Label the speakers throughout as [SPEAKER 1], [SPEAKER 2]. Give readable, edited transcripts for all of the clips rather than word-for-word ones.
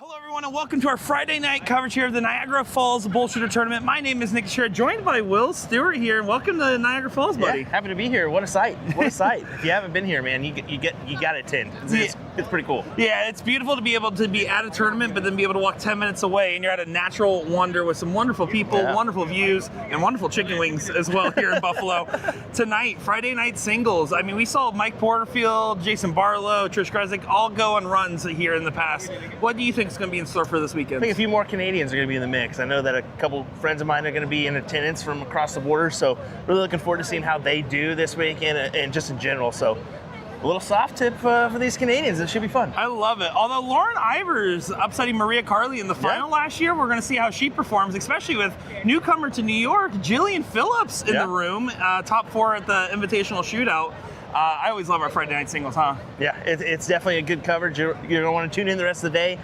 [SPEAKER 1] Hello, everyone, and welcome to our Friday night coverage here of the Niagara Falls BullShooter tournament. My name is Nick Shira, joined by Will Stewart here. Welcome to Niagara Falls, buddy.
[SPEAKER 2] Yeah, happy to be here. What a sight! What a sight! If you haven't been here, man, you got to attend. It's pretty cool.
[SPEAKER 1] Yeah, it's beautiful to be able to be at a tournament, but then be able to walk 10 minutes away, and you're at a natural wonder with some wonderful people, wonderful views, and wonderful chicken wings as well here in Buffalo. Tonight, Friday night singles. I mean, we saw Mike Porterfield, Jason Barlow, Trish Grezik all go on runs here in the past. What do you think is going to be in store for this weekend?
[SPEAKER 2] I think a few more Canadians are going to be in the mix. I know that a couple friends of mine are going to be in attendance from across the border, so really looking forward to seeing how they do this weekend and just in general. So a little soft tip for these Canadians. It should be fun.
[SPEAKER 1] I love it. Although Lauren Ivers upsetting Maria Carley in the final last year, we're going to see how she performs, especially with newcomer to New York, Jillian Phillips in the room, top 4 at the Invitational Shootout. I always love our Friday night singles, huh? Yeah,
[SPEAKER 2] it's definitely a good coverage. You're going to want to tune in the rest of the day.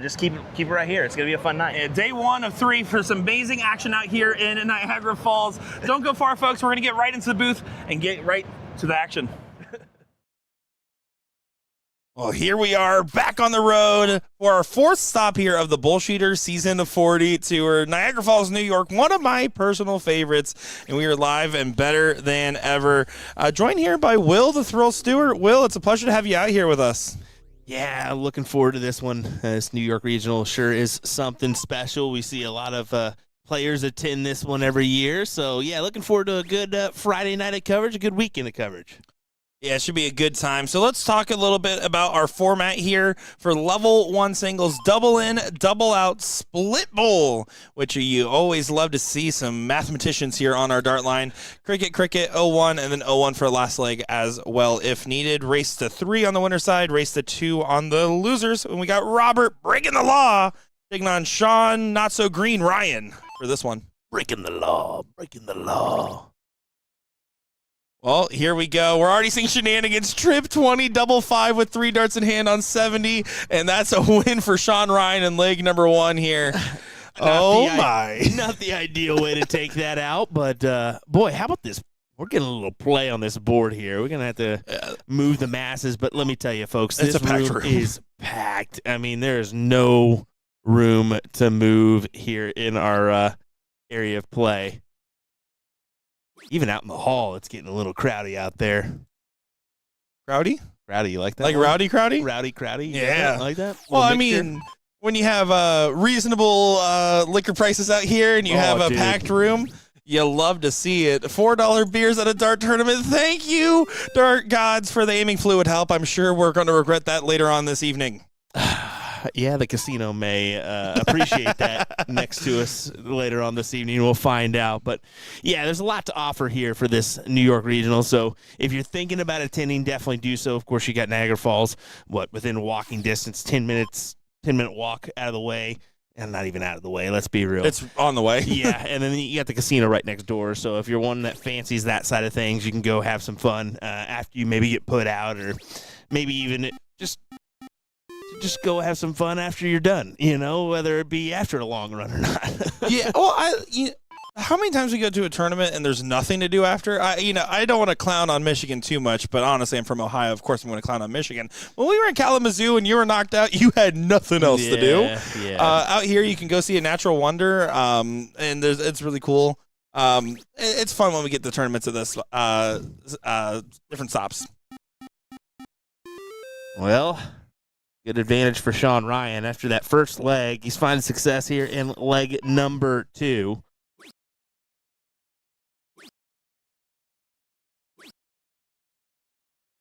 [SPEAKER 2] Just keep it right here. It's going to be a fun night.
[SPEAKER 1] Day 1 of 3 for some amazing action out here in Niagara Falls. Don't go far, folks. We're going to get right into the booth and get right to the action. Well, here we are back on the road for our 4th stop here of the BullShooter Season 40 Tour, Niagara Falls, New York, one of my personal favorites, and we are live and better than ever. Joined here by Will the Thrill Stewart. Will, it's a pleasure to have you out here with us.
[SPEAKER 3] Yeah, looking forward to this one. This New York Regional sure is something special. We see a lot of players attend this one every year, so yeah, looking forward to a good Friday night of coverage, a good weekend of coverage.
[SPEAKER 1] Yeah, it should be a good time. So let's talk a little bit about our format here for level 1 singles, double in, double out, split bowl, which you always love to see some mathematicians here on our dart line. Cricket, 0-1, and then 0-1 for last leg as well if needed. Race to 3 on the winner's side, race to 2 on the losers. And we got Robert breaking the law, taking on Sean, not so green Ryan for this one.
[SPEAKER 3] Breaking the law, breaking the law.
[SPEAKER 1] Well, here we go. We're already seeing shenanigans. Trip 20, double 5 with 3 darts in hand on 70, and that's a win for Sean Ryan in leg number 1 here. My.
[SPEAKER 3] Not the ideal way to take that out, but boy, how about this? We're getting a little play on this board here. We're going to have to move the masses, but let me tell you, folks, this room is packed. I mean, there is no room to move here in our area of play. Even out in the hall, it's getting a little crowdy out there.
[SPEAKER 1] Crowdy?
[SPEAKER 3] Crowdy, you like that?
[SPEAKER 1] Like one? Rowdy crowdy?
[SPEAKER 3] Rowdy crowdy.
[SPEAKER 1] Yeah.
[SPEAKER 3] Like that?
[SPEAKER 1] Well, I mean, when you have reasonable liquor prices out here and you have a packed room, you love to see it. $4 beers at a dart tournament. Thank you, dart gods, for the aiming fluid help. I'm sure we're going to regret that later on this evening.
[SPEAKER 3] Yeah, the casino may appreciate that next to us later on this evening. We'll find out. But, yeah, there's a lot to offer here for this New York Regional. So if you're thinking about attending, definitely do so. Of course, you got Niagara Falls, within walking distance, 10-minute walk out of the way. And not even out of the way, let's be real.
[SPEAKER 1] It's on the way.
[SPEAKER 3] Yeah, and then you got the casino right next door. So if you're one that fancies that side of things, you can go have some fun after you maybe get put out, or maybe even just go have some fun after you're done, whether it be after a long run or not.
[SPEAKER 1] Yeah, well, how many times we go to a tournament and there's nothing to do after? I don't want to clown on Michigan too much, but honestly, I'm from Ohio. Of course, I'm going to clown on Michigan. When we were in Kalamazoo and you were knocked out, you had nothing else to do.
[SPEAKER 3] Yeah.
[SPEAKER 1] Out here, you can go see a natural wonder, and it's really cool. It's fun when we get the tournaments of this different stops.
[SPEAKER 3] Well, good advantage for Sean Ryan. After that first leg, he's finding success here in leg number 2.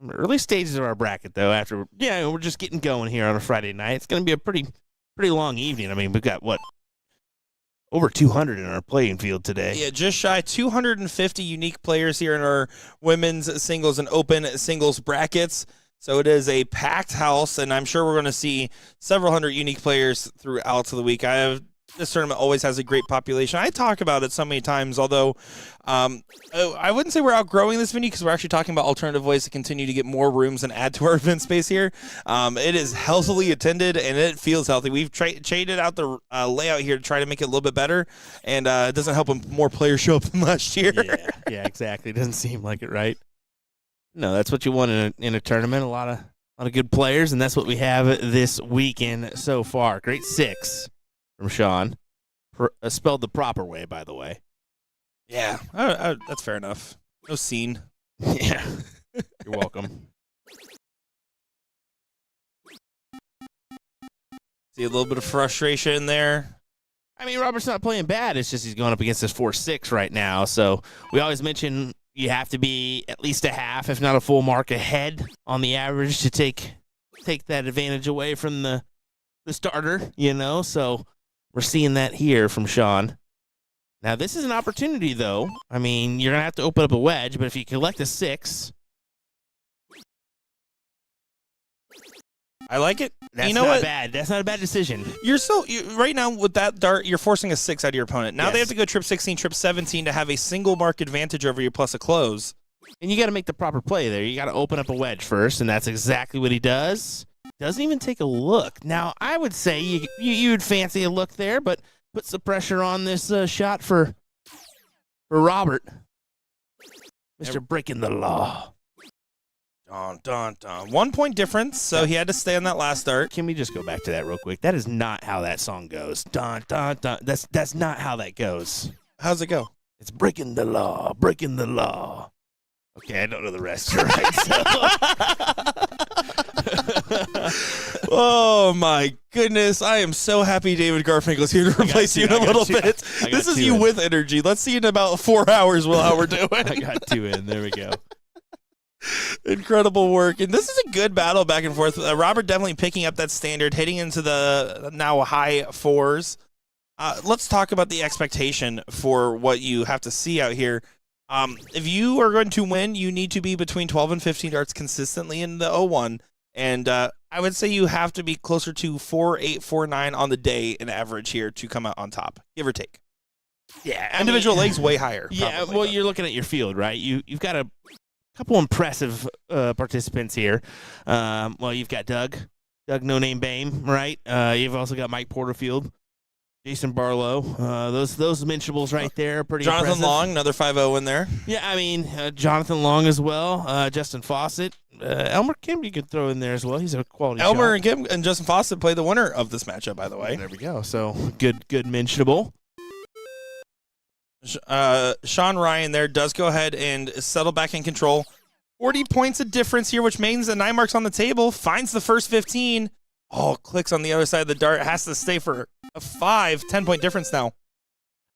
[SPEAKER 3] Early stages of our bracket, though, we're just getting going here on a Friday night. It's going to be a pretty long evening. I mean, we've got, over 200 in our playing field today.
[SPEAKER 1] Yeah, just shy 250 unique players here in our women's singles and open singles brackets. So it is a packed house, and I'm sure we're going to see several hundred unique players throughout the week. This tournament always has a great population. I talk about it so many times, although I wouldn't say we're outgrowing this venue because we're actually talking about alternative ways to continue to get more rooms and add to our event space here. It is healthily attended, and it feels healthy. We've traded out the layout here to try to make it a little bit better, and it doesn't help when more players show up than last year.
[SPEAKER 3] Yeah, exactly. It doesn't seem like it, right? No, that's what you want in a tournament. A lot A lot of good players, and that's what we have this weekend so far. Great 6 from Sean. Spelled the proper way, by the way.
[SPEAKER 1] Yeah, that's fair enough. No scene.
[SPEAKER 3] Yeah. You're welcome.
[SPEAKER 1] See a little bit of frustration there.
[SPEAKER 3] I mean, Robert's not playing bad. It's just he's going up against this 4-6 right now. So we always mention you have to be at least a half, if not a full mark ahead on the average to take that advantage away from the starter, So we're seeing that here from Sean. Now, this is an opportunity, though. I mean, you're going to have to open up a wedge, but if you collect a 6.
[SPEAKER 1] I like it.
[SPEAKER 3] That's not bad. That's not a bad decision.
[SPEAKER 1] Right now with that dart, you're forcing a 6 out of your opponent. Now they have to go trip 16, trip 17 to have a single mark advantage over you plus a close.
[SPEAKER 3] And you got to make the proper play there. You got to open up a wedge first, and that's exactly what he does. Doesn't even take a look. Now, I would say you'd fancy a look there, but put some pressure on this shot for Robert. Mr. Breaking the Law.
[SPEAKER 1] Dun, dun, dun. 1 point difference, so he had to stay on that last dart.
[SPEAKER 3] Can we just go back to that real quick? That is not how that song goes. Dun, dun, dun. That's not how that goes.
[SPEAKER 1] How's it go?
[SPEAKER 3] It's breaking the law, breaking the law. Okay, I don't know the rest. You're right.
[SPEAKER 1] Oh, my goodness. I am so happy David Garfinkel's here to replace you in a little bit. This is you with energy. Let's see in about 4 hours how we're doing.
[SPEAKER 3] I got 2 in. There we go.
[SPEAKER 1] Incredible work. And this is a good battle back and forth. Robert definitely picking up that standard, hitting into the now high 4s. Let's talk about the expectation for what you have to see out here. If you are going to win, you need to be between 12 and 15 darts consistently in the 0-1. And I would say you have to be closer to 4.8, 4.9 on the day in average here to come out on top, give or take.
[SPEAKER 3] Yeah,
[SPEAKER 1] individual legs way higher.
[SPEAKER 3] Yeah,
[SPEAKER 1] probably,
[SPEAKER 3] well, you're looking at your field, right? You've got a couple impressive participants here. You've got Doug No Name Bame, right? You've also got Mike Porterfield, Jason Barlow. Those mentionables right there are pretty
[SPEAKER 1] Jonathan
[SPEAKER 3] impressive.
[SPEAKER 1] Long, another 5-0 in there.
[SPEAKER 3] Yeah, I mean, Jonathan Long as well. Justin Fawcett. Elmer Kim you could throw in there as well. He's a quality
[SPEAKER 1] Elmer
[SPEAKER 3] shot.
[SPEAKER 1] and Kim and Justin Fawcett play the winner of this matchup, by the way.
[SPEAKER 3] There we go. So good mentionable.
[SPEAKER 1] Sean Ryan there does go ahead and settle back in control. 40 points of difference here, which means the 9 marks on the table, finds the first 15. Oh, clicks on the other side of the dart, has to stay for a 10-point difference now.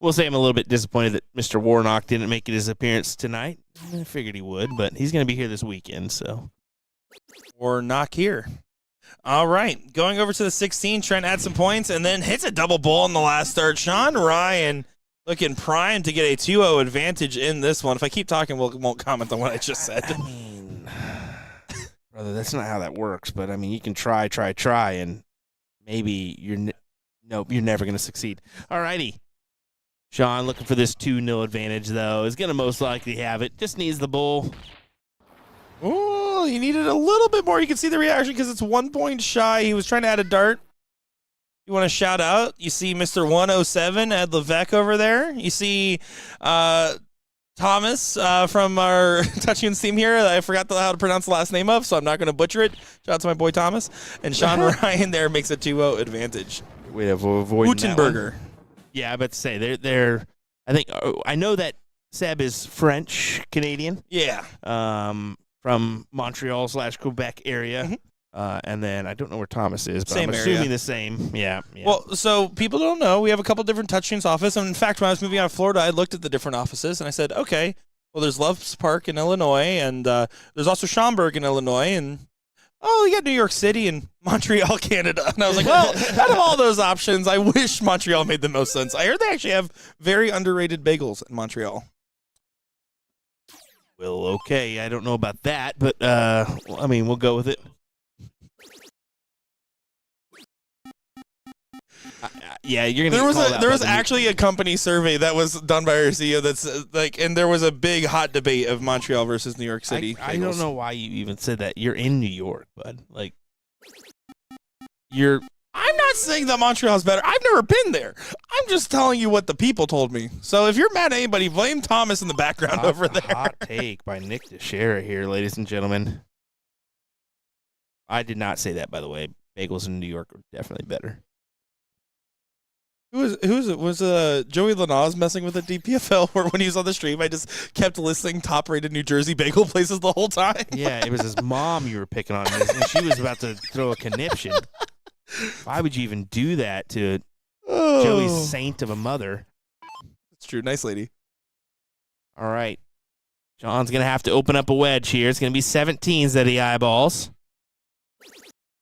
[SPEAKER 3] We'll say I'm a little bit disappointed that Mr. Warnock didn't make his appearance tonight. I figured he would, but he's going to be here this weekend, so.
[SPEAKER 1] Warnock here. All right, going over to the 16, trying to add some points, and then hits a double ball in the last start. Sean Ryan looking primed to get a 2-0 advantage in this one. If I keep talking, we won't comment on what I just said.
[SPEAKER 3] I mean, brother, that's not how that works. But, I mean, you can try, and maybe you're never going to succeed. All righty. Sean looking for this 2-0 advantage, though. Is going to most likely have it. Just needs the bull.
[SPEAKER 1] Oh, he needed a little bit more. You can see the reaction because it's 1 point shy. He was trying to add a dart. You want to shout out? You see Mr. 107, Ed Levesque over there. You see Thomas from our Touchings team here. I forgot how to pronounce the last name of, so I'm not going to butcher it. Shout out to my boy Thomas. And Sean Ryan there makes a 2-0 advantage.
[SPEAKER 3] We have avoided
[SPEAKER 1] Gutenberger.
[SPEAKER 3] Yeah, I about to say they're. I know that Seb is French Canadian.
[SPEAKER 1] Yeah.
[SPEAKER 3] From Montreal/Quebec area.
[SPEAKER 1] Mm-hmm.
[SPEAKER 3] And then I don't know where Thomas is, but
[SPEAKER 1] Same
[SPEAKER 3] I'm
[SPEAKER 1] area.
[SPEAKER 3] assuming the same. Yeah.
[SPEAKER 1] Well, so people don't know. We have a couple different Touchings offices. And in fact, when I was moving out of Florida, I looked at the different offices and I said, okay, well, there's Loves Park in Illinois, and there's also Schaumburg in Illinois, and you got New York City and Montreal, Canada. And I was like, well, out of all those options, I wish Montreal made the most sense. I heard they actually have very underrated bagels in Montreal.
[SPEAKER 3] Well, okay. I don't know about that, but we'll go with it. Yeah, you're gonna.
[SPEAKER 1] There was actually a company survey that was done by our CEO that's and there was a big hot debate of Montreal versus New York City.
[SPEAKER 3] I don't know why you even said that. You're in New York, bud.
[SPEAKER 1] I'm not saying that Montreal's better. I've never been there. I'm just telling you what the people told me. So if you're mad at anybody, blame Thomas in the background over there.
[SPEAKER 3] Hot take by Nick Teixeira here, ladies and gentlemen. I did not say that, by the way. Bagels in New York are definitely better.
[SPEAKER 1] Was Joey Lanaz messing with the DPFL where when he was on the stream, I just kept listing top-rated New Jersey bagel places the whole time?
[SPEAKER 3] Yeah, it was his mom you were picking on, and she was about to throw a conniption. Why would you even do that to Joey's saint of a mother?
[SPEAKER 1] It's true. Nice lady.
[SPEAKER 3] All right. John's going to have to open up a wedge here. It's going to be 17s that he eyeballs.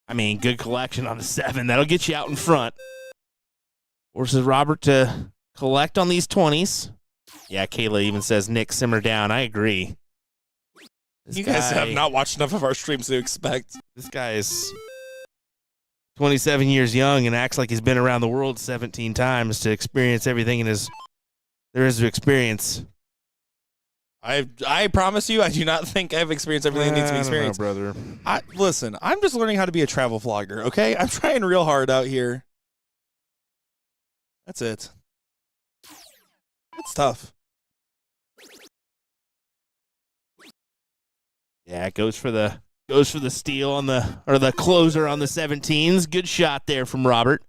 [SPEAKER 3] I mean, good collection on the 7. That'll get you out in front. Forces Robert to collect on these 20s. Yeah, Kayla even says, Nick, simmer down. I agree.
[SPEAKER 1] You guys have not watched enough of our streams to expect.
[SPEAKER 3] This guy is 27 years young and acts like he's been around the world 17 times to experience everything there is to experience.
[SPEAKER 1] I promise you, I do not think I've experienced everything that needs to be experienced.
[SPEAKER 3] Brother.
[SPEAKER 1] Listen, I'm just learning how to be a travel vlogger, okay? I'm trying real hard out here. That's it. It's tough.
[SPEAKER 3] Yeah, it goes for the steal on the closer on the 17s. Good shot there from Robert.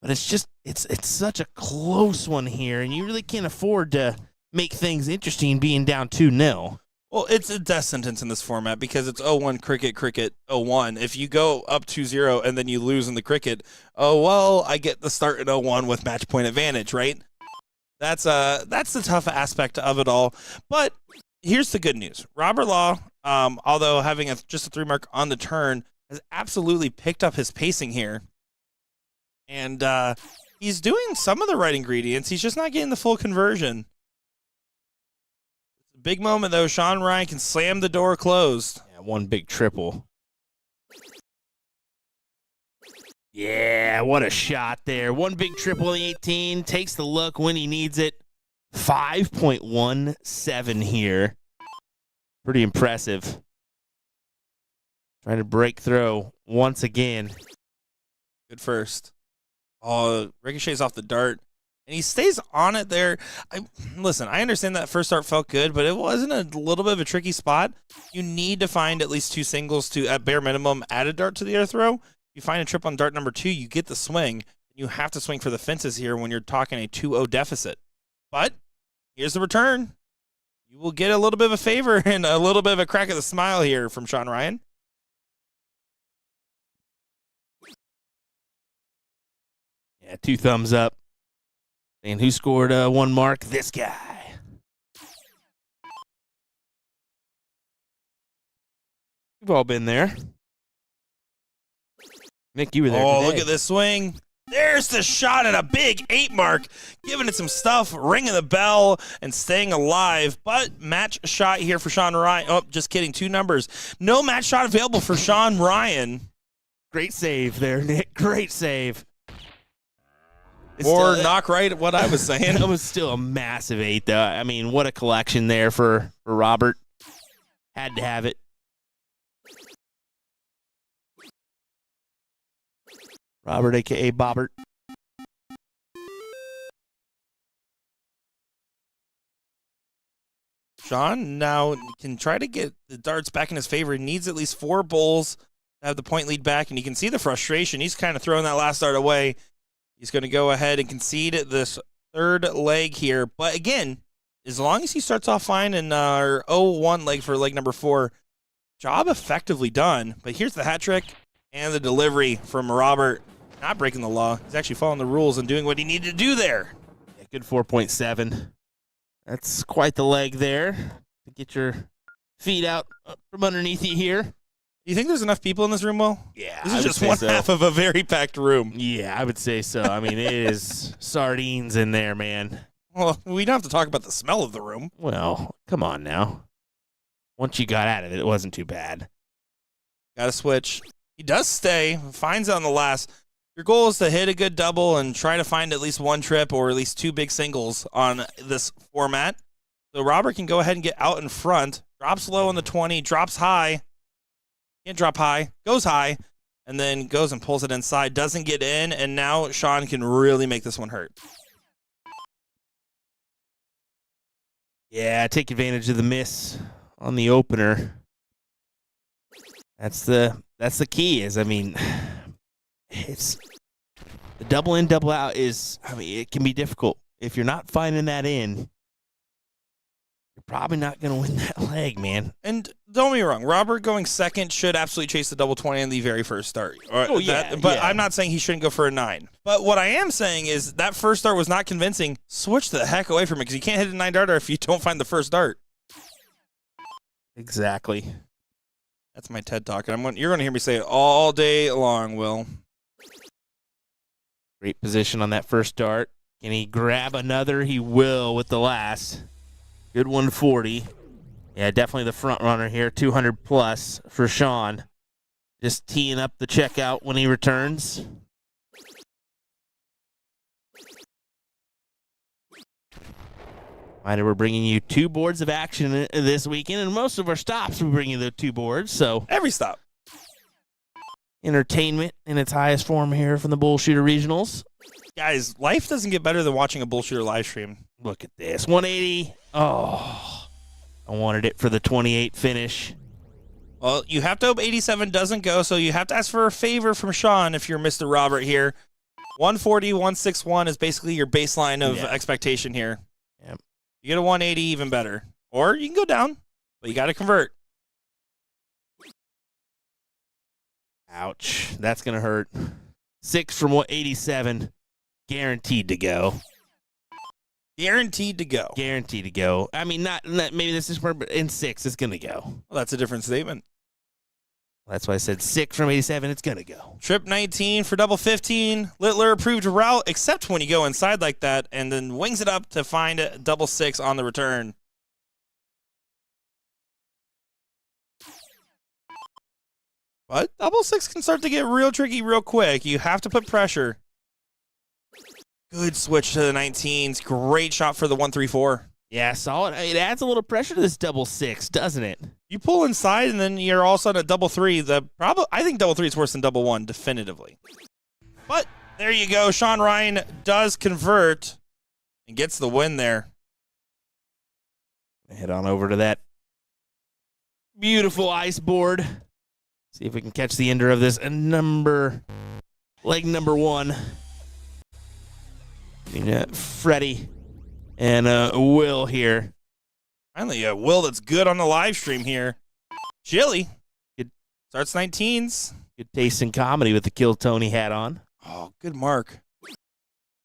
[SPEAKER 3] But it's such a close one here, and you really can't afford to make things interesting being down 2-0.
[SPEAKER 1] Well, it's a death sentence in this format because it's 0-1 cricket 0-1. If you go up 2-0 and then you lose in the cricket, I get the start at 0-1 with match point advantage, right? That's the tough aspect of it all. But here's the good news. Robert Law, although having just a 3 mark on the turn, has absolutely picked up his pacing here. And he's doing some of the right ingredients. He's just not getting the full conversion. Big moment, though. Sean Ryan can slam the door closed.
[SPEAKER 3] Yeah, one big triple. Yeah, what a shot there. One big triple in the 18. Takes the look when he needs it. 5.17 here. Pretty impressive. Trying to break through once again.
[SPEAKER 1] Good first. Oh, ricochets off the dart. And he stays on it there. Listen, I understand that first start felt good, but it wasn't a little bit of a tricky spot. You need to find at least 2 singles to, at bare minimum, add a dart to the air throw. If you find a trip on dart number 2, you get the swing. You have to swing for the fences here when you're talking a 2-0 deficit. But here's the return. You will get a little bit of a favor and a little bit of a crack at the smile here from Sean Ryan.
[SPEAKER 3] Yeah, 2 thumbs up. And who scored 1 mark? This guy. We've all been there. Nick, you were there today.
[SPEAKER 1] Look at this swing. There's the shot at a big 8 mark, giving it some stuff, ringing the bell, and staying alive. But match shot here for Sean Ryan. Oh, just kidding. 2 numbers. No match shot available for Sean Ryan.
[SPEAKER 3] Great save there, Nick. Great save.
[SPEAKER 1] Or knock right at what I was saying.
[SPEAKER 3] It was still a massive 8, though. I mean, what a collection there for Robert. Had to have it. Robert, a.k.a. Bobbert.
[SPEAKER 1] Sean now can try to get the darts back in his favor. He needs at least 4 bowls to have the point lead back, and you can see the frustration. He's kind of throwing that last dart away. He's going to go ahead and concede this 3rd leg here. But again, as long as he starts off fine in our 0-1 leg for leg number 4, job effectively done. But here's the hat trick and the delivery from Robert. Not breaking the law. He's actually following the rules and doing what he needed to do there.
[SPEAKER 3] Yeah, good 4.7. That's quite the leg there to get your feet out from underneath you here.
[SPEAKER 1] Do you think there's enough people in this room, Will?
[SPEAKER 3] Yeah.
[SPEAKER 1] This is just one half of a very packed room.
[SPEAKER 3] Yeah, I would say so. I mean, it is sardines in there, man.
[SPEAKER 1] Well, we don't have to talk about the smell of the room.
[SPEAKER 3] Well, come on now. Once you got out of it, it wasn't too bad.
[SPEAKER 1] Got to switch. He does stay, finds it on the last. Your goal is to hit a good double and try to find at least 1 trip or at least 2 big singles on this format. So Robert can go ahead and get out in front. Drops low on the 20, drops high. Can't drop high, goes high, and then goes and pulls it inside. Doesn't get in, and now Sean can really make this one hurt.
[SPEAKER 3] Yeah, take advantage of the miss on the opener. That's the That's the key. It's the double in, double out it can be difficult. If you're not finding that in, you're probably not going to win that leg, man.
[SPEAKER 1] And don't get me wrong, Robert going second should absolutely chase the double 20 in the very first start. But I'm not saying he shouldn't go for a 9. But what I am saying is that first dart was not convincing. Switch the heck away from it because you can't hit a 9 darter if you don't find the first dart.
[SPEAKER 3] Exactly.
[SPEAKER 1] That's my TED Talk, and you're going to hear me say it all day long, Will.
[SPEAKER 3] Great position on that first dart. Can he grab another? He will with the last. Good 140. Yeah, definitely the front runner here. 200 plus for Sean. Just teeing up the checkout when he returns. Reminder, we're bringing you 2 boards of action this weekend, and most of our stops we bring you the 2 boards. So
[SPEAKER 1] every stop.
[SPEAKER 3] Entertainment in its highest form here from the BullShooter Regionals.
[SPEAKER 1] Guys, life doesn't get better than watching a BullShooter live stream.
[SPEAKER 3] Look at this. 180. Oh, I wanted it for the 28 finish.
[SPEAKER 1] Well, you have to hope 87 doesn't go, so you have to ask for a favor from Sean if you're Mr. Robert here. 140, 161 is basically your baseline of expectation here.
[SPEAKER 3] Yep.
[SPEAKER 1] You get a 180, even better. Or you can go down, but you got to convert.
[SPEAKER 3] Ouch. That's going to hurt. 6 from 87. Guaranteed to go.
[SPEAKER 1] Guaranteed to go.
[SPEAKER 3] Guaranteed to go. I mean, not maybe this is but in 6, it's going to go.
[SPEAKER 1] Well, that's a different statement.
[SPEAKER 3] That's why I said 6 from 87, it's going to go.
[SPEAKER 1] Trip 19 for double 15. Littler approved route, except when you go inside like that, and then wings it up to find a double 6 on the return. But double 6 can start to get real tricky real quick. You have to put pressure. Good switch to the 19s. Great shot for the 134.
[SPEAKER 3] Yeah, solid. It adds a little pressure to this double 6, doesn't it?
[SPEAKER 1] You pull inside, and then you're all of a sudden at double 3. I think double 3 is worse than double 1, definitively. But there you go. Sean Ryan does convert and gets the win there.
[SPEAKER 3] Head on over to that beautiful ice board. See if we can catch the ender of this leg number 1. Freddie and Will here.
[SPEAKER 1] Finally, a Will that's good on the live stream here. Chili. Good. Starts 19s.
[SPEAKER 3] Good taste in comedy with the Kill Tony hat on.
[SPEAKER 1] Oh, good mark.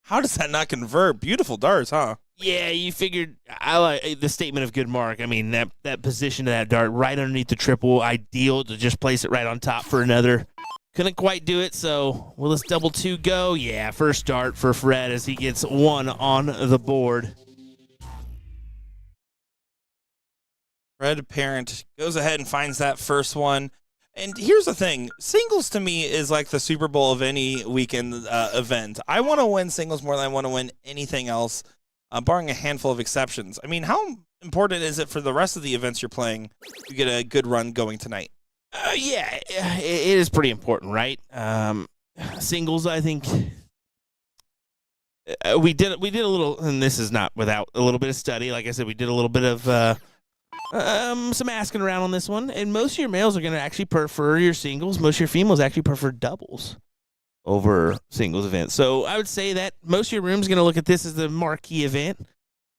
[SPEAKER 1] How does that not convert? Beautiful darts, huh?
[SPEAKER 3] Yeah, you figured. I like the statement of good mark. I mean, that position of that dart right underneath the triple, ideal to just place it right on top for another. Couldn't quite do it, so will this double 2 go? Yeah, first dart for Fred as he gets 1 on the board.
[SPEAKER 1] Fred Parent goes ahead and finds that first one. And here's the thing. Singles to me is like the Super Bowl of any weekend event. I want to win singles more than I want to win anything else, barring a handful of exceptions. I mean, how important is it for the rest of the events you're playing to get a good run going tonight?
[SPEAKER 3] Yeah, it is pretty important, right? Singles, I think we did a little, and this is not without a little bit of study. Like I said, we did a little bit of some asking around on this one, and most of your males are going to actually prefer your singles. Most of your females actually prefer doubles over singles events. So I would say that most of your room is going to look at this as the marquee event.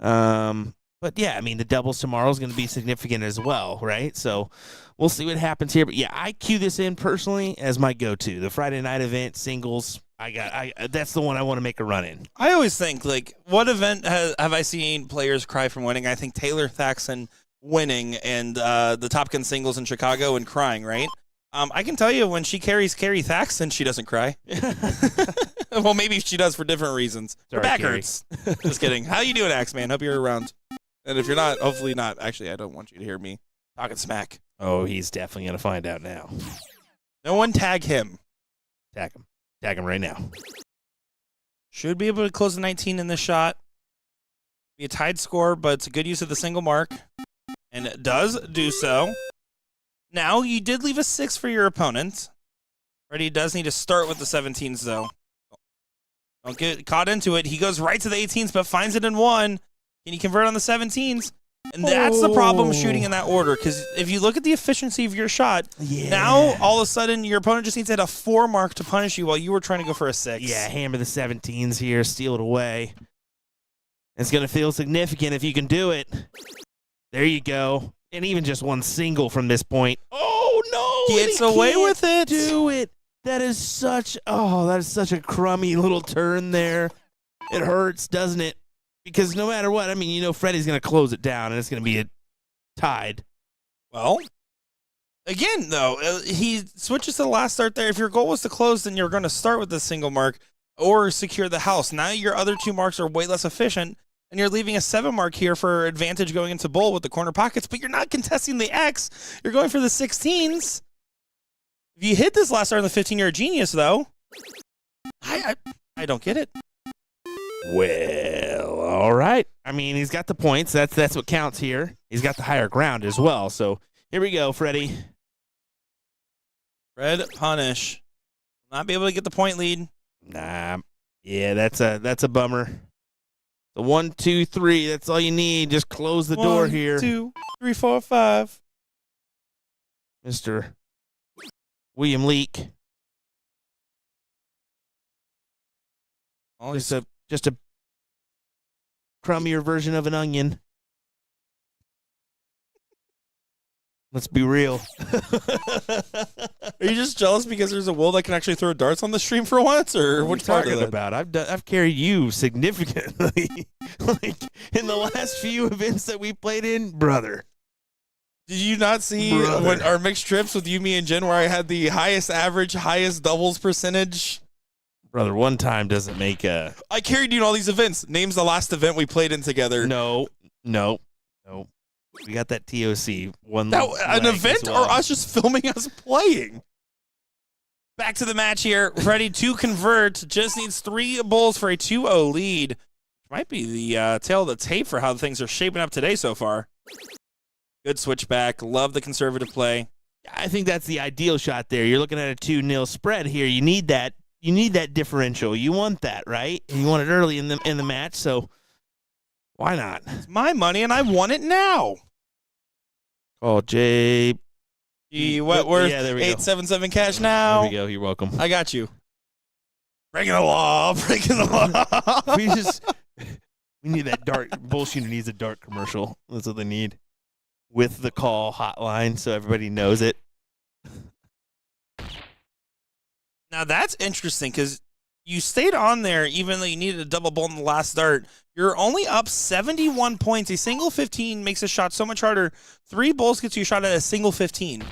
[SPEAKER 3] But yeah, I mean, the doubles tomorrow is going to be significant as well, right? So we'll see what happens here. But yeah, I cue this in personally as my go-to. The Friday night event, singles, that's the one I want to make a run in.
[SPEAKER 1] I always think, like, what event have I seen players cry from winning? I think Taylor Thaxton winning and the Top Gun singles in Chicago and crying, right? I can tell you when she carries Carrie Thaxton, she doesn't cry. Well, maybe she does for different reasons. Her back hurts. Just kidding. How you doing, Axeman? Hope you're around. And if you're not, hopefully not. Actually, I don't want you to hear me talking smack.
[SPEAKER 3] Oh, he's definitely going to find out now.
[SPEAKER 1] No one tag him.
[SPEAKER 3] Tag him. Tag him right now.
[SPEAKER 1] Should be able to close the 19 in this shot. Be a tied score, but it's a good use of the single mark. And it does do so. Now, you did leave a 6 for your opponent. Freddie does need to start with the 17s, though. Don't get caught into it. He goes right to the 18s, but finds it in 1. Can he convert on the 17s? And that's the problem shooting in that order, because if you look at the efficiency of your shot, now all of a sudden your opponent just needs to hit a 4 mark to punish you while you were trying to go for a 6.
[SPEAKER 3] Yeah, hammer the 17s here, steal it away. It's going to feel significant if you can do it. There you go. And even just one single from this point. Oh, no.
[SPEAKER 1] Gets away with it.
[SPEAKER 3] Do it. That is such a crummy little turn there. It hurts, doesn't it? Because no matter what, I mean, you know Freddie's going to close it down, and it's going to be tied.
[SPEAKER 1] Well, again, though, he switches to the last start there. If your goal was to close, then you're going to start with the single mark or secure the house. Now your other 2 marks are way less efficient, and you're leaving a 7 mark here for advantage going into bull with the corner pockets, but you're not contesting the X. You're going for the 16s. If you hit this last start on the 15, you're a genius, though. I don't get it.
[SPEAKER 3] Well, all right. I mean, he's got the points. That's what counts here. He's got the higher ground as well. So here we go, Freddie.
[SPEAKER 1] Fred punish. Not be able to get the point lead.
[SPEAKER 3] Nah. Yeah, that's a bummer. The 1, 2, 3. That's all you need. Just close the door here.
[SPEAKER 1] 1, 2, 3, 4, 5.
[SPEAKER 3] Mr. William Leak. Just a crummier version of an onion. Let's be real.
[SPEAKER 1] Are you just jealous because there's a Will that can actually throw darts on the stream for once, or what are you talking
[SPEAKER 3] about? I've carried you significantly, like in the last few events that we played in, brother.
[SPEAKER 1] Did you not see when our mixed trips with you, me, and Jen, where I had the highest average, highest doubles percentage?
[SPEAKER 3] Brother, one time doesn't make a...
[SPEAKER 1] I carried you in all these events. Name's the last event we played in together.
[SPEAKER 3] No. We got that TOC.
[SPEAKER 1] An event or us just filming us playing? Back to the match here. Ready to convert. Just needs 3 bulls for a 2-0 lead. Might be the tail of the tape for how things are shaping up today so far. Good switchback. Love the conservative play.
[SPEAKER 3] I think that's the ideal shot there. You're looking at a 2-0 spread here. You need that. You need that differential. You want that, right? And you want it early in the match, so why not?
[SPEAKER 1] It's my money, and I want it now.
[SPEAKER 3] Oh, J.
[SPEAKER 1] G. Wetworth,
[SPEAKER 3] yeah, there we
[SPEAKER 1] 877 cash now.
[SPEAKER 3] There we go. You're welcome.
[SPEAKER 1] I got you. Breaking the law. Breaking the law.
[SPEAKER 3] We need that dark. BullShooter needs a dark commercial. That's what they need. With the call hotline so everybody knows it.
[SPEAKER 1] Now, that's interesting because you stayed on there even though you needed a double bull in the last start. You're only up 71 points. A single 15 makes a shot so much harder. 3 bulls gets you a shot at a single 15.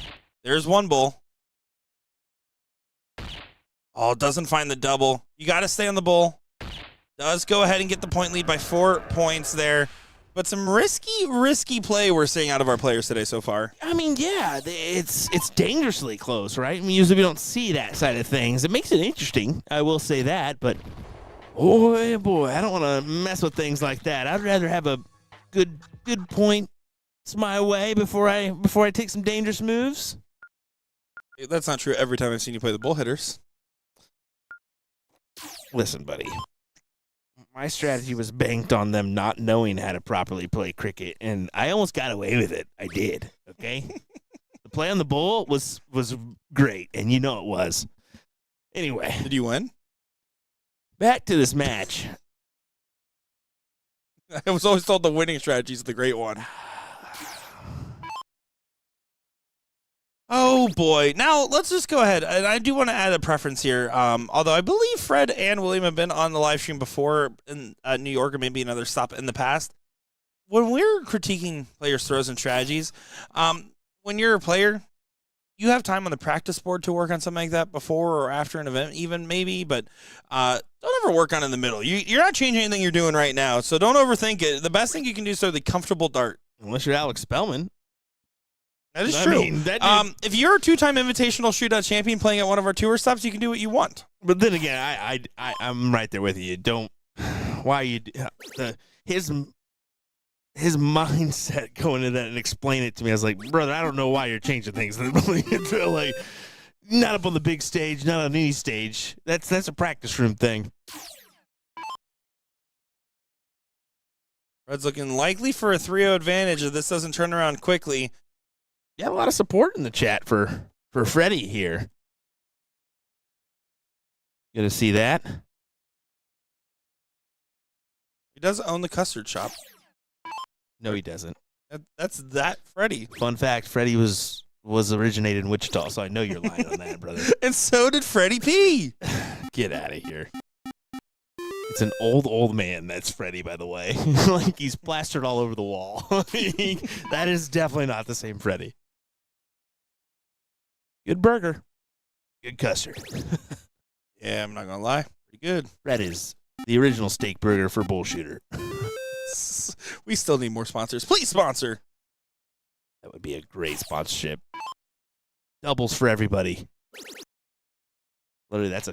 [SPEAKER 1] There's 1 bull. Oh, doesn't find the double. You got to stay on the bull. Does go ahead and get the point lead by 4 points there. But some risky play we're seeing out of our players today so far.
[SPEAKER 3] I mean, yeah, it's dangerously close, right? I mean, usually we don't see that side of things. It makes it interesting, I will say that, but boy, I don't want to mess with things like that. I'd rather have a good point my way before I take some dangerous moves.
[SPEAKER 1] That's not true every time I've seen you play the bull hitters.
[SPEAKER 3] Listen, buddy. My strategy was banked on them not knowing how to properly play cricket, and I almost got away with it. I did, okay? The play on the bull was great, and you know it was. Anyway.
[SPEAKER 1] Did you win?
[SPEAKER 3] Back to this match.
[SPEAKER 1] I was always told the winning strategy is the great one. Oh, boy. Now, let's just go ahead. And I do want to add a preference here. Although I believe Fred and William have been on the live stream before in New York or maybe another stop in the past. When we're critiquing players' throws and strategies, when you're a player, you have time on the practice board to work on something like that before or after an event even maybe, but don't ever work on it in the middle. You're not changing anything you're doing right now, so don't overthink it. The best thing you can do is throw the comfortable dart.
[SPEAKER 3] Unless you're Alex Spellman.
[SPEAKER 1] That is true.
[SPEAKER 3] Mean,
[SPEAKER 1] if you're a 2-time invitational shootout champion playing at one of our tour stops, you can do what you want.
[SPEAKER 3] But then again, I'm right there with you. His mindset going into that and explain it to me. I was like, brother, I don't know why you're changing things. Like, not up on the big stage, not on any stage. That's a practice room thing.
[SPEAKER 1] Red's looking likely for a 3-0 advantage if this doesn't turn around quickly.
[SPEAKER 3] Yeah, a lot of support in the chat for Freddie here. Good to see that.
[SPEAKER 1] He does own the custard shop.
[SPEAKER 3] No, he doesn't.
[SPEAKER 1] That's Freddie.
[SPEAKER 3] Fun fact, Freddie was originated in Wichita, so I know you're lying on that, brother.
[SPEAKER 1] And so did Freddie P.
[SPEAKER 3] Get out of here. It's an old man that's Freddie, by the way. Like, he's plastered all over the wall. That is definitely not the same Freddie. Good burger. Good custard.
[SPEAKER 1] Yeah, I'm not going to lie. Pretty good.
[SPEAKER 3] That is the original steak burger for BullShooter.
[SPEAKER 1] We still need more sponsors. Please sponsor.
[SPEAKER 3] That would be a great sponsorship. Doubles for everybody. Literally, that's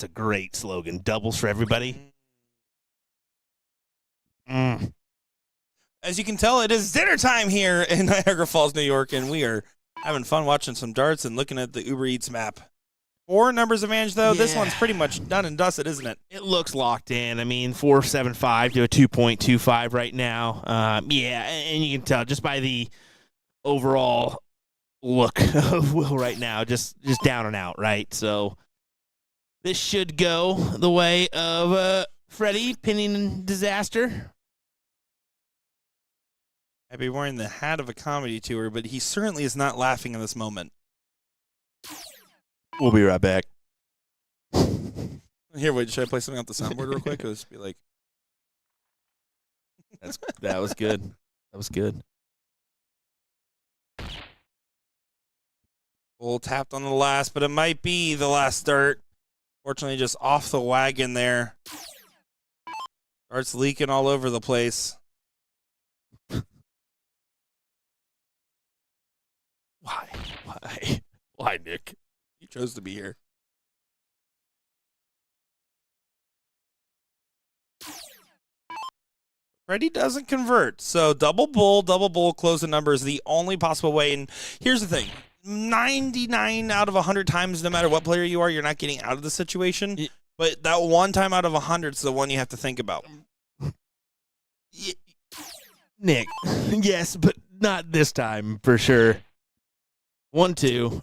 [SPEAKER 3] a great slogan. Doubles for everybody.
[SPEAKER 1] As you can tell, it is dinner time here in Niagara Falls, New York, and we are having fun watching some darts and looking at the Uber Eats map. 4 numbers advantage, though. Yeah. This one's pretty much done and dusted, isn't it?
[SPEAKER 3] It looks locked in. I mean, 4.75 to a 2.25 right now. Yeah, and you can tell just by the overall look of Will right now, just down and out, right? So this should go the way of Freddie, pinning disaster.
[SPEAKER 1] I'd be wearing the hat of a comedy tour, but he certainly is not laughing in this moment.
[SPEAKER 3] We'll be right back.
[SPEAKER 1] Here, wait, should I play something off the soundboard real quick? It'll just be like...
[SPEAKER 3] That was good. That was good.
[SPEAKER 1] Bull tapped on the last, but it might be the last dart. Fortunately, just off the wagon there. Darts leaking all over the place.
[SPEAKER 3] Why, Nick?
[SPEAKER 1] You chose to be here. Freddie doesn't convert. So double bull, close the number is the only possible way. And here's the thing. 99 out of 100 times, no matter what player you are, you're not getting out of the situation. Yeah. But that one time out of 100 is the one you have to think about.
[SPEAKER 3] Nick, yes, but not this time for sure. 1-2.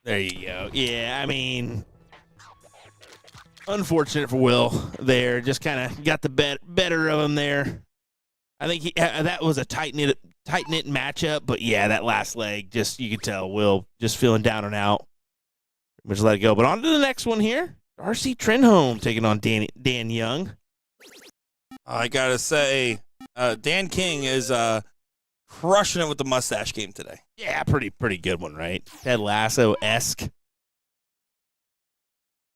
[SPEAKER 3] There you go. Yeah, I mean, unfortunate for Will there. Just kind of got the better of him there. I think that was a tight-knit matchup, but yeah, that last leg, just you could tell Will just feeling down and out. Just let it go. But on to the next one here. Darcy Trenholm taking on Dan Young.
[SPEAKER 1] I got to say, Dan King is crushing it with the mustache game today.
[SPEAKER 3] Yeah, pretty good one, right? Ted Lasso-esque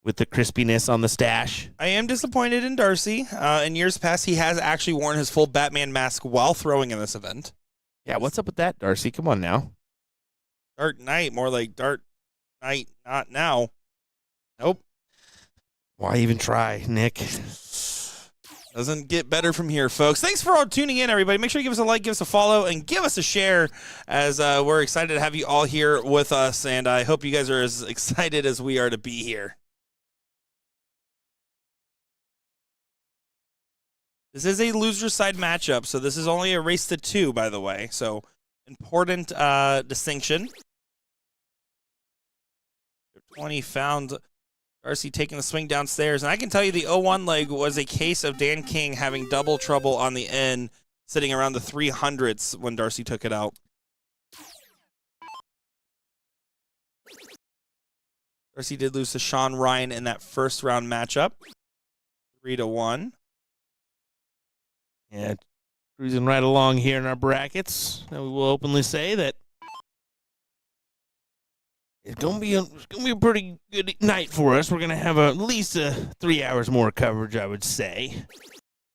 [SPEAKER 3] with the crispiness on the stash.
[SPEAKER 1] I am disappointed in Darcy. In years past, he has actually worn his full Batman mask while throwing in this event.
[SPEAKER 3] Yeah, what's up with that, Darcy? Come on now.
[SPEAKER 1] Dark Knight, more like Dark Knight, not now. Nope.
[SPEAKER 3] Why even try, Nick?
[SPEAKER 1] Doesn't get better from here, folks. Thanks for all tuning in, everybody. Make sure you give us a like, give us a follow, and give us a share as we're excited to have you all here with us, and I hope you guys are as excited as we are to be here. This is a loser side matchup, so this is only a race to 2, by the way. So, important distinction. 20 found Darcy taking the swing downstairs. And I can tell you the 0-1 leg was a case of Dan King having double trouble on the end, sitting around the 300s when Darcy took it out. Darcy did lose to Sean Ryan in that first round matchup. 3-1.
[SPEAKER 3] Yeah, cruising right along here in our brackets. And we will openly say that it's gonna be a pretty good night for us. We're gonna have at least 3 hours more coverage, I would say,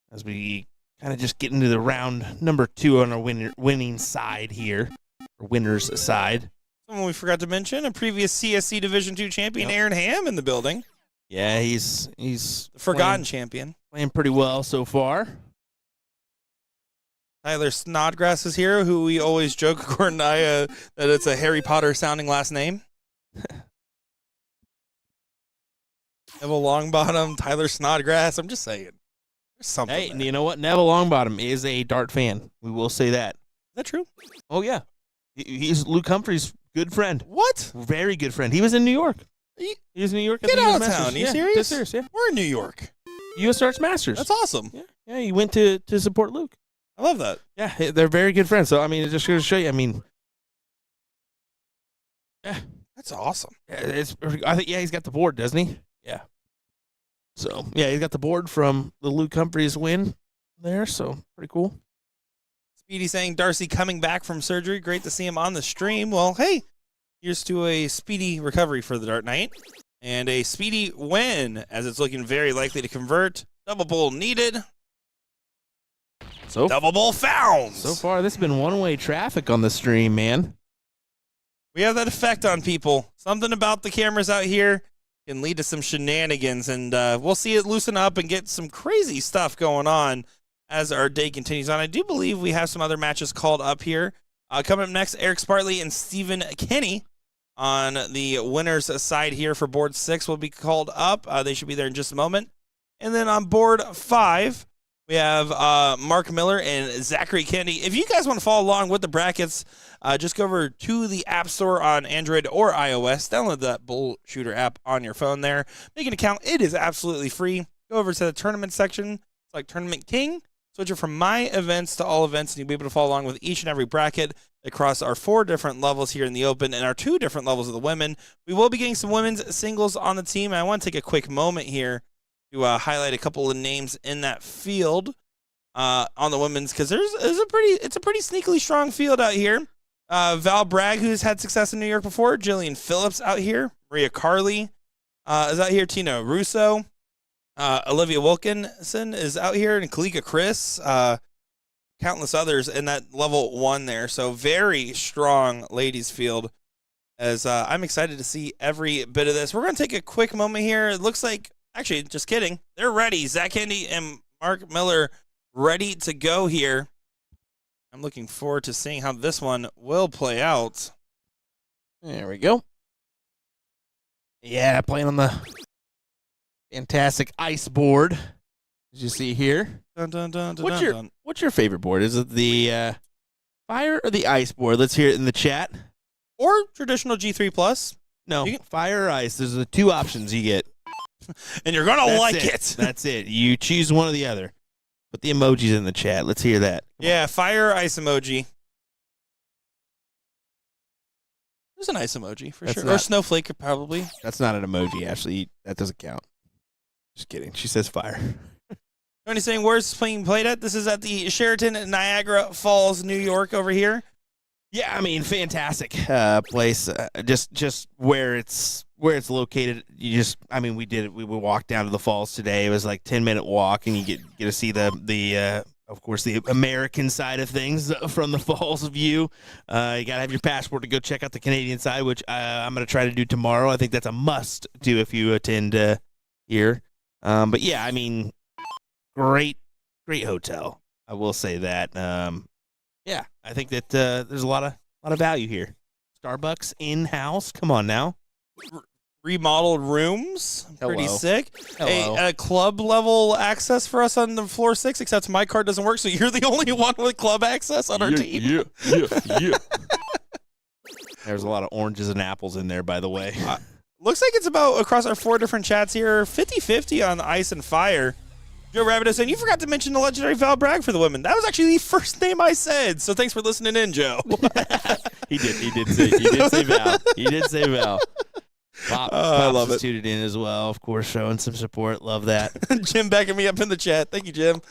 [SPEAKER 3] as we kind of just get into the round number 2 on our winning side here, or winner's side.
[SPEAKER 1] Someone we forgot to mention, a previous CSC Division II champion, Aaron Ham, in the building.
[SPEAKER 3] Yeah, he's
[SPEAKER 1] the forgotten champion,
[SPEAKER 3] playing pretty well so far.
[SPEAKER 1] Tyler Snodgrass is here, who we always joke, according to Aya, that it's a Harry Potter-sounding last name. Neville Longbottom, Tyler Snodgrass, I'm just saying. Something.
[SPEAKER 3] Hey,
[SPEAKER 1] there.
[SPEAKER 3] you know what? Neville Longbottom is a dart fan. We will say that.
[SPEAKER 1] Is that true?
[SPEAKER 3] Oh, yeah. He's Luke Humphrey's good friend.
[SPEAKER 1] What?
[SPEAKER 3] Very good friend. He was in New York. He was in New York.
[SPEAKER 1] Get
[SPEAKER 3] at the
[SPEAKER 1] out of
[SPEAKER 3] US Masters.
[SPEAKER 1] town. Are you
[SPEAKER 3] Yeah,
[SPEAKER 1] serious?
[SPEAKER 3] dead serious, yeah.
[SPEAKER 1] We're in New York.
[SPEAKER 3] US Arts Masters.
[SPEAKER 1] That's awesome.
[SPEAKER 3] Yeah, he went to support Luke.
[SPEAKER 1] I love that.
[SPEAKER 3] Yeah, they're very good friends. So, I mean, it just goes to show you, I mean, yeah.
[SPEAKER 1] That's awesome.
[SPEAKER 3] I think, he's got the board, doesn't he? Yeah. So, yeah, he's got the board from the Luke Humphreys win there, so pretty cool.
[SPEAKER 1] Speedy saying Darcy coming back from surgery. Great to see him on the stream. Well, hey, here's to a speedy recovery for the Dart Knight and a speedy win as it's looking very likely to convert. Double bull needed.
[SPEAKER 3] So
[SPEAKER 1] double bull found.
[SPEAKER 3] So far, this has been one-way traffic on the stream, man.
[SPEAKER 1] We have that effect on people. Something about the cameras out here can lead to some shenanigans, and we'll see it loosen up and get some crazy stuff going on as our day continues on. I do believe we have some other matches called up here. Coming up next, Eric Spartley and Stephen Kenny on the winner's side here for board 6 will be called up. They should be there in just a moment. And then on board 5, we have Mark Miller and Zachary Kennedy. If you guys want to follow along with the brackets, just go over to the App Store on Android or iOS. Download that BullShooter app on your phone there. Make an account. It is absolutely free. Go over to the tournament section. It's like Tournament King. Switch it from my events to all events, and you'll be able to follow along with each and every bracket across our 4 different levels here in the Open and our 2 different levels of the women. We will be getting some women's singles on the team. I want to take a quick moment here to highlight a couple of names in that field on the women's, because it's a pretty sneakily strong field out here. Val Bragg, who's had success in New York before. Jillian Phillips out here. Maria Carley is out here. Tina Russo. Olivia Wilkinson is out here, and Kalika Chris. Countless others in that level 1 there. So very strong ladies field, as I'm excited to see every bit of this. We're going to take a quick moment here. It looks like, actually, just kidding, they're ready. Zach Kennedy and Mark Miller ready to go here. I'm looking forward to seeing how this one will play out.
[SPEAKER 3] There we go. Yeah, playing on the fantastic ice board, as you see here.
[SPEAKER 1] Dun, dun, dun, dun,
[SPEAKER 3] What's your favorite board? Is it the fire or the ice board? Let's hear it in the chat.
[SPEAKER 1] Or traditional G3 Plus.
[SPEAKER 3] No, fire or ice. There's the 2 options you get.
[SPEAKER 1] And you're going to like it.
[SPEAKER 3] That's it. You choose one or the other. Put the emojis in the chat. Let's hear that.
[SPEAKER 1] Yeah, fire or ice emoji. There's an ice emoji for sure. Or snowflake, probably.
[SPEAKER 3] That's not an emoji, actually. That doesn't count. Just kidding. She says fire.
[SPEAKER 1] Tony saying, where's this being played at? This is at the Sheraton in Niagara Falls, New York over here.
[SPEAKER 3] Yeah, I mean, fantastic place. Just where it's located. We walked down to the falls today. It was like 10-minute walk, and you get to see the of course, the American side of things from the falls view. You got to have your passport to go check out the Canadian side, which I'm going to try to do tomorrow. I think that's a must do if you attend here. But yeah, I mean, great hotel. I will say that. Yeah, I think that there's a lot of value here. Starbucks in-house. Come on now.
[SPEAKER 1] Remodeled rooms. Pretty
[SPEAKER 3] Hello.
[SPEAKER 1] sick.
[SPEAKER 3] Hello.
[SPEAKER 1] A club level access for us on the floor 6, except my card doesn't work, so you're the only one with club access on our team.
[SPEAKER 3] Yeah. There's a lot of oranges and apples in there, by the way.
[SPEAKER 1] Looks like it's about, across our 4 different chats here, 50-50 on ice and fire. Joe Rabbit is saying, you forgot to mention the legendary Val Bragg for the women. That was actually the first name I said, so thanks for listening in, Joe.
[SPEAKER 3] He did say Val. He did say Val. Pops
[SPEAKER 1] I love it.
[SPEAKER 3] Tuned in as well, of course, showing some support. Love that.
[SPEAKER 1] Jim backing me up in the chat. Thank you, Jim.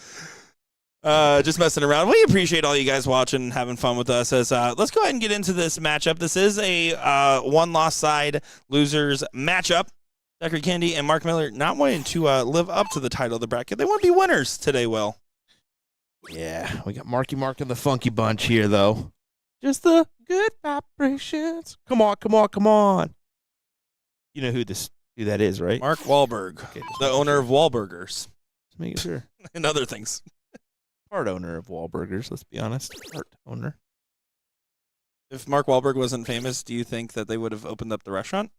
[SPEAKER 1] Just messing around. We appreciate all you guys watching and having fun with us. Let's go ahead and get into this matchup. This is a one-loss side losers matchup. Zachary Kennedy and Mark Miller not wanting to live up to the title of the bracket. They want to be winners today, Will.
[SPEAKER 3] Yeah, we got Marky Mark and the Funky Bunch here, though. Just the good vibrations. Come on. You know who that is, right?
[SPEAKER 1] Mark Wahlberg,
[SPEAKER 3] Okay,
[SPEAKER 1] the owner of Wahlburgers.
[SPEAKER 3] Just making sure.
[SPEAKER 1] And other things.
[SPEAKER 3] Part owner of Wahlburgers, let's be honest. Part owner.
[SPEAKER 1] If Mark Wahlberg wasn't famous, do you think that they would have opened up the restaurant?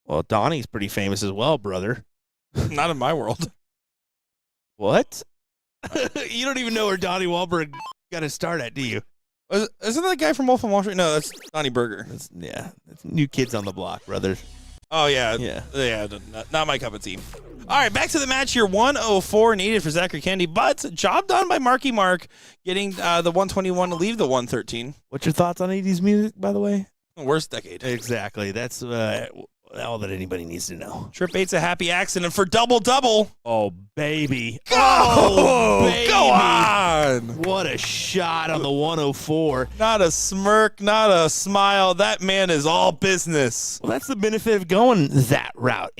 [SPEAKER 3] Well, Donnie's pretty famous as well, brother.
[SPEAKER 1] Not in my world.
[SPEAKER 3] What? You don't even know where Donnie Wahlberg got to start at, do you?
[SPEAKER 1] Isn't that the guy from Wolf of Wall Street? No, that's Donnie Berger.
[SPEAKER 3] That's New Kids on the Block, brother.
[SPEAKER 1] Oh, yeah. Yeah, not my cup of tea. All right, back to the match here. 104 needed for Zachary Kennedy, but job done by Marky Mark, getting the 121 to leave the 113.
[SPEAKER 3] What's your thoughts on 80s music, by the way?
[SPEAKER 1] Worst decade.
[SPEAKER 3] Exactly. That's all that anybody needs to know.
[SPEAKER 1] Trip 8's a happy accident for double-double.
[SPEAKER 3] Oh, baby.
[SPEAKER 1] Go!
[SPEAKER 3] Oh, baby.
[SPEAKER 1] Go on!
[SPEAKER 3] What a shot on the 104.
[SPEAKER 1] Not a smirk, not a smile. That man is all business.
[SPEAKER 3] Well, that's the benefit of going that route.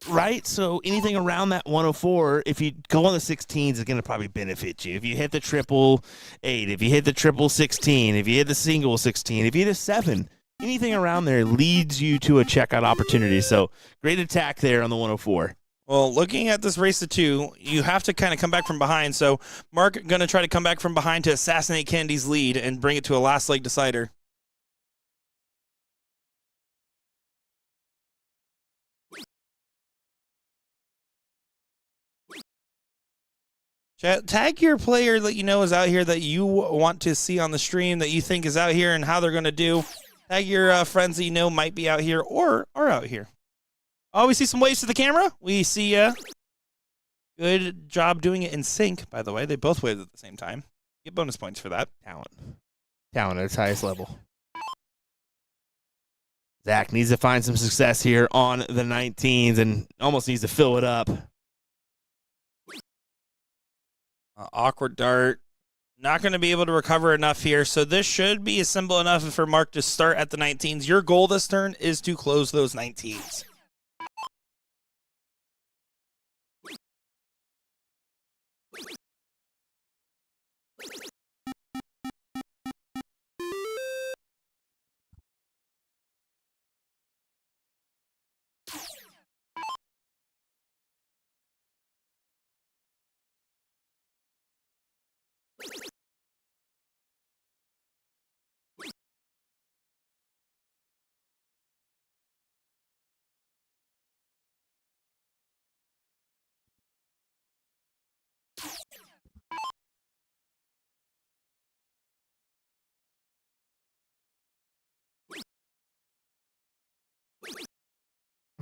[SPEAKER 3] Right? So anything around that 104, if you go on the 16s, is going to probably benefit you. If you hit the 888, if you hit the 16, if you hit the single 16, if you hit a 7, anything around there leads you to a checkout opportunity. So great attack there on the 104.
[SPEAKER 1] Well, looking at this race to 2, you have to kind of come back from behind. So Mark going to try to come back from behind to assassinate Kennedy's lead and bring it to a last leg decider. Chat, tag your player that you know is out here that you want to see on the stream, that you think is out here and how they're going to do. Tag your friends that you know might be out here or are out here. Oh, we see some waves to the camera. We see good job doing it in sync, by the way. They both waved at the same time. Get bonus points for that.
[SPEAKER 3] Talent at its highest level. Zach needs to find some success here on the 19s and almost needs to fill it up.
[SPEAKER 1] Awkward dart. Not going to be able to recover enough here, so this should be simple enough for Mark to start at the 19s. Your goal this turn is to close those 19s.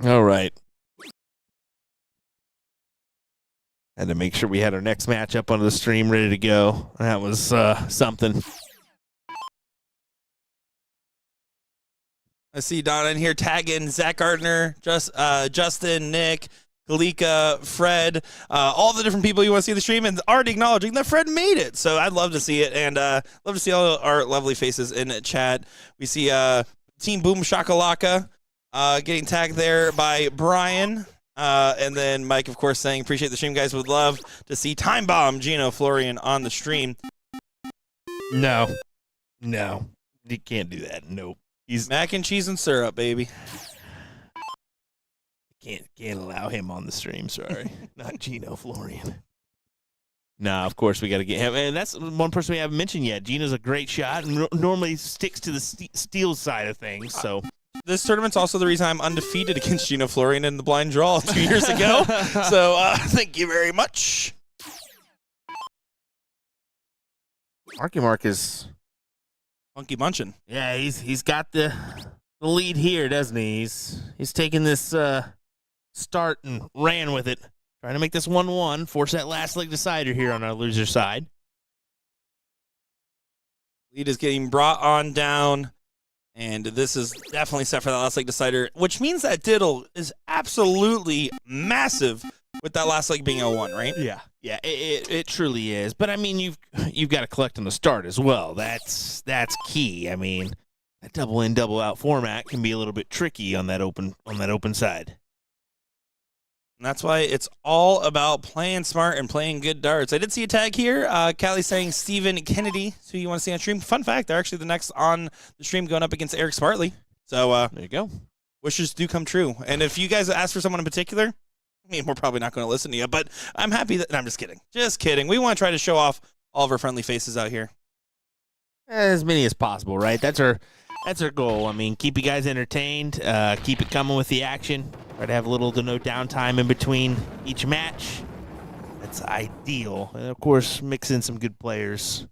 [SPEAKER 3] All right. Had to make sure we had our next match up on the stream ready to go. That was something.
[SPEAKER 1] I see Donna in here tagging Zach Gardner, Justin, Nick, Kalika, Fred, all the different people you want to see the stream, and already acknowledging that Fred made it. So I'd love to see it, and love to see all our lovely faces in chat. We see Team Boom Shakalaka getting tagged there by Brian. And then Mike, of course, saying, appreciate the stream, guys. Would love to see Time Bomb Gino Florian on the stream.
[SPEAKER 3] No. You can't do that. Nope.
[SPEAKER 1] He's mac and cheese and syrup, baby.
[SPEAKER 3] Can't allow him on the stream, sorry. Not Gino Florian. No, of course we got to get him. And that's one person we haven't mentioned yet. Gino's a great shot and normally sticks to the steel side of things, so...
[SPEAKER 1] This tournament's also the reason I'm undefeated against Gino Florian in the blind draw 2 years ago. So thank you very much.
[SPEAKER 3] Marky Mark is
[SPEAKER 1] funky munchin'.
[SPEAKER 3] Yeah, he's got the lead here, doesn't he? He's taking this start and ran with it, trying to make this 1-1, force that last leg decider here on our loser side.
[SPEAKER 1] Lead is getting brought on down. And this is definitely set for that last leg decider, which means that Diddle is absolutely massive with that last leg being 0-1, right?
[SPEAKER 3] Yeah, it truly is. But I mean, you've got to collect on the start as well. That's key. I mean, that double in, double out format can be a little bit tricky on that open side.
[SPEAKER 1] And that's why it's all about playing smart and playing good darts. I did see a tag here. Callie saying Stephen Kennedy, who you want to see on stream. Fun fact, they're actually the next on the stream going up against Eric Spartley. So
[SPEAKER 3] there you go.
[SPEAKER 1] Wishes do come true. And if you guys ask for someone in particular, I mean, we're probably not going to listen to you, but I'm happy that... No, I'm just kidding. Just kidding. We want to try to show off all of our friendly faces out here.
[SPEAKER 3] As many as possible, right? That's our goal. I mean, keep you guys entertained. Keep it coming with the action. Try to have little to no downtime in between each match. That's ideal. And, of course, mix in some good players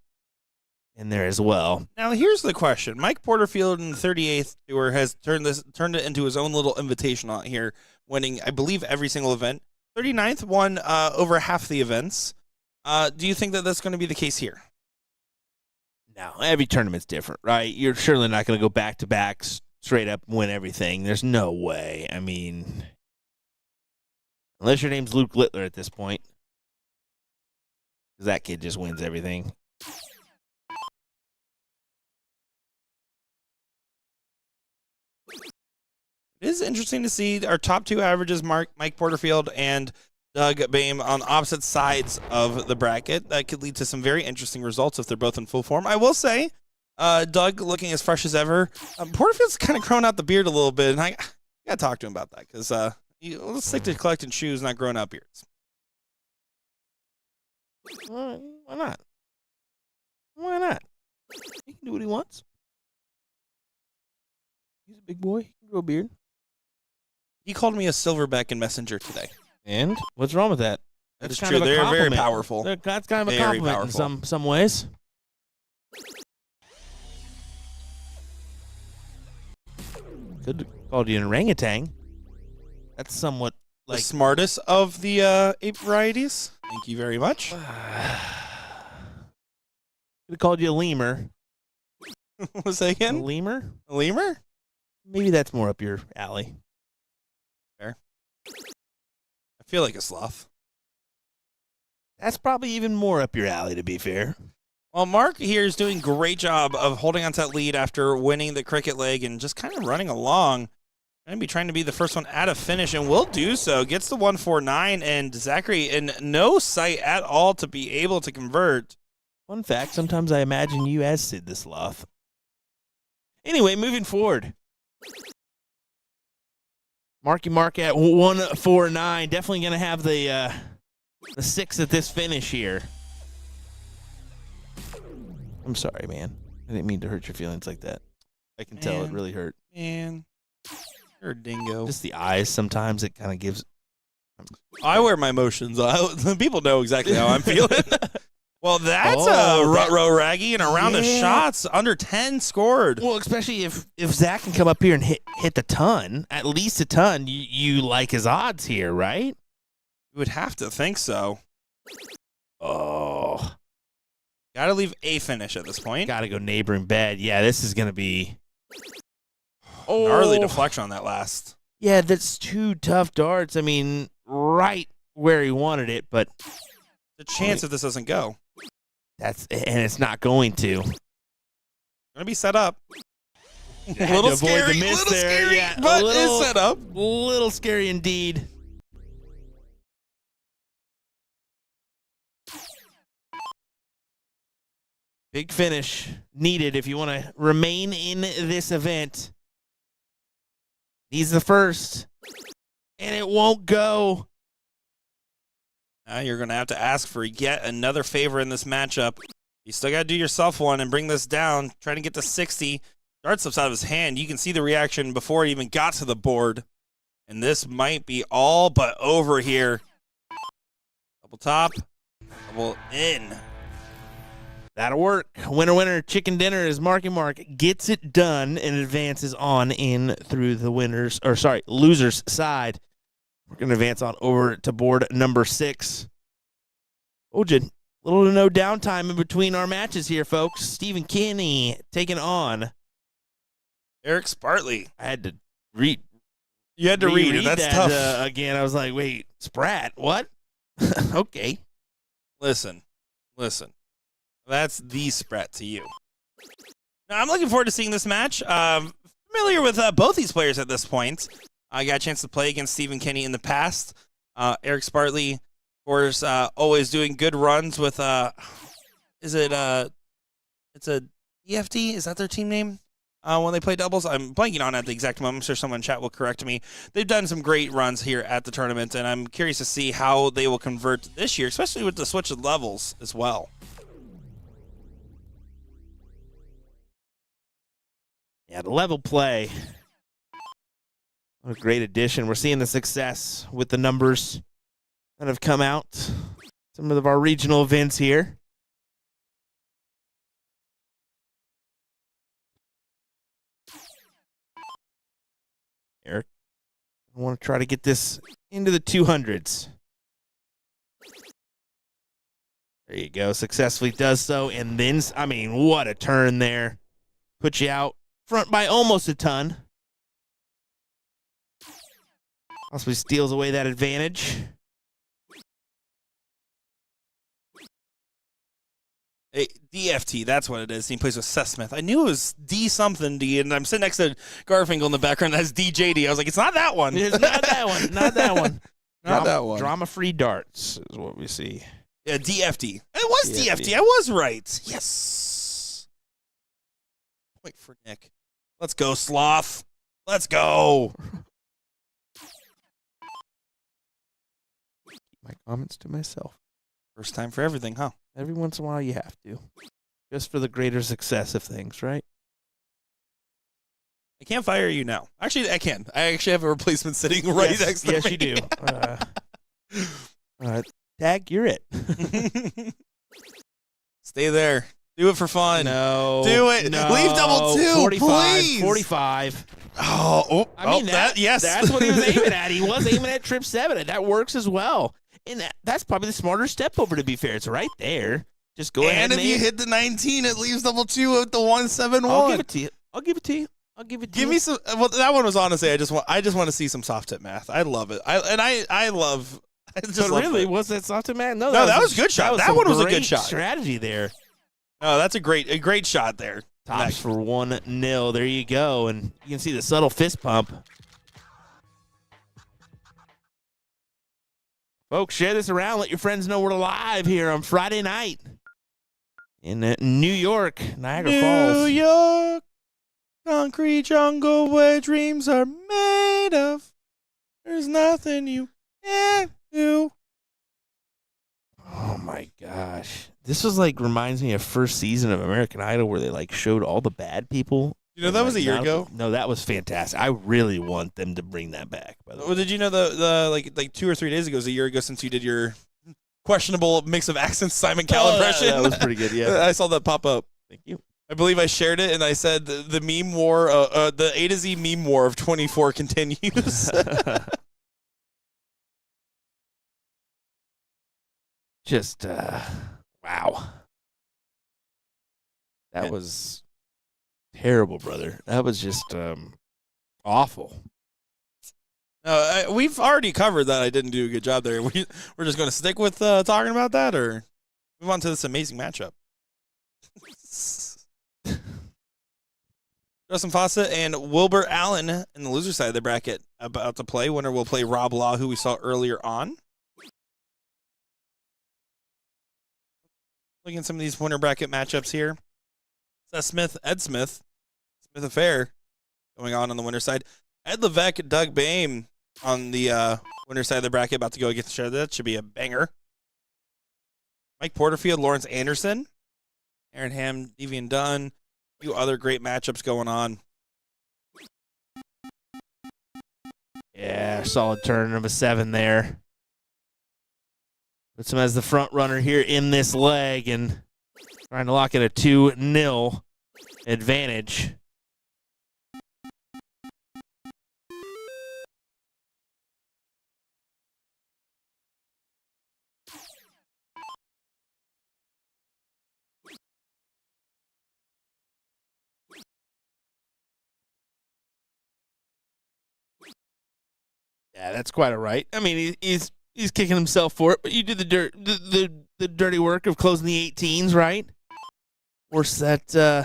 [SPEAKER 3] in there as well.
[SPEAKER 1] Now, here's the question. Mike Porterfield in the 38th Tour has turned it into his own little invitational here, winning, I believe, every single event. 39th won over half the events. Do you think that that's going to be the case here?
[SPEAKER 3] No, every tournament's different, right? You're surely not going to go back-to-back straight up and win everything. There's no way. I mean, unless your name's Luke Littler at this point, because that kid just wins everything.
[SPEAKER 1] It is interesting to see our top two averages, Mike Porterfield and Doug Boehm, on opposite sides of the bracket. That could lead to some very interesting results if they're both in full form. I will say, Doug looking as fresh as ever. Porterfield's kind of grown out the beard a little bit, and I got to talk to him about that because let's stick to collecting shoes, not growing out beards.
[SPEAKER 3] Why not? Why not? He can do what he wants. He's a big boy. He can grow a beard.
[SPEAKER 1] He called me a silverback in Messenger today.
[SPEAKER 3] And what's wrong with that?
[SPEAKER 1] That's true. They're very powerful.
[SPEAKER 3] That's kind of a compliment in some ways. Could have called you an orangutan. That's somewhat like
[SPEAKER 1] the smartest of the ape varieties. Thank you very much.
[SPEAKER 3] Could have called you a lemur.
[SPEAKER 1] What was that again?
[SPEAKER 3] A lemur?
[SPEAKER 1] A lemur?
[SPEAKER 3] Maybe that's more up your alley.
[SPEAKER 1] Fair. I feel like a sloth.
[SPEAKER 3] That's probably even more up your alley, to be fair.
[SPEAKER 1] Well, Mark here is doing a great job of holding on to that lead after winning the cricket leg and just kind of running along. Going to be trying to be the first one at a finish, and will do so. Gets the 149, and Zachary in no sight at all to be able to convert.
[SPEAKER 3] Fun fact, sometimes I imagine you as Sid the Sloth. Anyway, moving forward. Marky Mark at 149. Definitely going to have the 6 at this finish here. I'm sorry, man. I didn't mean to hurt your feelings like that. I can tell it really hurt.
[SPEAKER 1] Man, you're a dingo.
[SPEAKER 3] Just the eyes. Sometimes it kind of gives.
[SPEAKER 1] I wear my emotions. People know exactly how I'm feeling. Well, that's a rut-row raggy and a round of shots. Under 10 scored.
[SPEAKER 3] Well, especially if Zach can come up here and hit the ton, at least a ton, you like his odds here, right?
[SPEAKER 1] You would have to think so.
[SPEAKER 3] Oh.
[SPEAKER 1] Got to leave a finish at this point.
[SPEAKER 3] Got to go neighboring bed. Yeah, this is going to be.
[SPEAKER 1] Gnarly deflection on that last.
[SPEAKER 3] Yeah, that's 2 tough darts. I mean, right where he wanted it, but.
[SPEAKER 1] The chance if this doesn't go.
[SPEAKER 3] And it's not going to.
[SPEAKER 1] Going to be set up.
[SPEAKER 3] A little scary, the miss
[SPEAKER 1] little
[SPEAKER 3] there.
[SPEAKER 1] Scary,
[SPEAKER 3] yeah,
[SPEAKER 1] but it's set up.
[SPEAKER 3] A little scary indeed. Big finish needed if you want to remain in this event. He's the first, and it won't go.
[SPEAKER 1] Now you're going to have to ask for yet another favor in this matchup. You still got to do yourself one and bring this down. Trying to get to 60. Dart slips out of his hand. You can see the reaction before it even got to the board. And this might be all but over here. Double top. Double in.
[SPEAKER 3] That'll work. Winner, winner, chicken dinner as Marky Mark gets it done and advances on in through the losers side. We're going to advance on over to board number 6. Ojin, little to no downtime in between our matches here, folks. Stephen Kinney taking on
[SPEAKER 1] Eric Spartley.
[SPEAKER 3] I had to read.
[SPEAKER 1] You had to read it. That's
[SPEAKER 3] that,
[SPEAKER 1] tough.
[SPEAKER 3] Again, I was like, wait, Spratt, what? Okay.
[SPEAKER 1] Listen. That's the Spratt to you. Now, I'm looking forward to seeing this match. Familiar with both these players at this point. I got a chance to play against Stephen Kinney in the past. Eric Spartley, of course, always doing good runs with, it's a EFT? Is that their team name? When they play doubles? I'm blanking on at the exact moment. I'm sure someone in chat will correct me. They've done some great runs here at the tournament, and I'm curious to see how they will convert this year, especially with the switch of levels as well.
[SPEAKER 3] Yeah, the level play. What a great addition. We're seeing the success with the numbers that have come out some of our regional events here. Eric, I want to try to get this into the 200s. There you go. Successfully does so. And then, I mean, what a turn there. Put you out front by almost a ton. Possibly steals away that advantage.
[SPEAKER 1] Hey, DFT, that's what it is. He plays with Seth Smith. I knew it was D something D, and I'm sitting next to Garfinkel in the background. That's DJD. I was like, it's not that one.
[SPEAKER 3] It's not that one. Not that one.
[SPEAKER 1] Not that one.
[SPEAKER 3] Drama-free darts is what we see.
[SPEAKER 1] Yeah, DFT. It was DFT. I was right. Yes. Point for Nick. Let's go, Sloth. Let's go.
[SPEAKER 3] My comments to myself.
[SPEAKER 1] First time for everything, huh?
[SPEAKER 3] Every once in a while you have to. Just for the greater success of things, right?
[SPEAKER 1] I can't fire you now. Actually, I can. I actually have a replacement sitting right next to me.
[SPEAKER 3] Yes, you do. Tag, you're it.
[SPEAKER 1] Stay there. Do it for fun.
[SPEAKER 3] No.
[SPEAKER 1] Do it.
[SPEAKER 3] No.
[SPEAKER 1] Leave double two,
[SPEAKER 3] 45,
[SPEAKER 1] please.
[SPEAKER 3] 45.
[SPEAKER 1] I mean, yes.
[SPEAKER 3] That's what he was aiming at. He was aiming at trip 7. That works as well. And that's probably the smarter step over, to be fair. It's right there. Just go ahead.
[SPEAKER 1] And if you hit the 19, it leaves double two at the 171.
[SPEAKER 3] I'll give it to you.
[SPEAKER 1] Give me some. Well, that one was honestly. I just want to see some soft tip math. I love it. I love. I just
[SPEAKER 3] so
[SPEAKER 1] love
[SPEAKER 3] really,
[SPEAKER 1] it.
[SPEAKER 3] was that soft tip math? No,
[SPEAKER 1] that was a good shot. That one was a good shot.
[SPEAKER 3] Strategy there.
[SPEAKER 1] Oh, that's a great shot there.
[SPEAKER 3] Tops for 1-0. There you go, and you can see the subtle fist pump. Folks, share this around. Let your friends know we're live here on Friday night in New York, Niagara Falls.
[SPEAKER 1] New York, concrete jungle where dreams are made of. There's nothing you can't do.
[SPEAKER 3] Oh, my gosh. This was reminds me of first season of American Idol where they showed all the bad people.
[SPEAKER 1] You know, that was a year ago.
[SPEAKER 3] No, that was fantastic. I really want them to bring that back. By the way.
[SPEAKER 1] Well, did you know the 2 or 3 days ago was a year ago since you did your questionable mix of accents Simon Cowell impression?
[SPEAKER 3] That was pretty good, yeah.
[SPEAKER 1] I saw that pop up.
[SPEAKER 3] Thank you.
[SPEAKER 1] I believe I shared it, and I said the meme war, the A to Z meme war of 24 continues.
[SPEAKER 3] Just, wow. That was terrible, brother. That was just awful.
[SPEAKER 1] We've already covered that I didn't do a good job there. We're just going to stick with talking about that, or move on to this amazing matchup. Justin Fawcett and Wilbur Allen in the loser side of the bracket about to play. Winner will play Rob Law, who we saw earlier on. Looking at some of these winner bracket matchups here. Seth Smith, Ed Smith, Smith Affair going on the winner side. Ed Levesque, Doug Boehm on the winner side of the bracket about to go against each other. That should be a banger. Mike Porterfield, Lawrence Anderson, Aaron Ham, Devian Dunn. A few other great matchups going on.
[SPEAKER 3] Yeah, solid turn, number 7 there. Puts him as the front runner here in this leg and trying to lock in a 2-0 advantage. Yeah, that's quite all right. I mean, he's kicking himself for it, but you do the dirty work of closing the 18s, right? Or set, I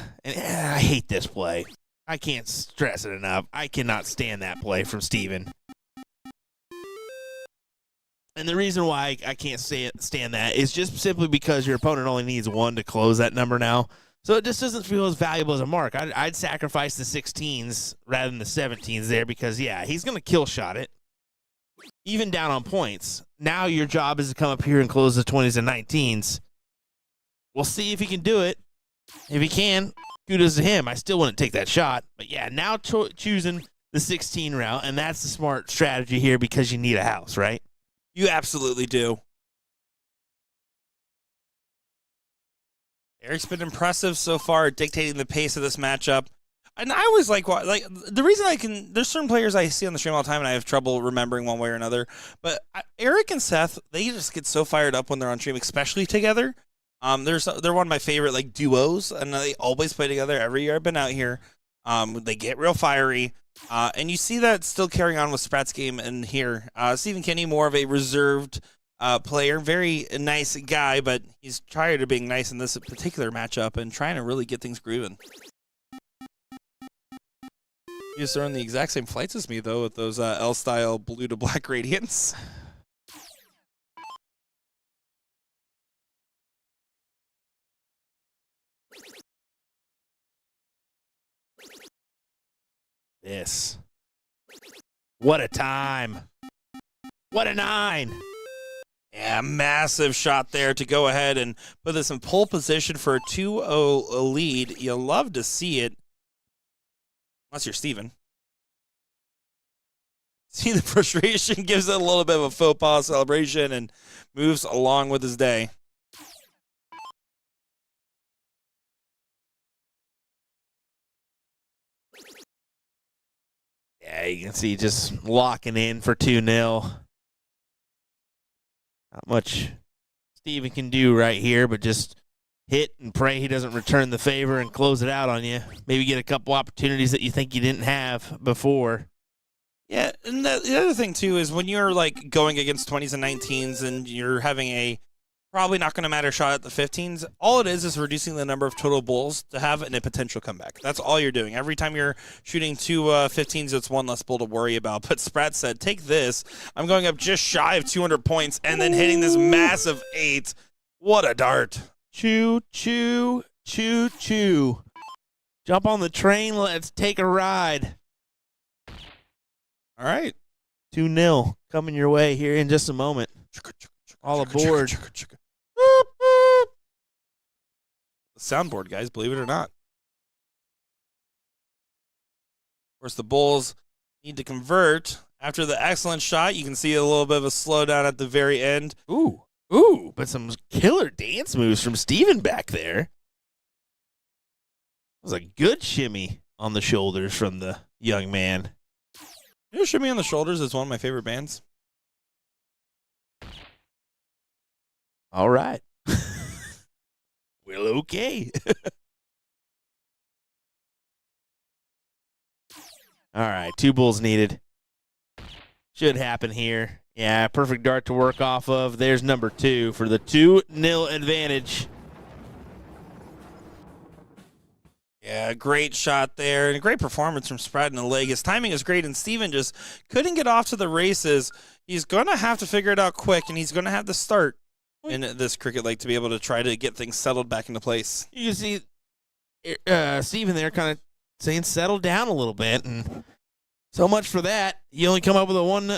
[SPEAKER 3] hate this play. I can't stress it enough. I cannot stand that play from Steven. And the reason why I can't stand that is just simply because your opponent only needs 1 to close that number now. So it just doesn't feel as valuable as a mark. I'd sacrifice the 16s rather than the 17s there because, yeah, he's going to kill shot it. Even down on points. Now your job is to come up here and close the 20s and 19s. We'll see if he can do it. If he can, kudos to him. I still wouldn't take that shot. But, yeah, now choosing the 16 route, and that's the smart strategy here because you need a house, right?
[SPEAKER 1] You absolutely do. Eric's been impressive so far, dictating the pace of this matchup. And I always like the reason there's certain players I see on the stream all the time and I have trouble remembering one way or another. But Eric and Seth, they just get so fired up when they're on stream, especially together. They're one of my favorite like duos, and they always play together every year I've been out here. They get real fiery, and you see that still carrying on with Sprat's game in here. Stephen Kinney, more of a reserved player, very nice guy, but he's tired of being nice in this particular matchup and trying to really get things grooving. He's throwing the exact same flights as me, though, with those L-style blue to black gradients.
[SPEAKER 3] This. What a time. What a 9.
[SPEAKER 1] Yeah, massive shot there to go ahead and put this in pole position for a 2-0 lead. You'll love to see it. Unless you're Steven. See the frustration, gives it a little bit of a faux pas celebration and moves along with his day.
[SPEAKER 3] Yeah, you can see just locking in for 2-0. Not much Steven can do right here, but just hit and pray he doesn't return the favor and close it out on you. Maybe get a couple opportunities that you think you didn't have before.
[SPEAKER 1] Yeah, and the other thing, too, is when you're, like, going against 20s and 19s and you're having a probably not going to matter shot at the 15s, all it is reducing the number of total bulls to have in a potential comeback. That's all you're doing. Every time you're shooting 2 15s, it's one less bull to worry about. But Sprat said, take this. I'm going up just shy of 200 points and then hitting this massive 8. What a dart.
[SPEAKER 3] Choo, choo, choo, choo. Jump on the train. Let's take a ride.
[SPEAKER 1] All right.
[SPEAKER 3] 2-0 coming your way here in just a moment. All aboard.
[SPEAKER 1] Soundboard, guys, believe it or not. Of course, the Bulls need to convert. After the excellent shot, you can see a little bit of a slowdown at the very end.
[SPEAKER 3] Ooh, but some killer dance moves from Steven back there. It was a good shimmy on the shoulders from the young man.
[SPEAKER 1] You know, Shimmy on the Shoulders is one of my favorite bands.
[SPEAKER 3] All right. Well, okay. All right, 2 bulls needed. Should happen here. Yeah, perfect dart to work off of. There's number 2 for the 2-0 advantage.
[SPEAKER 1] Yeah, great shot there, and a great performance from Sprat in the leg. His timing is great, and Steven just couldn't get off to the races. He's going to have to figure it out quick, and he's going to have to start in this cricket leg to be able to try to get things settled back into place.
[SPEAKER 3] You see Steven there kind of saying settle down a little bit, and so much for that. You only come up with a 1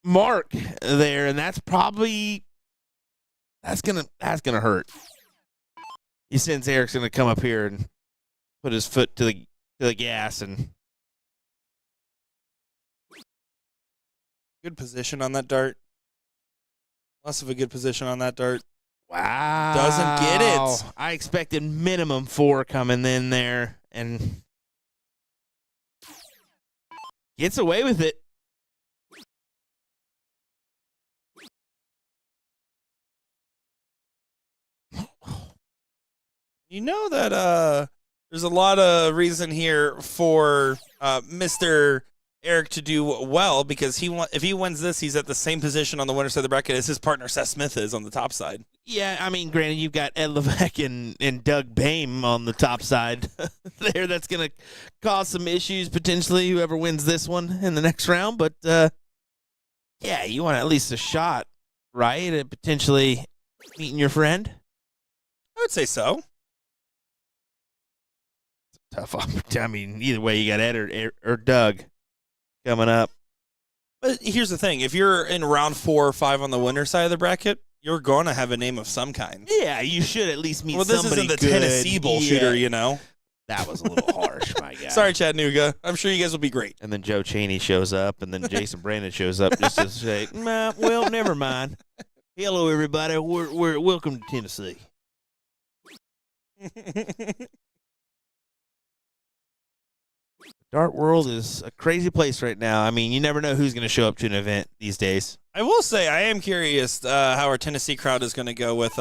[SPEAKER 3] mark there, and that's probably that's gonna hurt. He sense Eric's gonna come up here and put his foot to the gas, and
[SPEAKER 1] good position on that dart. Less of a good position on that dart.
[SPEAKER 3] Wow.
[SPEAKER 1] Doesn't get it.
[SPEAKER 3] I expected minimum 4 coming in there, and gets away with it.
[SPEAKER 1] You know that there's a lot of reason here for Mr. Eric to do well, because if he wins this, he's at the same position on the winner's side of the bracket as his partner Seth Smith is on the top side.
[SPEAKER 3] Yeah, I mean, granted, you've got Ed Levesque and Doug Boehm on the top side there. That's going to cause some issues, potentially, whoever wins this one in the next round. But, yeah, you want at least a shot, right, at potentially meeting your friend?
[SPEAKER 1] I would say so.
[SPEAKER 3] Tough opportunity. I mean, either way, you got Ed or Doug coming up.
[SPEAKER 1] But here's the thing. If you're in round 4 or 5 on the winner's side of the bracket, you're going to have a name of some kind.
[SPEAKER 3] Yeah, you should at least meet somebody
[SPEAKER 1] good. Well, this isn't the
[SPEAKER 3] good.
[SPEAKER 1] Tennessee BullShooter, you know.
[SPEAKER 3] That was a little harsh, my guy.
[SPEAKER 1] Sorry, Chattanooga. I'm sure you guys will be great.
[SPEAKER 3] And then Joe Chaney shows up, and then Jason Brandon shows up just to say, nah, well, never mind. Hello, everybody. We're welcome to Tennessee. Dart world is a crazy place right now. I mean, you never know who's going to show up to an event these days.
[SPEAKER 1] I will say I am curious how our Tennessee crowd is going to go with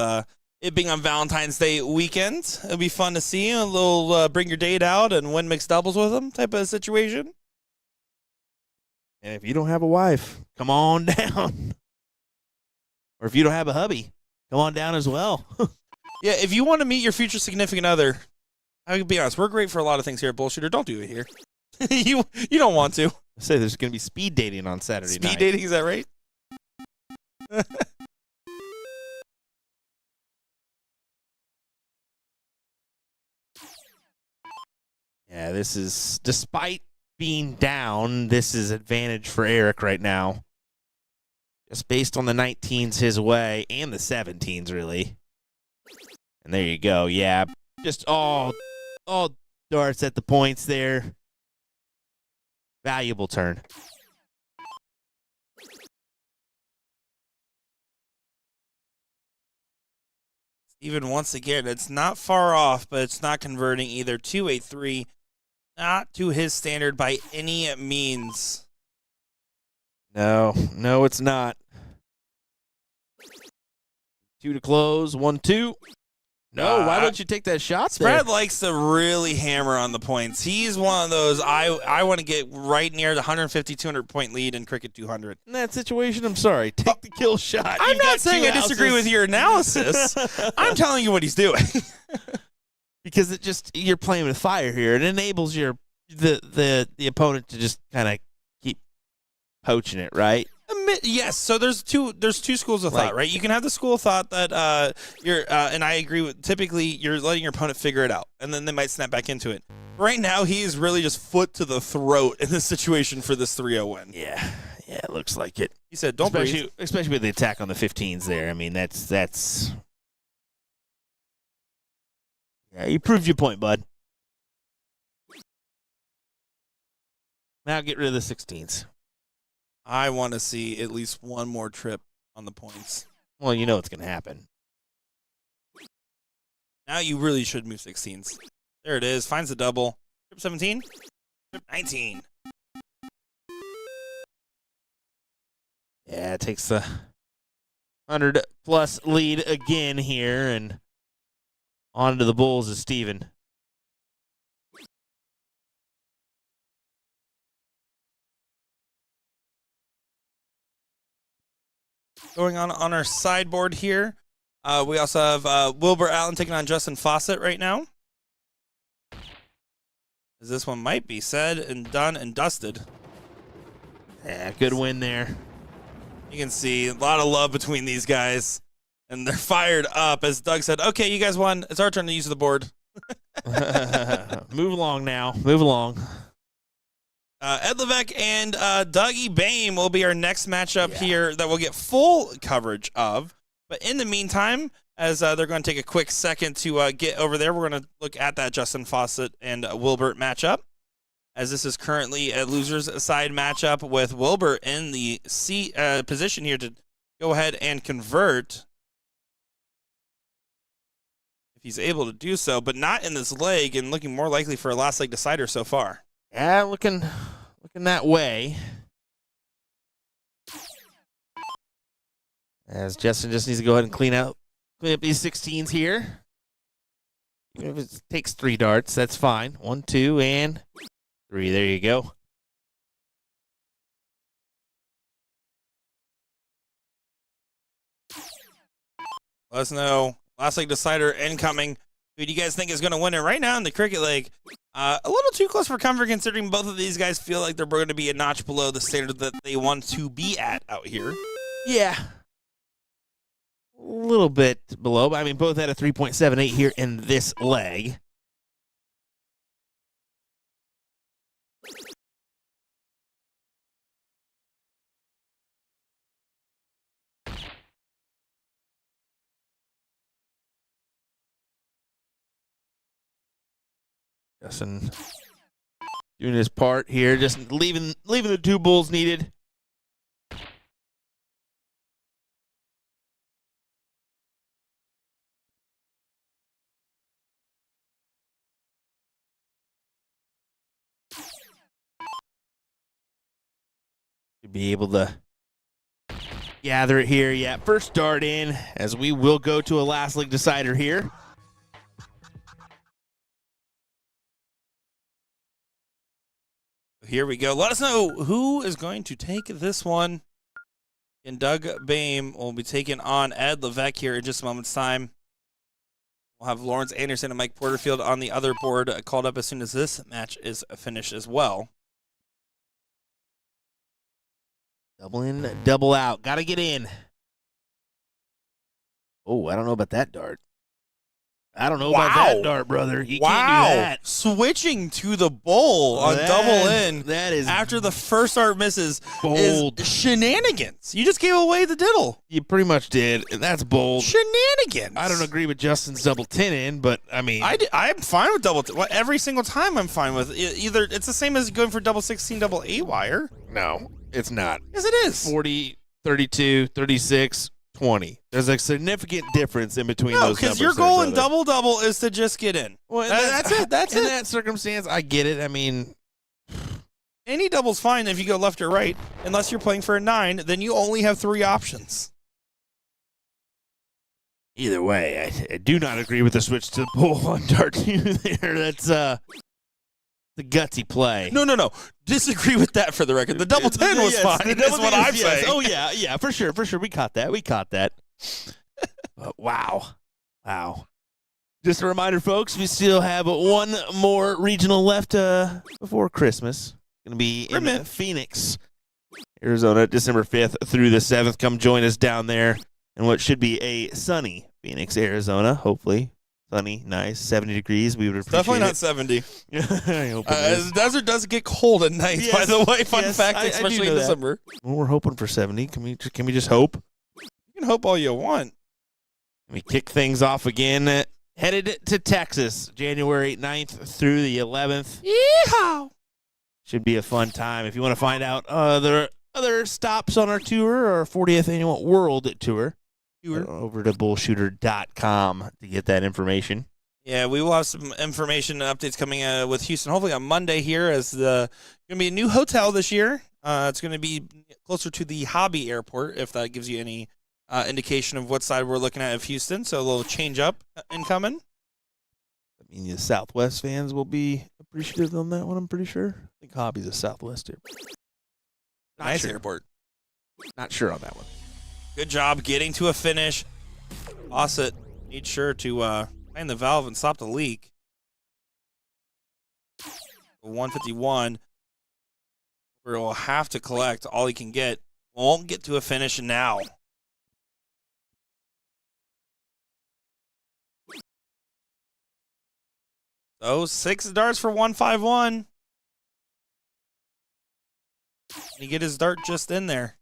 [SPEAKER 1] it being on Valentine's Day weekend. It'll be fun to see a little bring your date out and win mixed doubles with them type of situation.
[SPEAKER 3] And if you don't have a wife, come on down. Or if you don't have a hubby, come on down as well.
[SPEAKER 1] Yeah, if you want to meet your future significant other, I can be honest, we're great for a lot of things here at BullShooter. Don't do it here. you don't want to.
[SPEAKER 3] I say there's going to be speed dating on Saturday night.
[SPEAKER 1] Speed dating, is that right?
[SPEAKER 3] Yeah, this is, despite being down, this is advantage for Eric right now. Just based on the 19s his way and the 17s, really. And there you go. Yeah, just all darts at the points there. Valuable turn.
[SPEAKER 1] Even once again, it's not far off, but it's not converting either to a 3. Not to his standard by any means.
[SPEAKER 3] No, it's not. 2 to close. 1-2. No, why don't you take that shot there?
[SPEAKER 1] Brad likes to really hammer on the points. He's one of those, I want to get right near the 150, 200-point lead in Cricket 200.
[SPEAKER 3] In that situation, I'm sorry. Take the kill shot.
[SPEAKER 1] I'm not saying I disagree with your analysis. I'm telling you what he's doing.
[SPEAKER 3] Because you're playing with fire here. It enables the opponent to just kind of keep poaching it, right?
[SPEAKER 1] Yes, so there's two schools of thought, right? You can have the school of thought that you're, and I agree with. Typically, you're letting your opponent figure it out, and then they might snap back into it. Right now, he is really just foot to the throat in this situation for this 3-0 win.
[SPEAKER 3] Yeah, it looks like it.
[SPEAKER 1] He said, "Don't breathe."
[SPEAKER 3] Especially with the attack on the 15s there. I mean, that's. Yeah, you proved your point, bud. Now get rid of the 16s.
[SPEAKER 1] I want to see at least one more trip on the points.
[SPEAKER 3] Well, you know it's going to happen.
[SPEAKER 1] Now you really should move 16s. There it is. Finds the double. Trip 17. Trip 19.
[SPEAKER 3] Yeah, it takes the 100-plus lead again here, and on to the Bulls is Steven.
[SPEAKER 1] Going on our sideboard here, we also have Wilbur Allen taking on Justin Fawcett right now. As this one might be said and done and dusted.
[SPEAKER 3] Yeah, good win there.
[SPEAKER 1] You can see a lot of love between these guys, and they're fired up. As Doug said, okay, you guys won. It's our turn to use the board.
[SPEAKER 3] Move along now. Move along.
[SPEAKER 1] Ed Levesque and Dougie Boehm will be our next matchup here that we'll get full coverage of. But in the meantime, as they're going to take a quick second to get over there, we're going to look at that Justin Fawcett and Wilbert matchup. As this is currently a loser's side matchup with Wilbert in the position here to go ahead and convert. If he's able to do so, but not in this leg, and looking more likely for a last leg decider so far.
[SPEAKER 3] Yeah, looking that way. As Justin just needs to go ahead and clean up these 16s here. Even if it takes 3 darts, that's fine. 1, 2, and 3. There you go.
[SPEAKER 1] Let us know. Last leg decider incoming. Who do you guys think is going to win it right now in the cricket leg? A little too close for comfort considering both of these guys feel like they're going to be a notch below the standard that they want to be at out here.
[SPEAKER 3] Yeah. A little bit below, but I mean, both had a 3.78 here in this leg. Justin doing his part here, just leaving the 2 bulls needed. be able to gather it here. Yeah, first dart in, as we will go to a last leg decider here.
[SPEAKER 1] Here we go. Let us know who is going to take this one. And Doug Boehm will be taking on Ed Levesque here in just a moment's time. We'll have Lawrence Anderson and Mike Porterfield on the other board called up as soon as this match is finished as well.
[SPEAKER 3] Double in, double out. Got to get in. Oh, I don't know about that dart. I don't know about that dart, brother. You can't do that.
[SPEAKER 1] Switching to the bowl on double in.
[SPEAKER 3] That is
[SPEAKER 1] after the first dart misses.
[SPEAKER 3] bold.
[SPEAKER 1] Is shenanigans. You just gave away the diddle.
[SPEAKER 3] You pretty much did. That's bold.
[SPEAKER 1] Shenanigans.
[SPEAKER 3] I don't agree with Justin's double 10 in, but I mean,
[SPEAKER 1] I'm fine with double. Every single time I'm fine with either. It's the same as going for double 16, double 8 wire.
[SPEAKER 3] no, it's not.
[SPEAKER 1] Yes, it is.
[SPEAKER 3] 40, 32, 36, 20. There's a significant difference in between those numbers.
[SPEAKER 1] No, because your goal in double is to just get in.
[SPEAKER 3] Well,
[SPEAKER 1] that's it. That's
[SPEAKER 3] in
[SPEAKER 1] it.
[SPEAKER 3] that circumstance, I get it. I mean,
[SPEAKER 1] any double's fine if you go left or right. Unless you're playing for a 9, then you only have 3 options.
[SPEAKER 3] either way, I do not agree with the switch to the pull on dart 2 there. That's the gutsy play.
[SPEAKER 1] No. Disagree with that for the record. The double 10 was fine. That's what I'm saying.
[SPEAKER 3] Oh, yeah, for sure. We caught that. Wow. Just a reminder, folks, we still have one more regional left before Christmas. Going to be in Phoenix, Arizona, December 5th through the 7th. Come join us down there in what should be a sunny Phoenix, Arizona, hopefully. Sunny, nice, 70 degrees. We would appreciate
[SPEAKER 1] Definitely not
[SPEAKER 3] it.
[SPEAKER 1] 70.
[SPEAKER 3] I hope it is.
[SPEAKER 1] The desert does get cold at night,
[SPEAKER 3] Yes,
[SPEAKER 1] by the way. Fun
[SPEAKER 3] yes,
[SPEAKER 1] fact,
[SPEAKER 3] I do
[SPEAKER 1] especially
[SPEAKER 3] know
[SPEAKER 1] in
[SPEAKER 3] that.
[SPEAKER 1] December.
[SPEAKER 3] Well, we're hoping for 70. Can we just hope?
[SPEAKER 1] You can hope all you want.
[SPEAKER 3] We kick things off again. Headed to Texas, January 9th through the 11th.
[SPEAKER 1] Yeehaw!
[SPEAKER 3] Should be a fun time. If you want to find out other stops on our tour, our 40th annual World Tour, over to BullShooter.com to get that information.
[SPEAKER 1] Yeah, we will have some information and updates coming with Houston, hopefully on Monday here, as going to be a new hotel this year. It's going to be closer to the Hobby Airport, if that gives you any indication of what side we're looking at of Houston. So a little change up incoming.
[SPEAKER 3] I mean, the Southwest fans will be appreciative on that one, I'm pretty sure. I think Hobby's a Southwest airport.
[SPEAKER 1] Nice airport.
[SPEAKER 3] Not sure on that one.
[SPEAKER 1] Good job getting to a finish. Fawcett made sure to find the valve and stop the leak. 151. We'll have to collect all he can get. Won't get to a finish now. So 6 darts for 151. He get his dart just in there.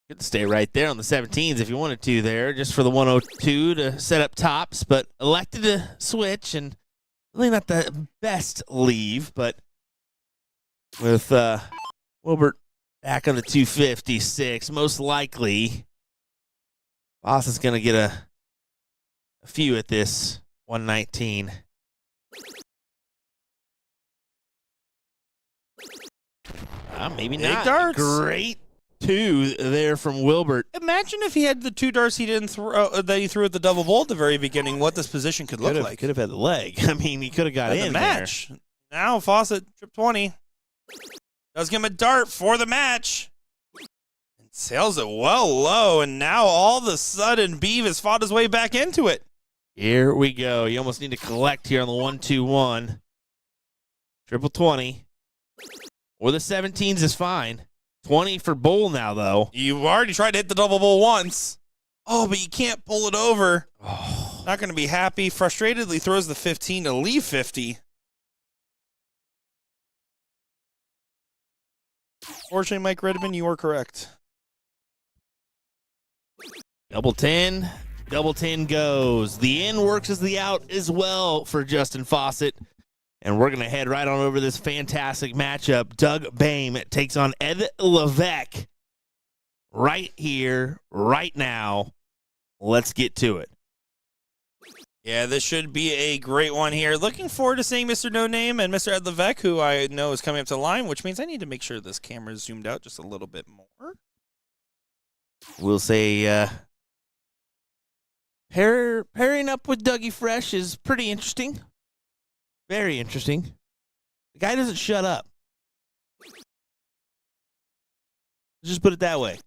[SPEAKER 3] Could stay right there on the 17s if you wanted to there, just for the 102 to set up tops, but elected to switch, and really not the best leave, but with Wilbert back on the 256, most likely Boston's going to get a few at this 119. Maybe not.
[SPEAKER 1] Darts.
[SPEAKER 3] Great 2 there from Wilbert.
[SPEAKER 1] Imagine if he had the 2 darts he didn't throw that he threw at the double bowl at the very beginning. What this position could look like.
[SPEAKER 3] Could have had the leg. I mean, he could have got in
[SPEAKER 1] the match. There. Now Fawcett trip 20 does give him a dart for the match. And sails it well low, and now all of a sudden Beeve has fought his way back into it.
[SPEAKER 3] Here we go. You almost need to collect here on the 1-2-1. Triple 20. Or the 17s is fine. 20 for bowl now, though.
[SPEAKER 1] You've already tried to hit the double bowl once. Oh, but you can't pull it over.
[SPEAKER 3] Oh.
[SPEAKER 1] Not going to be happy. Frustratedly throws the 15 to leave 50. Fortunately, Mike Redmond, you are correct.
[SPEAKER 3] Double 10. Double 10 goes. The in works as the out as well for Justin Fawcett. And we're going to head right on over this fantastic matchup. Doug Boehm takes on Ed Levesque right here, right now. Let's get to it.
[SPEAKER 1] Yeah, this should be a great one here. Looking forward to seeing Mr. No Name and Mr. Ed Levesque, who I know is coming up to the line, which means I need to make sure this camera is zoomed out just a little bit more.
[SPEAKER 3] We'll say pairing up with Dougie Fresh is pretty interesting. Very interesting. The guy doesn't shut up. Let's just put it that way.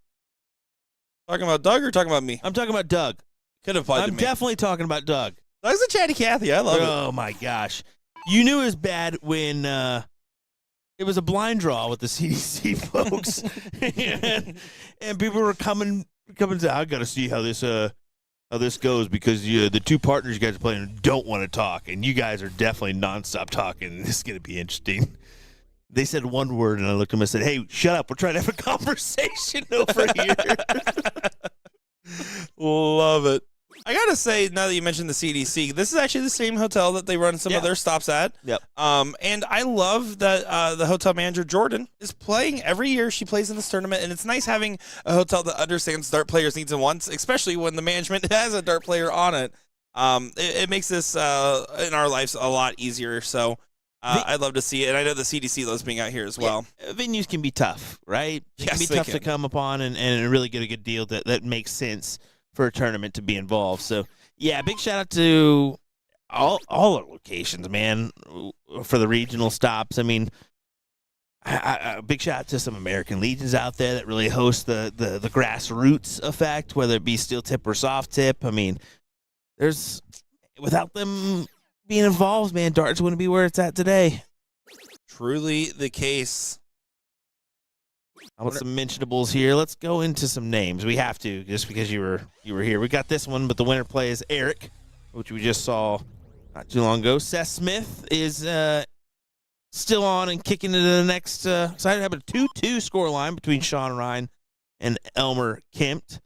[SPEAKER 1] Talking about Doug or talking about me?
[SPEAKER 3] I'm talking about Doug.
[SPEAKER 1] Could have applied to
[SPEAKER 3] I'm
[SPEAKER 1] me.
[SPEAKER 3] definitely talking about Doug.
[SPEAKER 1] Doug's a chatty Cathy. I love it.
[SPEAKER 3] Oh, my gosh. You knew it was bad when it was a blind draw with the CDC folks. and people were coming to, I got to see how this goes because the two partners you guys are playing don't want to talk, and you guys are definitely nonstop talking. This is going to be interesting. They said one word, and I looked at them and said, hey, shut up. We're trying to have a conversation over here.
[SPEAKER 1] Love it. I got to say, now that you mentioned the CDC, this is actually the same hotel that they run some of their stops at.
[SPEAKER 3] Yep.
[SPEAKER 1] And I love that the hotel manager, Jordan, is playing every year. She plays in this tournament, and it's nice having a hotel that understands dart players' needs and wants, especially when the management has a dart player on it. It makes this in our lives a lot easier. So I'd love to see it. And I know the CDC loves being out here as well.
[SPEAKER 3] Yeah, venues can be tough, right? It can be
[SPEAKER 1] Yes,
[SPEAKER 3] tough
[SPEAKER 1] they
[SPEAKER 3] to come upon and really get a good deal that makes sense for a tournament to be involved. So, yeah, big shout out to all our locations, man, for the regional stops. I mean, a big shout out to some American Legions out there that really host the grassroots effect, whether it be steel tip or soft tip. I mean, without them being involved, man, darts wouldn't be where it's at today.
[SPEAKER 1] Truly the case.
[SPEAKER 3] How about some mentionables here? Let's go into some names. We have to, just because you were here. We got this one, but the winner play is Eric, which we just saw not too long ago. Seth Smith is still on and kicking into the next. Excited to have a 2-2 scoreline between Sean Ryan and Elmer Kempt.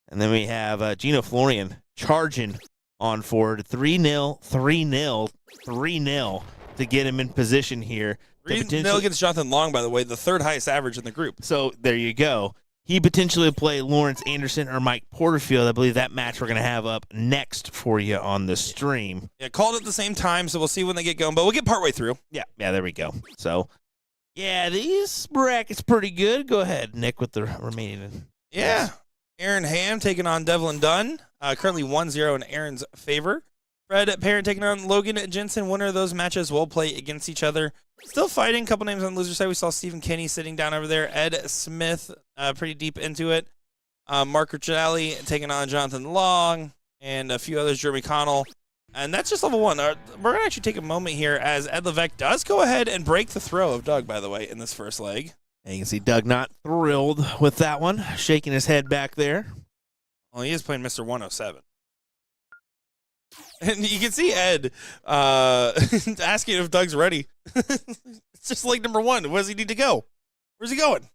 [SPEAKER 3] And then we have Gino Florian charging on forward 3-0, 3-0, 3-0 to get him in position here.
[SPEAKER 1] 3-0 against Jonathan Long, by the way, the third highest average in the group.
[SPEAKER 3] So there you go. He potentially play Lawrence Anderson or Mike Porterfield. I believe that match we're going to have up next for you on the stream.
[SPEAKER 1] Yeah, called at the same time, so we'll see when they get going, but we'll get partway through.
[SPEAKER 3] Yeah, there we go. So, yeah, these brackets pretty good. Go ahead, Nick, with the remaining.
[SPEAKER 1] Yeah. Aaron Ham taking on Devlin Dunn. Currently 1-0 in Aaron's favor. Fred Parent taking on Logan Jensen. Winner of those matches will play against each other. Still fighting. A couple names on the loser side. We saw Stephen Kinney sitting down over there. Ed Smith pretty deep into it. Mark Ricciarelli taking on Jonathan Long. And a few others, Jeremy Connell. And that's just level one. We're going to actually take a moment here as Ed Levesque does go ahead and break the throw of Doug, by the way, in this first leg.
[SPEAKER 3] And you can see Doug not thrilled with that one, shaking his head back there.
[SPEAKER 1] Well, he is playing Mr. 107. And you can see Ed asking if Doug's ready. It's just like number one. Where does he need to go? Where's he going?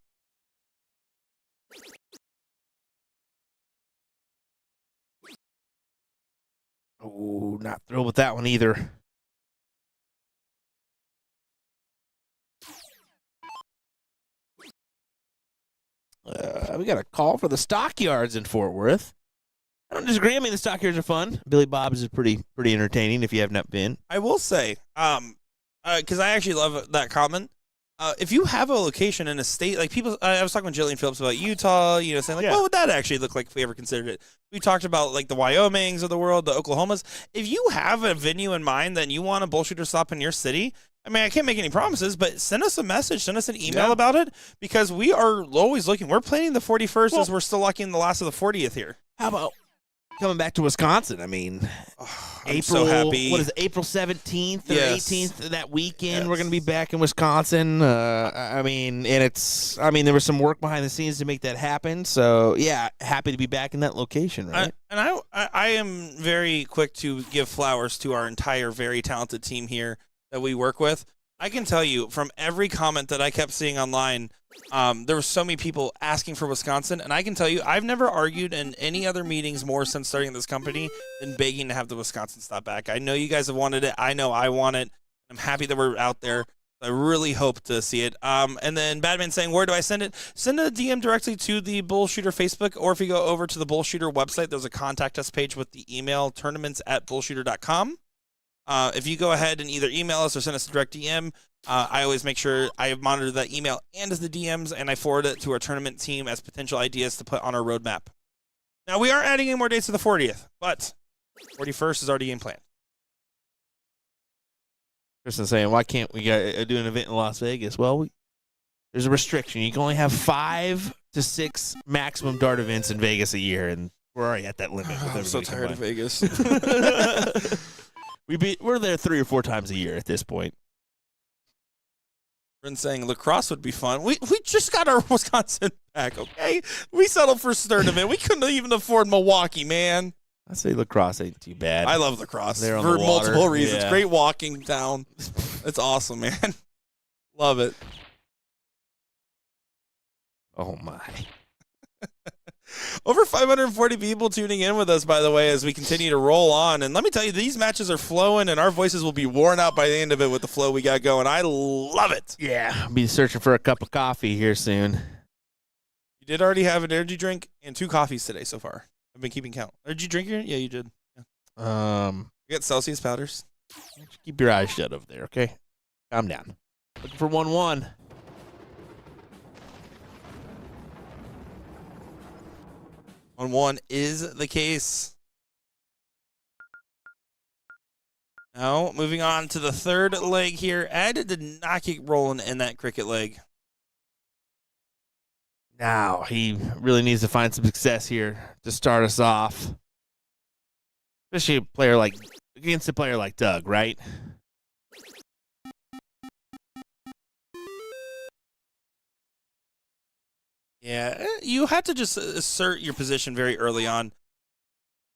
[SPEAKER 3] Oh, not thrilled with that one either. We got a call for the Stockyards in Fort Worth. I don't disagree. I mean, the Stockyards are fun. Billy Bob's is pretty entertaining if you have not been.
[SPEAKER 1] I will say, because I actually love that comment. If you have a location in a state, like people, I was talking with Jillian Phillips about Utah, saying like, what would that actually look like if we ever considered it? We talked about like the Wyomings of the world, the Oklahomas. If you have a venue in mind that you want a BullShooter stop in your city, I mean, I can't make any promises, but send us a message, send us an email about it, because we are always looking. We're planning the 41st as we're still locking the last of the 40th here.
[SPEAKER 3] How about coming back to Wisconsin? I mean,
[SPEAKER 1] I'm so happy.
[SPEAKER 3] What is it, April 17th or 18th? That weekend,
[SPEAKER 1] Yes.
[SPEAKER 3] We're going to be back in Wisconsin. I mean, there was some work behind the scenes to make that happen. So, yeah, happy to be back in that location, right?
[SPEAKER 1] I am very quick to give flowers to our entire very talented team here that we work with. I can tell you from every comment that I kept seeing online, there were so many people asking for Wisconsin, and I can tell you I've never argued in any other meetings more since starting this company than begging to have the Wisconsin stop back. I know you guys have wanted it. I know I want it. I'm happy that we're out there. I really hope to see it. And then Badman saying, where do I send it? Send a DM directly to the BullShooter Facebook, or if you go over to the BullShooter website, there's a contact us page with the email tournaments@bullshooter.com. If you go ahead and either email us or send us a direct DM, I always make sure I monitor that email and the DMs, and I forward it to our tournament team as potential ideas to put on our roadmap. Now, we are adding in more dates to the 40th, but 41st is already in plan.
[SPEAKER 3] Person saying, why can't we do an event in Las Vegas? Well, there's a restriction. You can only have 5 to 6 maximum dart events in Vegas a year, and we're already at that limit.
[SPEAKER 1] I'm so tired of Vegas.
[SPEAKER 3] We're there 3 or 4 times a year at this point.
[SPEAKER 1] We're saying lacrosse would be fun. We just got our Wisconsin back, okay? We settled for tournament. We couldn't even afford Milwaukee, man.
[SPEAKER 3] I say lacrosse ain't too bad.
[SPEAKER 1] I love lacrosse
[SPEAKER 3] for
[SPEAKER 1] multiple reasons.
[SPEAKER 3] Yeah.
[SPEAKER 1] Great walking town. It's awesome, man. Love it.
[SPEAKER 3] Oh, my.
[SPEAKER 1] Over 540 people tuning in with us, by the way, as we continue to roll on. And let me tell you, these matches are flowing, and our voices will be worn out by the end of it with the flow we got going. I love it.
[SPEAKER 3] Yeah, I'll be searching for a cup of coffee here soon.
[SPEAKER 1] You did already have an energy drink and 2 coffees today so far. I've been keeping count. Did you drink your? Yeah, you did. Yeah. You got Celsius powders.
[SPEAKER 3] Keep your eyes shut over there, okay? Calm down. Looking for 1-1.
[SPEAKER 1] 1-1 is the case. Now, moving on to the third leg here. Ed did not keep rolling in that cricket leg.
[SPEAKER 3] Now, he really needs to find some success here to start us off. Especially against a player like Doug, right?
[SPEAKER 1] Yeah, you had to just assert your position very early on.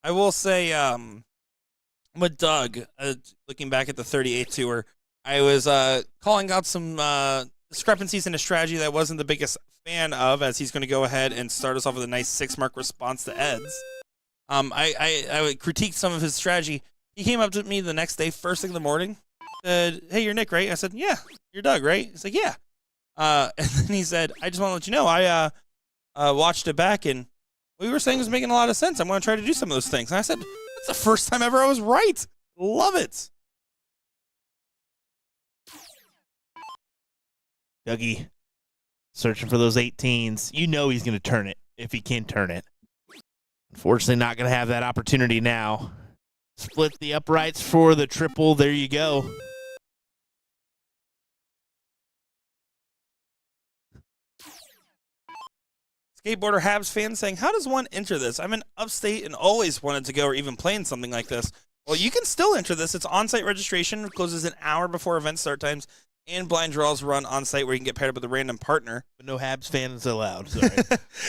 [SPEAKER 1] I will say, with Doug, looking back at the 38th tour, I was calling out some discrepancies in his strategy that I wasn't the biggest fan of, as he's going to go ahead and start us off with a nice 6-mark response to Ed's. I critiqued some of his strategy. He came up to me the next day, first thing in the morning, said, "Hey, you're Nick, right?" I said, "Yeah." "You're Doug, right?" He's like, "Yeah." And then he said, "I just want to let you know, I watched it back, and what you were saying was making a lot of sense. I'm going to try to do some of those things." And I said, "That's the first time ever I was right. Love it."
[SPEAKER 3] Dougie, searching for those 18s. You know he's going to turn it if he can turn it. Unfortunately, not going to have that opportunity now. Split the uprights for the triple. There you go.
[SPEAKER 1] Skateboarder Habs fan saying, "How does one enter this? I'm in upstate and always wanted to go or even playing something like this." Well, you can still enter this. It's on-site registration. It closes an hour before event start times, and blind draws run on-site where you can get paired up with a random partner.
[SPEAKER 3] But no Habs fans allowed. Sorry.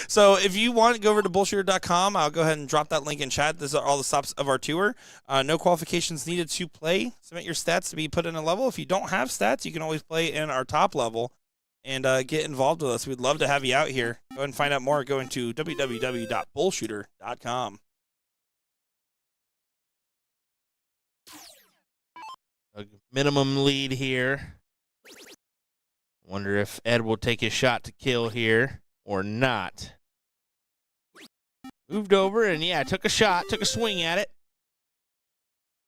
[SPEAKER 1] So if you want, go over to BullShooter.com. I'll go ahead and drop that link in chat. These are all the stops of our tour. No qualifications needed to play. Submit your stats to be put in a level. If you don't have stats, you can always play in our top level and get involved with us. We'd love to have you out here. Go ahead and find out more going to www.bullshooter.com.
[SPEAKER 3] A minimum lead here. Wonder if Ed will take his shot to kill here or not. Moved over and, yeah, took a shot, took a swing at it.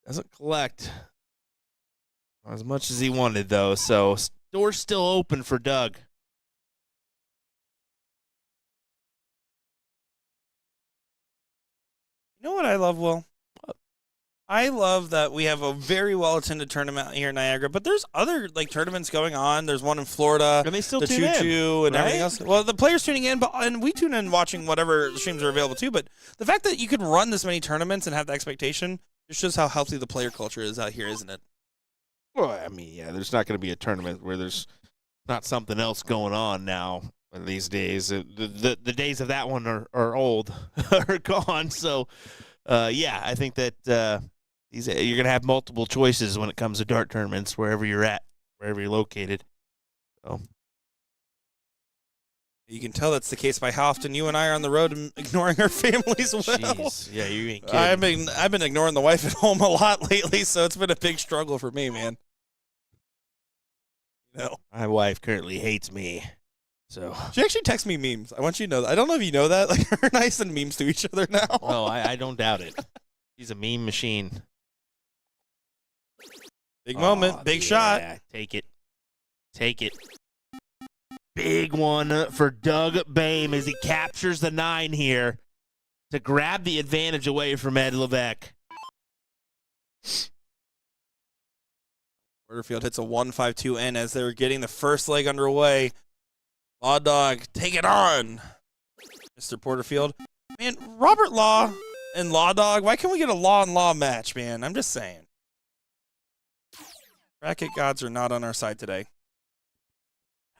[SPEAKER 3] Doesn't collect as much as he wanted, though, so door's still open for Doug.
[SPEAKER 1] You know what I love, Will? I love that we have a very well-attended tournament here in Niagara, but there's other tournaments going on. There's one in Florida,
[SPEAKER 3] and they still
[SPEAKER 1] the
[SPEAKER 3] tune in,
[SPEAKER 1] Choo-Choo and
[SPEAKER 3] right?
[SPEAKER 1] everything else. Well, the players tuning in, and we tune in watching whatever streams are available too. But the fact that you could run this many tournaments and have the expectation just shows how healthy the player culture is out here, isn't it?
[SPEAKER 3] Well, I mean, yeah, there's not going to be a tournament where there's not something else going on now these days. The days of that one are old, are gone. So, yeah, I think that you're going to have multiple choices when it comes to dart tournaments wherever you're at, wherever you're located. So
[SPEAKER 1] you can tell that's the case by how often you and I are on the road and ignoring our families. Well,
[SPEAKER 3] jeez. Yeah, you ain't kidding.
[SPEAKER 1] I've been ignoring the wife at home a lot lately, so it's been a big struggle for me, man. know.
[SPEAKER 3] My wife currently hates me. So
[SPEAKER 1] she actually texts me memes. I want you to know that. I don't know if you know that. Like, her and I send memes to each other now.
[SPEAKER 3] Oh, I don't doubt it. She's a meme machine.
[SPEAKER 1] Big moment, big shot.
[SPEAKER 3] Take it. Take it. Big one for Doug Boehm as he captures the 9 here to grab the advantage away from Ed Levesque.
[SPEAKER 1] Porterfield hits a 1-5-2 in as they're getting the first leg underway. Law Dog, take it on, Mr. Porterfield. Man, Robert Law and Law Dog, why can't we get a Law and Law match, man? I'm just saying. Bracket gods are not on our side today.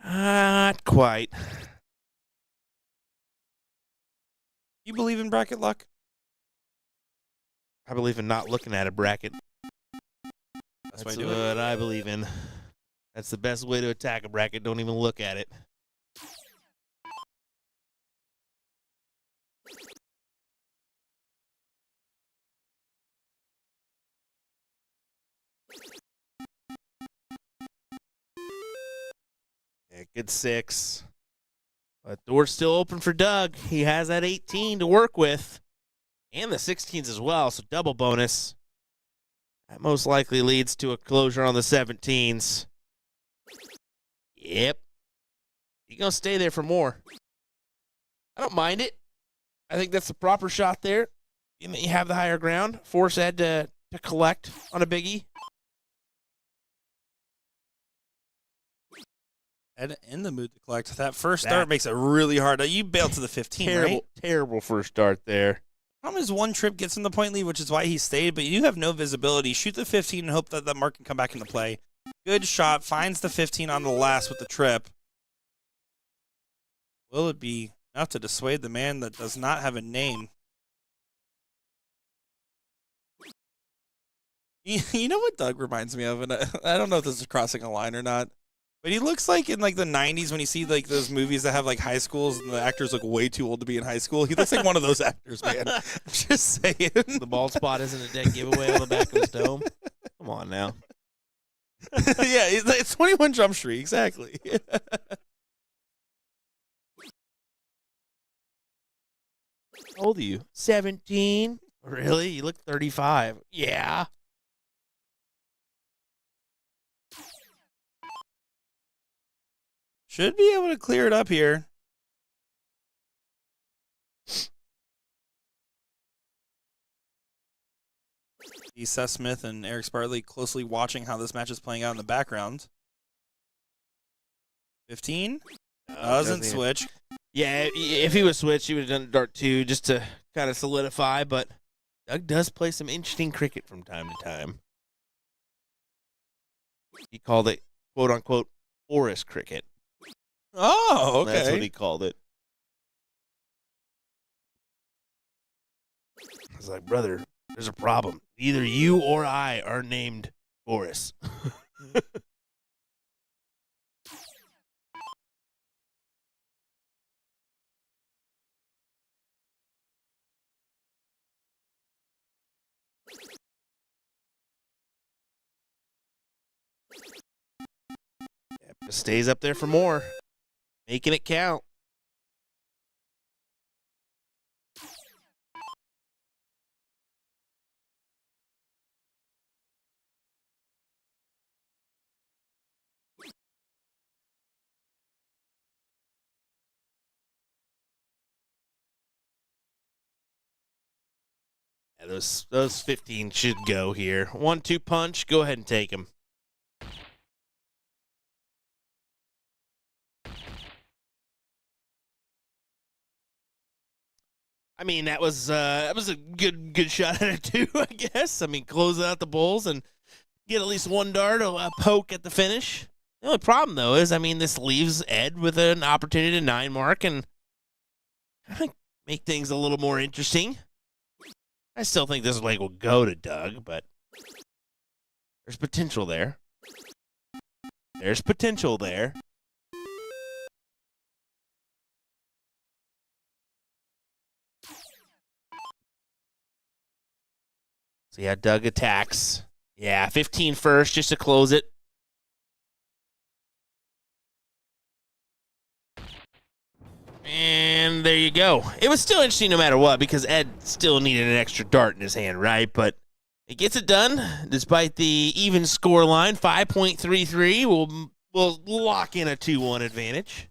[SPEAKER 3] Not quite.
[SPEAKER 1] You believe in bracket luck?
[SPEAKER 3] I believe in not looking at a bracket. That's
[SPEAKER 1] what
[SPEAKER 3] I believe in. That's the best way to attack a bracket. Don't even look at it. Yeah, good 6. But door's still open for Doug. He has that 18 to work with. And the 16s as well, so double bonus. That most likely leads to a closure on the 17s. Yep. You're going to stay there for more. I don't mind it. I think that's the proper shot there. You have the higher ground. Force Ed to collect on a biggie.
[SPEAKER 1] Ed in the mood to collect. That first start makes it really hard. You bailed to the 15, right?
[SPEAKER 3] Terrible first start there.
[SPEAKER 1] Problem is one trip gets in the point lead, which is why he stayed, but you have no visibility. Shoot the 15 and hope that that mark can come back into play. Good shot. Finds the 15 on the last with the trip. Will it be enough to dissuade the man that does not have a name? You know what Doug reminds me of? And I don't know if this is crossing a line or not. But he looks like in like the 90s when you see like those movies that have like high schools and the actors look way too old to be in high school. He looks like one of those actors, man. I'm just saying.
[SPEAKER 3] The bald spot isn't a dead giveaway on the back of his dome. Come on now.
[SPEAKER 1] Yeah, it's 21 Jump Street, exactly.
[SPEAKER 3] How old are you? 17. Really? You look 35. Yeah.
[SPEAKER 1] Should be able to clear it up here. Seth Smith and Eric Spartley closely watching how this match is playing out in the background. 15. Doesn't switch.
[SPEAKER 3] Yeah, if he was switched, he would have done dart 2 just to kind of solidify, but Doug does play some interesting cricket from time to time. He called it, quote-unquote, forest cricket.
[SPEAKER 1] Oh, okay.
[SPEAKER 3] That's what he called it. I was like, brother, there's a problem. Either you or I are named Boris. Yep, stays up there for more. Making it count. Yeah, those 15 should go here. 1-2 punch. Go ahead and take them. I mean, that was a good shot at it too, I guess. I mean, close out the bowls and get at least one dart, a poke at the finish. The only problem, though, is, I mean, this leaves Ed with an opportunity to 9 mark and make things a little more interesting. I still think this leg will go to Doug, but there's potential there. There's potential there. So, yeah, Doug attacks. Yeah, 15 first just to close it. And there you go. It was still interesting no matter what because Ed still needed an extra dart in his hand, right? But it gets it done despite the even score line. 5.33 will lock in a 2-1 advantage.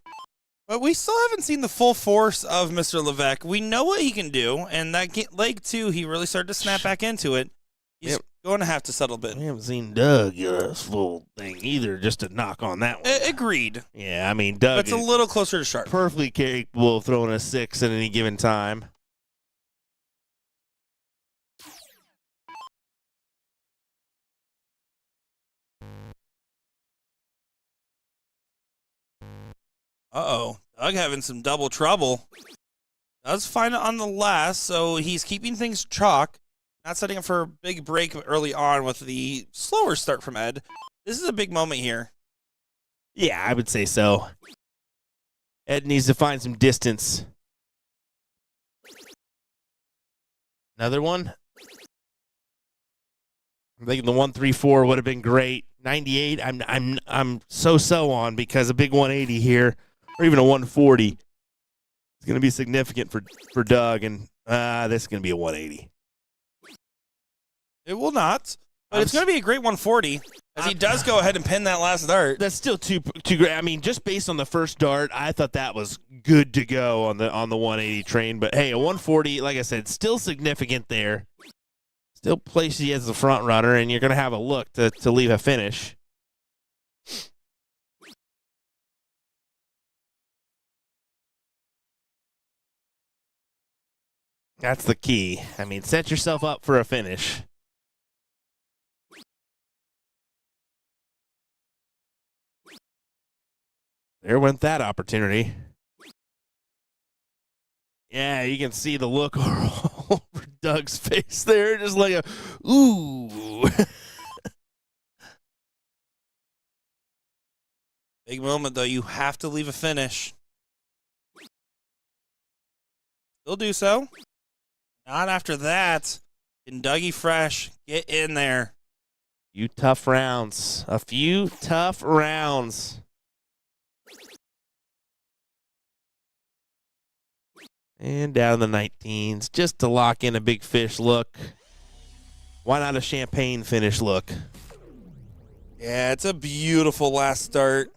[SPEAKER 1] But we still haven't seen the full force of Mr. Levesque. We know what he can do, and that leg 2, he really started to snap back into it. He's going to have to settle a bit.
[SPEAKER 3] We haven't seen Doug full thing either, just to knock on that one.
[SPEAKER 1] Agreed.
[SPEAKER 3] Yeah, I mean, Doug
[SPEAKER 1] It's a little closer to sharp.
[SPEAKER 3] Perfectly capable of throwing a 6 at any given time.
[SPEAKER 1] Uh-oh. Doug having some double trouble. Does find it on the last, so he's keeping things chalk. Not setting up for a big break early on with the slower start from Ed. This is a big moment here.
[SPEAKER 3] Yeah, I would say so. Ed needs to find some distance. Another one? I'm thinking the 134 would have been great. 98, I'm so on because a big 180 here, or even a 140, is going to be significant for Doug, and this is going to be a 180.
[SPEAKER 1] It will not, but it's going to be a great 140 as he does go ahead and pin that last dart.
[SPEAKER 3] That's still too great. I mean, just based on the first dart, I thought that was good to go on the 180 train. But hey, a 140, like I said, still significant there. Still places you as the front runner, and you're going to have a look to leave a finish. That's the key. I mean, set yourself up for a finish. There went that opportunity. Yeah, you can see the look all over Doug's face there, just like a, ooh.
[SPEAKER 1] Big moment, though. You have to leave a finish. He'll do so. Not after that. Can Dougie Fresh get in there?
[SPEAKER 3] A few tough rounds. And down the 19s, just to lock in a big fish look. Why not a champagne finish look?
[SPEAKER 1] Yeah, it's a beautiful last start.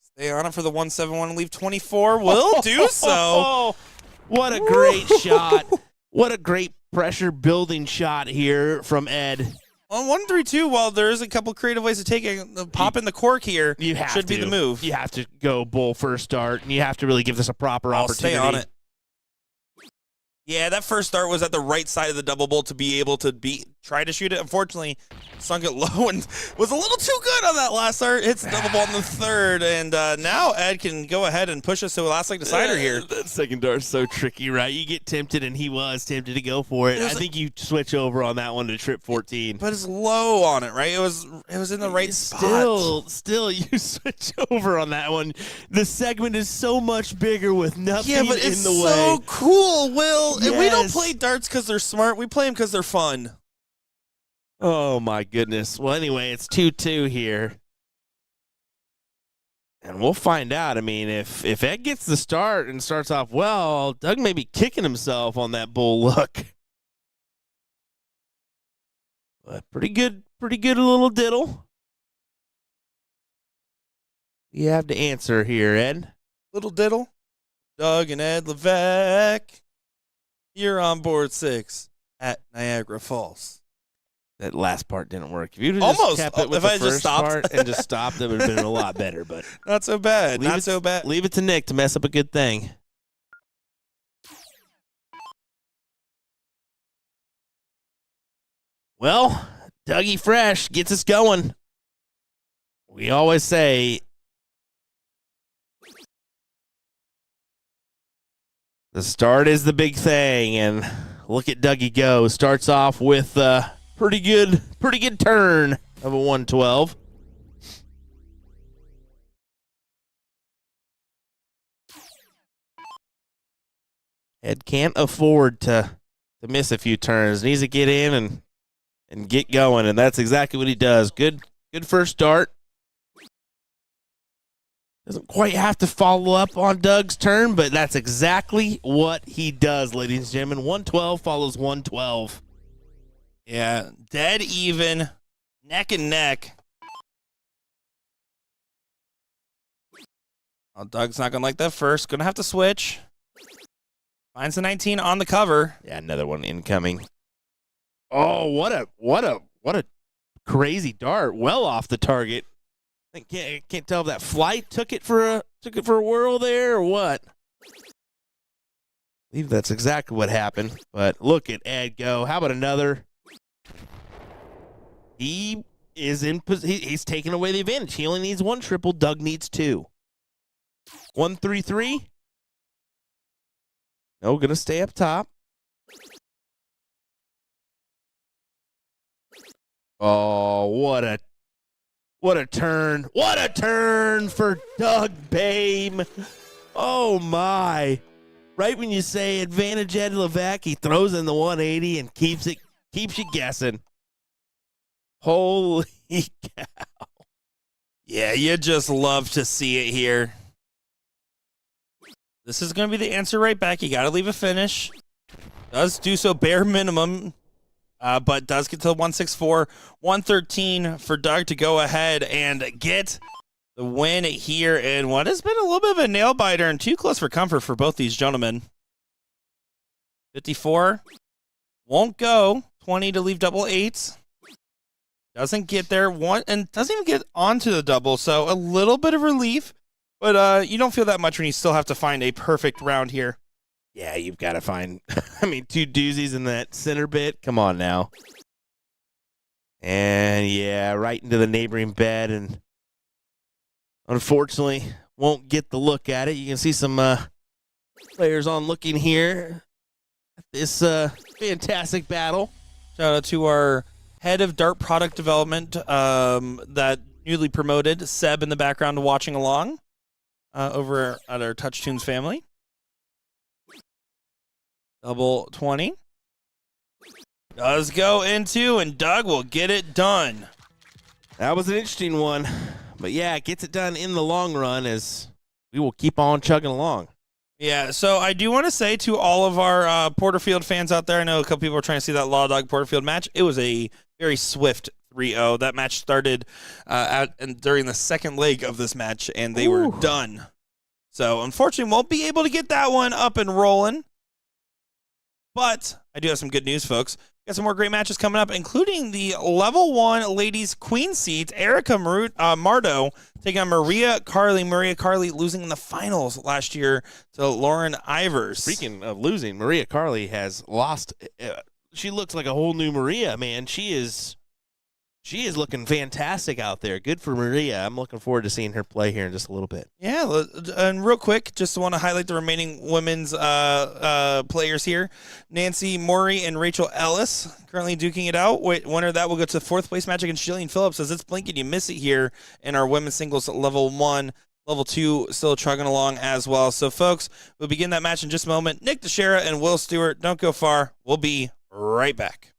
[SPEAKER 1] Stay on it for the 171 and leave 24. Will do so.
[SPEAKER 3] What a great shot. What a great pressure building shot here from Ed.
[SPEAKER 1] On 132, while there's a couple creative ways to take it, pop in the cork here should be the move.
[SPEAKER 3] You have to go bull first start, and you have to really give this a proper opportunity.
[SPEAKER 1] Stay on it. Yeah, that first start was at the right side of the double bull to be able to try to shoot it. Unfortunately, sunk it low and was a little too good on that last start. Hits the double ball in the third, and now Ed can go ahead and push us to a last leg decider here.
[SPEAKER 3] That second dart's so tricky, right? You get tempted, and he was tempted to go for it. I think you switch over on that one to trip 14.
[SPEAKER 1] But it's low on it, right? It was in the right spot.
[SPEAKER 3] Still, you switch over on that one. The segment is so much bigger with nothing in the way.
[SPEAKER 1] Yeah, but it's so cool, Will.
[SPEAKER 3] Yes.
[SPEAKER 1] And we don't play darts because they're smart. We play them because they're fun.
[SPEAKER 3] Oh, my goodness. Well, anyway, it's 2-2 here. And we'll find out. I mean, if Ed gets the start and starts off well, Doug may be kicking himself on that bull look. But pretty good little diddle. You have to answer here, Ed.
[SPEAKER 1] Little diddle. Doug and Ed Levesque. You're on board 6 at Niagara Falls.
[SPEAKER 3] That last part didn't work. If you'd have just kept it with the first part and just stopped, it would have been a lot better. But
[SPEAKER 1] not so bad.
[SPEAKER 3] Leave it to Nick to mess up a good thing. Well, Dougie Fresh gets us going. We always say the start is the big thing, and look at Dougie go. Starts off with a pretty good turn of a 112. Ed can't afford to to miss a few turns. Needs to get in and get going, and that's exactly what he does. Good first start. Doesn't quite have to follow up on Doug's turn, but that's exactly what he does, ladies and gentlemen. 112 follows 112.
[SPEAKER 1] Yeah, dead even, neck and neck. Oh, Doug's not going to like that first. Going to have to switch. Finds the 19 on the cover.
[SPEAKER 3] Yeah, another one incoming. Oh, what a crazy dart. Well off the target. I can't tell if that flight took it for a whirl there or what. I believe that's exactly what happened. But look at Ed go. How about another? He is he's taking away the advantage. He only needs one triple. Doug needs two. 1-3-3. No, gonna stay up top. Oh, what a turn. What a turn for Doug Bame. Oh, my. Right when you say advantage Ed Levesque, he throws in the 180 and keeps you guessing. Holy cow.
[SPEAKER 1] Yeah, you just love to see it here. This is going to be the answer right back. You got to leave a finish. Does do so bare minimum, but does get to 164. 113 for Doug to go ahead and get the win here in what has been a little bit of a nail biter and too close for comfort for both these gentlemen. 54 won't go. 20 to leave double eights. Doesn't get there. And doesn't even get onto the double, so a little bit of relief. But you don't feel that much when you still have to find a perfect round here.
[SPEAKER 3] Yeah, you've got to find, two doozies in that center bit. Come on now. And, yeah, right into the neighboring bed. And unfortunately, won't get the look at it. You can see some players on looking here at this fantastic battle.
[SPEAKER 1] Shout out to our head of dart product development that newly promoted, Seb in the background watching along. Over at our Touch Tunes family. Double 20. Does go into, and Doug will get it done.
[SPEAKER 3] That was an interesting one. But, yeah, it gets it done in the long run as we will keep on chugging along.
[SPEAKER 1] Yeah, so I do want to say to all of our Porterfield fans out there, I know a couple people are trying to see that Law Dog Porterfield match. It was a very swift 3-0. That match started during the second leg of this match, and they were done. So, unfortunately, won't be able to get that one up and rolling. But I do have some good news, folks. Got some more great matches coming up, including the Level 1 Ladies Queen Seat. Erica Mardo taking on Maria Carley. Maria Carley losing in the finals last year to Lauren Ivers.
[SPEAKER 3] Speaking of losing, Maria Carley has lost. She looks like a whole new Maria, man. She is looking fantastic out there. Good for Maria. I'm looking forward to seeing her play here in just a little bit.
[SPEAKER 1] Yeah, and real quick, just want to highlight the remaining women's players here. Nancy Maury and Rachel Ellis currently duking it out. Winner of that will go to the fourth place match against Jillian Phillips. As it's blinking, you miss it here in our women's singles level 1. Level 2 still chugging along as well. So, folks, we'll begin that match in just a moment. Nick Teixeira and Will Stewart, don't go far. We'll be right back.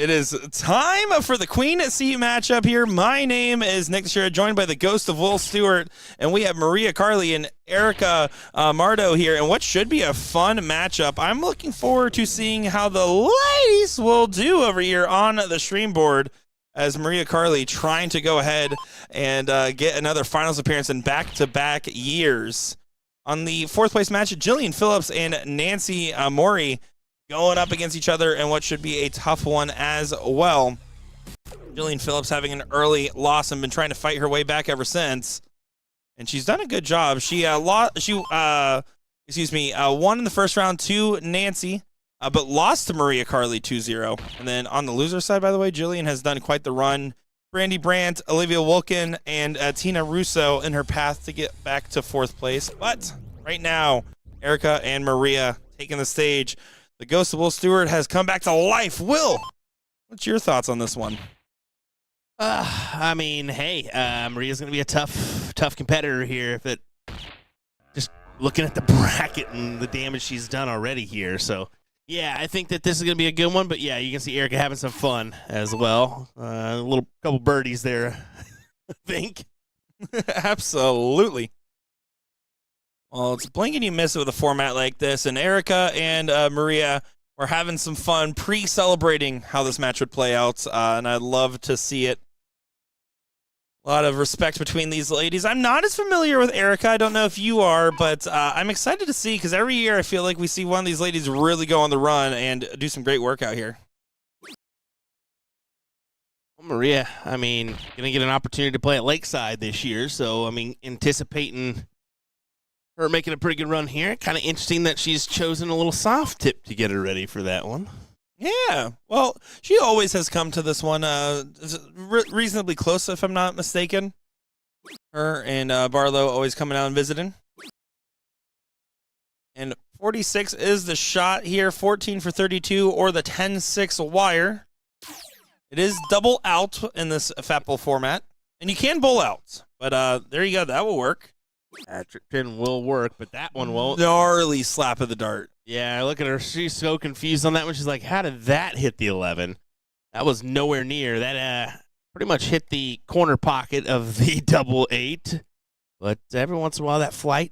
[SPEAKER 1] It is time for the Queen C matchup here. My name is Nick Teixeira, joined by the ghost of Will Stewart, and we have Maria Carley and Erica Mardo here, and what should be a fun matchup. I'm looking forward to seeing how the ladies will do over here on the stream board, as Maria Carley trying to go ahead and get another finals appearance in back-to-back years. On the fourth place match, Jillian Phillips and Nancy Mori going up against each other in what should be a tough one as well. Jillian Phillips having an early loss and been trying to fight her way back ever since, and she's done a good job. She won in the first round to Nancy, but lost to Maria Carley 2-0. And then on the loser side, by the way, Jillian has done quite the run. Brandy Brandt, Olivia Wilkin, and Tina Russo in her path to get back to fourth place. But right now, Erica and Maria taking the stage. The ghost of Will Stewart has come back to life. Will, what's your thoughts on this one?
[SPEAKER 3] I mean, hey, Maria's going to be a tough competitor here. Just looking at the bracket and the damage she's done already here. So, yeah, I think that this is going to be a good one. But, yeah, you can see Erica having some fun as well. A couple birdies there, I think.
[SPEAKER 1] Absolutely. Well, it's blink and you miss it with a format like this, and Erica and Maria were having some fun pre-celebrating how this match would play out, and I'd love to see it. A lot of respect between these ladies. I'm not as familiar with Erica. I don't know if you are, but I'm excited to see, because every year I feel like we see one of these ladies really go on the run and do some great work out here.
[SPEAKER 3] Well, Maria, I mean, going to get an opportunity to play at Lakeside this year, so, I mean, anticipating her making a pretty good run here. Kind of interesting that she's chosen a little soft tip to get her ready for that one.
[SPEAKER 1] Yeah, well, she always has come to this one reasonably close, if I'm not mistaken. Her and Barlow always coming out and visiting. And 46 is the shot here, 14 for 32, or the 10-6 wire. It is double out in this Fat Bowl format, and you can bowl out, but there you go, that will work.
[SPEAKER 3] That pin will work, but that one won't.
[SPEAKER 1] Gnarly slap of the dart.
[SPEAKER 3] Yeah, look at her. She's so confused on that one. She's like, how did that hit the 11? That was nowhere near. That pretty much hit the corner pocket of the double 8. But every once in a while, that flight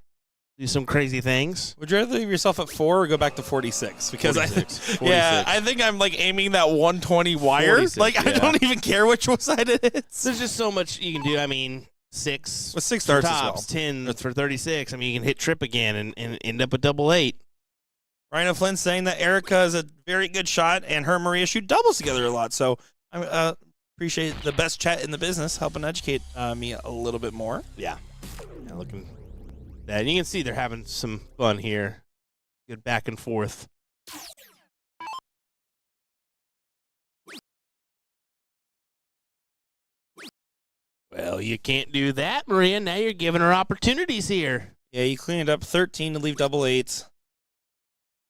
[SPEAKER 3] do some crazy things.
[SPEAKER 1] Would you rather leave yourself at 4 or go back to 46? Because
[SPEAKER 3] 46.
[SPEAKER 1] I think I'm like aiming that 120 wire.
[SPEAKER 3] 46,
[SPEAKER 1] like, I don't even care which side it is.
[SPEAKER 3] There's just so much you can do. I mean, 6
[SPEAKER 1] with 6 darts
[SPEAKER 3] tops,
[SPEAKER 1] as well.
[SPEAKER 3] 10 for 36. I mean, you can hit trip again and end up with double 8.
[SPEAKER 1] Rhino Flynn saying that Erica is a very good shot, and her and Maria shoot doubles together a lot. So I appreciate the best chat in the business helping educate me a little bit more.
[SPEAKER 3] Yeah, looking at that. And you can see they're having some fun here. Good back and forth. Well, you can't do that, Maria. Now you're giving her opportunities here.
[SPEAKER 1] Yeah, you cleaned up 13 to leave double 8s.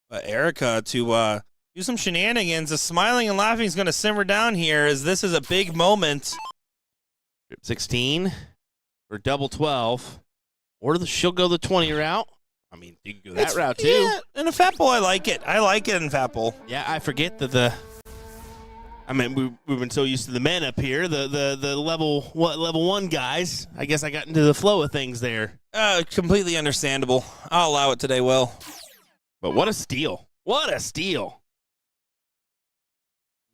[SPEAKER 1] But Erica to do some shenanigans. The smiling and laughing is going to simmer down here, as this is a big moment.
[SPEAKER 3] 16 for double 12. Or she'll go the 20 route. I mean, you can go that route too.
[SPEAKER 1] Yeah, in a Fat Bowl, I like it. I like it in Fat Bowl.
[SPEAKER 3] Yeah, I forget that we've been so used to the men up here, the level 1 guys. I guess I got into the flow of things there.
[SPEAKER 1] Completely understandable. I'll allow it today, Will.
[SPEAKER 3] But what a steal. What a steal.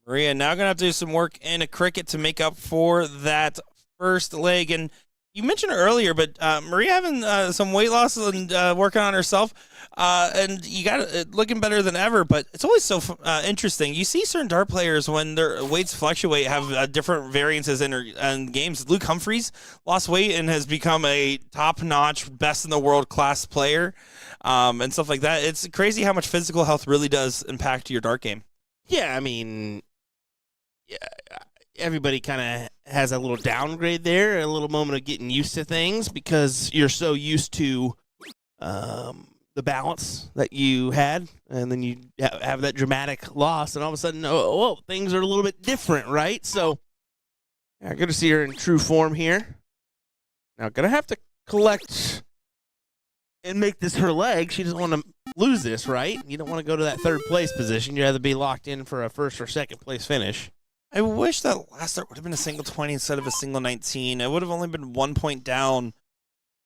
[SPEAKER 1] Maria now going to have to do some work in a cricket to make up for that first leg. And you mentioned it earlier, but Maria having some weight loss and working on herself, and you got it looking better than ever. But it's always so interesting. You see certain dart players, when their weights fluctuate, have different variances in games. Luke Humphreys lost weight and has become a top-notch, best-in-the-world class player, and stuff like that. It's crazy how much physical health really does impact your dart game.
[SPEAKER 3] Yeah, I mean, yeah, everybody kind of has a little downgrade there, a little moment of getting used to things because you're so used to the balance that you had, and then you have that dramatic loss, and all of a sudden, things are a little bit different, right? So, yeah, good to see her in true form here. Now, going to have to collect and make this her leg. She doesn't want to lose this, right? You don't want to go to that third place position. You'd rather be locked in for a first or second place finish.
[SPEAKER 1] I wish that last start would have been a single 20 instead of a single 19. It would have only been 1 point down.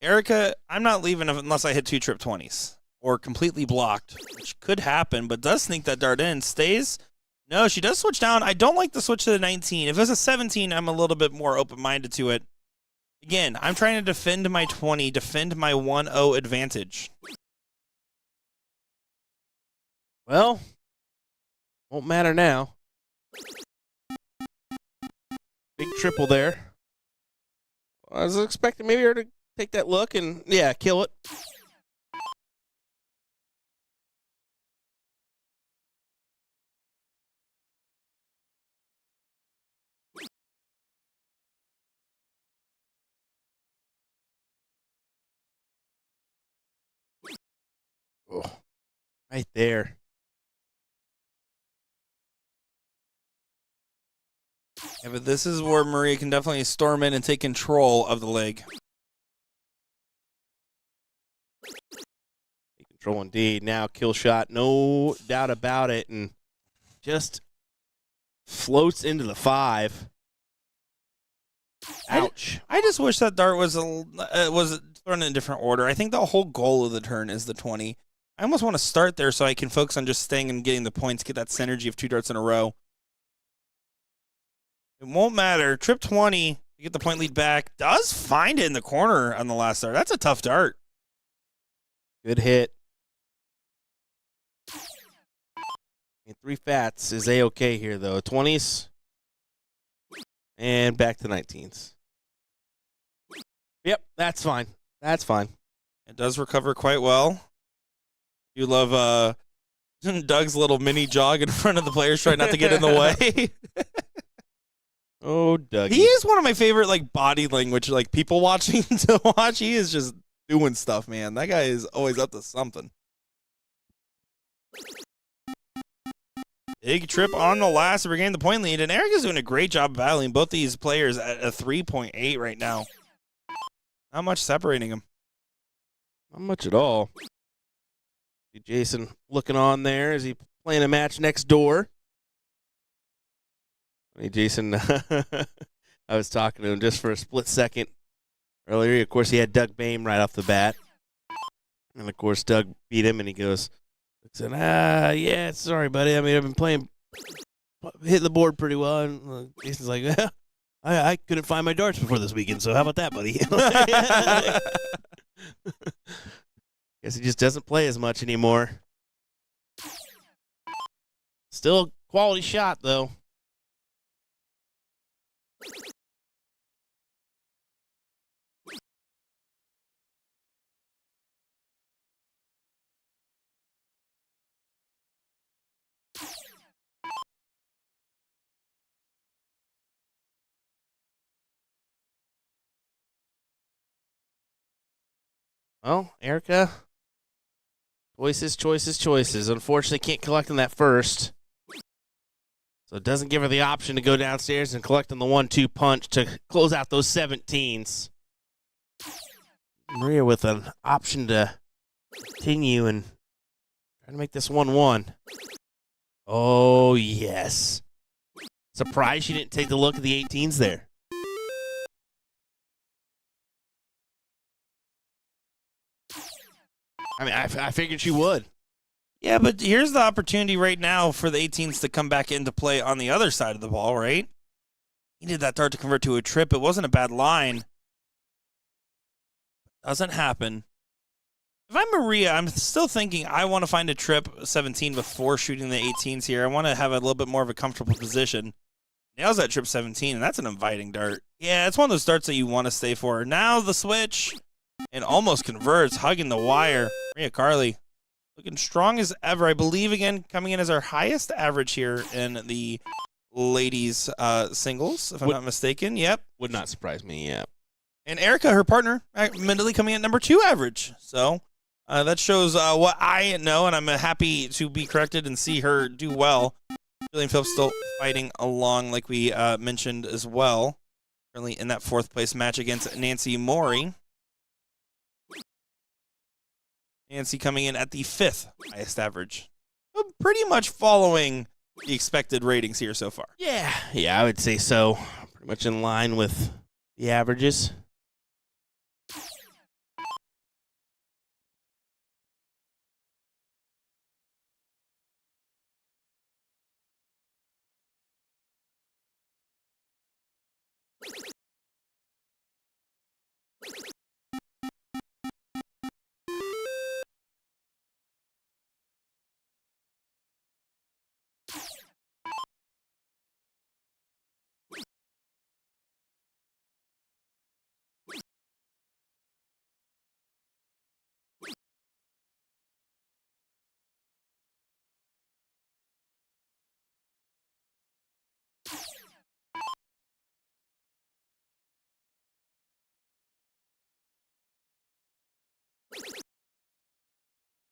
[SPEAKER 1] Erica, I'm not leaving unless I hit 2 trip 20s or completely blocked, which could happen, but does sneak that dart in. Stays. No, she does switch down. I don't like the switch to the 19. If it's a 17, I'm a little bit more open-minded to it. Again, I'm trying to defend my 20, defend my 1-0 advantage.
[SPEAKER 3] Well, won't matter now. Big triple there. I was expecting maybe her to take that look and, yeah, kill it. Oh, right there.
[SPEAKER 1] Yeah, but this is where Maria can definitely storm in and take control of the leg.
[SPEAKER 3] Take control indeed. Now kill shot, no doubt about it, and just floats into the 5. Ouch.
[SPEAKER 1] I just wish that dart was thrown in a different order. I think the whole goal of the turn is the 20. I almost want to start there so I can focus on just staying and getting the points, get that synergy of 2 darts in a row. It won't matter. Trip 20, you get the point lead back. Does find it in the corner on the last dart. That's a tough dart.
[SPEAKER 3] Good hit. And 3 fats is A-okay here, though. 20s. And back to 19s. Yep, that's fine. That's fine.
[SPEAKER 1] It does recover quite well. You love Doug's little mini jog in front of the players trying not to get in the way.
[SPEAKER 3] Oh, Dougie.
[SPEAKER 1] He is one of my favorite body language, people watching to watch. He is just doing stuff, man. That guy is always up to something. Big trip on the last to regain the point lead, and Eric is doing a great job battling both these players at a 3.8 right now. Not much separating them.
[SPEAKER 3] Not much at all. See Jason looking on there. Is he playing a match next door? Hey, Jason, I was talking to him just for a split second earlier. Of course, he had Doug Boehm right off the bat. And, of course, Doug beat him, and he said, yeah, sorry, buddy. I mean, I've been hitting the board pretty well. And Jason's like, yeah, I couldn't find my darts before this weekend, so how about that, buddy? Guess he just doesn't play as much anymore. Still a quality shot, though. Well, Erica, choices. Unfortunately, can't collect on that first. So it doesn't give her the option to go downstairs and collect on the 1-2 punch to close out those 17s. Maria with an option to continue and try to make this 1-1. Oh, yes. Surprised she didn't take the look at the 18s there. I mean, I figured she would.
[SPEAKER 1] Yeah, but here's the opportunity right now for the 18s to come back into play on the other side of the ball, right? He needed that dart to convert to a trip. It wasn't a bad line. Doesn't happen. If I'm Maria, I'm still thinking I want to find a trip 17 before shooting the 18s here. I want to have a little bit more of a comfortable position. Nails that trip 17, and that's an inviting dart. Yeah, it's one of those darts that you want to stay for. Now the switch, and almost converts, hugging the wire. Maria Carly looking strong as ever. I believe, again, coming in as our highest average here in the ladies singles, if I'm not mistaken. Yep.
[SPEAKER 3] Would not surprise me, yeah.
[SPEAKER 1] And Erica, her partner, admittedly coming in at number 2 average. So that shows what I know, and I'm happy to be corrected and see her do well. Jillian Phillips still fighting along, like we mentioned as well. Currently in that 4th place match against Nancy Mori. Nancy coming in at the 5th highest average. So pretty much following the expected ratings here so far.
[SPEAKER 3] Yeah, I would say so. Pretty much in line with the averages.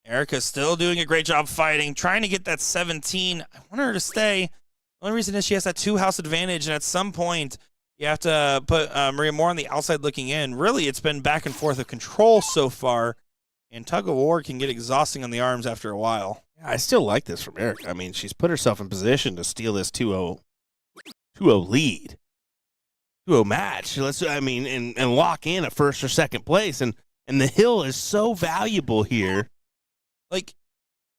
[SPEAKER 1] Erica's still doing a great job fighting, trying to get that 17. I want her to stay. The only reason is she has that 2-house advantage, and at some point, you have to put Maria more on the outside looking in. Really, it's been back and forth of control so far, and tug of war can get exhausting on the arms after a while.
[SPEAKER 3] Yeah, I still like this from Erica. I mean, she's put herself in position to steal this 2-0 lead. 2-0 match. And lock in a first or second place. And the hill is so valuable here.
[SPEAKER 1] Like,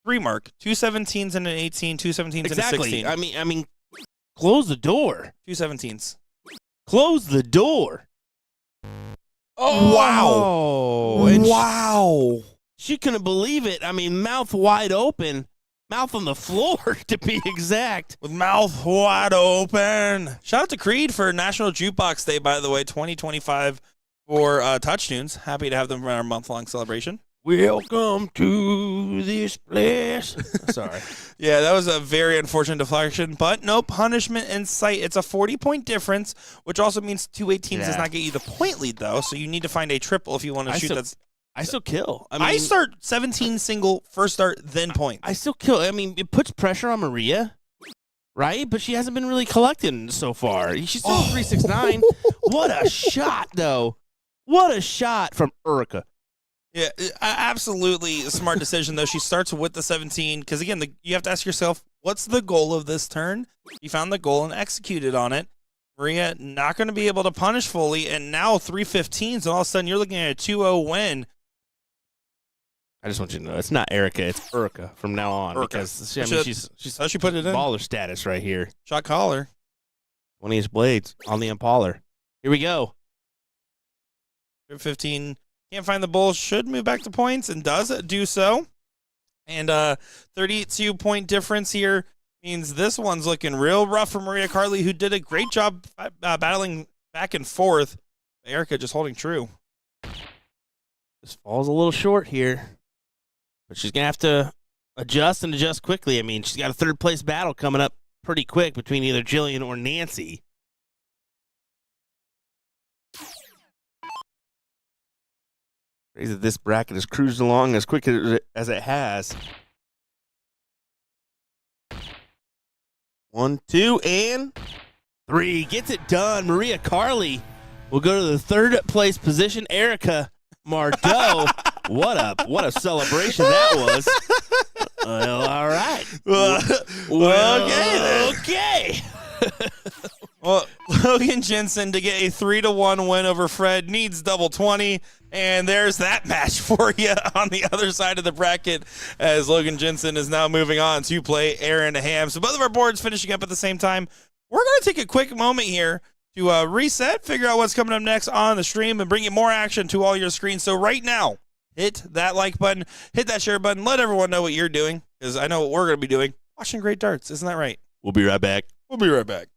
[SPEAKER 1] 3 mark, 2 17s and an 18, 2 17s and a 16.
[SPEAKER 3] I mean, close the door.
[SPEAKER 1] 2 17s.
[SPEAKER 3] Close the door.
[SPEAKER 1] Oh, wow. Wow.
[SPEAKER 3] She couldn't believe it. I mean, mouth wide open. Mouth on the floor, to be exact.
[SPEAKER 1] With mouth wide open. Shout out to Creed for National Jukebox Day, by the way, 2025 for Touch Tunes. Happy to have them for our month-long celebration.
[SPEAKER 3] Welcome to this place. Sorry.
[SPEAKER 1] Yeah, that was a very unfortunate deflection, but no punishment in sight. It's a 40-point difference, which also means 2 18s does not get you the point lead, though, so you need to find a triple if you want to shoot.
[SPEAKER 3] I still kill.
[SPEAKER 1] I start 17 single, first start, then points.
[SPEAKER 3] I still kill. I mean, it puts pressure on Maria, right? But she hasn't been really collecting so far. She's still 369. What a shot, though. What a shot from Erica.
[SPEAKER 1] Yeah, absolutely a smart decision, though. She starts with the 17 because, again, you have to ask yourself, what's the goal of this turn? You found the goal and executed on it. Maria not going to be able to punish fully, and now 3 15s, and all of a sudden you're looking at a 2-0 win.
[SPEAKER 3] I just want you to know, it's not Erica, it's Erica from now on.
[SPEAKER 1] Erica.
[SPEAKER 3] Because she's
[SPEAKER 1] how she put it in?
[SPEAKER 3] Baller status right here.
[SPEAKER 1] Shot caller.
[SPEAKER 3] 20-inch blades on the Impaler. Here we go.
[SPEAKER 1] 15. Can't find the bull. Should move back to points and does do so. And 32-point difference here means this one's looking real rough for Maria Carley, who did a great job battling back and forth. Erica just holding true.
[SPEAKER 3] This falls a little short here. But she's going to have to adjust quickly. I mean, she's got a third-place battle coming up pretty quick between either Jillian or Nancy. Crazy that this bracket has cruised along as quick as it has. 1, 2, and 3. Gets it done. Maria Carley will go to the third-place position. Erica Mardeau. What a celebration that was. Well, all right. Okay.
[SPEAKER 1] Well, Logan Jensen to get a 3-1 win over Fred needs double 20, and there's that match for you on the other side of the bracket as Logan Jensen is now moving on to play Aaron Ham. So both of our boards finishing up at the same time. We're going to take a quick moment here to reset, figure out what's coming up next on the stream, and bring you more action to all your screens. So right now, hit that like button, hit that share button, let everyone know what you're doing, because I know what we're going to be doing. Watching great darts. Isn't that right?
[SPEAKER 3] We'll be right back.
[SPEAKER 1] We'll be right back.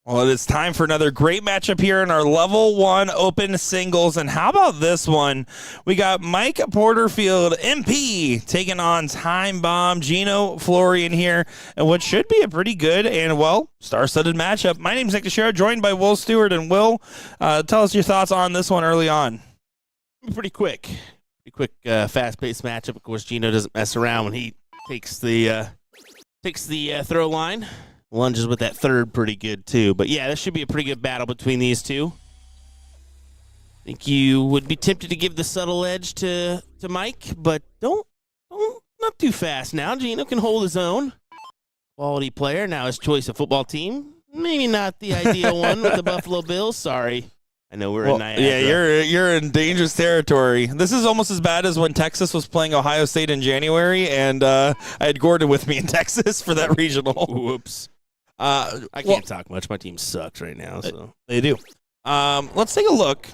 [SPEAKER 1] Well, it is time for another great matchup here in our level 1 open singles. And how about this one? We got Mike Porterfield, MP, taking on Time Bomb Gino Florian here, and what should be a pretty good and, well, star-studded matchup. My name's Nick Teixeira, joined by Will Stewart. And Will, tell us your thoughts on this one early on.
[SPEAKER 3] Pretty quick, fast-paced matchup. Of course, Gino doesn't mess around when he takes the throw line. Lunges with that third pretty good, too. But, yeah, this should be a pretty good battle between these two. I think you would be tempted to give the subtle edge to Mike, but don't, not too fast now. Gino can hold his own. Quality player. Now his choice of football team. Maybe not the ideal one with the Buffalo Bills. Sorry. I know we're in Niagara.
[SPEAKER 1] Yeah, you're in dangerous territory. This is almost as bad as when Texas was playing Ohio State in January, and I had Gordon with me in Texas for that regional.
[SPEAKER 3] Whoops. I can't talk much. My team sucks right now. So
[SPEAKER 1] they do. Let's take a look.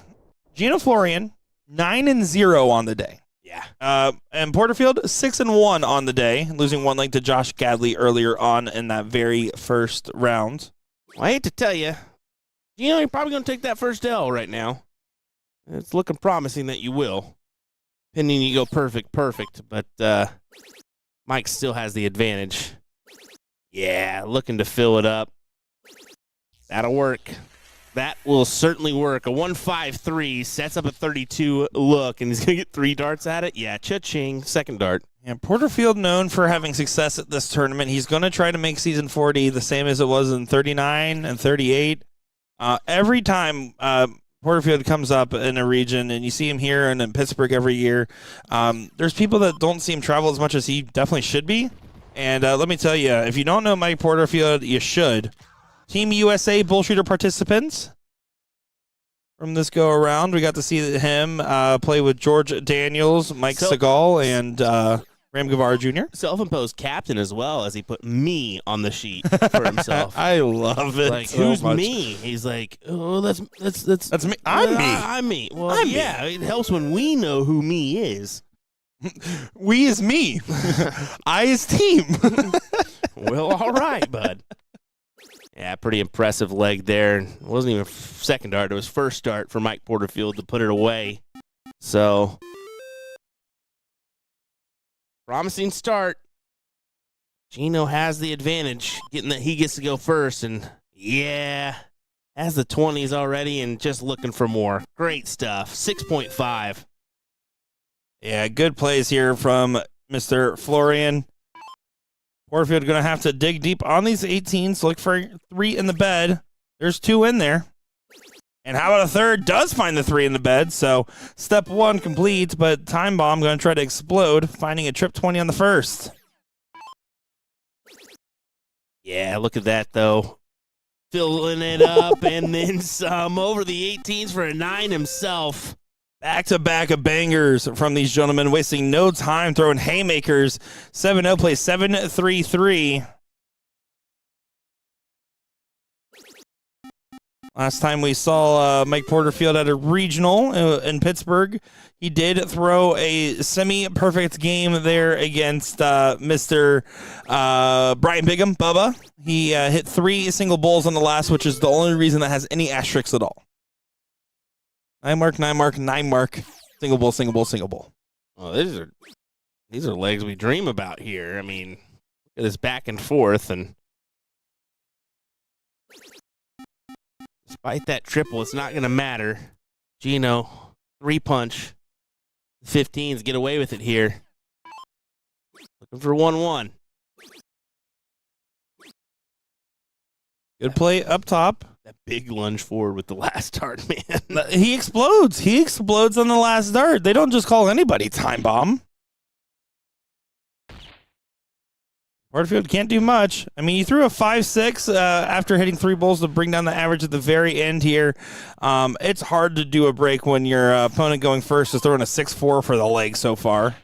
[SPEAKER 1] Gino Florian, 9-0 on the day.
[SPEAKER 3] Yeah.
[SPEAKER 1] And Porterfield, 6-1 on the day, losing one leg to Josh Gadley earlier on in that very first round.
[SPEAKER 3] Well, I hate to tell you, Gino, you're probably going to take that first L right now. It's looking promising that you will. Pending you go perfect, but Mike still has the advantage. Yeah, looking to fill it up. That'll work. That will certainly work. A 1-5-3 sets up a 32 look, and he's going to get 3 darts at it. Yeah, cha-ching, second dart.
[SPEAKER 1] And Porterfield, known for having success at this tournament, he's going to try to make Season 40 the same as it was in 39 and 38. Every time Porterfield comes up in a region, and you see him here and in Pittsburgh every year, there's people that don't see him travel as much as he definitely should be. And let me tell you, if you don't know Mike Porterfield, you should. Team USA BullShooter participants from this go-around. We got to see him play with George Daniels, Mike Segal, and Ram Guevara Jr.
[SPEAKER 3] Self-imposed captain as well, as he put me on the sheet for himself.
[SPEAKER 1] I love it.
[SPEAKER 3] Like,
[SPEAKER 1] so
[SPEAKER 3] who's
[SPEAKER 1] much.
[SPEAKER 3] me? He's like, oh, that's
[SPEAKER 1] me. I'm me.
[SPEAKER 3] I'm me. Well, it helps when we know who me is.
[SPEAKER 1] We is me. I is team.
[SPEAKER 3] Well, all right, bud. Yeah, pretty impressive leg there. It wasn't even second dart. It was first start for Mike Porterfield to put it away. So, promising start. Gino has the advantage, getting that he gets to go first. And, yeah, has the 20s already and just looking for more. Great stuff. 6.5.
[SPEAKER 1] Yeah, good plays here from Mr. Florian. Porterfield going to have to dig deep on these 18s. Look for 3 in the bed. There's 2 in there. And how about a third? Does find the 3 in the bed. So step 1 complete, but Time Bomb going to try to explode, finding a trip 20 on the first.
[SPEAKER 3] Yeah, look at that, though. Filling it up and then some over the 18s for a 9 himself.
[SPEAKER 1] Back-to-back of bangers from these gentlemen, wasting no time throwing haymakers. 7-0 plays 7-3-3. Last time we saw Mike Porterfield at a regional in Pittsburgh, he did throw a semi-perfect game there against Mr. Brian Bigham, Bubba. He hit 3 single bowls on the last, which is the only reason that has any asterisks at all. 9 mark, 9 mark, 9 mark. Single bowl, single bowl, single bowl.
[SPEAKER 3] Oh, these are legs we dream about here. I mean, look at this back and forth, and despite that triple, it's not going to matter. Gino, 3-punch. 15s get away with it here. Looking for 1-1.
[SPEAKER 1] Good play up top.
[SPEAKER 3] That big lunge forward with the last dart, man.
[SPEAKER 1] He explodes. He explodes on the last dart. They don't just call anybody Time Bomb. Porterfield can't do much. I mean, you threw a 5-6 after hitting 3 bowls to bring down the average at the very end here. It's hard to do a break when your opponent going first is throwing a 6-4 for the leg so far.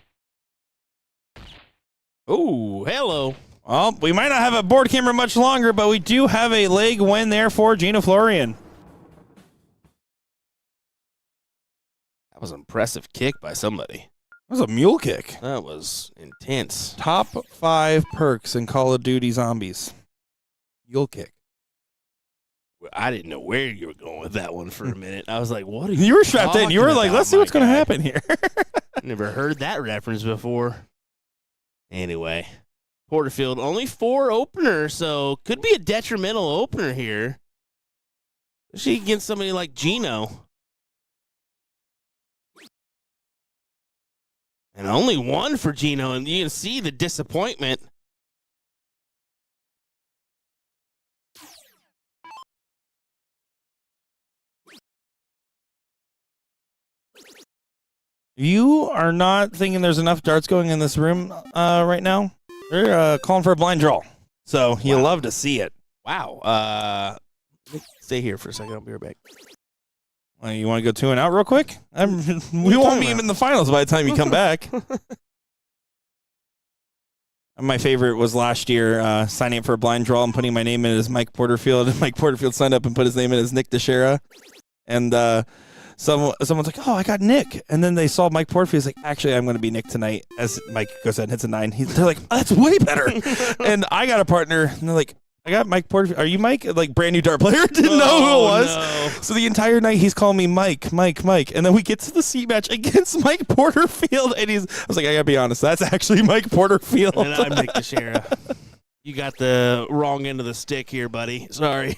[SPEAKER 3] Oh, hello.
[SPEAKER 1] Well, we might not have a board camera much longer, but we do have a leg win there for Gino Florian.
[SPEAKER 3] That was an impressive kick by somebody.
[SPEAKER 1] That was a mule kick.
[SPEAKER 3] That was intense.
[SPEAKER 1] Top 5 perks in Call of Duty Zombies. Mule kick.
[SPEAKER 3] I didn't know where you were going with that one for a minute. I was like, what are
[SPEAKER 1] you were strapped in. You were like, let's see what's going to happen here.
[SPEAKER 3] Never heard that reference before. Anyway, Porterfield, only 4 openers, so could be a detrimental opener here. Especially against somebody like Gino. And only 1 for Gino, and you can see the disappointment.
[SPEAKER 1] You are not thinking there's enough darts going in this room right now? They're calling for a blind draw. So you love to see it.
[SPEAKER 3] Wow. Stay here for a second. I'll be right back.
[SPEAKER 1] Well, you want to go 2 and out real quick? We won't be in the finals by the time you come back. My favorite was last year signing up for a blind draw and putting my name in as Mike Porterfield. And Mike Porterfield signed up and put his name in as Nick Teixeira. And someone's like, oh, I got Nick. And then they saw Mike Porterfield. He's like, actually, I'm going to be Nick tonight. As Mike goes ahead and hits a 9. They're like, oh, that's way better. And I got a partner. And they're like, I got Mike Porterfield. Are you Mike? Like, brand new dart player. Didn't know who it was.
[SPEAKER 3] No.
[SPEAKER 1] So the entire night he's calling me Mike. And then we get to the seat match against Mike Porterfield. And I was like, I got to be honest. That's actually Mike Porterfield.
[SPEAKER 3] And I'm Nick Teixeira. You got the wrong end of the stick here, buddy. Sorry.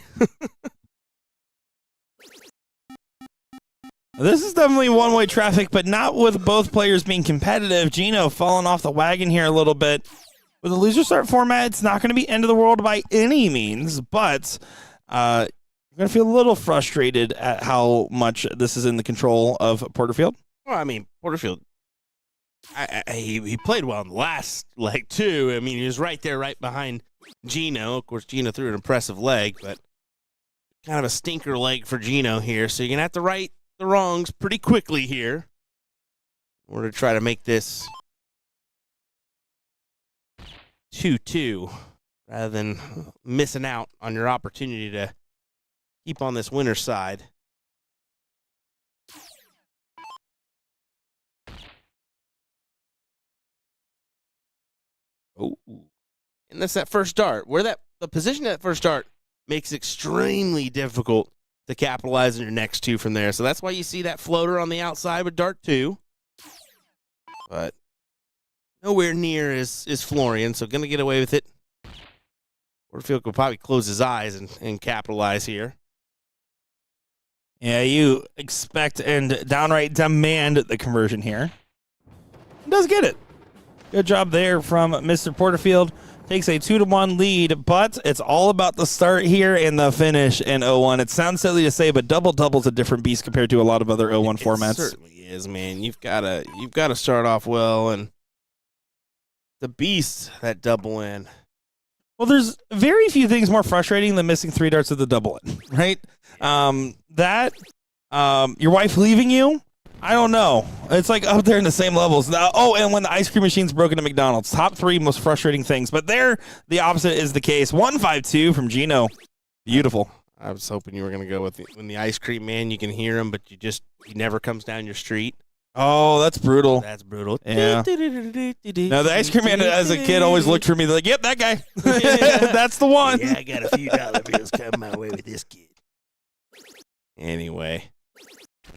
[SPEAKER 1] This is definitely one-way traffic, but not with both players being competitive. Gino falling off the wagon here a little bit. With a loser start format, it's not going to be end of the world by any means, but you're going to feel a little frustrated at how much this is in the control of Porterfield.
[SPEAKER 3] Well, I mean, Porterfield, he played well in the last leg, too. I mean, he was right there, right behind Gino. Of course, Gino threw an impressive leg, but kind of a stinker leg for Gino here. So you're going to have to right the wrongs pretty quickly here in order to try to make this 2-2 rather than missing out on your opportunity to keep on this winner's side. Oh, and that's that first dart. The position of that first dart makes it extremely difficult to capitalize on your next 2 from there. So that's why you see that floater on the outside with dart 2. But nowhere near is Florian, so going to get away with it. Porterfield could probably close his eyes and capitalize here.
[SPEAKER 1] Yeah, you expect and downright demand the conversion here. He does get it. Good job there from Mr. Porterfield. Takes a 2-1 lead, but it's all about the start here and the finish in 0-1. It sounds silly to say, but double-double's a different beast compared to a lot of other 0-1 formats. It
[SPEAKER 3] certainly is, man. You've got to start off well, and the beast, that double in.
[SPEAKER 1] Well, there's very few things more frustrating than missing 3 darts at the double in, right? Your wife leaving you, I don't know. It's like up there in the same levels. And when the ice cream machine's broken at McDonald's. Top 3 most frustrating things. But there, the opposite is the case. 1-5-2 from Gino. Beautiful.
[SPEAKER 3] I was hoping you were going to go with when the ice cream man, you can hear him, but he never comes down your street.
[SPEAKER 1] Oh, that's brutal.
[SPEAKER 3] That's brutal.
[SPEAKER 1] Yeah. Now, the ice cream man as a kid always looked for me like, yep, that guy. That's the one.
[SPEAKER 3] Yeah, I got a few dollar bills coming my way with this kid. Anyway.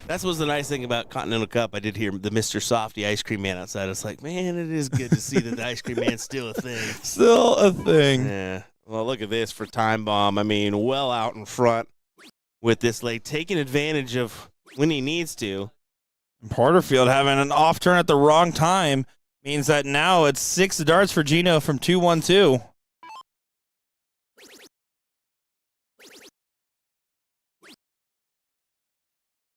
[SPEAKER 3] That was the nice thing about Continental Cup. I did hear the Mr. Softy ice cream man outside. It's like, man, it is good to see that the ice cream man's still a thing.
[SPEAKER 1] Still a thing.
[SPEAKER 3] Yeah. Well, look at this for Time Bomb. I mean, well out in front with this leg, taking advantage of when he needs to.
[SPEAKER 1] Porterfield having an off turn at the wrong time means that now it's 6 darts for Gino from 2-1-2.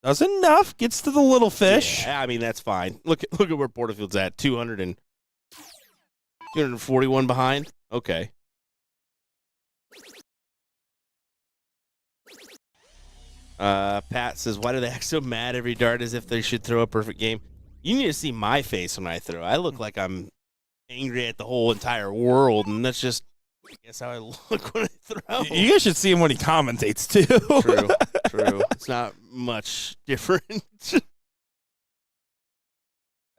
[SPEAKER 1] Does enough, gets to the little fish.
[SPEAKER 3] Yeah, I mean, that's fine. Look at where Porterfield's at, 241 behind. Okay. Pat says, why do they act so mad every dart as if they should throw a perfect game? You need to see my face when I throw. I look like I'm angry at the whole entire world, and that's just, I guess, how I look when I throw.
[SPEAKER 1] You guys should see him when he commentates, too.
[SPEAKER 3] True. It's not much different.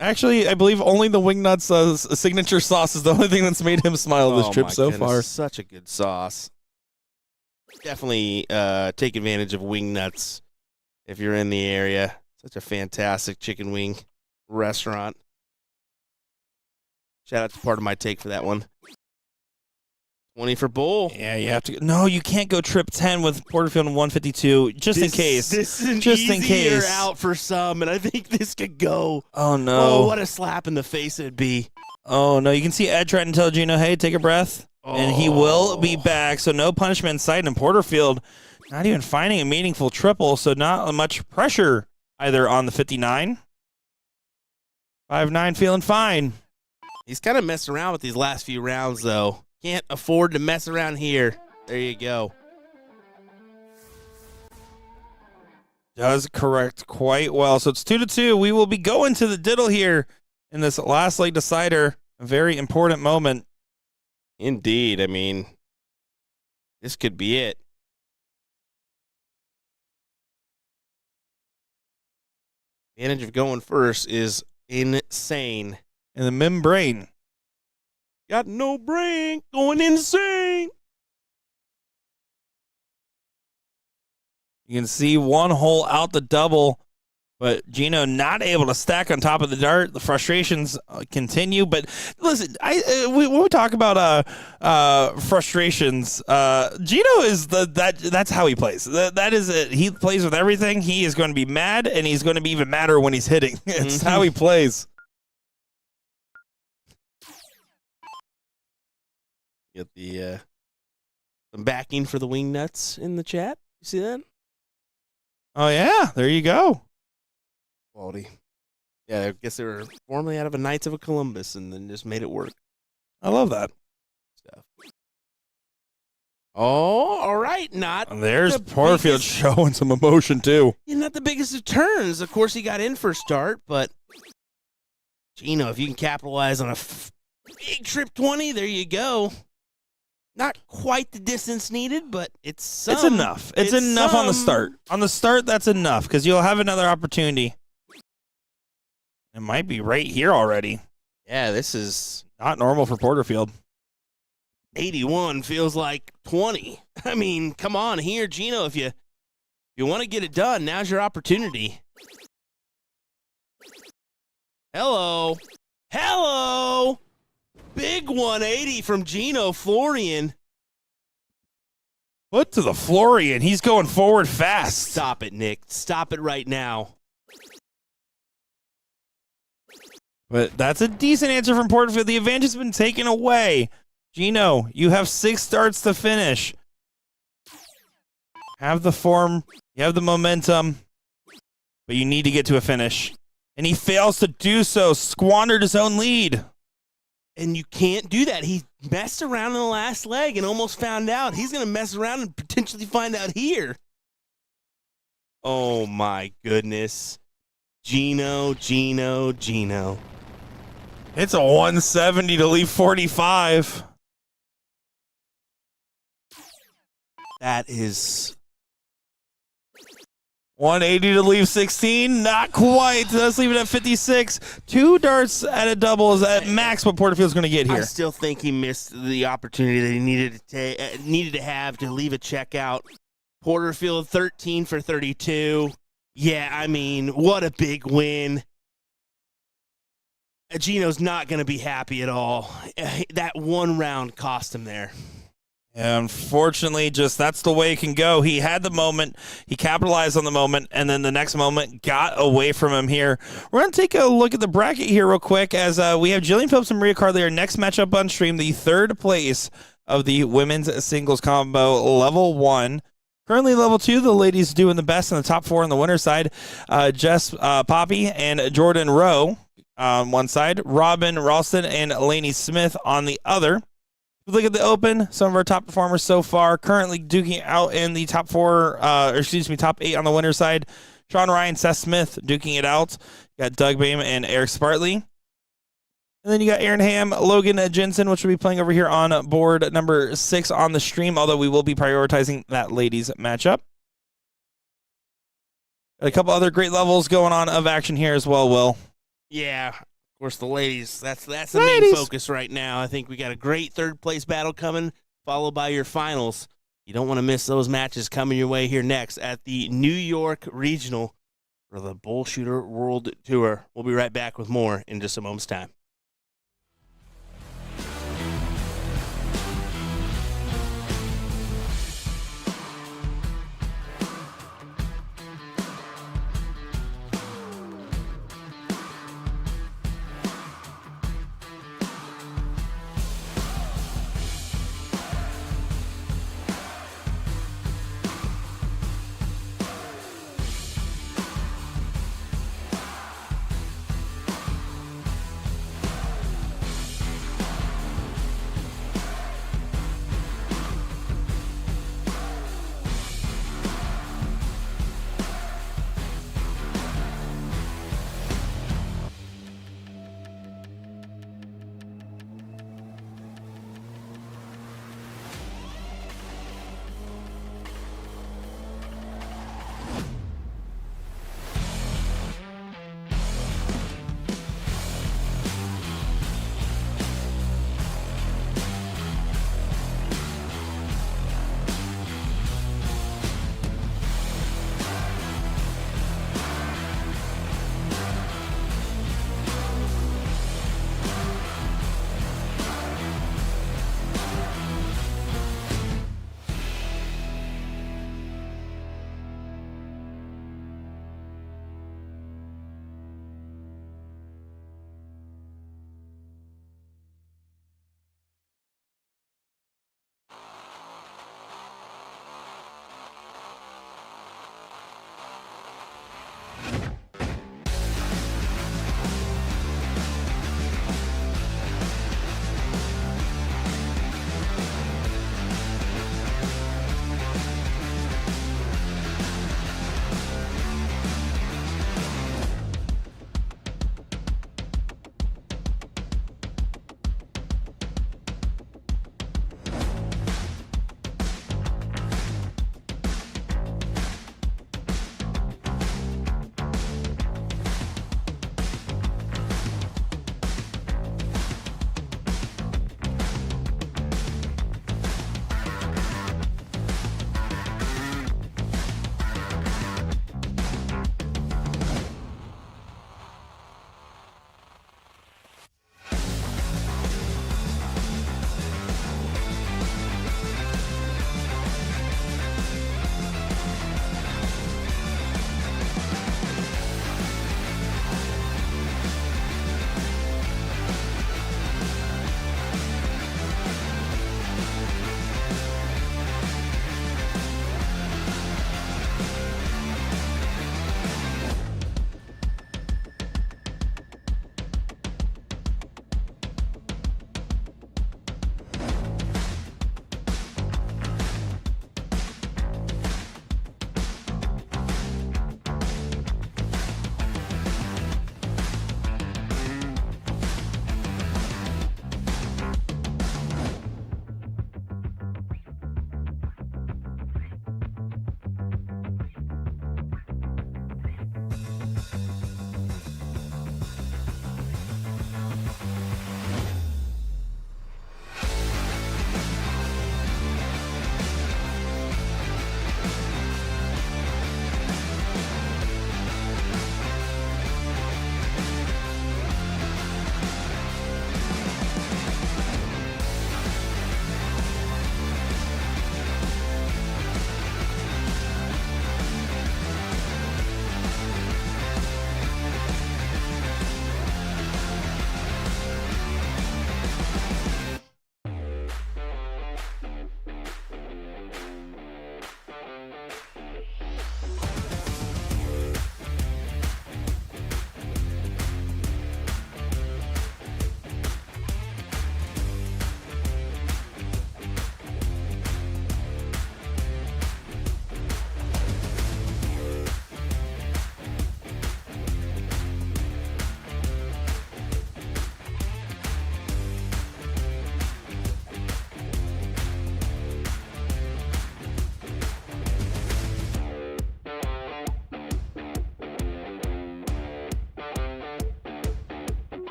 [SPEAKER 1] Actually, I believe only the Wingnuts signature sauce is the only thing that's made him smile this trip so far.
[SPEAKER 3] Such a good sauce. Definitely take advantage of Wing Nuts if you're in the area. Such a fantastic chicken wing restaurant. Shout out to Part of My Take for that one. 20 for Bull.
[SPEAKER 1] Yeah, you have to. No, you can't go trip 10 with Porterfield and 152, in case.
[SPEAKER 3] This is an
[SPEAKER 1] just
[SPEAKER 3] easier
[SPEAKER 1] in case.
[SPEAKER 3] out for some, and I think this could go.
[SPEAKER 1] Oh, no.
[SPEAKER 3] Oh, what a slap in the face it'd be.
[SPEAKER 1] Oh, no. You can see Ed trying to tell Gino, hey, take a breath. Oh. And he will be back, so no punishment in sight. And Porterfield not even finding a meaningful triple, so not much pressure either on the 59. 5'9", feeling fine.
[SPEAKER 3] He's kind of messed around with these last few rounds, though. Can't afford to mess around here. There you go.
[SPEAKER 1] Does correct quite well. So it's 2-2. We will be going to the diddle here in this last leg decider. A very important moment.
[SPEAKER 3] Indeed. I mean, this could be it. Advantage of going first is insane.
[SPEAKER 1] And the membrane.
[SPEAKER 3] Got no brain, going insane.
[SPEAKER 1] You can see one hole out the double, but Gino not able to stack on top of the dart. The frustrations continue. But listen, when we talk about frustrations, Gino is that's how he plays. That is it. He plays with everything. He is going to be mad, and he's going to be even madder when he's hitting. It's how he plays.
[SPEAKER 3] Get the some backing for the Wing Nuts in the chat. You see that?
[SPEAKER 1] Oh, yeah. There you go.
[SPEAKER 3] Quality. Yeah, I guess they were formerly out of a Knights of Columbus and then just made it work.
[SPEAKER 1] I love that
[SPEAKER 3] Stuff. Oh, all right. Not
[SPEAKER 1] and there's Porterfield showing some emotion, too.
[SPEAKER 3] Not the biggest of turns. Of course, he got in for a start, but Gino, if you can capitalize on a big trip 20, there you go. Not quite the distance needed, but it's
[SPEAKER 1] enough. It's enough on the start. On the start, that's enough because you'll have another opportunity. It might be right here already.
[SPEAKER 3] Yeah, this is
[SPEAKER 1] not normal for Porterfield.
[SPEAKER 3] 81 feels like 20. I mean, come on here, Gino. If you want to get it done, now's your opportunity. Hello. Big 180 from Gino Florian.
[SPEAKER 1] Foot to the Florian. He's going forward fast.
[SPEAKER 3] Stop it, Nick. Stop it right now.
[SPEAKER 1] But that's a decent answer from Porterfield. The advantage has been taken away. Gino, you have 6 starts to finish. Have the form. You have the momentum. But you need to get to a finish. And he fails to do so. Squandered his own lead.
[SPEAKER 3] And you can't do that. He messed around in the last leg and almost found out. He's going to mess around and potentially find out here. Oh, my goodness. Gino.
[SPEAKER 1] It's a 170 to leave 45.
[SPEAKER 3] That is
[SPEAKER 1] 180 to leave 16. Not quite. Let's leave it at 56. 2 darts at a double is at max what Porterfield's going to get here.
[SPEAKER 3] I still think he missed the opportunity that he needed to have to leave a check out. Porterfield 13 for 32. Yeah, I mean, what a big win. Gino's not going to be happy at all. That one round cost him there.
[SPEAKER 1] Yeah, unfortunately, just that's the way it can go. He had the moment, he capitalized on the moment, and then the next moment got away from him here. We're going to take a look at the bracket here real quick as we have Jillian Phillips and Maria Carly, our next matchup on stream, the 3rd place of the women's singles combo, level 1. Currently level 2, the ladies doing the best in the top 4 on the winner's side. Jess Poppy and Jordan Rowe on one side, Robin Ralston and Lainey Smith on the other. Look at the Open. Some of our top performers so far currently duking out in the top 8 on the winner's side. Sean Ryan, Seth Smith duking it out. You got Doug Boehm and Eric Spartley. And then you got Aaron Ham, Logan Jensen, which will be playing over here on board number 6 on the stream, although we will be prioritizing that ladies matchup. Got a couple other great levels going on of action here as well, Will.
[SPEAKER 3] Yeah. Of course, the ladies, that's the main focus right now. I think we got a great 3rd place battle coming, followed by your finals. You don't want to miss those matches coming your way here next at the New York Regional for the BullShooter World Tour. We'll be right back with more in just a moment's time.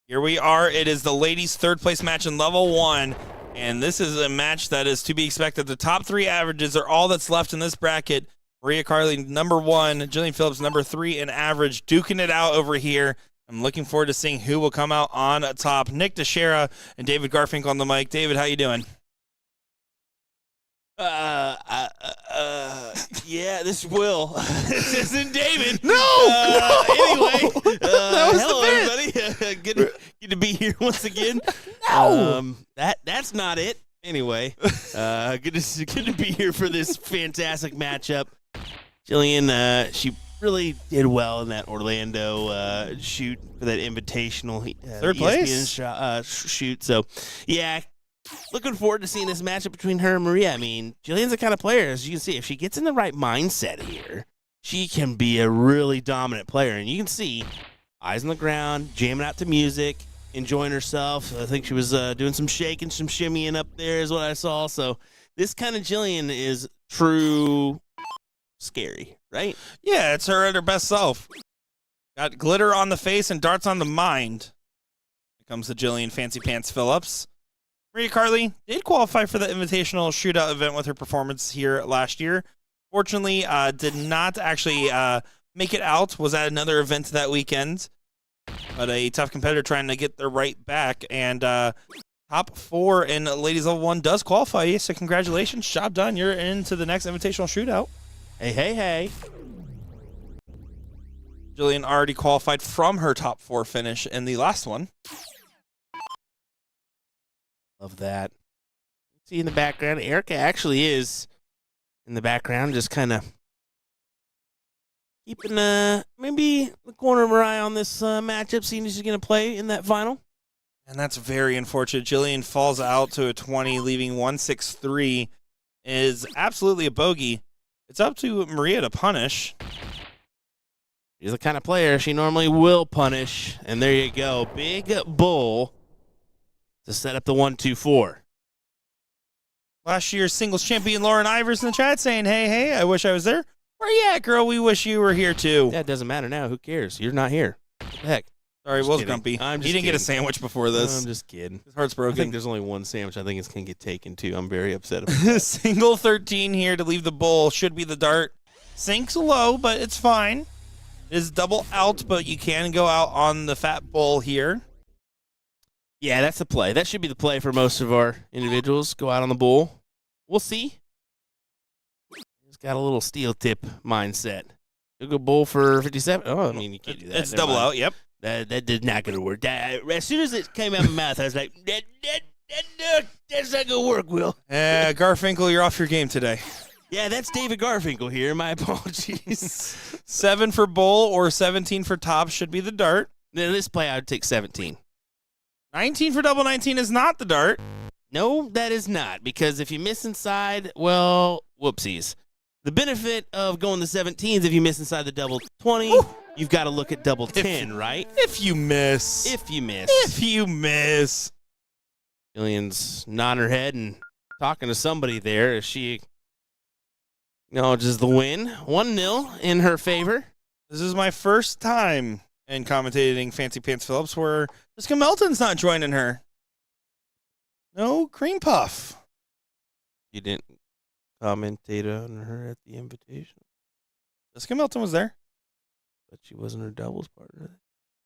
[SPEAKER 1] Here we are. It is the ladies' third place match in level 1. And this is a match that is to be expected. The top 3 averages are all that's left in this bracket. Maria Carly, number 1. Jillian Phillips, number 3 in average. Duking it out over here. I'm looking forward to seeing who will come out on top. Nick Teixeira and David Garfinkel on the mic. David, how you doing?
[SPEAKER 3] Yeah, this is Will. This isn't David.
[SPEAKER 1] No!
[SPEAKER 3] Anyway,
[SPEAKER 1] that was
[SPEAKER 3] hello,
[SPEAKER 1] the bit.
[SPEAKER 3] everybody. Good to be here once again.
[SPEAKER 1] No!
[SPEAKER 3] That's not it. Anyway, good to be here for this fantastic matchup. Jillian, she really did well in that Orlando shoot for that invitational
[SPEAKER 1] third place
[SPEAKER 3] shoot. So, yeah. Looking forward to seeing this matchup between her and Maria. I mean, Jillian's the kind of player, as you can see, if she gets in the right mindset here, she can be a really dominant player. And you can see, eyes on the ground, jamming out to music, enjoying herself. I think she was doing some shaking, some shimmying up there is what I saw. So this kind of Jillian is true scary, right?
[SPEAKER 1] Yeah, it's her at her best self. Got glitter on the face and darts on the mind. Here comes the Jillian Fancy Pants Phillips. Maria Carly did qualify for the invitational shootout event with her performance here last year. Fortunately, did not actually make it out. Was at another event that weekend. But a tough competitor trying to get their right back. And top 4 in ladies level 1 does qualify you. So congratulations. Job done. You're into the next invitational shootout.
[SPEAKER 3] Hey.
[SPEAKER 1] Jillian already qualified from her top 4 finish in the last one.
[SPEAKER 3] Love that. See in the background, Erica actually is in the background, just kind of keeping maybe the corner of her eye on this matchup, seeing if she's going to play in that final.
[SPEAKER 1] And that's very unfortunate. Jillian falls out to a 20, leaving 163. Is absolutely a bogey. It's up to Maria to punish.
[SPEAKER 3] She's the kind of player she normally will punish. And there you go. Big bull to set up the 1-2-4.
[SPEAKER 1] Last year's singles champion Lauren Ivers in the chat saying, hey, I wish I was there. Where you at, girl? We wish you were here, too.
[SPEAKER 3] Yeah, it doesn't matter now. Who cares? You're not here. What the heck?
[SPEAKER 1] Sorry, Will's grumpy. He didn't get a sandwich before this.
[SPEAKER 3] I'm just kidding.
[SPEAKER 1] His heart's broken.
[SPEAKER 3] I think there's only one sandwich I think it's going to get taken, too. I'm very upset about that.
[SPEAKER 1] Single 13 here to leave the bull. Should be the dart. Sinks low, but it's fine. It is double out, but you can go out on the fat bull here.
[SPEAKER 3] Yeah, that's the play. That should be the play for most of our individuals. Go out on the bull. We'll see. He's got a little steel tip mindset. You'll go bull for 57. Oh, I mean, you can't do that.
[SPEAKER 1] It's double out, yep.
[SPEAKER 3] That did not going to work. As soon as it came out of my mouth, I was like, that's not going to work, Will.
[SPEAKER 1] Garfinkel, you're off your game today.
[SPEAKER 3] Yeah, that's David Garfinkel here. My apologies.
[SPEAKER 1] 7 for bull or 17 for top should be the dart.
[SPEAKER 3] Now, this play, I would take 17.
[SPEAKER 1] 19 for double 19 is not the dart.
[SPEAKER 3] No, that is not, because if you miss inside, well, whoopsies. The benefit of going the 17s, if you miss inside the double 20, Ooh. You've got to look at double 10, right?
[SPEAKER 1] If you miss.
[SPEAKER 3] Jillian's nodding her head and talking to somebody there as she acknowledges the win. 1-0 in her favor.
[SPEAKER 1] This is my first time in commentating Fancy Pants Phillips where Jessica Melton's not joining her. No cream puff.
[SPEAKER 3] You didn't commentate on her at the invitation?
[SPEAKER 1] Jessica Melton was there.
[SPEAKER 3] But she wasn't her doubles partner.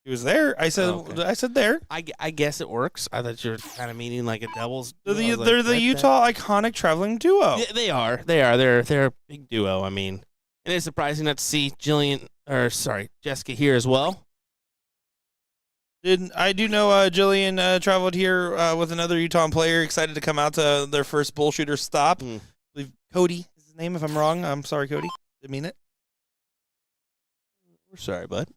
[SPEAKER 1] She was there. I said there.
[SPEAKER 3] I guess it works. I thought you were kind of meaning like a doubles.
[SPEAKER 1] They're the Utah iconic traveling duo.
[SPEAKER 3] Yeah, they are. They're a big duo. I mean, and it's surprising not to see Jessica here as well.
[SPEAKER 1] I do know Jillian traveled here with another Utah player, excited to come out to their first BullShooter stop. I believe Cody is his name, if I'm wrong. I'm sorry, Cody. Didn't mean it.
[SPEAKER 3] We're sorry, bud.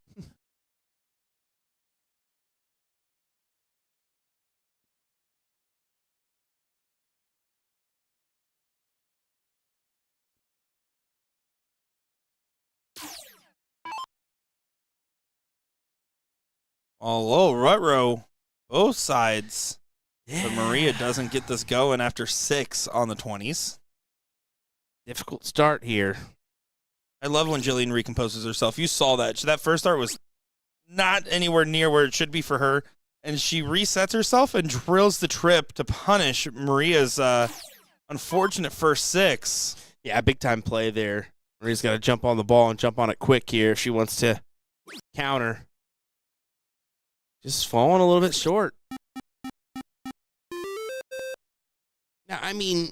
[SPEAKER 1] Low rut-row, both sides.
[SPEAKER 3] Yeah.
[SPEAKER 1] But Maria doesn't get this going after 6 on the 20s.
[SPEAKER 3] Difficult start here.
[SPEAKER 1] I love when Jillian recomposes herself. You saw that. That first start was not anywhere near where it should be for her. and she resets herself and drills the trip to punish Maria's unfortunate first 6.
[SPEAKER 3] Yeah, big time play there. Maria's got to jump on the ball and jump on it quick here if she wants to counter. Just falling a little bit short. Now, I mean,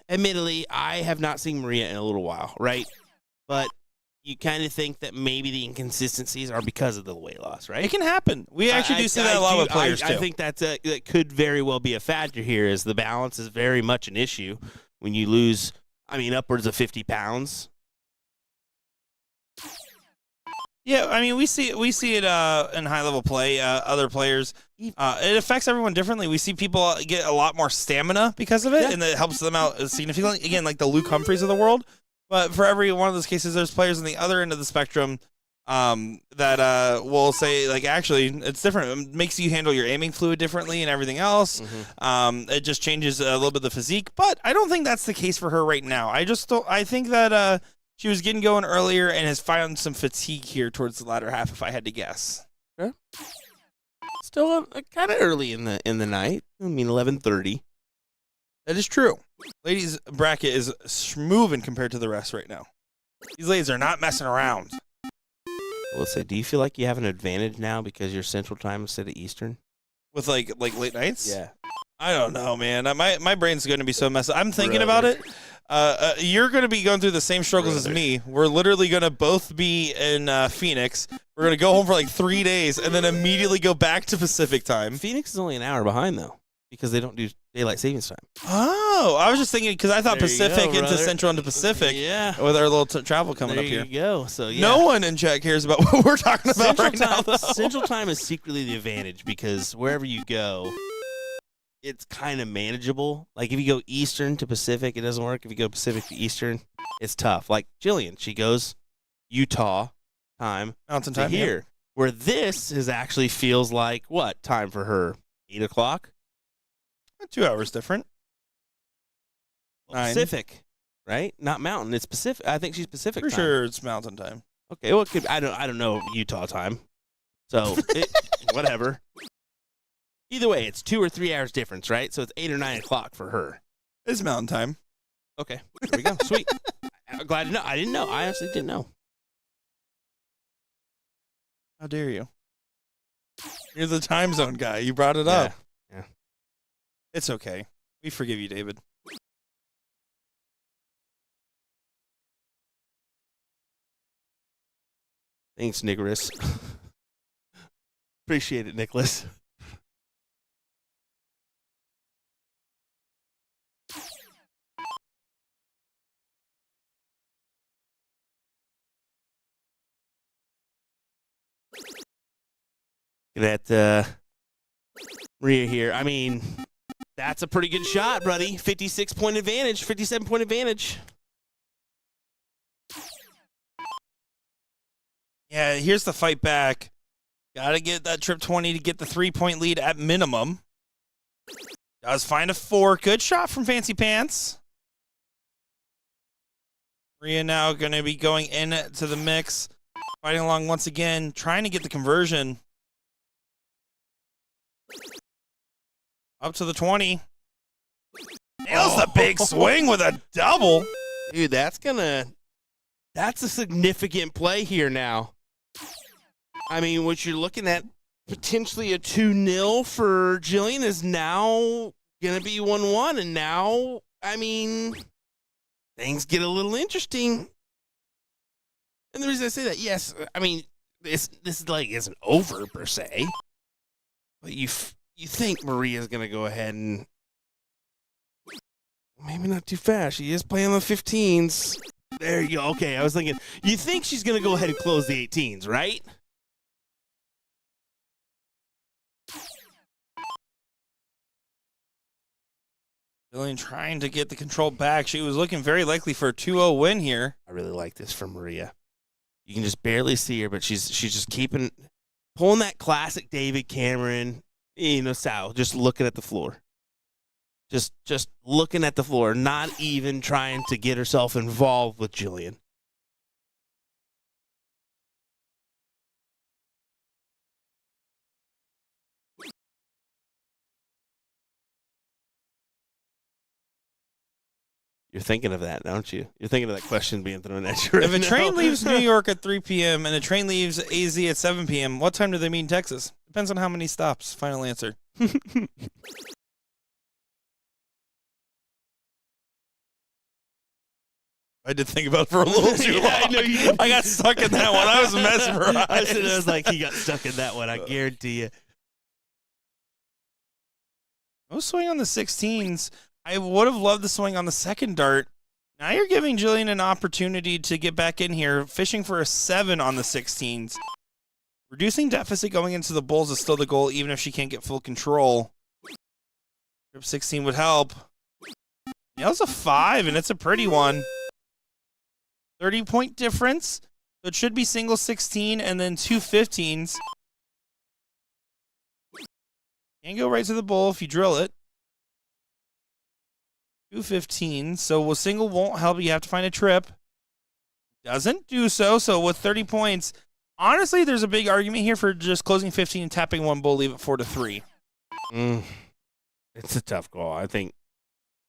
[SPEAKER 3] admittedly, I have not seen Maria in a little while, right? But you kind of think that maybe the inconsistencies are because of the weight loss, right?
[SPEAKER 1] It can happen. We actually do see that a lot with players, too.
[SPEAKER 3] I think that could very well be a factor here, as the balance is very much an issue when you lose, I mean, upwards of 50 pounds.
[SPEAKER 1] Yeah, I mean, we see it in high-level play. Other players, it affects everyone differently. We see people get a lot more stamina because of it, and it helps them out significantly. Again, like the Luke Humphreys of the world. But for every one of those cases, there's players on the other end of the spectrum that will say, like, actually, it's different. It makes you handle your aiming fluid differently and everything else. Mm-hmm. It just changes a little bit of the physique. But I don't think that's the case for her right now. I think that she was getting going earlier and has found some fatigue here towards the latter half, if I had to guess.
[SPEAKER 3] Okay. Still kind of early in the night. I mean, 11:30.
[SPEAKER 1] That is true. Ladies' bracket is moving compared to the rest right now. These ladies are not messing around.
[SPEAKER 3] Let's say, do you feel like you have an advantage now because you're Central Time instead of Eastern?
[SPEAKER 1] With like late nights?
[SPEAKER 3] Yeah.
[SPEAKER 1] I don't know, man. My brain's going to be so messed up. I'm thinking about it. You're going to be going through the same struggles as me. We're literally going to both be in Phoenix. We're going to go home for like 3 days and then immediately go back to Pacific time.
[SPEAKER 3] Phoenix is only an hour behind, though, because they don't do daylight savings time.
[SPEAKER 1] Oh, I was just thinking because I thought
[SPEAKER 3] There
[SPEAKER 1] Pacific
[SPEAKER 3] go,
[SPEAKER 1] into Central into Pacific.
[SPEAKER 3] Yeah.
[SPEAKER 1] With our little travel coming
[SPEAKER 3] There
[SPEAKER 1] up here.
[SPEAKER 3] you go. So, yeah.
[SPEAKER 1] No one in chat cares about what we're talking about right now, though.
[SPEAKER 3] Central Time is secretly the advantage because wherever you go, it's kind of manageable. Like, if you go Eastern to Pacific, it doesn't work. If you go Pacific to Eastern, it's tough. Like Jillian, she goes Utah time
[SPEAKER 1] Mountain
[SPEAKER 3] to
[SPEAKER 1] time
[SPEAKER 3] here, where this is actually feels like what time for her? 8 o'clock?
[SPEAKER 1] 2 hours different.
[SPEAKER 3] Well, Pacific, right? Not Mountain. It's Pacific. I think she's Pacific.
[SPEAKER 1] For
[SPEAKER 3] time.
[SPEAKER 1] sure, it's Mountain time.
[SPEAKER 3] Okay, well, I don't know Utah time, so whatever. Either way, it's 2 or 3 hours difference, right? So it's 8 or 9 o'clock for her.
[SPEAKER 1] It's Mountain time.
[SPEAKER 3] Okay, there we go. Sweet. I'm glad to know. I didn't know. I honestly didn't know.
[SPEAKER 1] How dare you? You're the time zone guy. You brought it up.
[SPEAKER 3] Yeah.
[SPEAKER 1] It's okay. We forgive you, David.
[SPEAKER 3] Thanks, Nicholas. Appreciate it, Nicholas. Look at Maria here. I mean, that's a pretty good shot, buddy. 56-point advantage, 57-point advantage.
[SPEAKER 1] Yeah, here's the fight back. Got to get that trip 20 to get the 3-point lead at minimum. Does find a 4. Good shot from Fancy Pants. Maria now going to be going into the mix. Fighting along once again, trying to get the conversion. Up to the 20. Nails the big swing with a double.
[SPEAKER 3] Dude, that's a significant play here now. I mean, what you're looking at, potentially a 2-0 for Jillian is now going to be 1-1. And now, I mean, things get a little interesting. And the reason I say that, yes, I mean, this like isn't over per se. But you think Maria's going to go ahead and maybe not too fast. She is playing the 15s. There you go. Okay, I was thinking, you think she's going to go ahead and close the 18s, right?
[SPEAKER 1] Jillian trying to get the control back. She was looking very likely for a 2-0 win here.
[SPEAKER 3] I really like this from Maria. You can just barely see her, but she's just pulling that classic David Cameron, style, just looking at the floor. Just looking at the floor, not even trying to get herself involved with Jillian. You're thinking of that, don't you? You're thinking of that question being thrown at you right
[SPEAKER 1] If a
[SPEAKER 3] now.
[SPEAKER 1] train leaves New York at 3 p.m. and a train leaves AZ at 7 p.m., what time do they meet in Texas? Depends on how many stops. Final answer. I did think about it for a little too long.
[SPEAKER 3] I know you did.
[SPEAKER 1] I got stuck in that one. I was mesmerized.
[SPEAKER 3] I was like, he got stuck in that one. I guarantee you.
[SPEAKER 1] No swing on the 16s. I would have loved the swing on the second dart. Now you're giving Jillian an opportunity to get back in here, fishing for a 7 on the 16s. Reducing deficit going into the bulls is still the goal, even if she can't get full control. Trip 16 would help. Nails a 5, and it's a pretty one. 30-point difference. So it should be single 16 and then 2 15s. Can go right to the bull if you drill it. 2 15s. So a single won't help. You have to find a trip. Doesn't do so. So with 30 points, honestly, there's a big argument here for just closing 15 and tapping one bull, leave it 4-3.
[SPEAKER 3] It's a tough call. I think.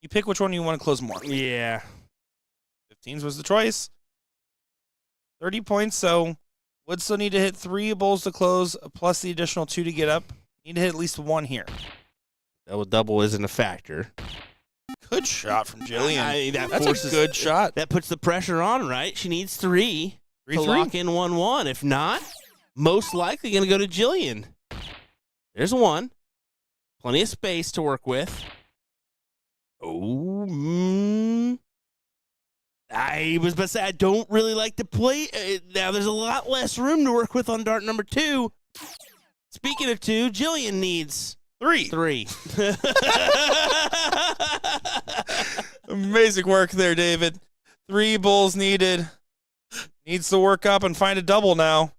[SPEAKER 1] You pick which one you want to close more.
[SPEAKER 3] Yeah.
[SPEAKER 1] 15s was the choice. 30 points, so would still need to hit 3 bulls to close, plus the additional 2 to get up. Need to hit at least 1 here.
[SPEAKER 3] Double isn't a factor.
[SPEAKER 1] Good shot from Jillian.
[SPEAKER 3] That's
[SPEAKER 1] a good shot.
[SPEAKER 3] That puts the pressure on, right? She needs 3 to
[SPEAKER 1] 3-3.
[SPEAKER 3] lock in 1-1. If not, most likely going to go to Jillian. There's 1. Plenty of space to work with. Oh, I was about to say, I don't really like to play. Now, there's a lot less room to work with on dart number 2. Speaking of 2, Jillian needs 3.
[SPEAKER 1] Amazing work there, David. 3 bulls needed. Needs to work up and find a double now.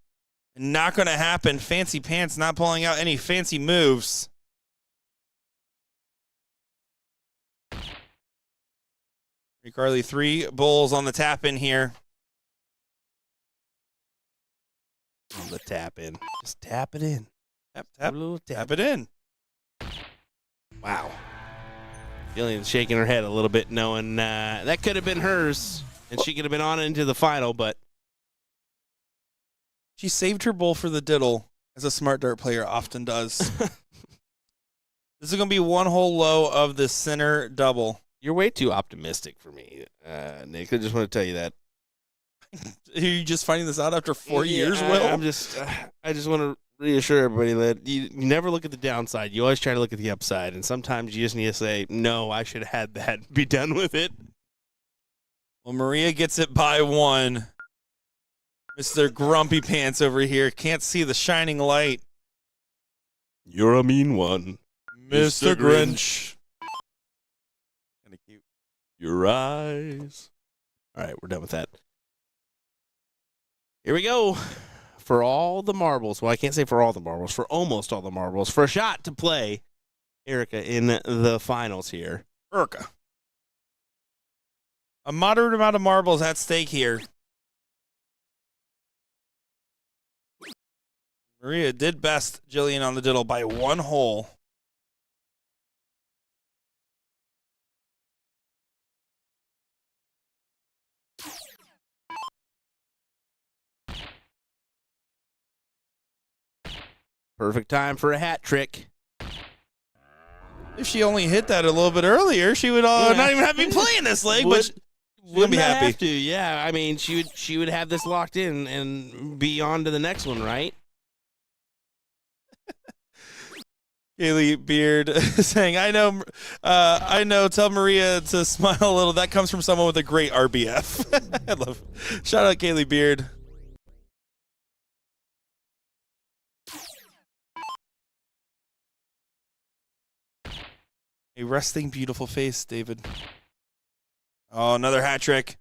[SPEAKER 1] Not going to happen. Fancy Pants not pulling out any fancy moves. Carly, 3 bulls on the tap in here.
[SPEAKER 3] On the tap in. Just tap it in.
[SPEAKER 1] Tap it in.
[SPEAKER 3] Wow. Jillian's shaking her head a little bit, knowing that could have been hers, and she could have been on into the final, but
[SPEAKER 1] she saved her bull for the diddle, as a smart dart player often does. This is going to be 1 hole low of the center double.
[SPEAKER 3] You're way too optimistic for me, Nick. I just want to tell you that.
[SPEAKER 1] Are you just finding this out after 4 years, Will?
[SPEAKER 3] I just want to reassure everybody that you never look at the downside. You always try to look at the upside, and sometimes you just need to say, no, I should have had that. Be done with it.
[SPEAKER 1] Well, Maria gets it by 1. Mr. Grumpy Pants over here can't see the shining light.
[SPEAKER 3] You're a mean one.
[SPEAKER 1] Mr. Grinch. Kind of cute.
[SPEAKER 3] Your eyes. All right, we're done with that. Here we go. For all the marbles. Well, I can't say for all the marbles. For almost all the marbles. For a shot to play Erica in the finals here.
[SPEAKER 1] Erica. A moderate amount of marbles at stake here. Maria did best Jillian on the diddle by 1 hole.
[SPEAKER 3] Perfect time for a hat trick.
[SPEAKER 1] If she only hit that a little bit earlier, she would not even have me playing this leg, but she's going to be happy.
[SPEAKER 3] Have to, yeah. I mean, she would have this locked in and be on to the next one, right?
[SPEAKER 1] Kaylee Beard saying, I know, tell Maria to smile a little. That comes from someone with a great RBF. I love it. Shout out Kaylee Beard. A resting beautiful face, David. Oh, another hat trick.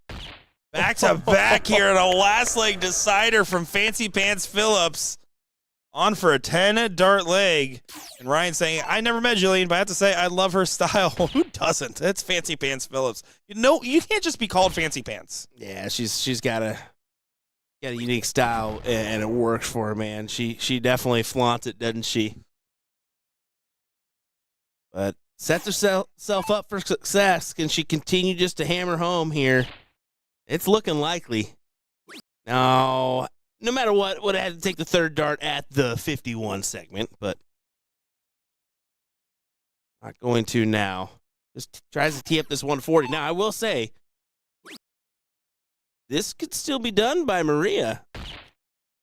[SPEAKER 1] Back to back here and a last leg decider from Fancy Pants Phillips. On for a 10 dart leg. And Ryan saying, I never met Jillian, but I have to say I love her style. Who doesn't? It's Fancy Pants Phillips. You can't just be called Fancy Pants.
[SPEAKER 3] Yeah, she's got a unique style, and it works for her, man. She definitely flaunts it, doesn't she? But sets herself up for success. Can she continue just to hammer home here? It's looking likely. Now, no matter what, would have had to take the third dart at the 51 segment, but not going to now. Just tries to tee up this 140. Now, I will say, this could still be done by Maria.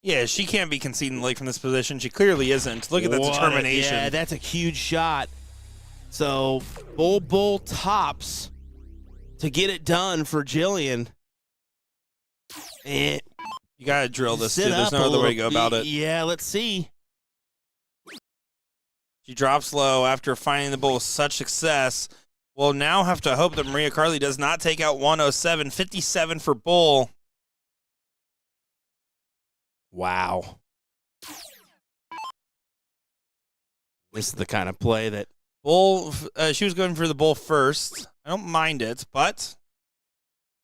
[SPEAKER 1] Yeah, she can't be conceding late from this position. She clearly isn't. Look at that determination.
[SPEAKER 3] Yeah, that's a huge shot. So, bull tops to get it done for Jillian. And
[SPEAKER 1] you got to drill this, dude. There's no other way to go about it.
[SPEAKER 3] Yeah, let's see.
[SPEAKER 1] She drops low after finding the bull with such success. We'll now have to hope that Maria Carly does not take out 107. 57 for bull.
[SPEAKER 3] Wow. This is the kind of play that...
[SPEAKER 1] Bull, she was going for the bull first. I don't mind it, but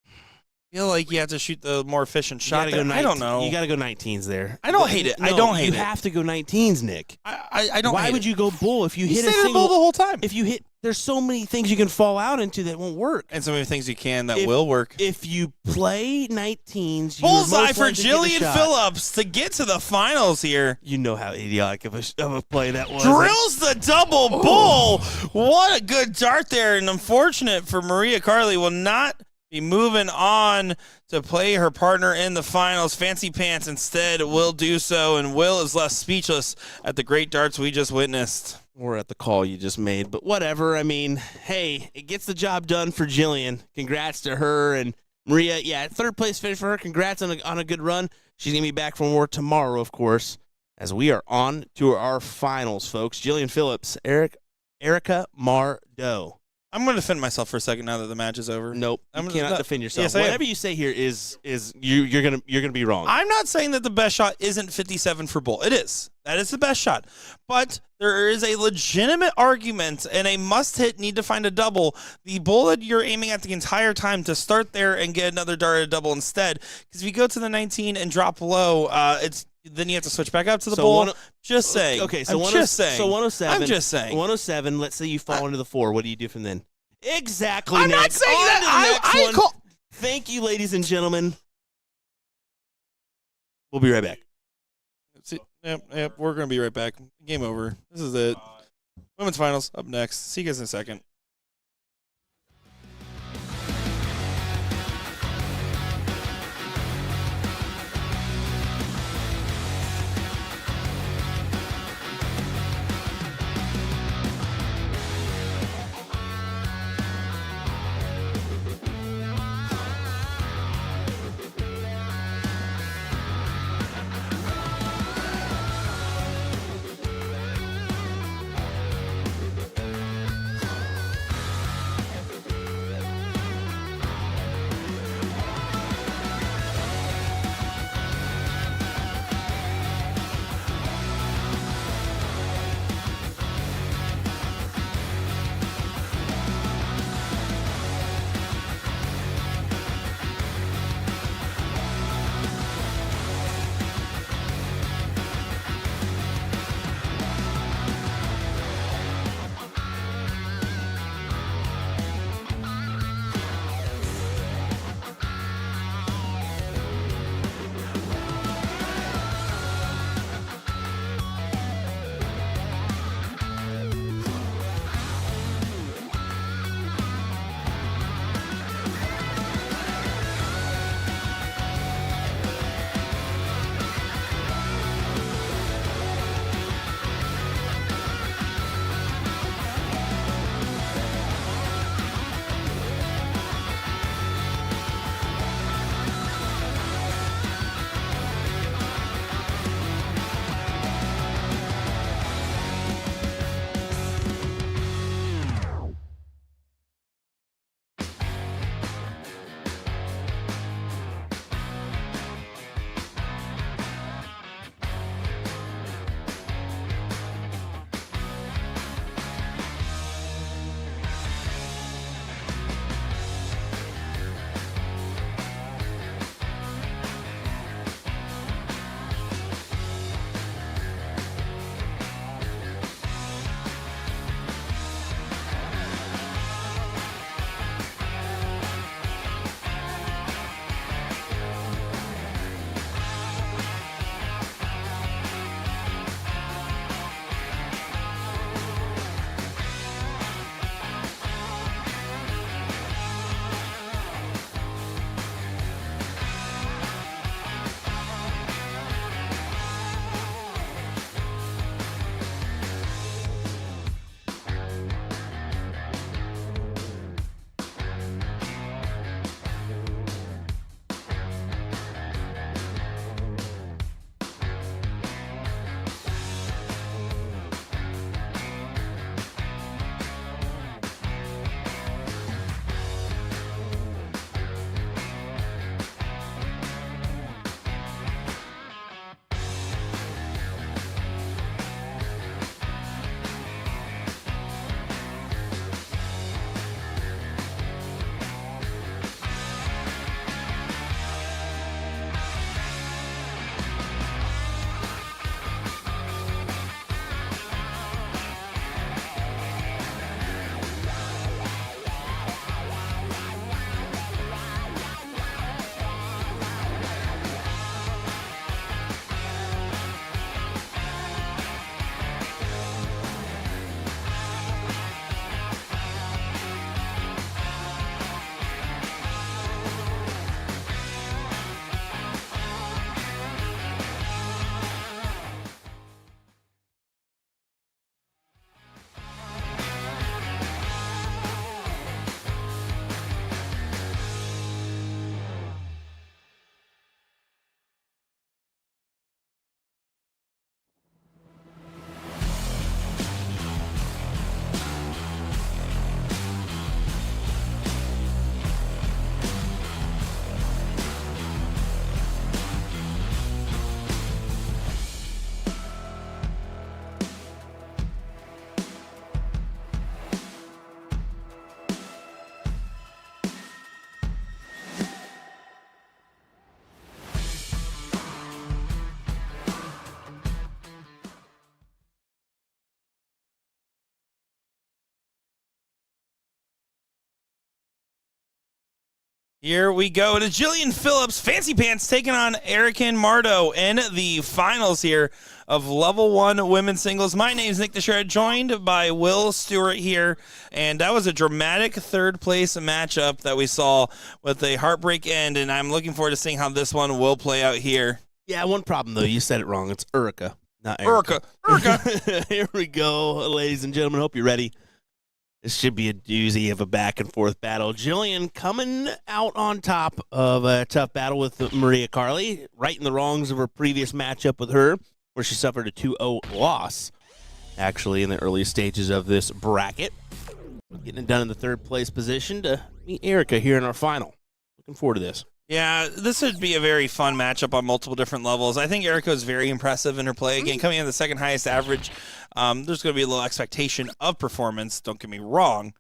[SPEAKER 1] I feel like you have to shoot the more efficient shot. I don't know.
[SPEAKER 3] You got to go 19s there.
[SPEAKER 1] I don't hate it.
[SPEAKER 3] No,
[SPEAKER 1] I don't hate it.
[SPEAKER 3] You have to go 19s, Nick.
[SPEAKER 1] I don't.
[SPEAKER 3] Why would you go bull if you hit a
[SPEAKER 1] stay
[SPEAKER 3] single
[SPEAKER 1] bull the whole time?
[SPEAKER 3] If you hit, there's so many things you can fall out into that won't work.
[SPEAKER 1] And so many things you can that will work.
[SPEAKER 3] If you play 19s,
[SPEAKER 1] bullseye for Jillian Phillips to get to the finals here.
[SPEAKER 3] You know how idiotic of a play that was.
[SPEAKER 1] Drills the double bull. What a good dart there, and unfortunate for Maria Carly will not be moving on to play her partner in the finals. Fancy Pants instead will do so, and Will is left speechless at the great darts we just witnessed.
[SPEAKER 3] Or at the call you just made, but whatever. I mean, hey, it gets the job done for Jillian. Congrats to her and Maria. Yeah, third place finish for her. Congrats on a good run. She's going to be back for more tomorrow, of course, as we are on to our finals, folks. Jillian Phillips, Erica Mardeau.
[SPEAKER 1] I'm going to defend myself for a second now that the match is over.
[SPEAKER 3] Nope, you cannot defend yourself.
[SPEAKER 1] Yes,
[SPEAKER 3] whatever you say here is you're gonna be wrong.
[SPEAKER 1] I'm not saying that the best shot isn't 57 for bull. It is. That is the best shot. But there is a legitimate argument and a must-hit need to find a double. The bull that you're aiming at the entire time to start there and get another dart at a double instead. Because if you go to the 19 and drop low, then you have to switch back up to the bull. Just saying.
[SPEAKER 3] Okay, so
[SPEAKER 1] I'm just saying.
[SPEAKER 3] So 107.
[SPEAKER 1] I'm just saying.
[SPEAKER 3] 107. Let's say you fall into the 4. What do you do from then? Exactly.
[SPEAKER 1] I'm
[SPEAKER 3] Nick.
[SPEAKER 1] not saying that.
[SPEAKER 3] Thank you, ladies and gentlemen. We'll be right back.
[SPEAKER 1] Yep, we're going to be right back. Game over. This is it. Women's finals up next. See you guys in a second. Here we go to Jillian Phillips, Fancy Pants, taking on Erica Mardo in the finals here of Level 1 Women's Singles. My name is Nick Teixeira, joined by Will Stewart here, and that was a dramatic third-place matchup that we saw with a heartbreak end, and I'm looking forward to seeing how this one will play out here.
[SPEAKER 3] Yeah, one problem, though. You said it wrong. It's Erica, not Erica.
[SPEAKER 1] Erica.
[SPEAKER 3] Here we go, ladies and gentlemen. Hope you're ready. This should be a doozy of a back-and-forth battle. Jillian coming out on top of a tough battle with Maria Carley, righting the wrongs of her previous matchup with her, where she suffered a 2-0 loss, actually, in the early stages of this bracket. Getting it done in the third-place position to meet Erica here in our final. Looking forward to this.
[SPEAKER 1] Yeah, this would be a very fun matchup on multiple different levels. I think Erica is very impressive in her play. Again, coming in the second highest average, there's going to be a little expectation of performance, don't get me wrong.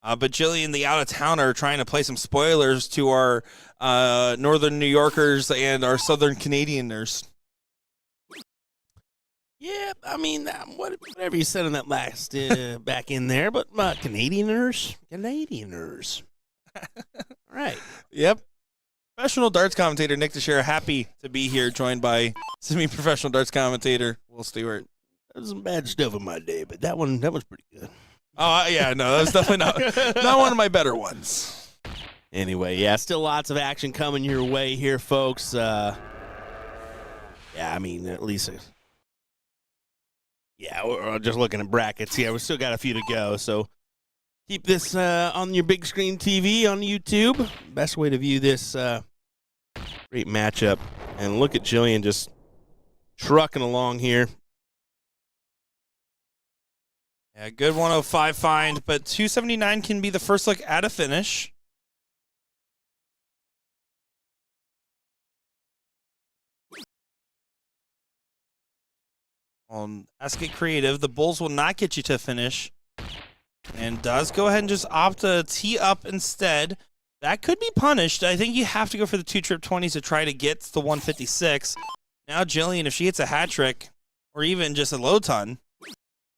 [SPEAKER 1] But Jillian, the out-of-towner, trying to play some spoilers to our Northern New Yorkers and our Southern Canadianers.
[SPEAKER 3] Yeah, I mean, whatever you said on that last back in there, but Canadianers. All right.
[SPEAKER 1] Yep. Professional darts commentator Nick Teixeira, happy to be here, joined by semi-professional darts commentator Will Stewart.
[SPEAKER 3] There's some bad stuff in my day, but that one's pretty good.
[SPEAKER 1] Oh, yeah, no, that was definitely not one of my better ones.
[SPEAKER 3] Anyway, yeah, still lots of action coming your way here, folks. Yeah, I mean, at least, yeah, we're just looking at brackets. Yeah, we still got a few to go, so keep this on your big screen TV on YouTube. Best way to view this great matchup. And look at Jillian just trucking along here.
[SPEAKER 1] Yeah, good 105 find, but 279 can be the first look at a finish. Ask It Creative, the Bulls will not get you to finish. And does go ahead and just opt to tee up instead. That could be punished. I think you have to go for the 2-trip-20s to try to get to the 156. Now Jillian, if she hits a hat trick, or even just a low ton,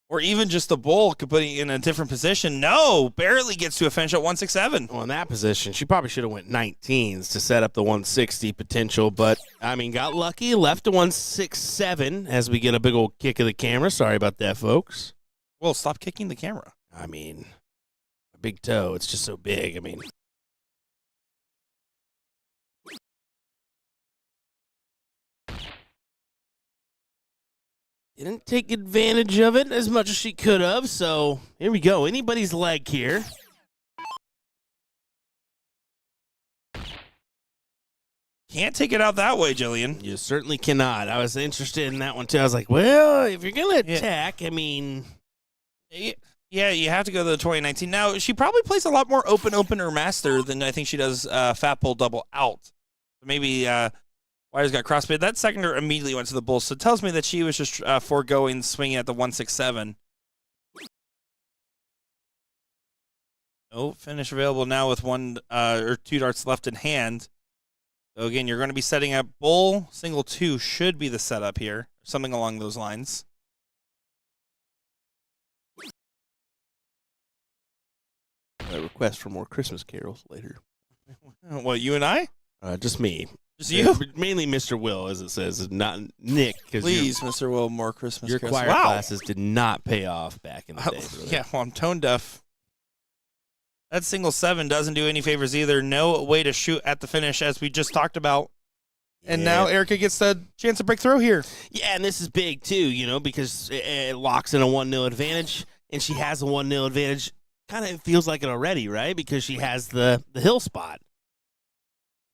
[SPEAKER 1] or even just the bull, could put it in a different position. No, barely gets to a finish at 167.
[SPEAKER 3] Well, in that position, she probably should have went 19s to set up the 160 potential. But, I mean, got lucky, left to 167 as we get a big old kick of the camera. Sorry about that, folks.
[SPEAKER 1] Well, stop kicking the camera.
[SPEAKER 3] I mean, a big toe, it's just so big. I mean, didn't take advantage of it as much as she could have, so here we go. Anybody's leg here.
[SPEAKER 1] Can't take it out that way, Jillian.
[SPEAKER 3] You certainly cannot. I was interested in that one, too. I was like, well, if you're going to attack, I mean,
[SPEAKER 1] yeah, you have to go to the 2019. Now, she probably plays a lot more open or master than I think she does fat pull double out. Maybe wires got crossbid. That seconder immediately went to the Bulls, so it tells me that she was just foregoing swinging at the 167. Oh, finish available now with one or two darts left in hand. So again, you're going to be setting up bull, single 2 should be the setup here, something along those lines.
[SPEAKER 3] A request for more Christmas carols later.
[SPEAKER 1] What, you and I?
[SPEAKER 3] Just me.
[SPEAKER 1] Just you?
[SPEAKER 3] Mainly Mr. Will, as it says, not Nick.
[SPEAKER 1] Please, Mr. Will, more Christmas
[SPEAKER 3] carols. Your choir classes did not pay off back in the day. Really.
[SPEAKER 1] Yeah, well, I'm tone deaf. That single 7 doesn't do any favors either. No way to shoot at the finish, as we just talked about. And now Erica gets the chance to break through here.
[SPEAKER 3] Yeah, and this is big, too, because it locks in a 1-0 advantage, and she has a 1-0 advantage. Kind of feels like it already, right? Because she has the hill spot.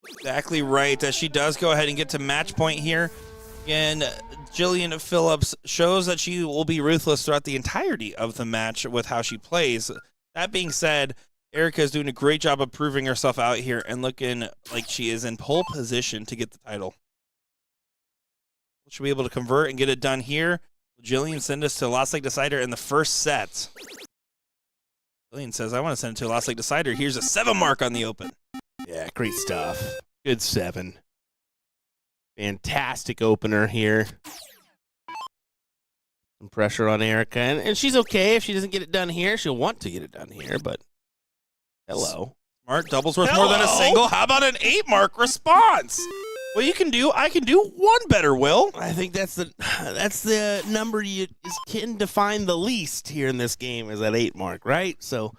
[SPEAKER 1] Exactly right. She does go ahead and get to match point here. And Jillian Phillips shows that she will be ruthless throughout the entirety of the match with how she plays. That being said, Erica is doing a great job of proving herself out here and looking like she is in pole position to get the title. She'll be able to convert and get it done here. Jillian send us to Last Leg Decider in the first set. Jillian says, I want to send it to a Last Leg Decider. Here's a 7 mark on the open.
[SPEAKER 3] Yeah, great stuff. Good 7. Fantastic opener here. Some pressure on Erica. And she's okay if she doesn't get it done here. She'll want to get it done here, but hello.
[SPEAKER 1] Smart. Double's worth more than a single. How about an 8-mark response? What you can do, I can do one better, Will.
[SPEAKER 3] I think that's the number you can define the least here in this game is that 8 mark, right? So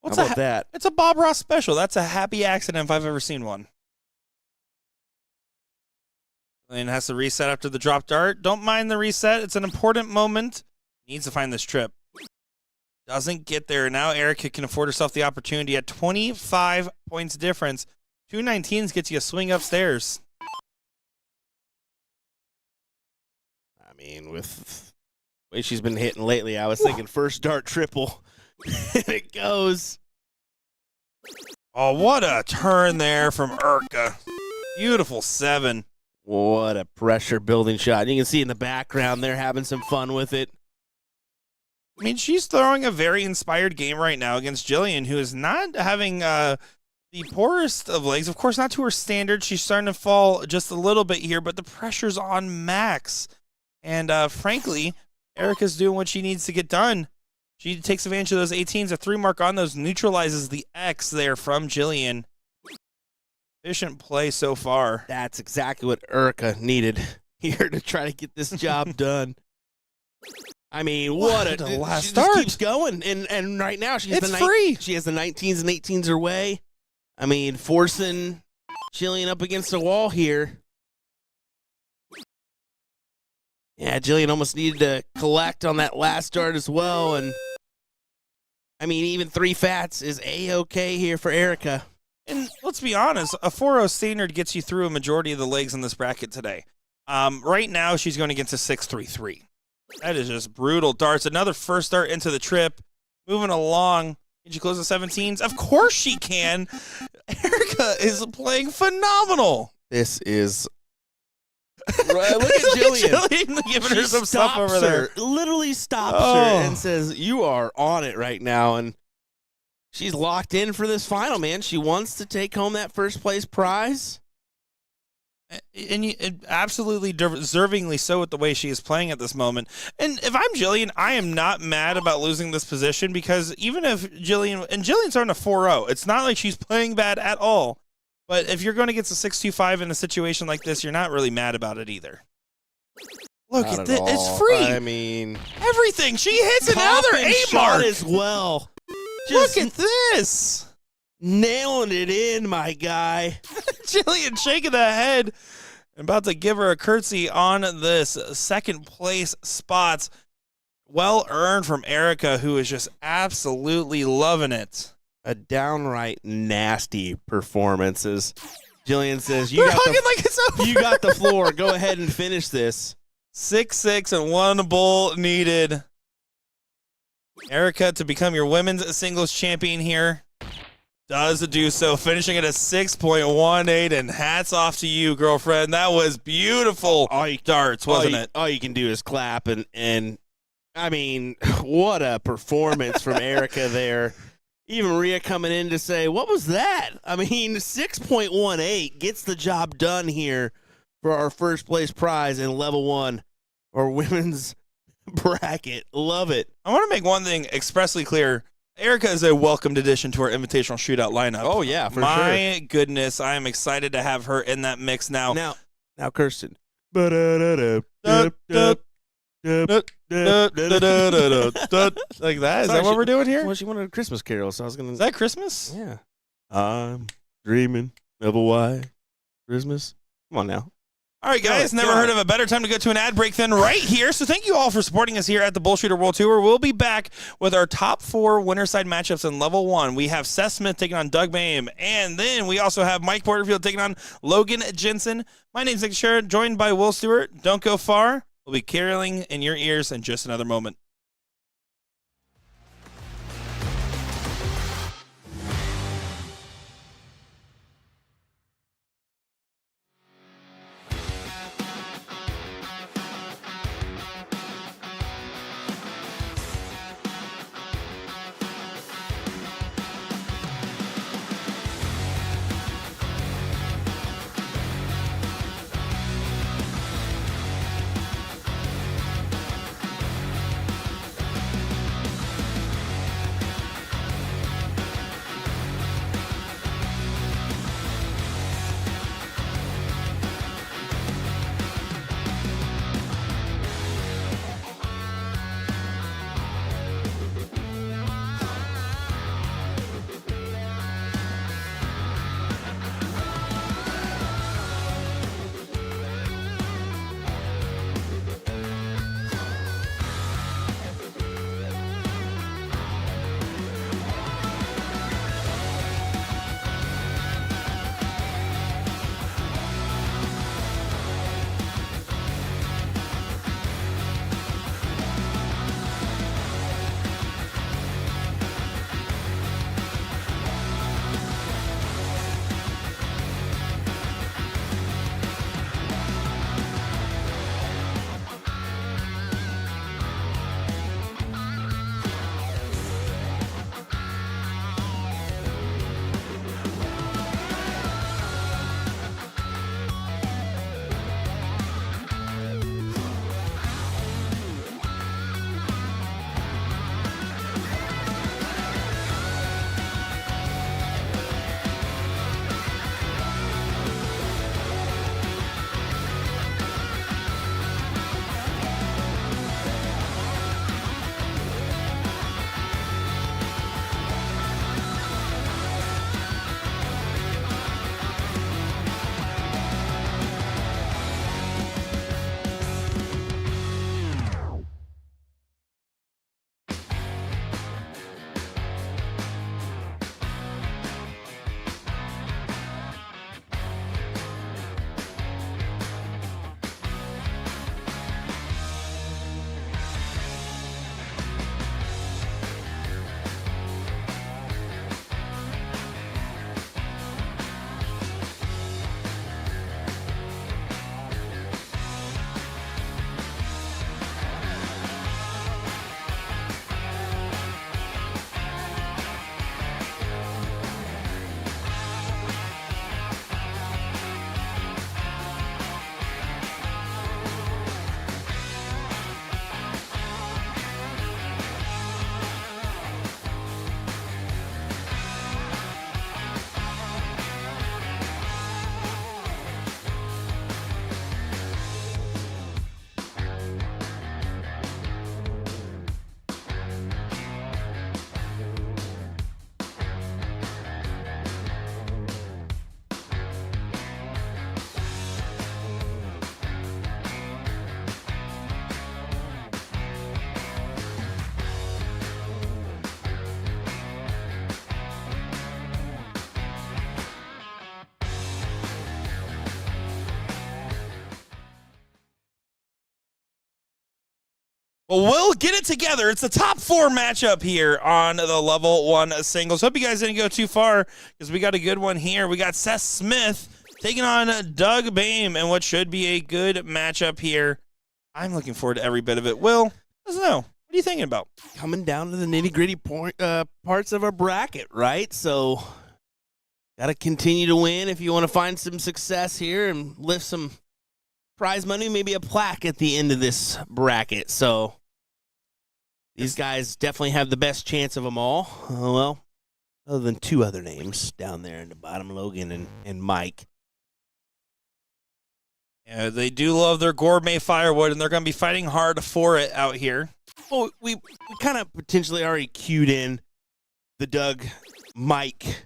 [SPEAKER 3] how about that?
[SPEAKER 1] It's a Bob Ross special. That's a happy accident if I've ever seen one. And has to reset after the drop dart. Don't mind the reset. It's an important moment. Needs to find this trip. Doesn't get there. Now Erica can afford herself the opportunity at 25 points difference. 219s gets you a swing upstairs.
[SPEAKER 3] I mean, with the way she's been hitting lately, I was thinking first dart triple. And it goes.
[SPEAKER 1] Oh, what a turn there from Erica. Beautiful 7.
[SPEAKER 3] What a pressure building shot. You can see in the background they're having some fun with it.
[SPEAKER 1] I mean, she's throwing a very inspired game right now against Jillian, who is not having the poorest of legs. Of course, not to her standard. She's starting to fall just a little bit here, but the pressure's on max. And frankly, Erica's doing what she needs to get done. She takes advantage of those 18s. A 3 mark on those neutralizes the X there from Jillian. Efficient play so far.
[SPEAKER 3] That's exactly what Erica needed here to try to get this job done. I mean, what a
[SPEAKER 1] last
[SPEAKER 3] she
[SPEAKER 1] start.
[SPEAKER 3] Just keeps going, and right now she has
[SPEAKER 1] free.
[SPEAKER 3] She has the 19s and 18s her way. I mean, forcing Jillian up against the wall here. Yeah, Jillian almost needed to collect on that last start as well, and I mean, even 3 fats is A-okay here for Erica.
[SPEAKER 1] And let's be honest, a 4-0 standard gets you through a majority of the legs in this bracket today. Right now, she's going against a 6-3-3. That is just brutal darts. Another first dart into the trip. Moving along. Can she close the 17s? Of course she can. Erica is playing phenomenal.
[SPEAKER 3] This is... Look at Jillian.
[SPEAKER 1] Giving her some stuff over there.
[SPEAKER 3] Literally stops her and says, you are on it right now. And she's locked in for this final, man. She wants to take home that first place prize.
[SPEAKER 1] And absolutely deservingly so with the way she is playing at this moment. And if I'm Jillian, I am not mad about losing this position because even if Jillian's on a 4-0, it's not like she's playing bad at all. But if you're going against a 6-2-5 in a situation like this, you're not really mad about it either. Look at this. It's free.
[SPEAKER 3] I mean,
[SPEAKER 1] everything. She hits another 8 mark
[SPEAKER 3] as well.
[SPEAKER 1] Look at this.
[SPEAKER 3] Nailing it in, my guy.
[SPEAKER 1] Jillian shaking the head. I'm about to give her a curtsy on this second place spot. Well earned from Erica, who is just absolutely loving it.
[SPEAKER 3] A downright nasty performances. Jillian says,
[SPEAKER 1] "You're hugging like it's over.
[SPEAKER 3] You got the floor. Go ahead and finish this."
[SPEAKER 1] 6-6 and 1 bull needed. Erica to become your women's singles champion here. Does do so, finishing at a 6.18, and hats off to you, girlfriend. That was beautiful darts, wasn't it?
[SPEAKER 3] All you can do is clap, and I mean, what a performance from Erica there. Even Maria coming in to say, what was that? I mean, 6.18 gets the job done here for our first place prize in level 1 or women's bracket. Love it.
[SPEAKER 1] I want to make one thing expressly clear. Erica is a welcomed addition to our invitational shootout lineup.
[SPEAKER 3] Oh, yeah, for sure.
[SPEAKER 1] My goodness, I am excited to have her in that mix now.
[SPEAKER 3] Now, Kirsten.
[SPEAKER 1] Like that? Is that what we're doing here?
[SPEAKER 3] Well, she wanted a Christmas carol, so I was going to...
[SPEAKER 1] Is that Christmas?
[SPEAKER 3] Yeah. I'm dreaming of a white Christmas. Come on now.
[SPEAKER 1] All right, guys, never heard of a better time to go to an ad break than right here. So thank you all for supporting us here at the BullShooter World Tour. We'll be back with our top 4 winner-side matchups in Level 1. We have Seth Smith taking on Doug Mayhem, and then we also have Mike Porterfield taking on Logan Jensen. My name's Nick Shera, joined by Will Stewart. Don't go far. We'll be caroling in your ears in just another moment. Well, we'll get it together. It's the top 4 matchup here on the level 1 singles. Hope you guys didn't go too far because we got a good one here. We got Seth Smith taking on Doug Bame and what should be a good matchup here. I'm looking forward to every bit of it. Will, let us know. What are you thinking about?
[SPEAKER 3] Coming down to the nitty-gritty parts of our bracket, right? So, got to continue to win if you want to find some success here and lift some prize money, maybe a plaque at the end of this bracket. So, these guys definitely have the best chance of them all. Well, other than 2 other names down there in the bottom, Logan and Mike.
[SPEAKER 1] Yeah, they do love their gourmet firewood, and they're going to be fighting hard for it out here.
[SPEAKER 3] Well, we kind of potentially already queued in the Doug Mike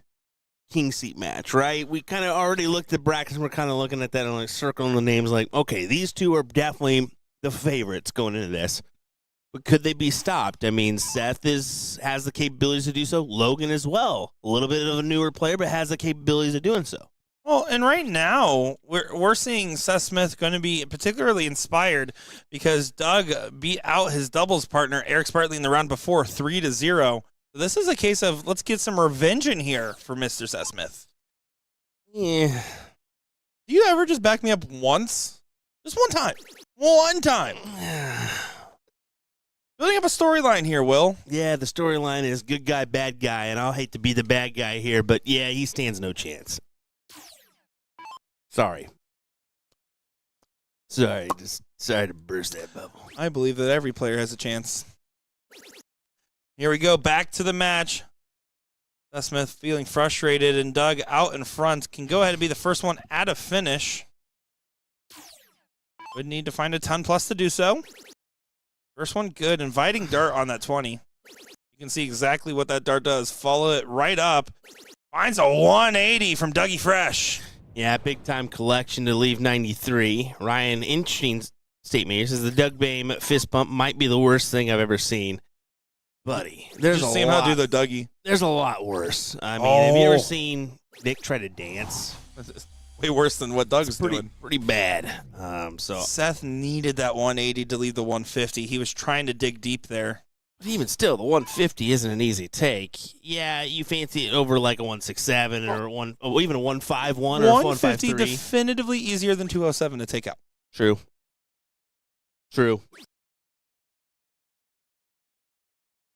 [SPEAKER 3] king seat match, right? We kind of already looked at brackets, and we're kind of looking at that and like circling the names like, okay, these 2 are definitely the favorites going into this. But could they be stopped? I mean, Seth has the capabilities to do so. Logan as well. A little bit of a newer player, but has the capabilities of doing so.
[SPEAKER 1] Well, and right now, we're seeing Seth Smith going to be particularly inspired because Doug beat out his doubles partner, Eric Spartley, in the round before 3-0. So this is a case of let's get some revenge in here for Mr. Seth Smith.
[SPEAKER 3] Yeah.
[SPEAKER 1] Do you ever just back me up once? Just one time. One time. Building up a storyline here, Will.
[SPEAKER 3] Yeah, the storyline is good guy, bad guy, and I'll hate to be the bad guy here, but yeah, he stands no chance. Sorry, just sorry to burst that bubble.
[SPEAKER 1] I believe that every player has a chance. Here we go, back to the match. Seth Smith feeling frustrated, and Doug out in front can go ahead and be the first one at a finish. Would need to find a 10+ to do so. First one good, inviting dart on that 20. You can see exactly what that dart does. Follow it right up. Finds a 180 from Dougie Fresh.
[SPEAKER 3] Yeah, big-time collection to leave 93. Ryan, interesting statement here. Says the Doug Bame fist bump might be the worst thing I've ever seen. Buddy, there's
[SPEAKER 1] just
[SPEAKER 3] a
[SPEAKER 1] seen
[SPEAKER 3] lot.
[SPEAKER 1] How do the Dougie.
[SPEAKER 3] There's a lot worse. I mean, have you ever seen Nick try to dance?
[SPEAKER 1] Way worse than what Doug's doing.
[SPEAKER 3] Pretty bad. So
[SPEAKER 1] Seth needed that 180 to leave the 150. He was trying to dig deep there.
[SPEAKER 3] But even still, the 150 isn't an easy take. Yeah, you fancy it over like a 167 or even a 151 or a 153.
[SPEAKER 1] 150 definitively easier than 207 to take out.
[SPEAKER 3] True.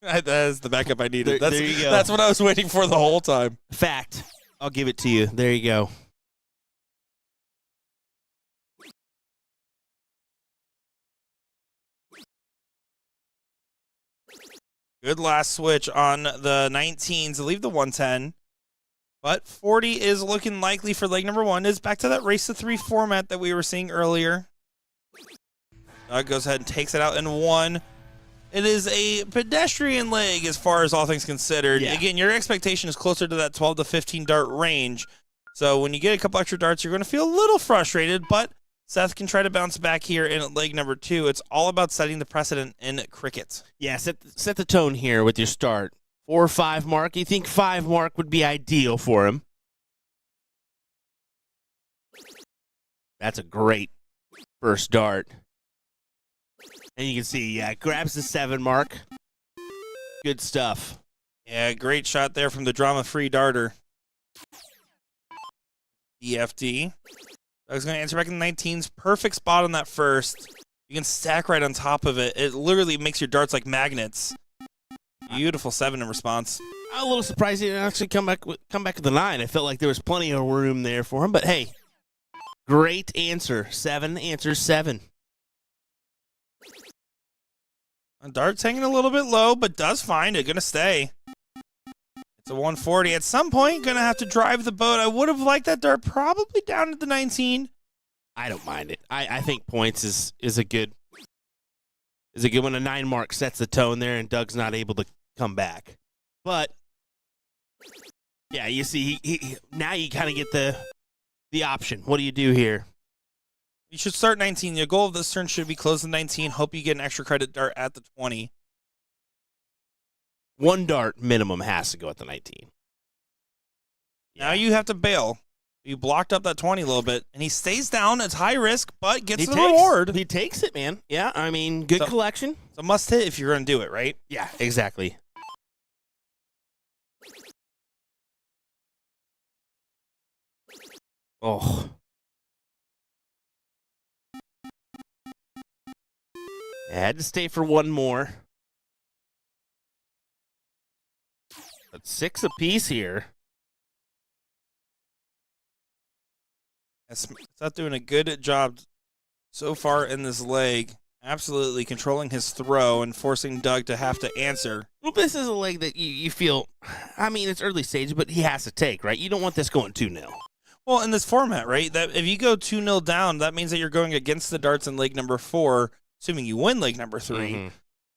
[SPEAKER 1] That's the backup I needed.
[SPEAKER 3] There you go.
[SPEAKER 1] That's what I was waiting for the whole time.
[SPEAKER 3] Fact. I'll give it to you. There you go.
[SPEAKER 1] Good last switch on the 19s to leave the 110. But 40 is looking likely for leg number 1. It's back to that race to 3 format that we were seeing earlier. Doug goes ahead and takes it out in 1. It is a pedestrian leg as far as all things considered.
[SPEAKER 3] Yeah.
[SPEAKER 1] Again, your expectation is closer to that 12 to 15 dart range. So when you get a couple extra darts, you're going to feel a little frustrated, but Seth can try to bounce back here in leg number 2. It's all about setting the precedent in cricket.
[SPEAKER 3] Yeah, set the tone here with your start. 4 or 5 mark. You think 5 mark would be ideal for him. That's a great first dart. And you can see, yeah, grabs the 7 mark. Good stuff.
[SPEAKER 1] Yeah, great shot there from the drama-free darter. DFD. I was going to answer back in the 19s. Perfect spot on that first. You can stack right on top of it. It literally makes your darts like magnets. Beautiful 7 in response.
[SPEAKER 3] I'm a little surprised he didn't actually come back with the 9. I felt like there was plenty of room there for him. But, hey, great answer. 7 answers 7.
[SPEAKER 1] Dart's hanging a little bit low, but does find it. Going to stay. It's a 140. At some point, going to have to drive the boat. I would have liked that dart probably down to the 19.
[SPEAKER 3] I don't mind it. I think points is a good one. A 9 mark sets the tone there, and Doug's not able to come back. But yeah, you see, he now you kind of get the option. What do you do here?
[SPEAKER 1] You should start 19. Your goal of this turn should be close to 19. Hope you get an extra credit dart at the 20.
[SPEAKER 3] 1 dart minimum has to go at the 19.
[SPEAKER 1] Now you have to bail. He blocked up that 20 a little bit, and he stays down. It's high risk, but gets the reward.
[SPEAKER 3] He takes it, man. Yeah, I mean, good collection.
[SPEAKER 1] It's a must hit if you're going to do it, right?
[SPEAKER 3] Yeah, exactly. Oh. I had to stay for one more. But 6 apiece here.
[SPEAKER 1] It's not doing a good job so far in this leg. Absolutely controlling his throw and forcing Doug to have to answer.
[SPEAKER 3] Well, this is a leg that you feel, I mean, it's early stage, but he has to take, right? You don't want this going 2-0.
[SPEAKER 1] Well, in this format, right, that if you go 2-0 down, that means that you're going against the darts in leg number 4, assuming you win leg number 3,
[SPEAKER 3] Mm-hmm.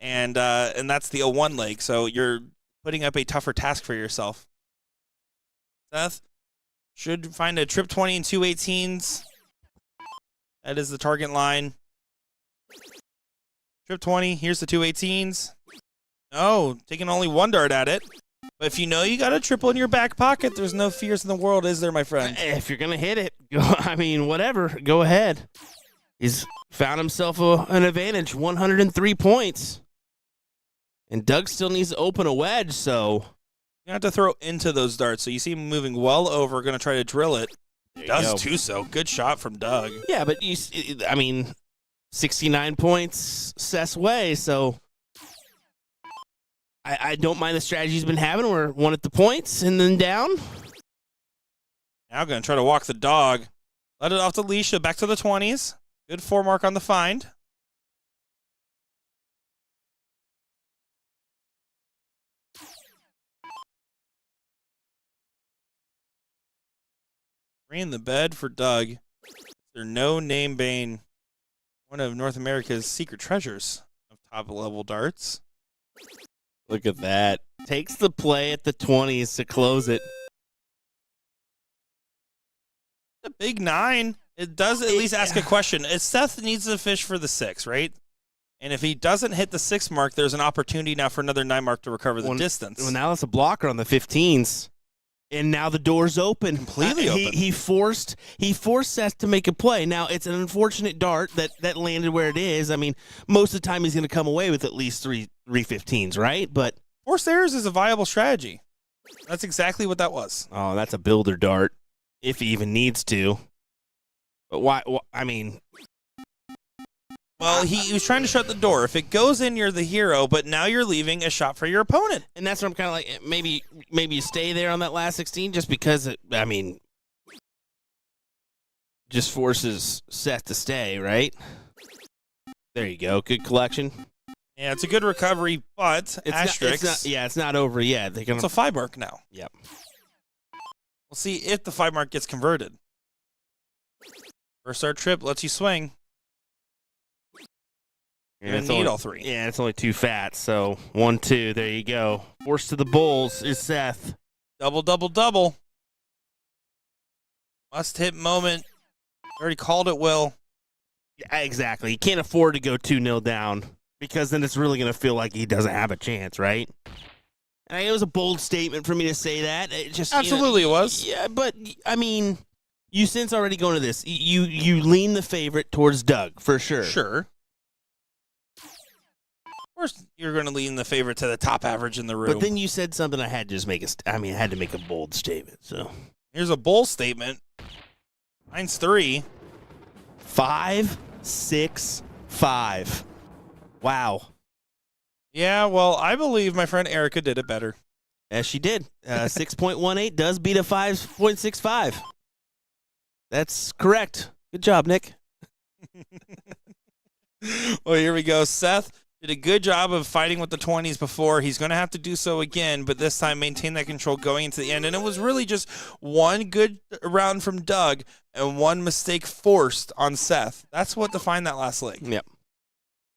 [SPEAKER 1] and that's the 0-1 leg, so you're putting up a tougher task for yourself. Seth should find a trip 20 and 2 18s. That is the target line. Trip 20, here's the 2 18s. No, taking only one dart at it. But if you know you got a triple in your back pocket, there's no fears in the world, is there, my friend?
[SPEAKER 3] If you're going to hit it, whatever, go ahead. He's found himself an advantage, 103 points. And Doug still needs to open a wedge, so
[SPEAKER 1] You have to throw into those darts. So you see him moving well over, going to try to drill it. Does too so. Good shot from Doug.
[SPEAKER 3] Yeah, but 69 points Seth's way, so I don't mind the strategy he's been having. We're one at the points and then down.
[SPEAKER 1] Now going to try to walk the dog. Let it off the leash, back to the 20s. Good 4 mark on the find. Three in the bed for Doug. They're no name Bane. One of North America's secret treasures of top-level darts.
[SPEAKER 3] Look at that. Takes the play at the 20s to close it.
[SPEAKER 1] A big 9. It does at least ask a question. Seth needs to fish for the 6, right? And if he doesn't hit the 6 mark, there's an opportunity now for another 9 mark to recover the distance.
[SPEAKER 3] Well, now it's a blocker on the 15s. And now the door's open.
[SPEAKER 1] Completely open.
[SPEAKER 3] He forced Seth to make a play. Now, it's an unfortunate dart that landed where it is. I mean, most of the time he's going to come away with at least three 15s, right? But
[SPEAKER 1] forced errors is a viable strategy. That's exactly what that was.
[SPEAKER 3] Oh, that's a builder dart, if he even needs to. But why I mean...
[SPEAKER 1] Well, he was trying to shut the door. If it goes in, you're the hero, but now you're leaving a shot for your opponent.
[SPEAKER 3] And that's what I'm kind of like, maybe you stay there on that last 16 just because, just forces Seth to stay, right? There you go. Good collection.
[SPEAKER 1] Yeah, it's a good recovery, but asterisks.
[SPEAKER 3] It's not over yet.
[SPEAKER 1] It's a 5 mark now.
[SPEAKER 3] Yep.
[SPEAKER 1] We'll see if the 5 mark gets converted. First start trip lets you swing. You're going to need all 3.
[SPEAKER 3] Yeah, it's only 2 fats, so 1, 2. There you go. Forced to the bulls is Seth.
[SPEAKER 1] Double, double, double. Must hit moment. Already called it, Will.
[SPEAKER 3] Yeah, exactly. You can't afford to go 2-0 down because then it's really going to feel like he doesn't have a chance, right? And it was a bold statement for me to say that. It just
[SPEAKER 1] absolutely it was.
[SPEAKER 3] Yeah, but you since already going to this. You lean the favorite towards Doug for sure.
[SPEAKER 1] Sure. Of course, you're going to lean the favorite to the top average in the room.
[SPEAKER 3] But then you said something I had to just I had to make a bold statement. So
[SPEAKER 1] here's a bold statement. Mine's 3.
[SPEAKER 3] 5, 6, 5. Wow.
[SPEAKER 1] Yeah, well, I believe my friend Erica did it better.
[SPEAKER 3] As she did. 6.18 does beat a 5.65. That's correct. Good job, Nick.
[SPEAKER 1] Well, here we go. Seth did a good job of fighting with the 20s before. He's going to have to do so again, but this time maintain that control going into the end. And it was really just one good round from Doug and one mistake forced on Seth. That's what defined that last leg.
[SPEAKER 3] Yep.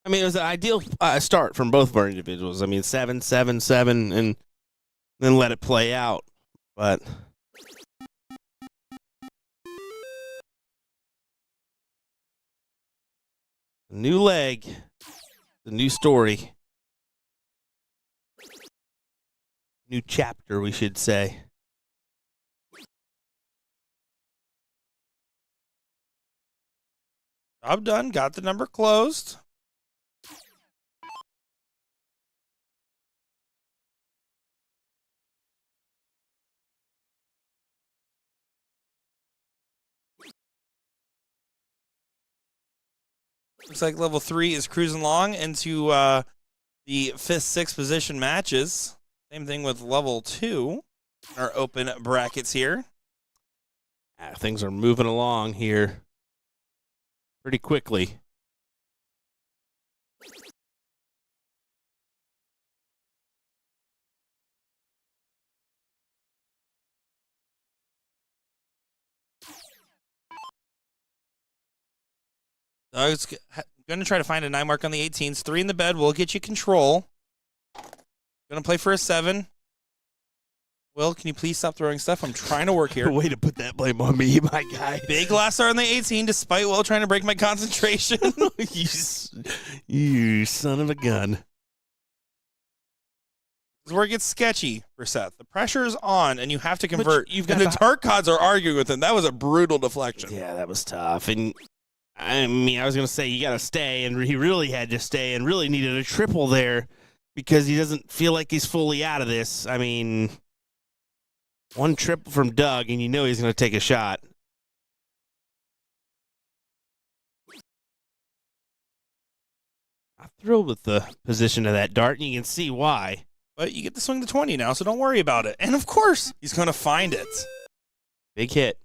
[SPEAKER 3] It was an ideal start from both of our individuals. 7, 7, 7, and then let it play out. But a new leg, the new story, new chapter, we should say.
[SPEAKER 1] Job done. Got the number closed. Looks like level 3 is cruising along into the 5th, 6th position matches. Same thing with level 2. Our open brackets here.
[SPEAKER 3] Things are moving along here pretty quickly.
[SPEAKER 1] Doug's going to try to find a 9 mark on the 18s. 3 in the bed will get you control. Going to play for a 7. Will, can you please stop throwing stuff? I'm trying to work here.
[SPEAKER 3] Way to put that blame on me, my guy.
[SPEAKER 1] Big last star on the 18, despite Will trying to break my concentration.
[SPEAKER 3] You son of a gun.
[SPEAKER 1] This is where it gets sketchy for Seth. The pressure is on, and you have to convert. And the Dark Gods are arguing with him. That was a brutal deflection.
[SPEAKER 3] Yeah, that was tough. And I mean, I was going to say you got to stay, and he really had to stay and really needed a triple there because he doesn't feel like he's fully out of this. I mean, one triple from Doug, and you know he's going to take a shot. I'm thrilled with the position of that dart, and you can see why.
[SPEAKER 1] But you get to swing the 20 now, so don't worry about it. And, of course, he's going to find it.
[SPEAKER 3] Big hit.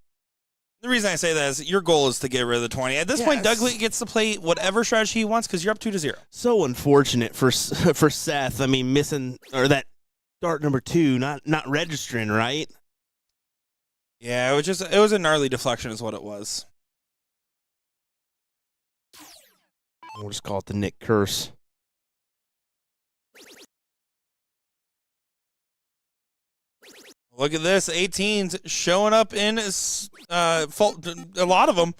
[SPEAKER 1] The reason I say that is your goal is to get rid of the 20. At this point, Doug gets to play whatever strategy he wants because you're up 2-0.
[SPEAKER 3] So unfortunate for Seth. I mean, missing or that dart number 2, not registering, right?
[SPEAKER 1] Yeah, it was a gnarly deflection is what it was.
[SPEAKER 3] We'll just call it the Nick curse.
[SPEAKER 1] Look at this, 18s showing up in a lot of them.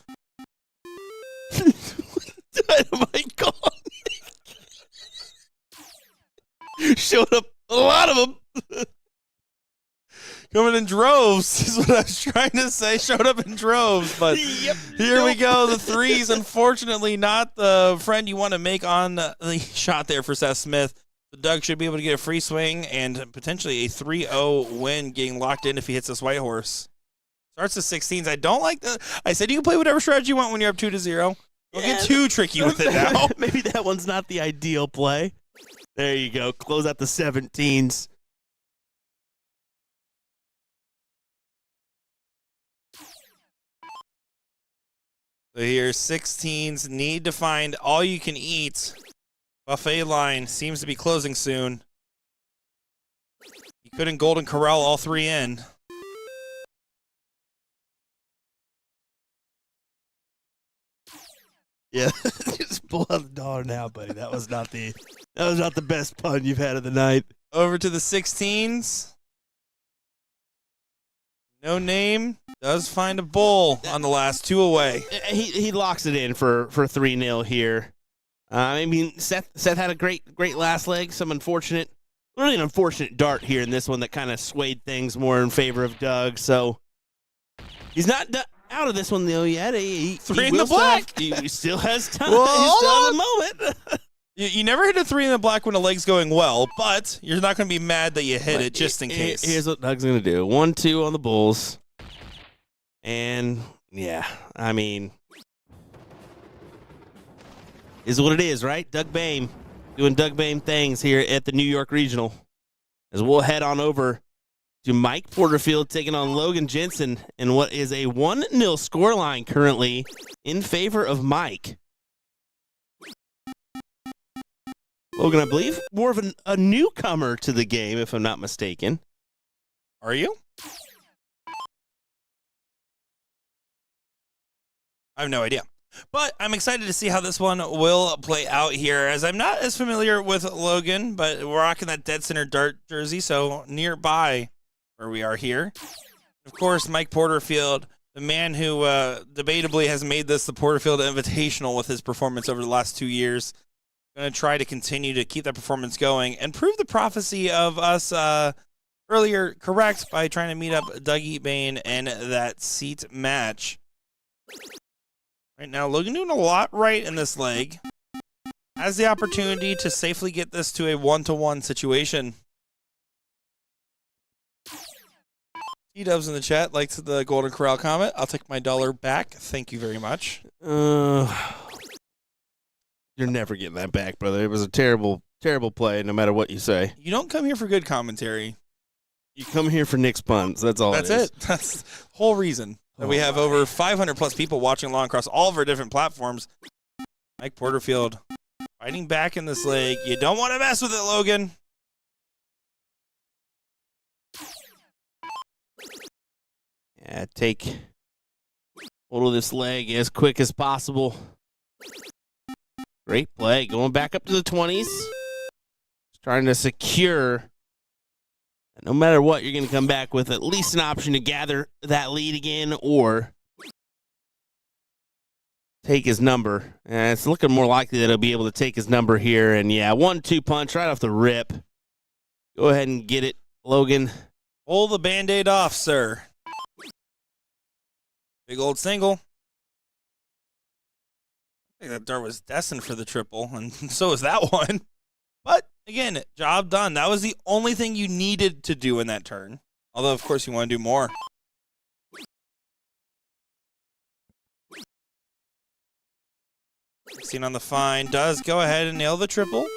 [SPEAKER 3] Dynamite gone. Showed up a lot of them.
[SPEAKER 1] Coming in droves is what I was trying to say. Showed up in droves, but here we go. The 3s, unfortunately, not the friend you want to make on the shot there for Seth Smith. So Doug should be able to get a free swing and potentially a 3-0 win getting locked in if he hits this white horse. Starts with 16s. I don't like the. I said you can play whatever strategy you want when you're up 2-0. Don't get too tricky with it now.
[SPEAKER 3] Maybe that one's not the ideal play. There you go. Close out the 17s.
[SPEAKER 1] So here, 16s need to find all you can eat. Buffet line seems to be closing soon. He couldn't Golden Corral all 3 in.
[SPEAKER 3] Yeah, just pull out the dollar now, buddy. That was not the best pun you've had of the night.
[SPEAKER 1] Over to the 16s. No name. Does find a bull on the last 2 away.
[SPEAKER 3] He locks it in for 3-0 here. I mean, Seth had a great last leg. Really an unfortunate dart here in this one that kind of swayed things more in favor of Doug. So he's not out of this one though yet.
[SPEAKER 1] 3 in the black.
[SPEAKER 3] He still has time.
[SPEAKER 1] Well,
[SPEAKER 3] he's still on the moment.
[SPEAKER 1] You never hit a 3 in the black when the leg's going well, but you're not going to be mad that you hit it just in case.
[SPEAKER 3] Here's what Doug's going to do. 1-2 on the bulls. And, yeah, I mean, is what it is, right? Doug Boehm doing Doug Boehm things here at the New York Regional. As we'll head on over to Mike Porterfield taking on Logan Jensen in what is a 1-0 scoreline currently in favor of Mike. Logan, I believe, more of a newcomer to the game, if I'm not mistaken.
[SPEAKER 1] Are you? I have no idea. But I'm excited to see how this one will play out here, as I'm not as familiar with Logan, but we're rocking that dead center dart jersey, so nearby where we are here. Of course, Mike Porterfield, the man who debatably has made this the Porterfield Invitational with his performance over the last 2 years. Going to try to continue to keep that performance going and prove the prophecy of us earlier correct by trying to meet up Dougie Bain in that seat match. Right now, Logan doing a lot right in this leg. Has the opportunity to safely get this to a 1-to-1 situation. T-Dubs in the chat likes the Golden Corral comment. I'll take my $1 back. Thank you very much.
[SPEAKER 3] You're never getting that back, brother. It was a terrible, terrible play, no matter what you say.
[SPEAKER 1] You don't come here for good commentary.
[SPEAKER 3] You come here for Nick's puns. That's all.
[SPEAKER 1] That's it. That's the whole reason that we have over 500 plus people watching along across all of our different platforms. Mike Porterfield fighting back in this leg. You don't want to mess with it, Logan.
[SPEAKER 3] Yeah, take hold of this leg as quick as possible. Great play. Going back up to the 20s. Just trying to secure that no matter what, you're going to come back with at least an option to gather that lead again or take his number. And it's looking more likely that he'll be able to take his number here. And yeah, 1-2 punch right off the rip. Go ahead and get it, Logan.
[SPEAKER 1] Pull the Band-Aid off, sir. Big old single. I think that dart was destined for the triple, and so is that one. But, again, job done. That was the only thing you needed to do in that turn. Although, of course, you want to do more. Seen on the fine does go ahead and nail the triple.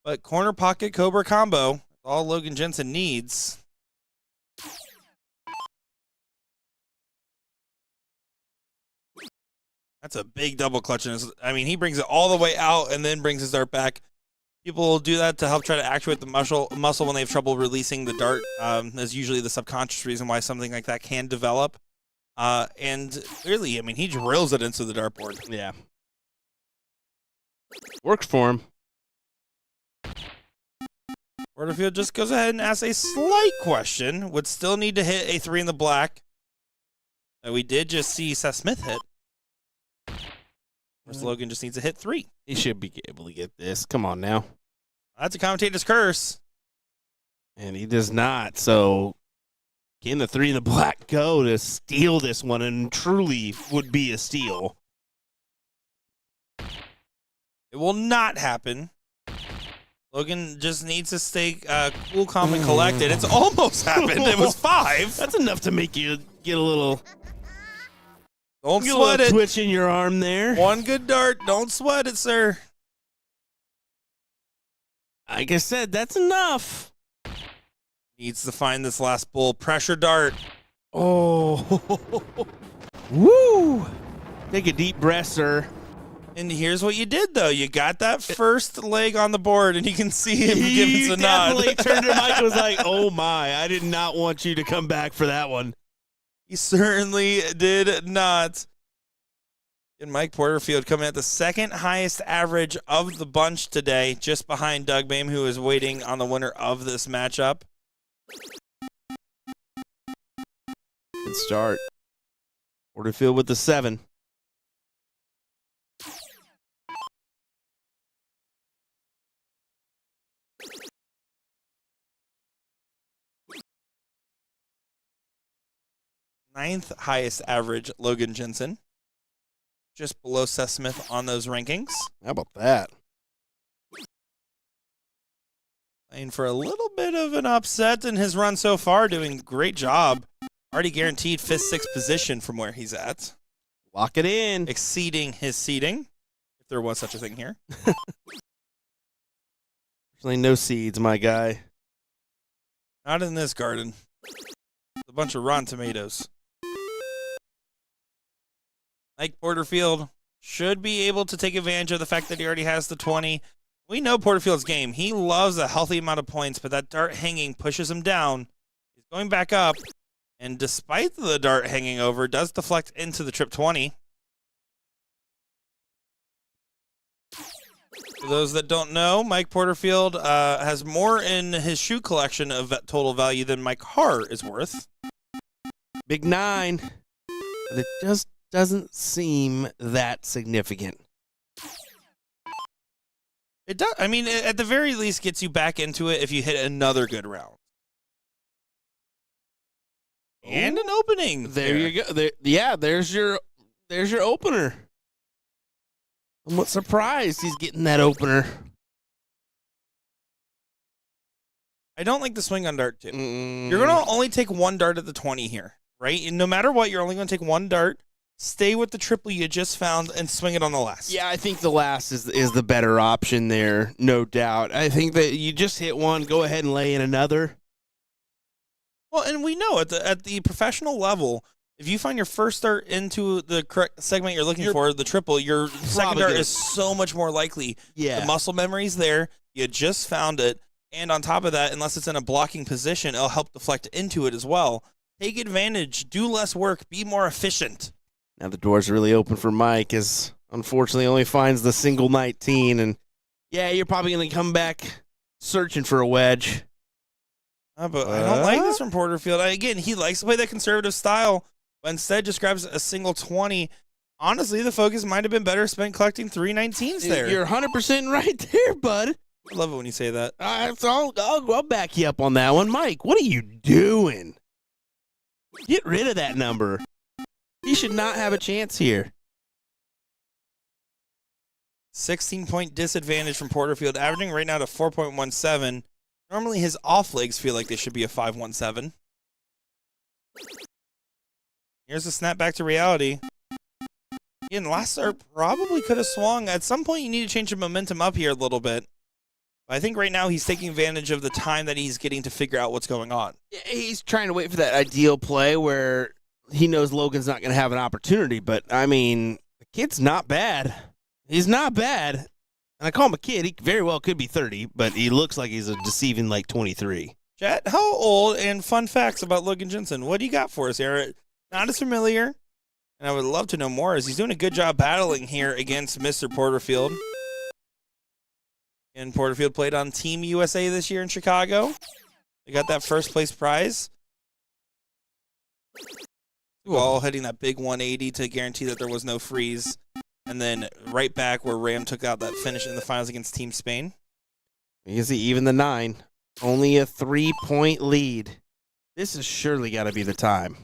[SPEAKER 1] But corner pocket Cobra combo, all Logan Jensen needs. That's a big double clutch. I mean, he brings it all the way out and then brings his dart back. People will do that to help try to actuate the muscle when they have trouble releasing the dart. That's usually the subconscious reason why something like that can develop. And clearly, I mean, he drills it into the dartboard.
[SPEAKER 3] Yeah. Works for him.
[SPEAKER 1] Porterfield just goes ahead and asks a slight question. Would still need to hit a 3 in the black. We did just see Seth Smith hit. Of course, Logan just needs to hit 3.
[SPEAKER 3] He should be able to get this. Come on now.
[SPEAKER 1] That's a commentator's curse.
[SPEAKER 3] And he does not. So, can the 3 in the black go to steal this one and truly would be a steal?
[SPEAKER 1] It will not happen. Logan just needs to stay cool, calm, and collected. It's almost happened. It was 5.
[SPEAKER 3] That's enough to make you get a little...
[SPEAKER 1] Don't sweat it.
[SPEAKER 3] Twitch in your arm there.
[SPEAKER 1] One good dart. Don't sweat it, sir.
[SPEAKER 3] Like I said, that's enough.
[SPEAKER 1] Needs to find this last bull. Pressure dart.
[SPEAKER 3] Oh. Woo. Take a deep breath, sir.
[SPEAKER 1] And here's what you did, though. You got that first leg on the board, and you can see him give us a nod.
[SPEAKER 3] He definitely turned to Mike and was like, oh, my. I did not want you to come back for that one.
[SPEAKER 1] He certainly did not. And Mike Porterfield coming at the second highest average of the bunch today, just behind Doug Boehm, who is waiting on the winner of this matchup.
[SPEAKER 3] Good start. Porterfield with the 7.
[SPEAKER 1] Ninth highest average, Logan Jensen. Just below Seth Smith on those rankings.
[SPEAKER 3] How about that?
[SPEAKER 1] Playing for a little bit of an upset in his run so far, doing a great job. Already guaranteed 5th, 6th position from where he's at.
[SPEAKER 3] Lock it in.
[SPEAKER 1] Exceeding his seeding, if there was such a thing here.
[SPEAKER 3] There's no seeds, my guy.
[SPEAKER 1] Not in this garden. It's a bunch of rotten tomatoes. Mike Porterfield should be able to take advantage of the fact that he already has the 20. We know Porterfield's game. He loves a healthy amount of points, but that dart hanging pushes him down. He's going back up, and despite the dart hanging over, does deflect into the trip 20. For those that don't know, Mike Porterfield has more in his shoe collection of total value than Mike Haar is worth.
[SPEAKER 3] Big 9. But it just doesn't seem that significant.
[SPEAKER 1] It does. I mean, at the very least, gets you back into it if you hit another good round. And an opening.
[SPEAKER 3] There you go. There, yeah, there's your opener. Somewhat surprised he's getting that opener.
[SPEAKER 1] I don't like the swing on dart, too. You're going to only take one dart at the 20 here, right? And no matter what, you're only going to take one dart, stay with the triple you just found, and swing it on the last.
[SPEAKER 3] Yeah, I think the last is the better option there, no doubt. I think that you just hit one, go ahead and lay in another.
[SPEAKER 1] Well, and we know at the professional level, if you find your first dart into the correct segment you're looking for, the triple, your second dart is so much more likely.
[SPEAKER 3] Yeah.
[SPEAKER 1] The muscle memory's there. You just found it. And on top of that, unless it's in a blocking position, it'll help deflect into it as well. Take advantage. Do less work. Be more efficient.
[SPEAKER 3] Now the door's really open for Mike, as unfortunately only finds the single 19. And, yeah, you're probably going to come back searching for a wedge.
[SPEAKER 1] But I don't like this from Porterfield. Again, he likes to play that conservative style, but instead just grabs a single 20. Honestly, the focus might have been better spent collecting 3 19s there.
[SPEAKER 3] You're 100% right there, bud.
[SPEAKER 1] I love it when you say that.
[SPEAKER 3] I'll back you up on that one. Mike, what are you doing? Get rid of that number. He should not have a chance here.
[SPEAKER 1] 16-point disadvantage from Porterfield, averaging right now to 4.17. Normally his off legs feel like they should be a 5.17. Here's a snap back to reality. Again, last start probably could have swung. At some point, you need to change the momentum up here a little bit. But I think right now he's taking advantage of the time that he's getting to figure out what's going on.
[SPEAKER 3] He's trying to wait for that ideal play where he knows Logan's not going to have an opportunity. But, I mean, the kid's not bad. He's not bad. And I call him a kid. He very well could be 30, but he looks like he's a deceiving like 23.
[SPEAKER 1] Chat, how old, and fun facts about Logan Jensen. What do you got for us here? Not as familiar, and I would love to know more, as he's doing a good job battling here against Mr. Porterfield. And Porterfield played on Team USA this year in Chicago. They got that first place prize. All hitting that big 180 to guarantee that there was no freeze. And then right back where Ram took out that finish in the finals against Team Spain.
[SPEAKER 3] You can see even the 9. Only a 3-point lead. This has surely got to be the time.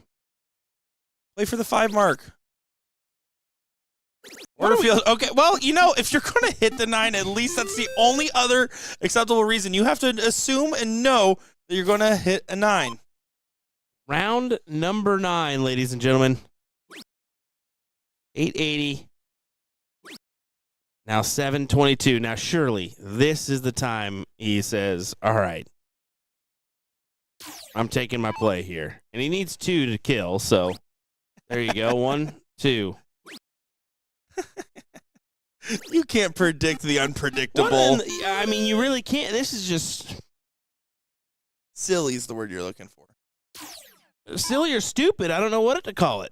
[SPEAKER 1] Play for the 5 mark. Porterfield, okay, well, you know, if you're going to hit the 9, at least that's the only other acceptable reason. You have to assume and know that you're going to hit a 9.
[SPEAKER 3] Round number 9, ladies and gentlemen. 880. Now 722. Now surely this is the time he says, all right, I'm taking my play here. And he needs 2 to kill, so there you go. 1, 2.
[SPEAKER 1] You can't predict the unpredictable.
[SPEAKER 3] I mean, you really can't. This is just...
[SPEAKER 1] Silly is the word you're looking for.
[SPEAKER 3] Silly or stupid. I don't know what to call it.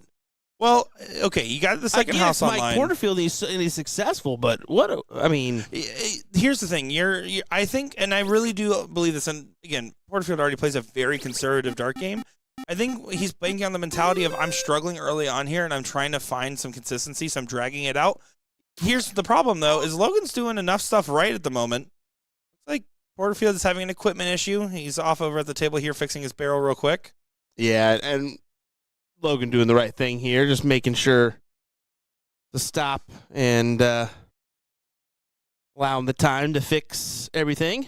[SPEAKER 1] Well, okay, you got the second house online.
[SPEAKER 3] Mike Porterfield, he's successful, but I mean...
[SPEAKER 1] Here's the thing. I think, and I really do believe this, and again, Porterfield already plays a very conservative dart game. I think he's banking on the mentality of, I'm struggling early on here, and I'm trying to find some consistency, so I'm dragging it out. Here's the problem, though, is Logan's doing enough stuff right at the moment. Looks like Porterfield is having an equipment issue. He's off over at the table here fixing his barrel real quick.
[SPEAKER 3] Yeah, and Logan doing the right thing here, just making sure to stop and allow him the time to fix everything.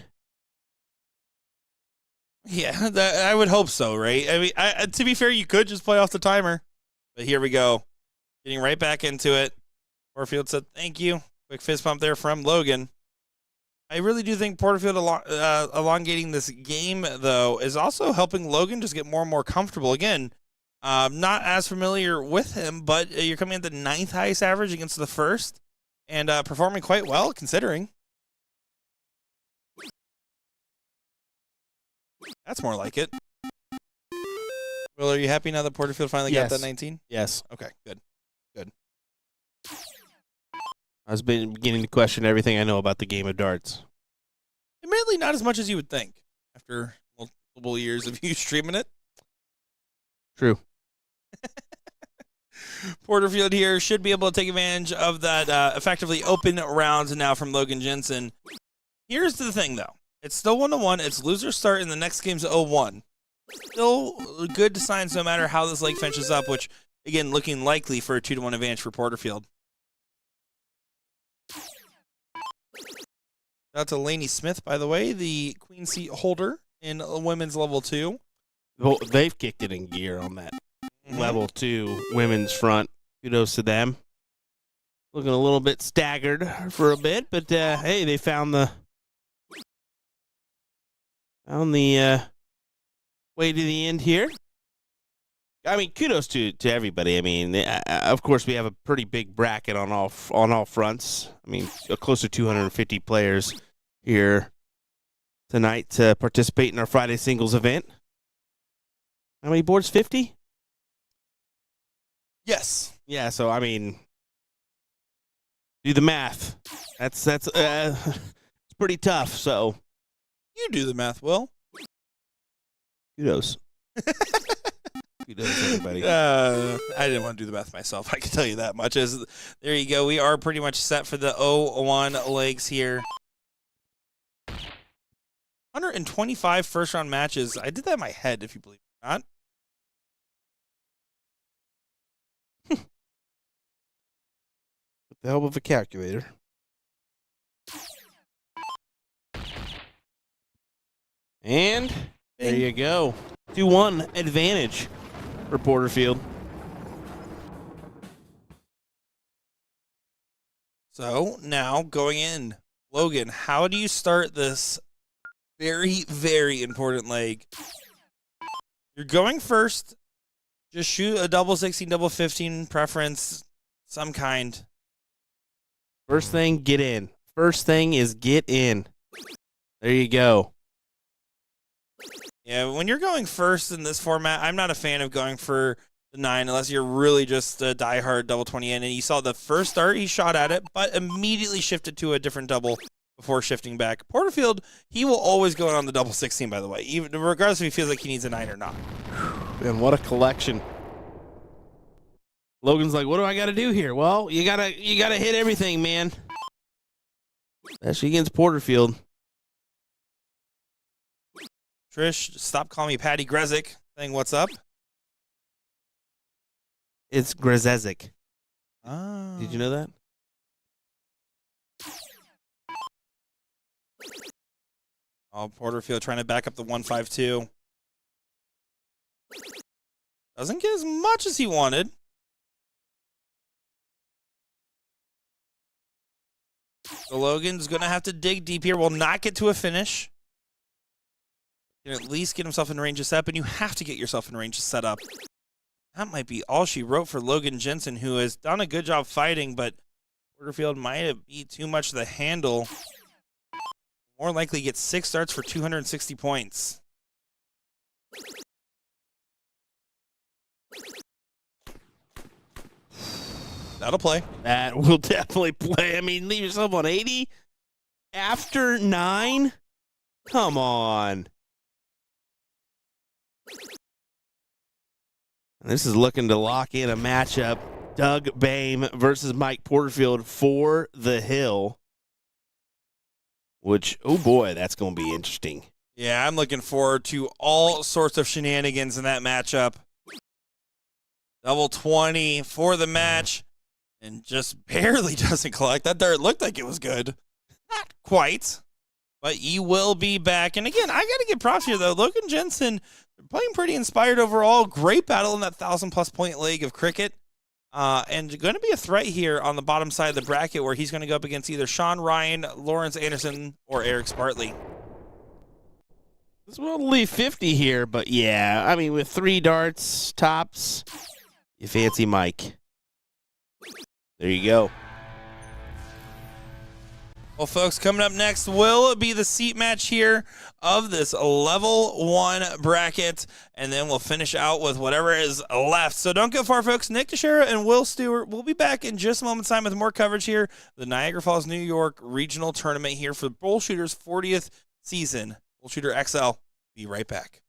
[SPEAKER 1] Yeah, I would hope so, right? I mean, to be fair, you could just play off the timer. But here we go. Getting right back into it. Porterfield said, thank you. Quick fist bump there from Logan. I really do think Porterfield elongating this game, though, is also helping Logan just get more and more comfortable. Again, not as familiar with him, but you're coming at the 9th highest average against the first and performing quite well, considering. That's more like it. Will, are you happy now that Porterfield finally got that 19?
[SPEAKER 3] Yes.
[SPEAKER 1] Okay, good. Good.
[SPEAKER 3] I was beginning to question everything I know about the game of darts.
[SPEAKER 1] Admittedly, not as much as you would think after multiple years of you streaming it.
[SPEAKER 3] True.
[SPEAKER 1] Porterfield here should be able to take advantage of that effectively open round now from Logan Jensen. Here's the thing, though. It's still 1-1. It's loser start in the next game's 0-1. Still good signs no matter how this leg finishes up, which, again, looking likely for a 2-1 advantage for Porterfield. Shout out to Lainey Smith, by the way, the queen seat holder in women's level 2.
[SPEAKER 3] Well, they've kicked it in gear on that level 2 women's front. Kudos to them. Looking a little bit staggered for a bit, but hey, they found the way to the end here. I mean, kudos to everybody. I mean, of course, we have a pretty big bracket on all fronts. I mean, close to 250 players here tonight to participate in our Friday singles event. How many boards? 50?
[SPEAKER 1] Yes.
[SPEAKER 3] Yeah. So I mean, do the math. That's it's pretty tough. So
[SPEAKER 1] You do the math, Will.
[SPEAKER 3] kudos. Kudos, everybody.
[SPEAKER 1] I didn't want to do the math myself. I can tell you that much. There you go. We are pretty much set for the 0-1 legs here. 125 first-round matches. I did that in my head, if you believe it or not.
[SPEAKER 3] With the help of a calculator. And there you go. 2-1 advantage for Porterfield.
[SPEAKER 1] So now going in, Logan, how do you start this very, very important leg? You're going first. Just shoot a double 16, double 15 preference, some kind.
[SPEAKER 3] First thing, get in. First thing is get in. There you go.
[SPEAKER 1] Yeah, when you're going first in this format, I'm not a fan of going for the 9 unless you're really just a diehard double 20 in. And you saw the first start, he shot at it, but immediately shifted to a different double before shifting back. Porterfield, he will always go on the double 16, by the way, even regardless if he feels like he needs a 9 or not.
[SPEAKER 3] And what a collection. Logan's like, what do I got to do here? Well, you gotta hit everything, man. Especially against Porterfield.
[SPEAKER 1] Trish, stop calling me Patty Grezik, saying what's up.
[SPEAKER 3] It's Grezezik.
[SPEAKER 1] Oh.
[SPEAKER 3] Did you know that?
[SPEAKER 1] Oh, Porterfield trying to back up the 152. Doesn't get as much as he wanted. So Logan's going to have to dig deep here. Will not get to a finish. Can at least get himself in range of set, and you have to get yourself in range of setup. That might be all she wrote for Logan Jensen, who has done a good job fighting, but Porterfield might be too much to handle. More likely get 6 starts for 260 points. That'll play.
[SPEAKER 3] That will definitely play. I mean, leave yourself on 80 after 9? Come on. This is looking to lock in a matchup. Doug Boehm versus Mike Porterfield for the hill. Which, oh boy, that's going to be interesting.
[SPEAKER 1] Yeah, I'm looking forward to all sorts of shenanigans in that matchup. Double 20 for the match. And just barely doesn't collect. That dart looked like it was good. Not quite. But he will be back. And again, I got to give props here, though. Logan Jensen playing pretty inspired overall. Great battle in that 1,000-plus point leg of cricket. And going to be a threat here on the bottom side of the bracket where he's going to go up against either Sean Ryan, Lawrence Anderson, or Eric Spartley.
[SPEAKER 3] This will leave 50 here, but yeah, I mean, with 3 darts, tops, you fancy Mike. There you go.
[SPEAKER 1] Well, folks, coming up next will be the seat match here of this level 1 bracket, and then we'll finish out with whatever is left. So don't go far, folks. Nick Teixeira and Will Stewart will be back in just a moment's time with more coverage here. The Niagara Falls, New York regional tournament here for BullShooter's 40th season. BullShooter XL. Be right back.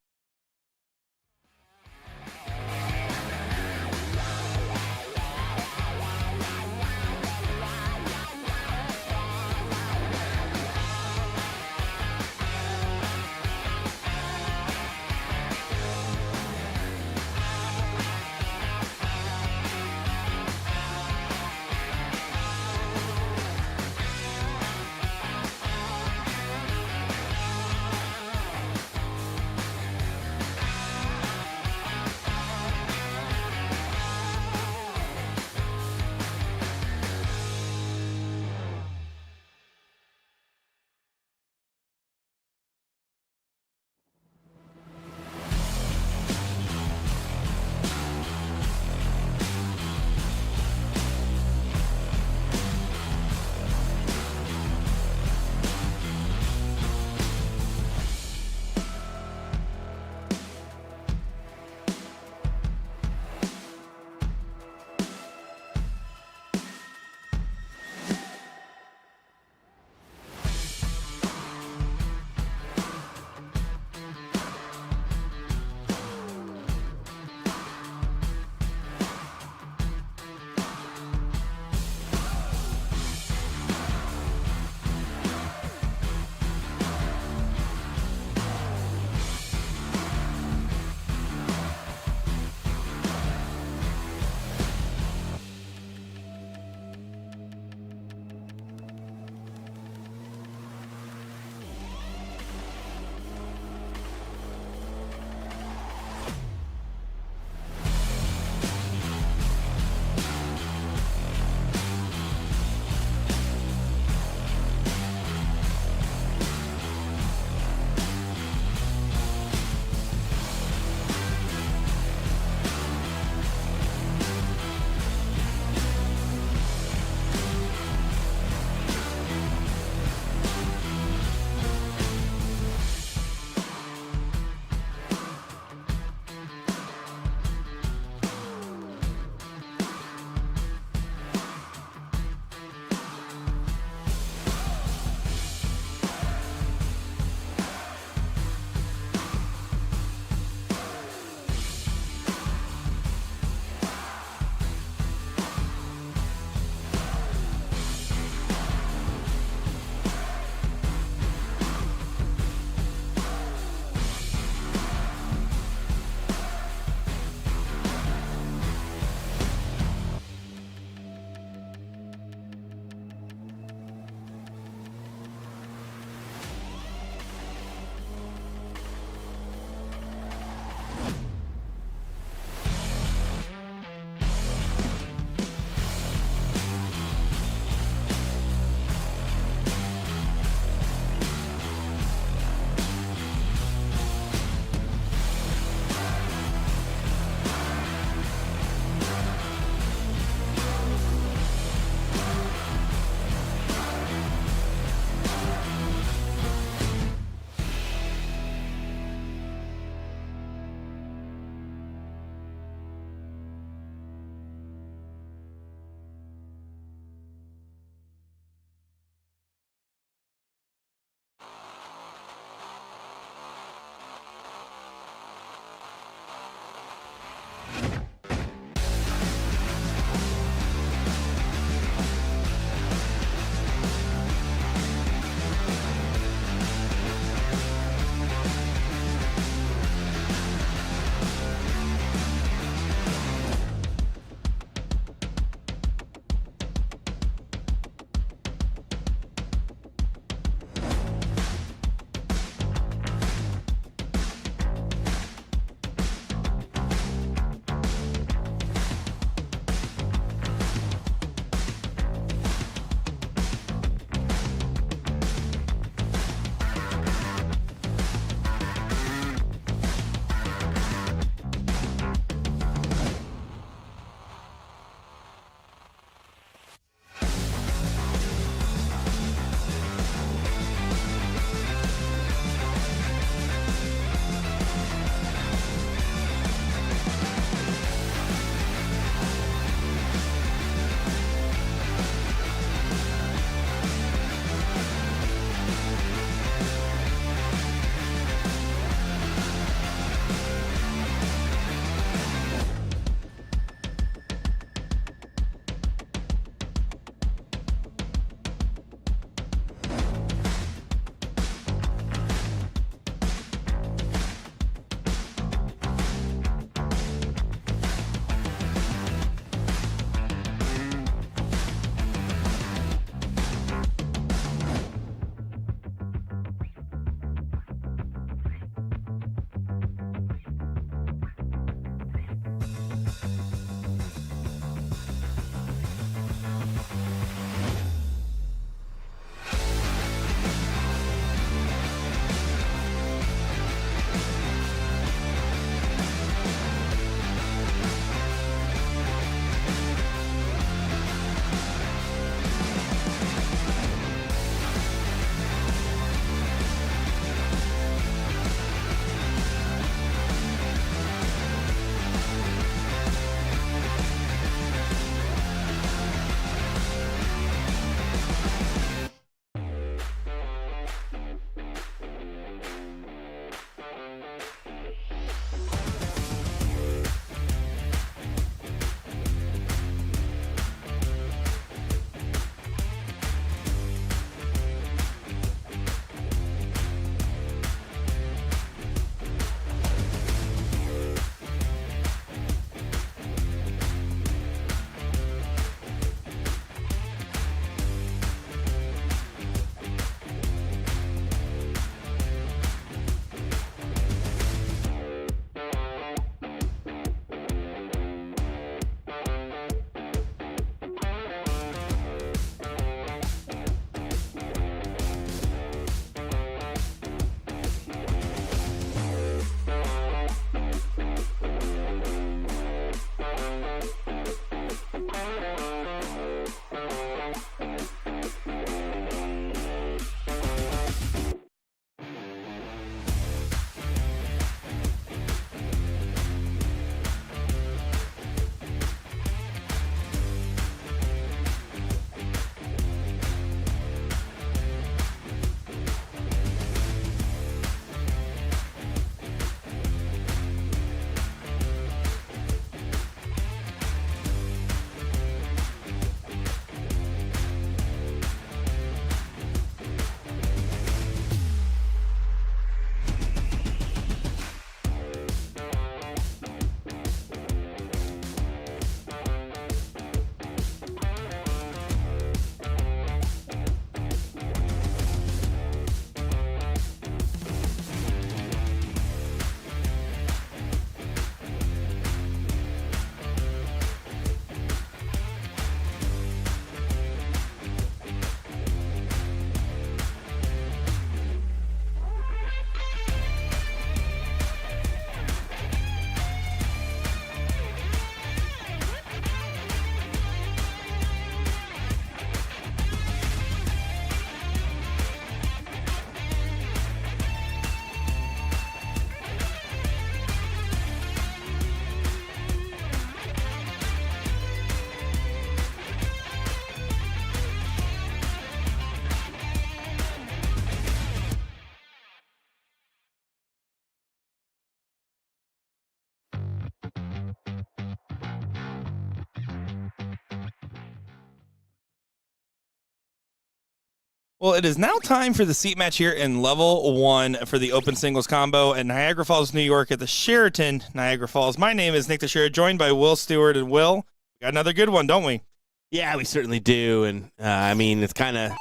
[SPEAKER 1] Well, it is now time for the seat match here in level 1 for the open singles combo at Niagara Falls, New York at the Sheraton, Niagara Falls. My name is Nick Teixeira, joined by Will Stewart. And Will, we got another good one, don't we?
[SPEAKER 3] Yeah, we certainly do. And, I mean, it's kind of,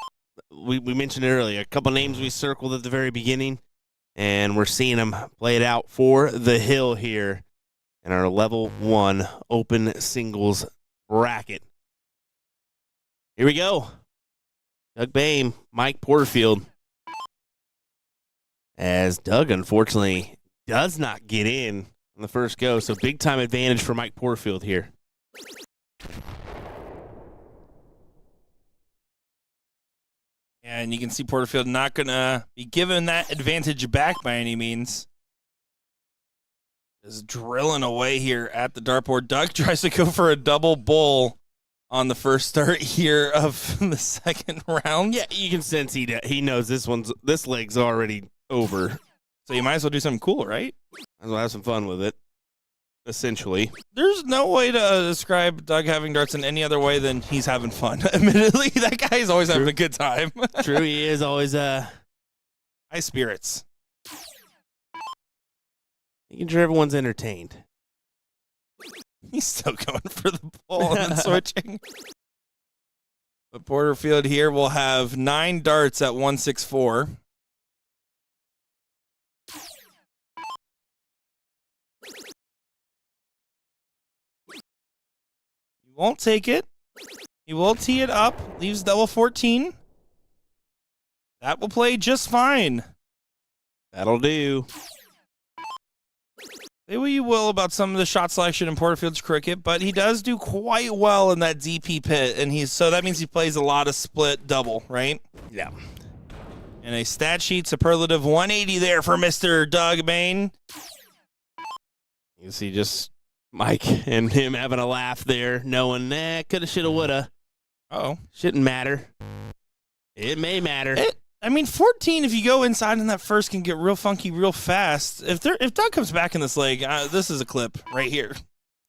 [SPEAKER 3] we mentioned it earlier, a couple names we circled at the very beginning, and we're seeing them play it out for the hill here in our level 1 open singles bracket. Here we go. Doug Bain, Mike Porterfield. As Doug, unfortunately, does not get in on the first go, so big-time advantage for Mike Porterfield here.
[SPEAKER 1] Yeah, and you can see Porterfield not going to be given that advantage back by any means. Just drilling away here at the dartboard. Doug tries to go for a double bull on the first start here of the second round.
[SPEAKER 3] Yeah, you can sense he knows this leg's already over.
[SPEAKER 1] So you might as well do something cool, right?
[SPEAKER 3] Might as well have some fun with it, essentially.
[SPEAKER 1] There's no way to describe Doug having darts in any other way than he's having fun. Admittedly, that guy's always having a good time.
[SPEAKER 3] True, he is always
[SPEAKER 1] high spirits.
[SPEAKER 3] Making sure everyone's entertained.
[SPEAKER 1] He's still going for the ball and then switching. But Porterfield here will have 9 darts at 164. He won't take it. He will tee it up. Leaves double 14. That will play just fine.
[SPEAKER 3] That'll do.
[SPEAKER 1] Say what you will about some of the shot selection in Porterfield's cricket, but he does do quite well in that DP pit, and so that means he plays a lot of split double, right?
[SPEAKER 3] Yeah.
[SPEAKER 1] And a stat sheet superlative 180 there for Mr. Doug Bain.
[SPEAKER 3] You see just Mike and him having a laugh there, knowing, coulda, shoulda, woulda.
[SPEAKER 1] Oh,
[SPEAKER 3] shouldn't matter. It may matter.
[SPEAKER 1] 14, if you go inside in that first, can get real funky real fast. If Doug comes back in this leg, this is a clip right here.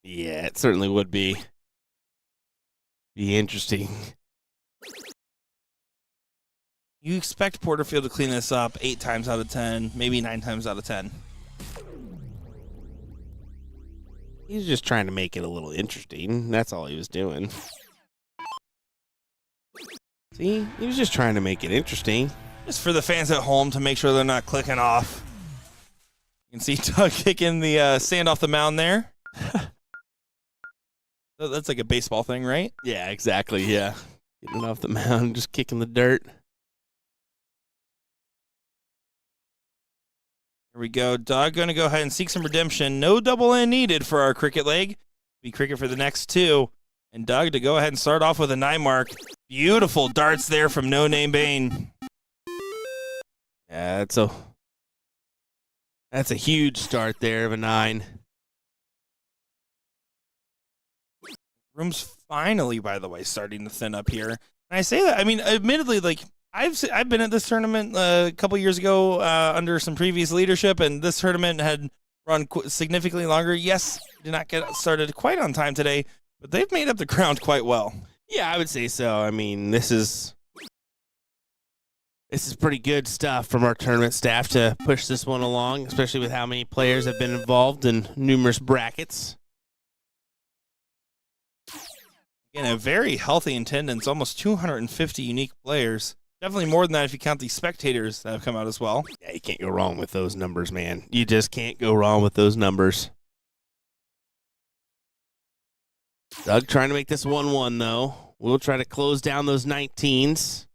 [SPEAKER 3] Yeah, it certainly would be interesting.
[SPEAKER 1] You expect Porterfield to clean this up 8 times out of 10, maybe 9 times out of 10.
[SPEAKER 3] He's just trying to make it a little interesting. That's all he was doing. See, he was just trying to make it interesting.
[SPEAKER 1] Just for the fans at home to make sure they're not clicking off. You can see Doug kicking the sand off the mound there. That's like a baseball thing, right?
[SPEAKER 3] Yeah, exactly, yeah. Getting off the mound, just kicking the dirt.
[SPEAKER 1] Here we go. Doug going to go ahead and seek some redemption. No double in needed for our cricket leg. Be cricket for the next 2. And Doug to go ahead and start off with a 9 mark. Beautiful darts there from No Name Bain.
[SPEAKER 3] Yeah, that's a huge start there of a 9.
[SPEAKER 1] Room's finally, by the way, starting to thin up here. And I say that, I mean, admittedly, like, I've been at this tournament a couple years ago under some previous leadership, and this tournament had run significantly longer. Yes, did not get started quite on time today, but they've made up the ground quite well.
[SPEAKER 3] Yeah, I would say so. I mean, this is pretty good stuff from our tournament staff to push this one along, especially with how many players have been involved in numerous brackets.
[SPEAKER 1] Again, a very healthy attendance, almost 250 unique players. Definitely more than that if you count the spectators that have come out as well.
[SPEAKER 3] Yeah, you can't go wrong with those numbers, man. You just can't go wrong with those numbers. Doug trying to make this 1-1, though. We'll try to close down those 19s.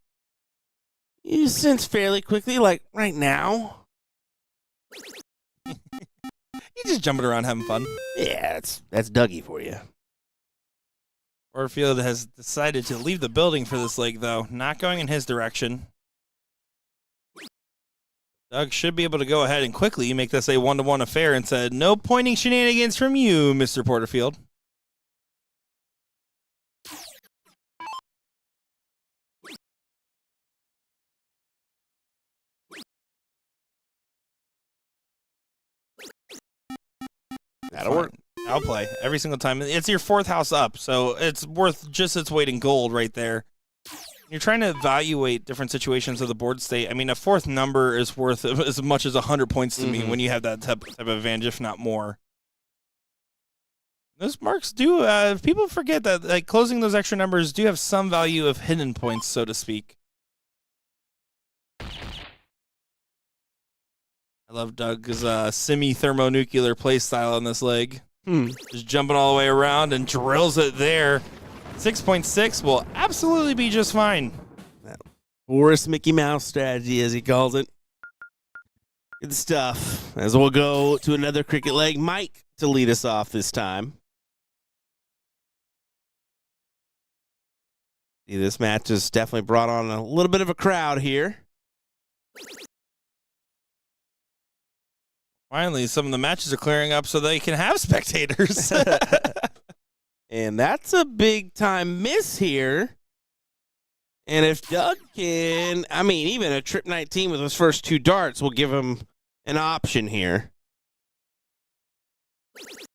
[SPEAKER 3] You sense fairly quickly, like right now.
[SPEAKER 1] He's just jumping around having fun.
[SPEAKER 3] Yeah, that's Dougie for you.
[SPEAKER 1] Porterfield has decided to leave the building for this leg, though. Not going in his direction. Doug should be able to go ahead and quickly make this a 1-1 affair and said, no pointing shenanigans from you, Mr. Porterfield.
[SPEAKER 3] That'll work.
[SPEAKER 1] I'll play every single time. It's your 4th house up, so it's worth just its weight in gold right there. you're trying to evaluate different situations of the board state. I mean, a fourth number is worth as much as 100 points to me when you have that type of advantage, if not more. Those marks do, people forget that like closing those extra numbers do have some value of hidden points, so to speak. I love Doug's semi-thermonuclear play style on this leg. Just jumping all the way around and drills it there. 6.6 will absolutely be just fine.
[SPEAKER 3] Forrest Mickey Mouse strategy, as he calls it. Good stuff. As we'll go to another cricket leg. Mike to lead us off this time. See, this match has definitely brought on a little bit of a crowd here.
[SPEAKER 1] Finally, some of the matches are clearing up so they can have spectators.
[SPEAKER 3] And that's a big-time miss here. And if Doug can, I mean, even a trip 19 with his first 2 darts will give him an option here.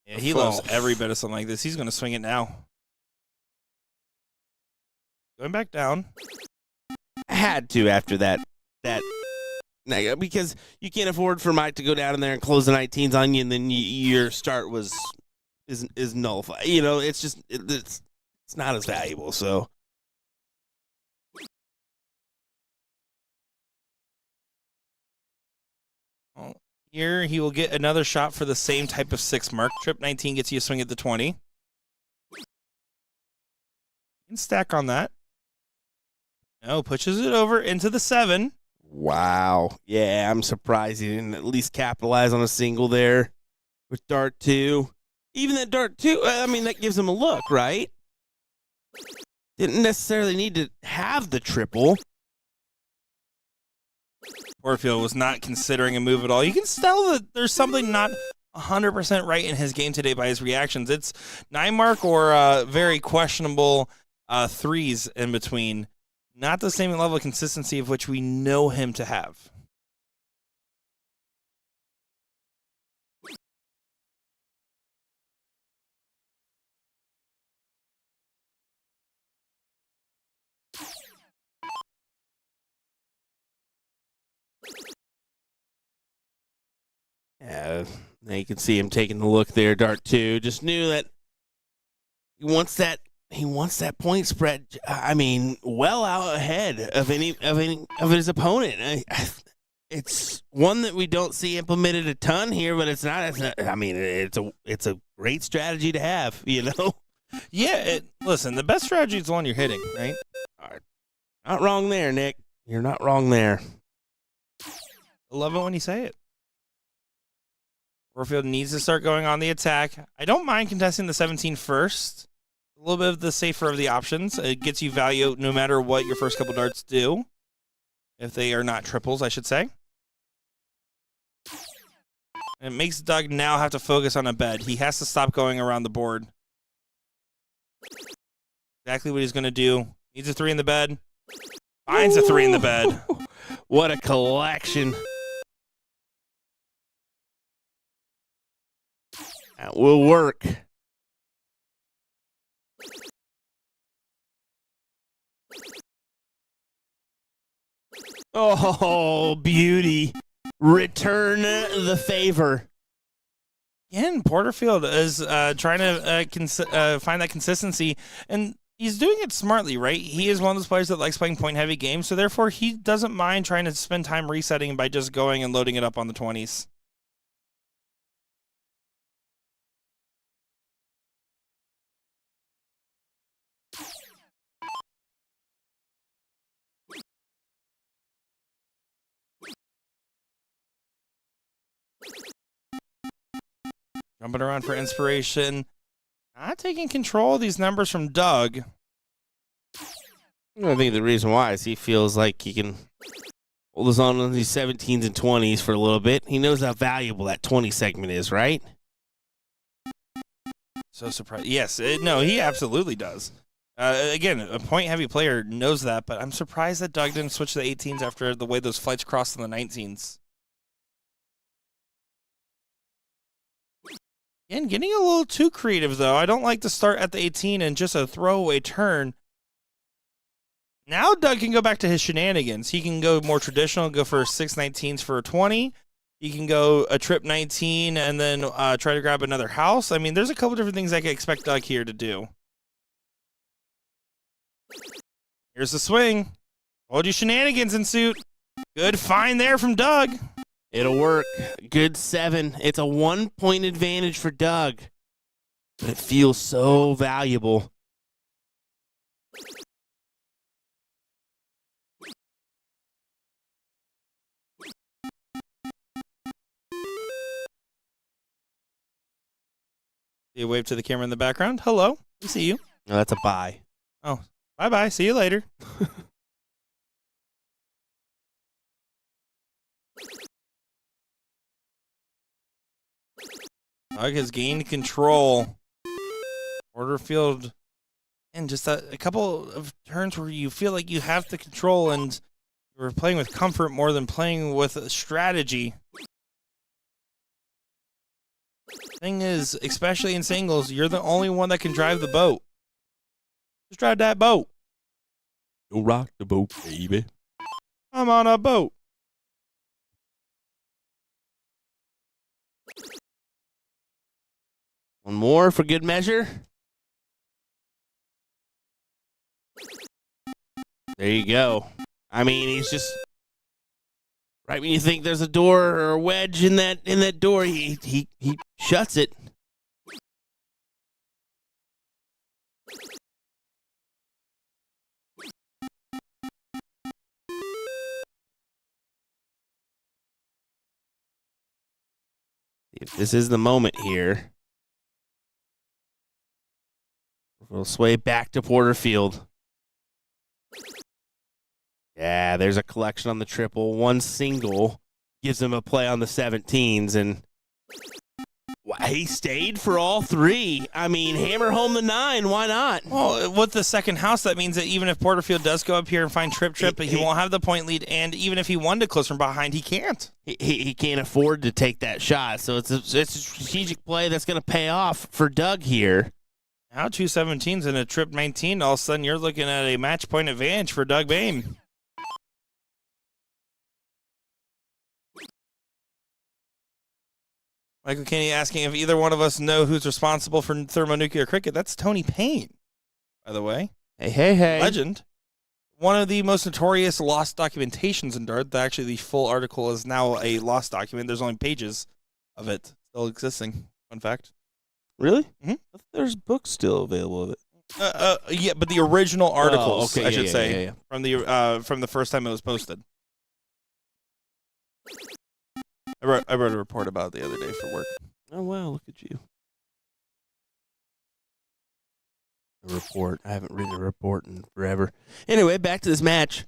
[SPEAKER 1] Yeah, he loves every bit of something like this. He's going to swing it now. Going back down.
[SPEAKER 3] I had to after that, because you can't afford for Mike to go down in there and close the 19s on you, and then your start is nullified. You know, it's just it's not as valuable. So
[SPEAKER 1] here he will get another shot for the same type of 6 mark. Trip 19 gets you a swing at the 20. You can stack on that. No, pushes it over into the 7.
[SPEAKER 3] Wow. Yeah, I'm surprised he didn't at least capitalize on a single there with dart 2. Even that dart 2, I mean, that gives him a look, right? Didn't necessarily need to have the triple.
[SPEAKER 1] Porterfield was not considering a move at all. You can tell that there's something not 100% right in his game today by his reactions. It's 9 mark or very questionable 3s in between. Not the same level of consistency of which we know him to have.
[SPEAKER 3] Yeah, now you can see him taking the look there, dart 2. Just knew that he wants that point spread. I mean, well out ahead of any of his opponent. It's one that we don't see implemented a ton here, but it's not. I mean, it's a great strategy to have. You know.
[SPEAKER 1] Yeah. Listen, the best strategy is the one you're hitting, right?
[SPEAKER 3] Not wrong there, Nick. You're not wrong there.
[SPEAKER 1] I love it when you say it. Warfield needs to start going on the attack. I don't mind contesting the 17 first. A little bit of the safer of the options. It gets you value no matter what your first couple darts do. If they are not triples, I should say. And it makes Doug now have to focus on a bed. He has to stop going around the board. Exactly what he's going to do. Needs a 3 in the bed. Finds a 3 in the bed.
[SPEAKER 3] What a collection. That will work. Oh, beauty. Return the favor.
[SPEAKER 1] Again, Porterfield is trying to find that consistency, and he's doing it smartly, right? He is one of those players that likes playing point-heavy games, so therefore he doesn't mind trying to spend time resetting by just going and loading it up on the 20s. Jumping around for inspiration. Not taking control of these numbers from Doug.
[SPEAKER 3] I think the reason why is he feels like he can hold his own on these 17s and 20s for a little bit. He knows how valuable that 20 segment is, right?
[SPEAKER 1] So surprised. Yes, no, he absolutely does. Again, a point-heavy player knows that, but I'm surprised that Doug didn't switch to the 18s after the way those flights crossed in the 19s. And getting a little too creative, though. I don't like to start at the 18 and just a throwaway turn. Now Doug can go back to his shenanigans. He can go more traditional, go for 619s for a 20. He can go a trip 19 and then try to grab another house. I mean, there's a couple different things I can expect Doug here to do. Here's the swing. Told you shenanigans ensued. Good find there from Doug.
[SPEAKER 3] It'll work. Good 7. It's a 1-point advantage for Doug. But it feels so valuable.
[SPEAKER 1] You wave to the camera in the background. Hello. We see you.
[SPEAKER 3] No, that's a bye.
[SPEAKER 1] Oh, bye-bye. See you later. Doug has gained control. Porterfield, and just a couple of turns where you feel like you have the control and you're playing with comfort more than playing with a strategy. Thing is, especially in singles, you're the only one that can drive the boat. Just drive that boat.
[SPEAKER 3] Go rock the boat, baby.
[SPEAKER 1] I'm on a boat.
[SPEAKER 3] One more for good measure. There you go. I mean, he's just right when you think there's a door or a wedge in that door, he shuts it. If this is the moment here, we'll sway back to Porterfield. Yeah, there's a collection on the triple. One single gives him a play on the 17s, and he stayed for all 3. I mean, hammer home the 9. Why not?
[SPEAKER 1] Well, with the second house, that means that even if Porterfield does go up here and find trip, he won't have the point lead, and even if he wanted to close from behind, he can't.
[SPEAKER 3] He can't afford to take that shot, so it's a strategic play that's going to pay off for Doug here.
[SPEAKER 1] Now 2 17s and a trip 19, all of a sudden you're looking at a match point advantage for Doug Bain. Michael Kenny asking if either one of us know who's responsible for thermonuclear cricket. That's Tony Payne, by the way.
[SPEAKER 3] Hey.
[SPEAKER 1] Legend. One of the most notorious lost documentations in Dart. Actually, the full article is now a lost document. There's only pages of it still existing. Fun fact.
[SPEAKER 3] Really?
[SPEAKER 1] Mm-hmm.
[SPEAKER 3] There's books still available of it.
[SPEAKER 1] Yeah, but the original articles,
[SPEAKER 3] I should
[SPEAKER 1] say, from the first time it was posted. I wrote a report about it the other day for work.
[SPEAKER 3] Oh, wow, look at you. A report. I haven't written a report in forever. Anyway, back to this match.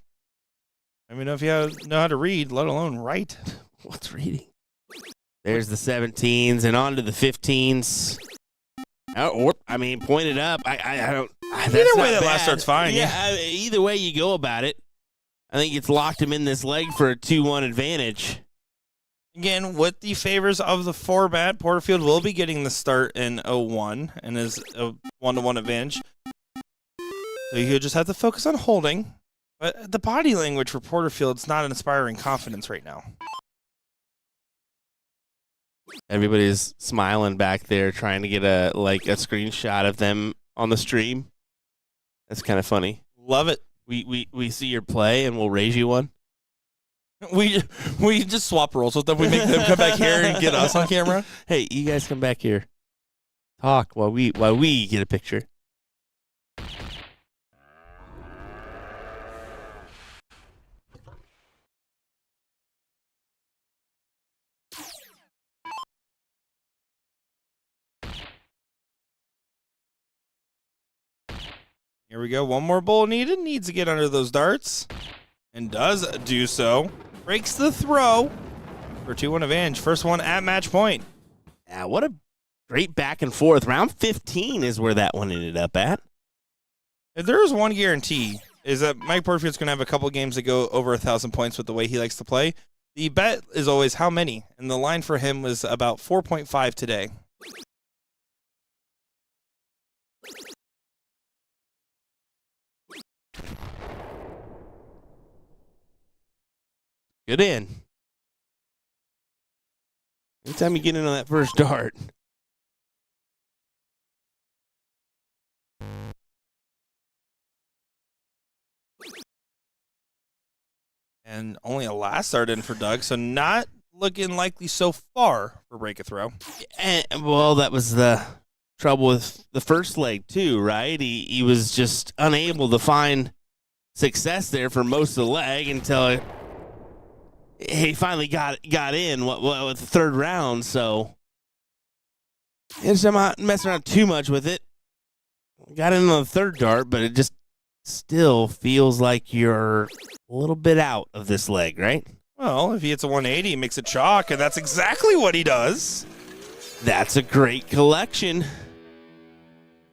[SPEAKER 1] I mean, if you know how to read, let alone write.
[SPEAKER 3] What's reading? There's the 17s and on to the 15s. I mean, point it up. I don't.
[SPEAKER 1] Either way, that last start's fine.
[SPEAKER 3] Yeah, either way you go about it, I think it's locked him in this leg for a 2-1 advantage.
[SPEAKER 1] Again, with the favors of the format, Porterfield will be getting the start in 0-1 and is a 1-1 advantage. So you just have to focus on holding. But the body language for Porterfield's not inspiring confidence right now.
[SPEAKER 3] Everybody's smiling back there, trying to get a screenshot of them on the stream. That's kind of funny.
[SPEAKER 1] Love it.
[SPEAKER 3] We see your play and we'll raise you one.
[SPEAKER 1] We just swap roles with them. We make them come back here and get us on camera.
[SPEAKER 3] Hey, you guys come back here. Talk while we get a picture.
[SPEAKER 1] Here we go. One more bowl needed. Needs to get under those darts. And does do so. Breaks the throw for 2-1 advantage. First one at match point.
[SPEAKER 3] Yeah, what a great back and forth. Round 15 is where that one ended up at.
[SPEAKER 1] If there is one guarantee, is that Mike Porterfield's going to have a couple games that go over 1,000 points with the way he likes to play. The bet is always how many, and the line for him was about 4.5 today.
[SPEAKER 3] Good in. Anytime you get in on that first dart.
[SPEAKER 1] And only a last start in for Doug, so not looking likely so far for break a throw.
[SPEAKER 3] And, well, that was the trouble with the first leg too, right? He was just unable to find success there for most of the leg until he finally got in with the third round. So I'm not messing around too much with it. Got in on the third dart, but it just still feels like you're a little bit out of this leg, right?
[SPEAKER 1] Well, if he hits a 180, he makes it chalk, and that's exactly what he does.
[SPEAKER 3] That's a great collection.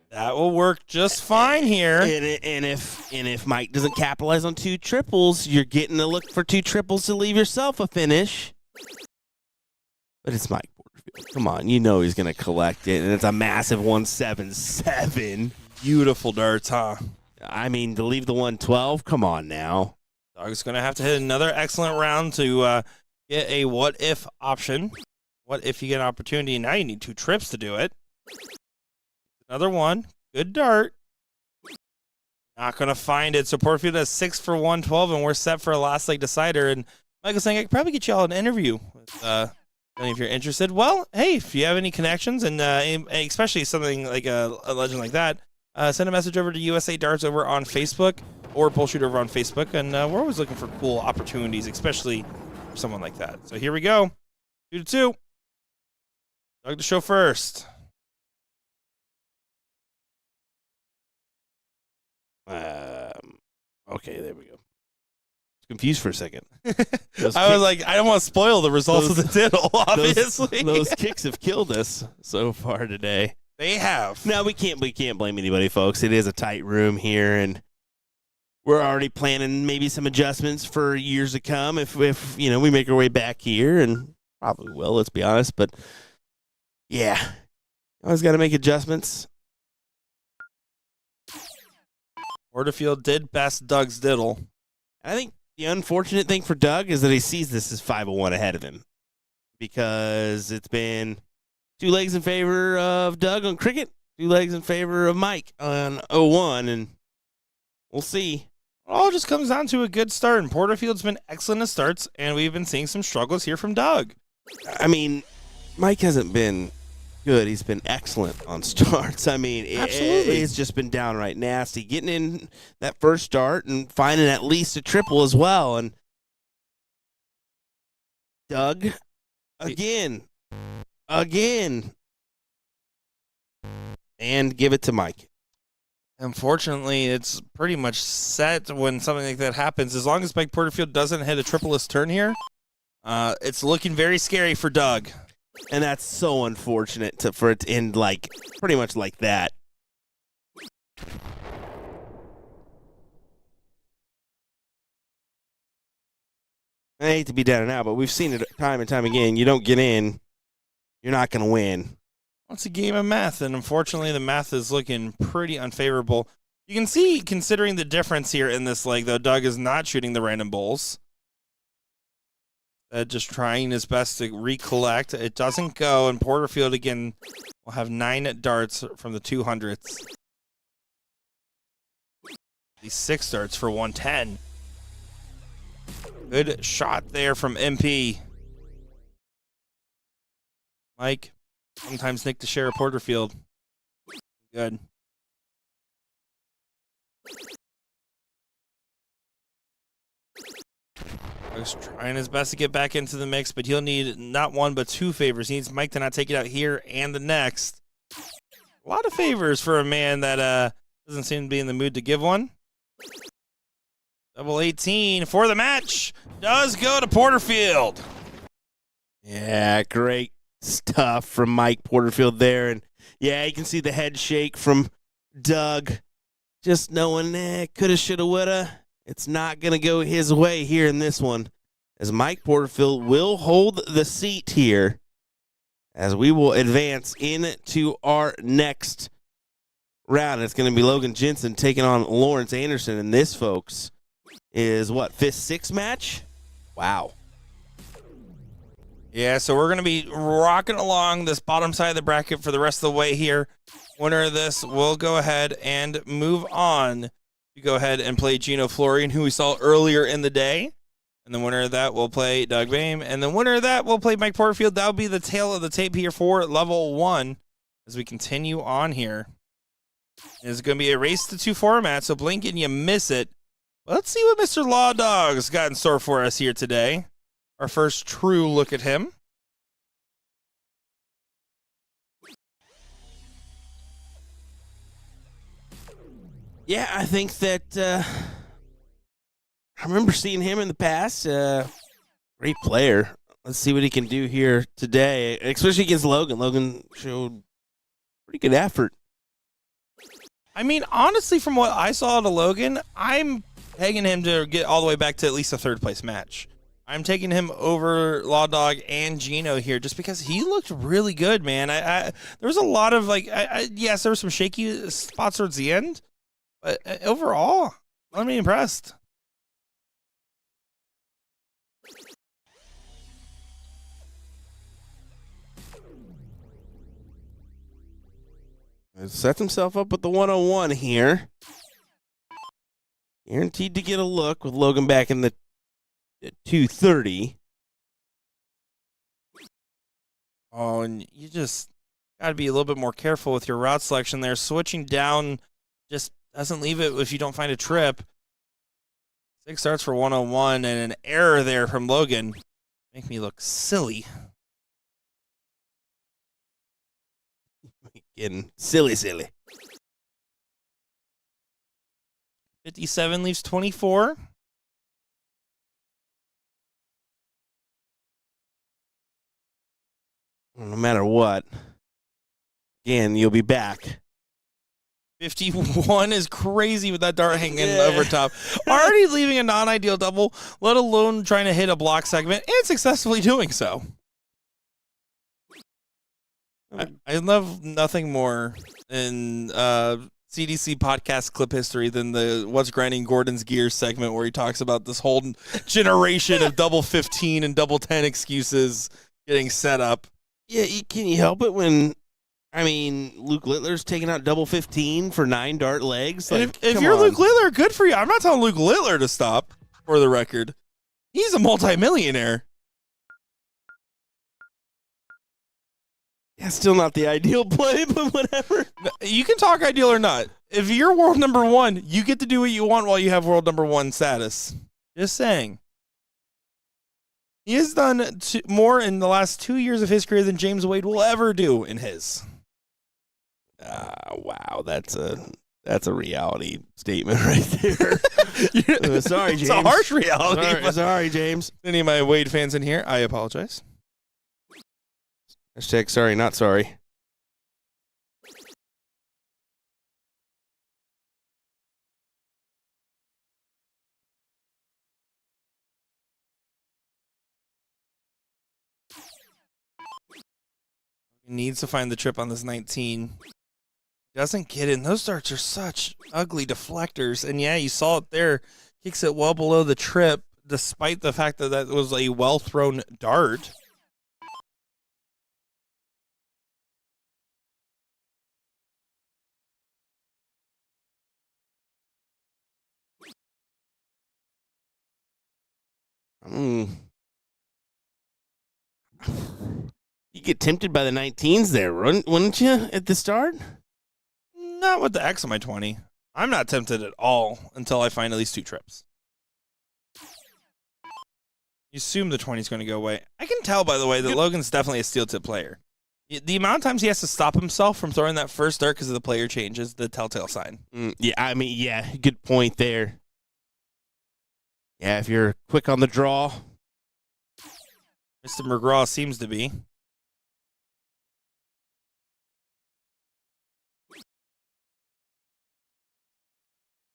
[SPEAKER 1] That will work just fine here.
[SPEAKER 3] And if Mike doesn't capitalize on 2 triples, you're getting a look for 2 triples to leave yourself a finish. But it's Mike Porterfield. Come on, you know he's going to collect it, and it's a massive 177.
[SPEAKER 1] Beautiful darts, huh?
[SPEAKER 3] I mean, to leave the 112, come on now.
[SPEAKER 1] Doug's going to have to hit another excellent round to get a what-if option. What if you get an opportunity? Now you need 2 trips to do it. Another one. Good dart. Not going to find it. So Porterfield has 6 for 112, and we're set for a last leg decider. And Michael's saying, I could probably get you all an interview with if you're interested. Well, hey, if you have any connections, and especially something like a legend like that, send a message over to USA Darts over on Facebook or BullShooter over on Facebook. And we're always looking for cool opportunities, especially for someone like that. So here we go. 2-2. Doug to show first.
[SPEAKER 3] Okay, there we go. Confused for a second.
[SPEAKER 1] I was like, I don't want to spoil the results of the diddle, obviously.
[SPEAKER 3] Those kicks have killed us so far today.
[SPEAKER 1] They have.
[SPEAKER 3] No, we can't blame anybody, folks. It is a tight room here, and we're already planning maybe some adjustments for years to come if we make our way back here, and probably will, let's be honest. But yeah, always got to make adjustments.
[SPEAKER 1] Porterfield did best Doug's diddle.
[SPEAKER 3] I think the unfortunate thing for Doug is that he sees this as 501 ahead of him, because it's been 2 legs in favor of Doug on cricket, 2 legs in favor of Mike on 01, and we'll see.
[SPEAKER 1] It all just comes down to a good start, and Porterfield's been excellent at starts, and we've been seeing some struggles here from Doug.
[SPEAKER 3] I mean, Mike hasn't been good. He's been excellent on starts. I mean, it's just been downright nasty. Getting in that first start and finding at least a triple as well. And Doug, again, and give it to Mike.
[SPEAKER 1] Unfortunately, it's pretty much set when something like that happens. As long as Mike Porterfield doesn't hit a triple-less turn here, it's looking very scary for Doug.
[SPEAKER 3] And that's so unfortunate for it to end pretty much like that. I hate to be down and out, but we've seen it time and time again. You don't get in, you're not going to win.
[SPEAKER 1] It's a game of math, and unfortunately the math is looking pretty unfavorable. You can see, considering the difference here in this leg, though, Doug is not shooting the random bowls. Just trying his best to recollect. It doesn't go, and Porterfield, again, will have 9 darts from the 200s. These 6 darts for 110. Good shot there from MP. Mike, sometimes Nick to share a Porterfield. Good. He's trying his best to get back into the mix, but he'll need not 1 but 2 favors. He needs Mike to not take it out here and the next. A lot of favors for a man that doesn't seem to be in the mood to give one. Double 18 for the match does go to Porterfield.
[SPEAKER 3] Yeah, great stuff from Mike Porterfield there. And yeah, you can see the head shake from Doug. Just knowing, coulda, shoulda, woulda. It's not going to go his way here in this one, as Mike Porterfield will hold the seat here as we will advance into our next round. It's going to be Logan Jensen taking on Lawrence Anderson, and this, folks, is what, 5th, 6th match? Wow.
[SPEAKER 1] Yeah, so we're going to be rocking along this bottom side of the bracket for the rest of the way here. Winner of this will go ahead and move on to go ahead and play Gino Florian, who we saw earlier in the day. And the winner of that will play Doug Boehm. And the winner of that will play Mike Porterfield. That will be the tail of the tape here for level 1 as we continue on here. It's going to be a race to 2 formats, so blink and you miss it. Let's see what Mr. Law Dog's got in store for us here today. Our first true look at him.
[SPEAKER 3] Yeah, I think that I remember seeing him in the past. Great player. Let's see what he can do here today, especially against Logan. Logan showed pretty good effort.
[SPEAKER 1] I mean, honestly, from what I saw to Logan, I'm pegging him to get all the way back to at least a third-place match. I'm taking him over Law Dog and Gino here just because he looked really good, man. There was a lot of, yes, there were some shaky spots towards the end, but overall, I'm impressed.
[SPEAKER 3] Sets himself up with the 101 here. Guaranteed to get a look with Logan back in the 230.
[SPEAKER 1] Oh, and you just got to be a little bit more careful with your route selection there. Switching down just doesn't leave it if you don't find a trip. 6 starts for 101 and an error there from Logan. Make me look silly.
[SPEAKER 3] Getting silly.
[SPEAKER 1] 57 leaves 24.
[SPEAKER 3] No matter what, again, you'll be back.
[SPEAKER 1] 51 is crazy with that dart hanging over top. Already leaving a non-ideal double, let alone trying to hit a block segment and successfully doing so. I love nothing more in CDC podcast clip history than the What's Grinding Gordon's Gears segment where he talks about this whole generation of double 15 and double 10 excuses getting set up.
[SPEAKER 3] Yeah, can you help it when, I mean, Luke Littler's taking out double 15 for 9 dart legs?
[SPEAKER 1] Like, if you're Luke Littler, good for you. I'm not telling Luke Littler to stop, for the record. He's a multimillionaire.
[SPEAKER 3] Yeah, still not the ideal play, but whatever.
[SPEAKER 1] You can talk ideal or not. If you're world number 1, you get to do what you want while you have world number 1 status. Just saying. He has done more in the last 2 years of his career than James Wade will ever do in his.
[SPEAKER 3] Wow, that's a reality statement right there. Sorry, James.
[SPEAKER 1] It's a harsh reality.
[SPEAKER 3] Sorry, James.
[SPEAKER 1] Any of my Wade fans in here, I apologize.
[SPEAKER 3] Hashtag sorry, not sorry.
[SPEAKER 1] He needs to find the trip on this 19. Doesn't get in. Those darts are such ugly deflectors. And yeah, you saw it there. Kicks it well below the trip, despite the fact that that was a well-thrown dart.
[SPEAKER 3] You get tempted by the 19s there, wouldn't you, at the start?
[SPEAKER 1] Not with the X on my 20. I'm not tempted at all until I find at least 2 trips. You assume the 20 is going to go away. I can tell, by the way, that Logan's definitely a steel tip player. The amount of times he has to stop himself from throwing that first dart because of the player change is the telltale sign.
[SPEAKER 3] Yeah, good point there. Yeah, if you're quick on the draw.
[SPEAKER 1] Mr. McGraw seems to be.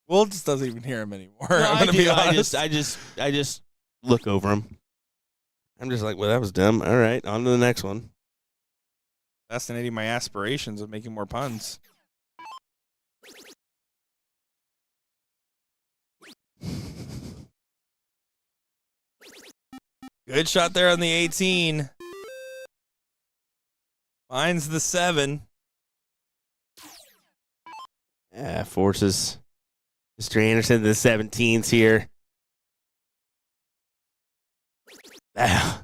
[SPEAKER 1] Will just doesn't even hear him anymore.
[SPEAKER 3] No,
[SPEAKER 1] I'm gonna be honest.
[SPEAKER 3] I just look over him. I'm just like, well, that was dumb. All right, on to the next one.
[SPEAKER 1] Fascinating my aspirations of making more puns. Good shot there on the 18. Finds the 7.
[SPEAKER 3] Yeah, forces Mr. Anderson to the 17s here.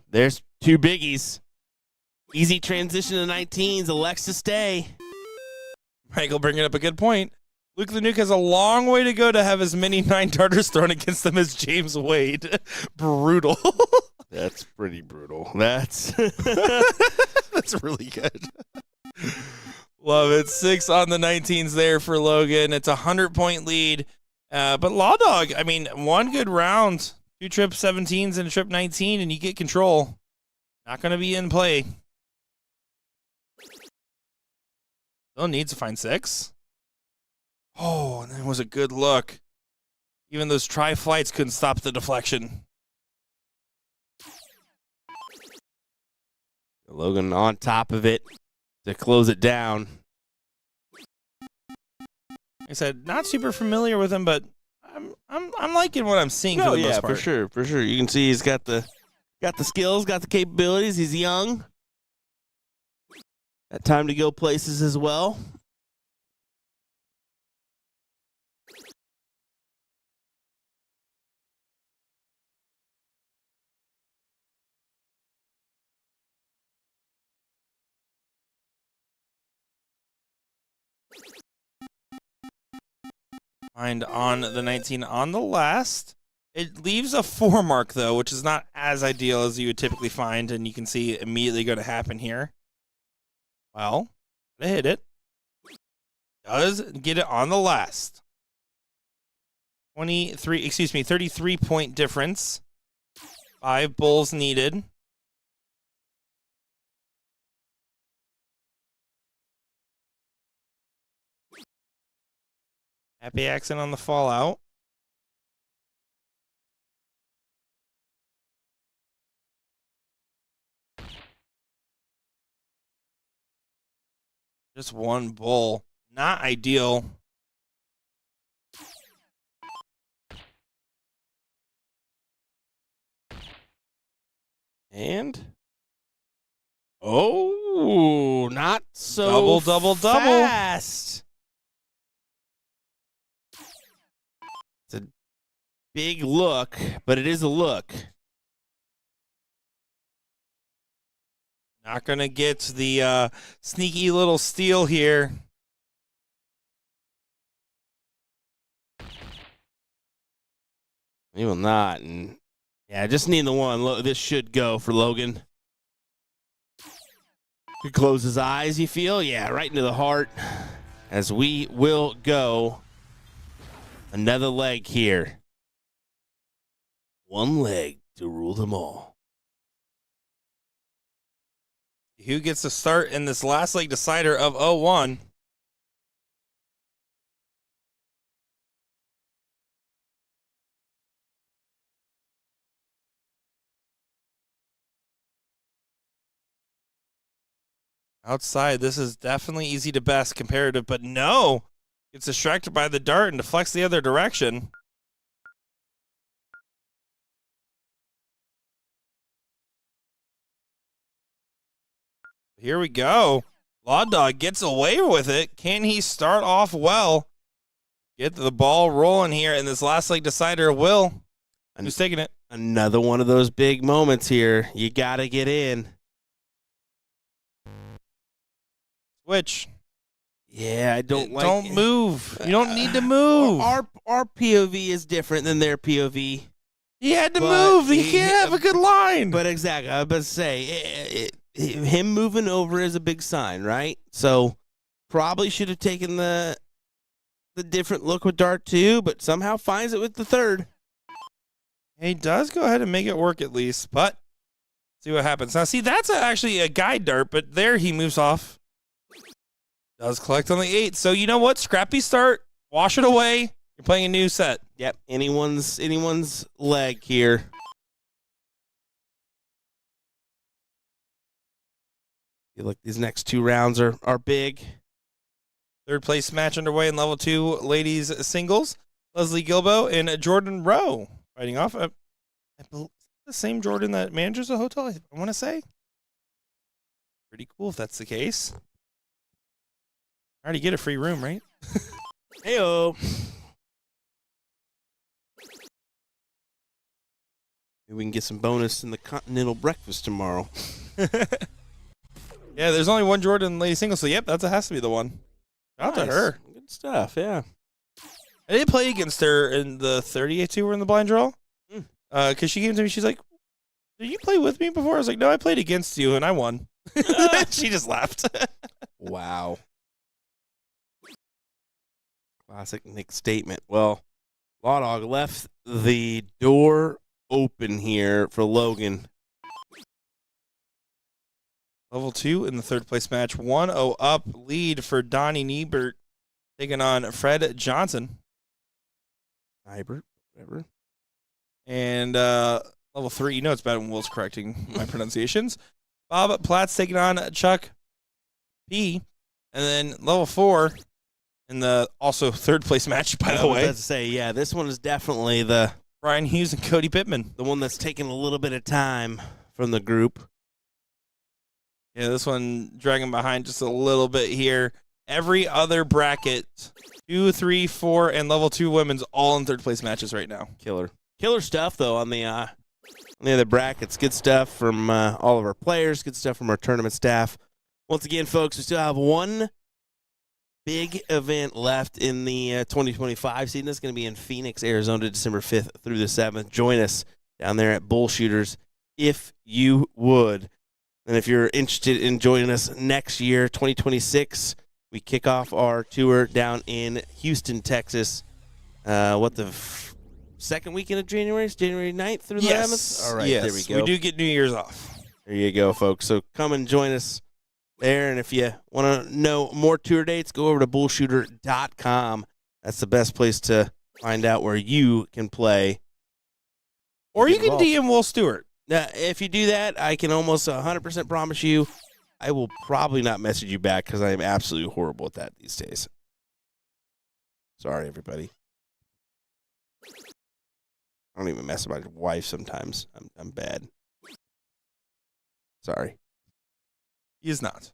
[SPEAKER 3] There's 2 biggies. Easy transition to 19s. Alexis Day.
[SPEAKER 1] Michael bringing up a good point. Luke the Nuke has a long way to go to have as many 9-darters thrown against them as James Wade. Brutal.
[SPEAKER 3] That's pretty brutal. That's
[SPEAKER 1] that's really good. Love it. 6 on the 19s there for Logan. It's a 100-point lead. But Law Dog, I mean, 1 good round, 2 trip 17s and a trip 19, and you get control. Not going to be in play. Still needs to find 6. Oh, and that was a good look. Even those tri-flights couldn't stop the deflection.
[SPEAKER 3] Logan on top of it to close it down.
[SPEAKER 1] Like I said, not super familiar with him, but I'm liking what I'm seeing for the most part.
[SPEAKER 3] For sure. You can see he's got the skills, got the capabilities. He's young. Got time to go places as well.
[SPEAKER 1] Find on the 19 on the last. It leaves a 4 mark, though, which is not as ideal as you would typically find, and you can see immediately going to happen here. Well, they hit it. Does get it on the last. 33-point difference. 5 bulls needed. Happy accident on the fallout. Just 1 bull. Not ideal.
[SPEAKER 3] And not
[SPEAKER 1] Double,
[SPEAKER 3] so
[SPEAKER 1] double.
[SPEAKER 3] fast. It's a big look, but it is a look.
[SPEAKER 1] Not going to get the sneaky little steal here.
[SPEAKER 3] He will not. And yeah, just need the 1. This should go for Logan. Could close his eyes, you feel? Yeah, right into the heart. As we will go another leg here. 1 leg to rule them all.
[SPEAKER 1] Who gets to start in this last leg decider of 0-1? Outside, this is definitely easy to best comparative, but no. Gets distracted by the dart and deflects the other direction. Here we go. Law Dog gets away with it. Can he start off well? Get the ball rolling here in this last leg decider. Will. Who's taking it?
[SPEAKER 3] Another one of those big moments here. You got to get in.
[SPEAKER 1] Switch.
[SPEAKER 3] Yeah, I don't like.
[SPEAKER 1] Don't move. You don't need to move.
[SPEAKER 3] Our POV is different than their POV.
[SPEAKER 1] He had to move. He can't have a good line.
[SPEAKER 3] But exactly, I was about to say, him moving over is a big sign, right? So probably should have taken the different look with dart 2, but somehow finds it with the 3rd.
[SPEAKER 1] He does go ahead and make it work at least, but see what happens. Now, see, that's actually a guide dart, but there he moves off. Does collect on the 8. So you know what? Scrappy start. Wash it away. You're playing a new set.
[SPEAKER 3] Yep. Anyone's leg here. Feel like these next 2 rounds are big.
[SPEAKER 1] 3rd place match underway in level 2 ladies singles. Leslie Gilbo and Jordan Rowe fighting off. I believe the same Jordan that manages the hotel, I want to say. Pretty cool if that's the case. Already get a free room, right?
[SPEAKER 3] Heyo. Maybe we can get some bonus in the continental breakfast tomorrow.
[SPEAKER 1] Yeah, there's only one Jordan lady single, so yep, that has to be the one. Shout out to her.
[SPEAKER 3] Good stuff, yeah.
[SPEAKER 1] I did play against her in the 38 2 we're in the blind draw. Because she came to me, she's like, did you play with me before? I was like, no, I played against you, and I won. She just laughed.
[SPEAKER 3] Wow. Classic Nick statement. Well, Law Dog left the door open here for Logan.
[SPEAKER 1] Level 2 in the third place match. 1-0 up lead for Donnie Niebert taking on Fred Johnson.
[SPEAKER 3] Niebert, whatever.
[SPEAKER 1] And level 3, you know it's bad when Will's correcting my pronunciations. Bob Platt's taking on Chuck P. And then level 4 in the also third place match, by the way.
[SPEAKER 3] I was about to say, yeah, this one is definitely the
[SPEAKER 1] Brian Hughes and Cody Pittman.
[SPEAKER 3] the one that's taking a little bit of time from the group.
[SPEAKER 1] Yeah, this one dragging behind just a little bit here. Every other bracket, 2, 3, 4, and level 2 women's all in third place matches right now.
[SPEAKER 3] Killer stuff, though, on the other brackets. Good stuff from all of our players. Good stuff from our tournament staff. Once again, folks, we still have one big event left in the 2025 season. It's going to be in Phoenix, Arizona, December 5th through the 7th. Join us down there at BullShooters if you would. And if you're interested in joining us next year, 2026, we kick off our tour down in Houston, Texas. Second weekend of January? It's January 9th through the 11th? All right,
[SPEAKER 1] yes,
[SPEAKER 3] there we go.
[SPEAKER 1] We do get New Year's off.
[SPEAKER 3] There you go, folks. So come and join us there. And if you want to know more tour dates, go over to BullShooter.com. That's the best place to find out where you can play.
[SPEAKER 1] Or you can DM Will Stewart.
[SPEAKER 3] Now, if you do that, I can almost 100% promise you I will probably not message you back because I am absolutely horrible at that these days. Sorry, everybody. I don't even mess with my wife sometimes. I'm bad. Sorry.
[SPEAKER 1] He is not.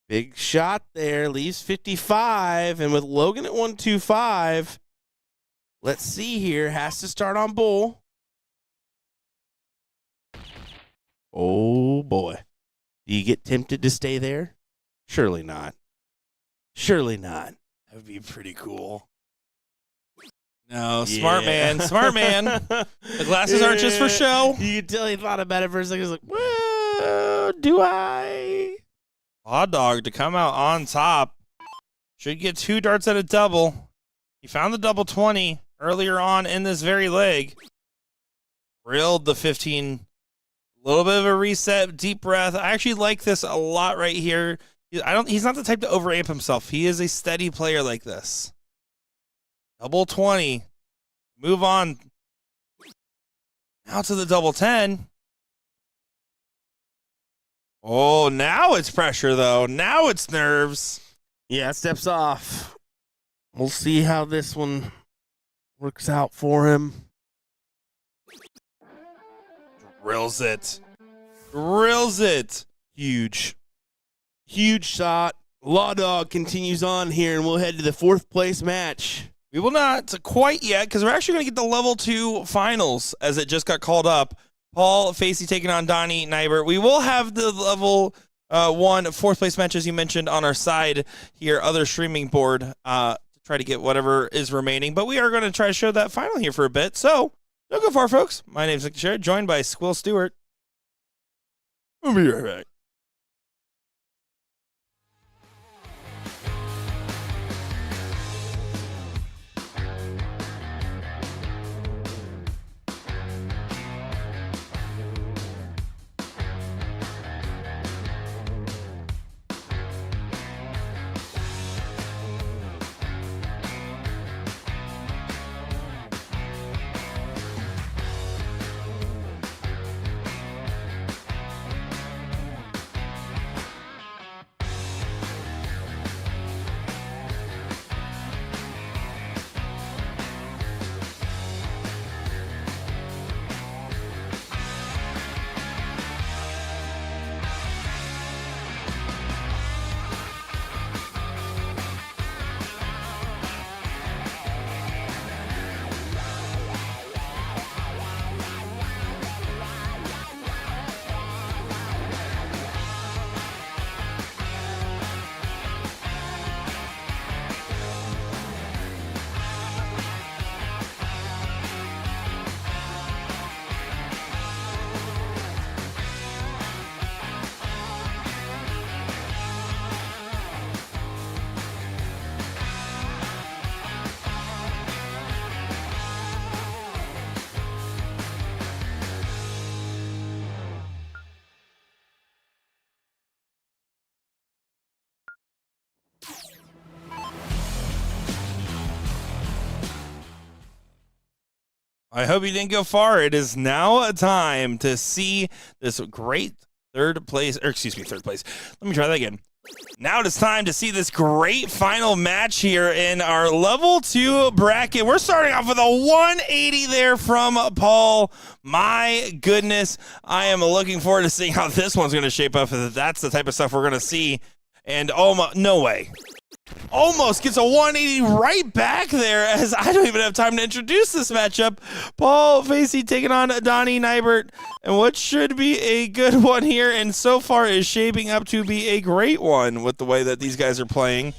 [SPEAKER 3] Big shot there. Leaves 55. And with Logan at 125, let's see here. Has to start on Bull. Oh, boy. Do you get tempted to stay there? Surely not. Surely not.
[SPEAKER 1] That would be pretty cool. No, smart man. Smart man. The glasses aren't just for show.
[SPEAKER 3] You can tell he thought about it for a second. He's like, well, do I?
[SPEAKER 1] Hot dog to come out on top. Should get 2 darts at a double. He found the double 20 earlier on in this very leg. Drilled the 15. A little bit of a reset, deep breath. I actually like this a lot right here. He's not the type to overamp himself. He is a steady player like this. Double 20. Move on. Now to the double 10. Oh, now it's pressure, though. Now it's nerves.
[SPEAKER 3] Yeah, steps off. We'll see how this one works out for him.
[SPEAKER 1] Drills it. Drills it.
[SPEAKER 3] Huge shot. Law Dog continues on here, and we'll head to the 4th place match.
[SPEAKER 1] We will not quite yet, because we're actually going to get the level 2 finals, as it just got called up. Paul Facey taking on Donnie Niebert. We will have the level 1 4th place match, as you mentioned, on our side here, other streaming board, to try to get whatever is remaining. But we are going to try to show that final here for a bit. So, don't go far, folks. My name is Nick Teixeira, joined by Squill Stewart. We'll be right back. I hope you didn't go far. It is now a time to see this great third place. Let me try that again. Now it is time to see this great final match here in our level 2 bracket. We're starting off with a 180 there from Paul. My goodness, I am looking forward to seeing how this one's going to shape up. That's the type of stuff we're going to see. And no way. Almost gets a 180 right back there, as I don't even have time to introduce this matchup. Paul Facey taking on Donnie Nybert, and what should be a good one here, and so far is shaping up to be a great one with the way that these guys are playing.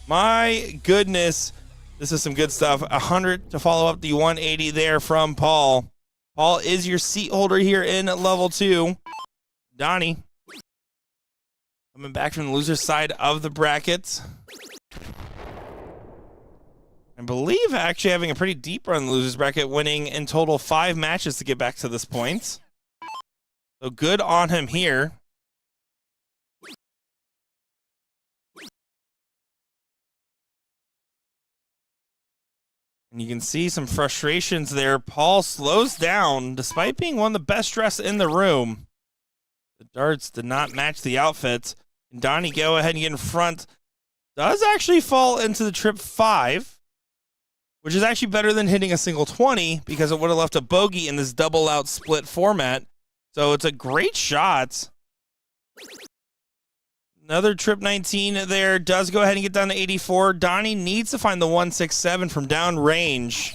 [SPEAKER 1] My goodness, this is some good stuff. 100 to follow up the 180 there from Paul. Paul is your seat holder here in level 2. Donnie coming back from the loser side of the bracket. I believe actually having a pretty deep run in the losers bracket, winning in total 5 matches to get back to this point. So good on him here. And you can see some frustrations there. Paul slows down despite being one of the best dressed in the room. The darts did not match the outfits. And Donnie, go ahead and get in front. Does actually fall into the trip 5, which is actually better than hitting a single 20 because it would have left a bogey in this double out split format. So it's a great shot. Another trip 19 there does go ahead and get down to 84. Donnie needs to find the 167 from down range.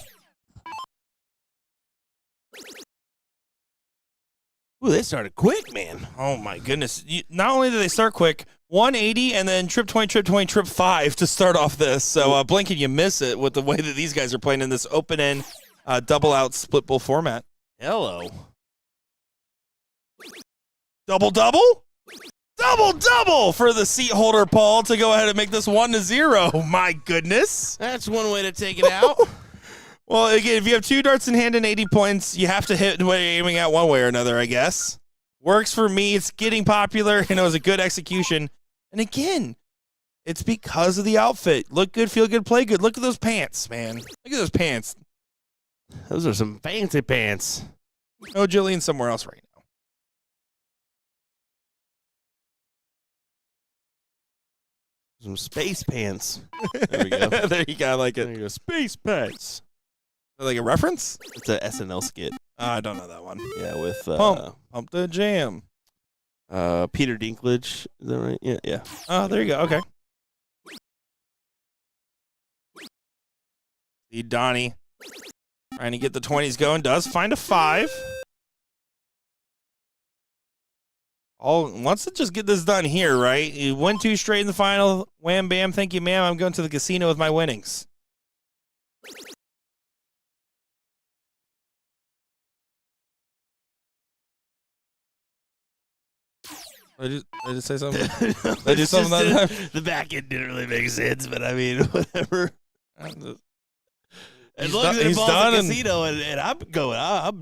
[SPEAKER 3] Ooh, they started quick, man.
[SPEAKER 1] Oh my goodness. Not only did they start quick, 180 and then trip 20, trip 5 to start off this. So blink and you miss it with the way that these guys are playing in this open end double out split bull format.
[SPEAKER 3] Hello.
[SPEAKER 1] Double for the seat holder, Paul, to go ahead and make this 1-0. My goodness.
[SPEAKER 3] That's one way to take it out.
[SPEAKER 1] Well, again, if you have 2 darts in hand and 80 points, you have to hit what you're aiming at one way or another, I guess. Works for me. It's getting popular, and it was a good execution. And again, it's because of the outfit. Look good, feel good, play good. Look at those pants, man. Look at those pants.
[SPEAKER 3] Those are some fancy pants.
[SPEAKER 1] Oh, Jillian's somewhere else right now.
[SPEAKER 3] Some space pants. There we go.
[SPEAKER 1] There you go. I like it.
[SPEAKER 3] There you go. Space pants.
[SPEAKER 1] Like a reference?
[SPEAKER 3] It's a SNL skit.
[SPEAKER 1] I don't know that one.
[SPEAKER 3] Yeah, with
[SPEAKER 1] Pump the Jam.
[SPEAKER 3] Peter Dinklage. Is that right? Yeah.
[SPEAKER 1] Oh, there you go. Okay. See Donnie trying to get the 20s going. Does find a 5. Wants to just get this done here, right? You win 2 straight in the final. Wham, bam. Thank you, ma'am. I'm going to the casino with my winnings. Did I just say something? Did I do something that time?
[SPEAKER 3] The back end didn't really make sense, but I mean, whatever. As long as it involves a casino, and I'm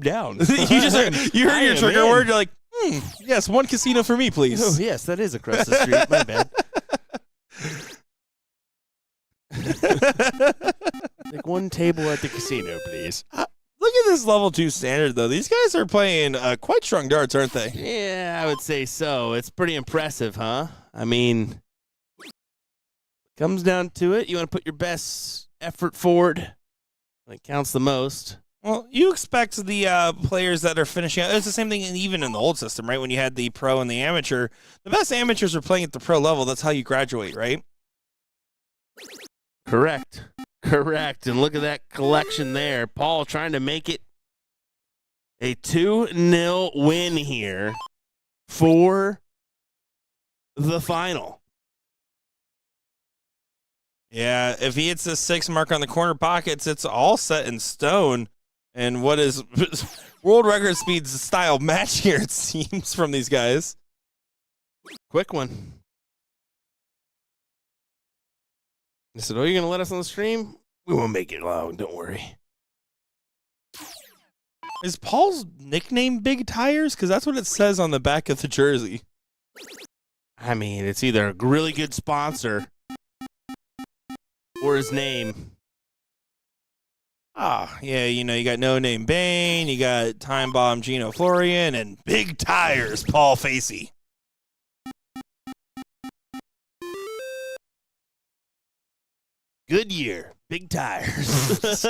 [SPEAKER 3] down.
[SPEAKER 1] You heard your trigger word. You're like, yes, 1 casino for me, please.
[SPEAKER 3] Oh, yes, that is across the street. My bad. Like 1 table at the casino, please.
[SPEAKER 1] Look at this level 2 standard, though. These guys are playing quite strong darts, aren't they?
[SPEAKER 3] Yeah, I would say so. It's pretty impressive, huh? I mean, comes down to it. You want to put your best effort forward when it counts the most.
[SPEAKER 1] Well, you expect the players that are finishing out. It's the same thing even in the old system, right? When you had the pro and the amateur. The best amateurs are playing at the pro level. That's how you graduate, right?
[SPEAKER 3] Correct. And look at that collection there. Paul trying to make it a 2-0 win here for the final.
[SPEAKER 1] Yeah, if he hits the 6 mark on the corner pockets, it's all set in stone. And what is world record speeds style match here, it seems, from these guys.
[SPEAKER 3] Quick one. I said, "Oh, you're going to let us on the stream? We won't make it long. Don't worry."
[SPEAKER 1] Is Paul's nickname Big Tires? Because that's what it says on the back of the jersey.
[SPEAKER 3] I mean, it's either a really good sponsor or his name.
[SPEAKER 1] Yeah, you know, you got No Name Bane, you got Time Bomb Gino Florian, and Big Tires Paul Facey.
[SPEAKER 3] Goodyear, big tires.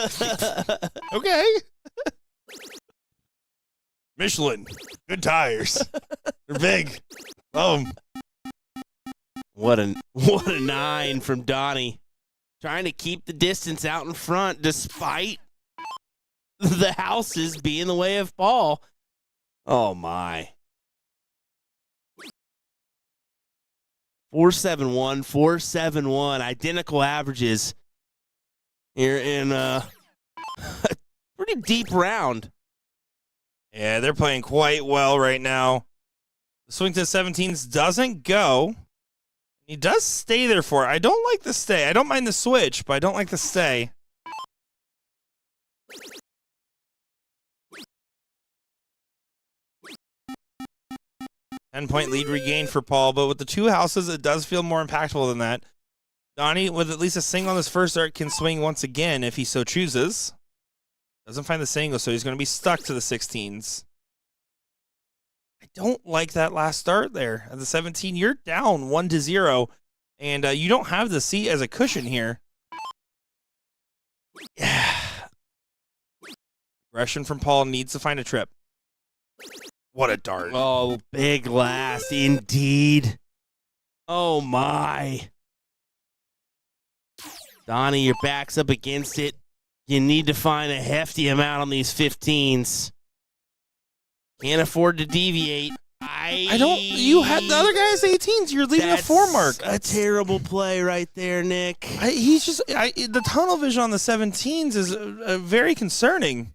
[SPEAKER 1] Okay. Michelin, good tires. They're big.
[SPEAKER 3] What a 9 from Donnie. Trying to keep the distance out in front despite the houses being the way of Paul. Oh, my. 471, 471, identical averages here in a pretty deep round.
[SPEAKER 1] Yeah, they're playing quite well right now. The swing to 17s doesn't go. He does stay there for it. I don't like the stay. I don't mind the switch, but I don't like the stay. Ten-point lead regained for Paul, but with the two houses, it does feel more impactful than that. Donnie, with at least a single on this first start, can swing once again if he so chooses. Doesn't find the single, so he's going to be stuck to the 16s. I don't like that last start there. At the 17, you're down 1-0, and you don't have the seat as a cushion here. Aggression from Paul needs to find a trip. What a dart.
[SPEAKER 3] Oh, big last indeed. Oh, my. Donnie, your back's up against it. You need to find a hefty amount on these 15s. Can't afford to deviate.
[SPEAKER 1] I don't. You had the other guy's 18s. You're leaving a 4 mark.
[SPEAKER 3] A terrible play right there, Nick.
[SPEAKER 1] The tunnel vision on the 17s is very concerning.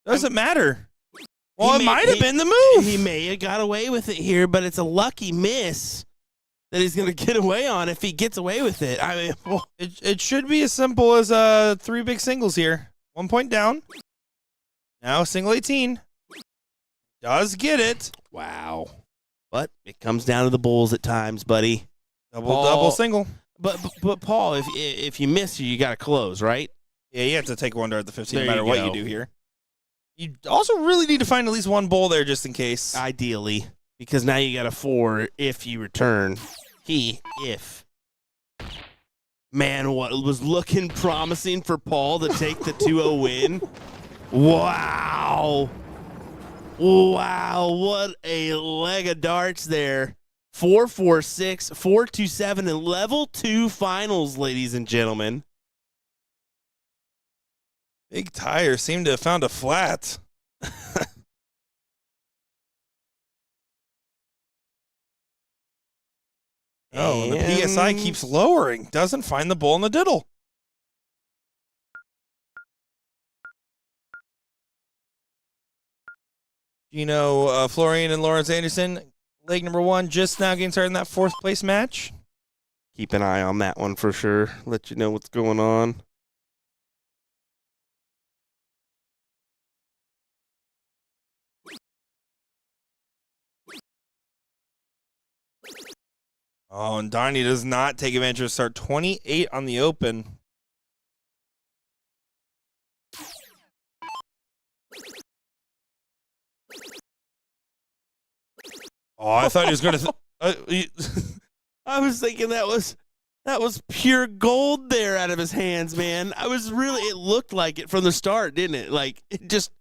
[SPEAKER 1] Doesn't matter. Well, it might have been the move.
[SPEAKER 3] He may have got away with it here, but it's a lucky miss that he's going to get away on if he gets away with it. I mean, well,
[SPEAKER 1] it should be as simple as 3 big singles here. 1 point down. Now single 18. Does get it.
[SPEAKER 3] Wow. But it comes down to the bulls at times, buddy.
[SPEAKER 1] Double single.
[SPEAKER 3] But Paul, if you miss, you got to close, right?
[SPEAKER 1] Yeah, you have to take one dart at the 15
[SPEAKER 3] there
[SPEAKER 1] no matter what you do here. You also really need to find at least one bull there just in case.
[SPEAKER 3] Ideally, because now you got a 4 if you return. If. Man, what was looking promising for Paul to take the 2-0 win. Wow. Wow, what a leg of darts there. 4-4-6, 4-2-7, and level 2 finals, ladies and gentlemen.
[SPEAKER 1] Big Tire seemed to have found a flat. And the PSI keeps lowering. Doesn't find the bull in the diddle. Florian and Lawrence Anderson, leg number 1, just now getting started in that 4th place match.
[SPEAKER 3] Keep an eye on that one for sure. Let you know what's going on.
[SPEAKER 1] Oh, and Donnie does not take advantage of start 28 on the open. Oh, I thought he was going to.
[SPEAKER 3] I was thinking that was pure gold there out of his hands, man. It looked like it from the start, didn't it? Like, it just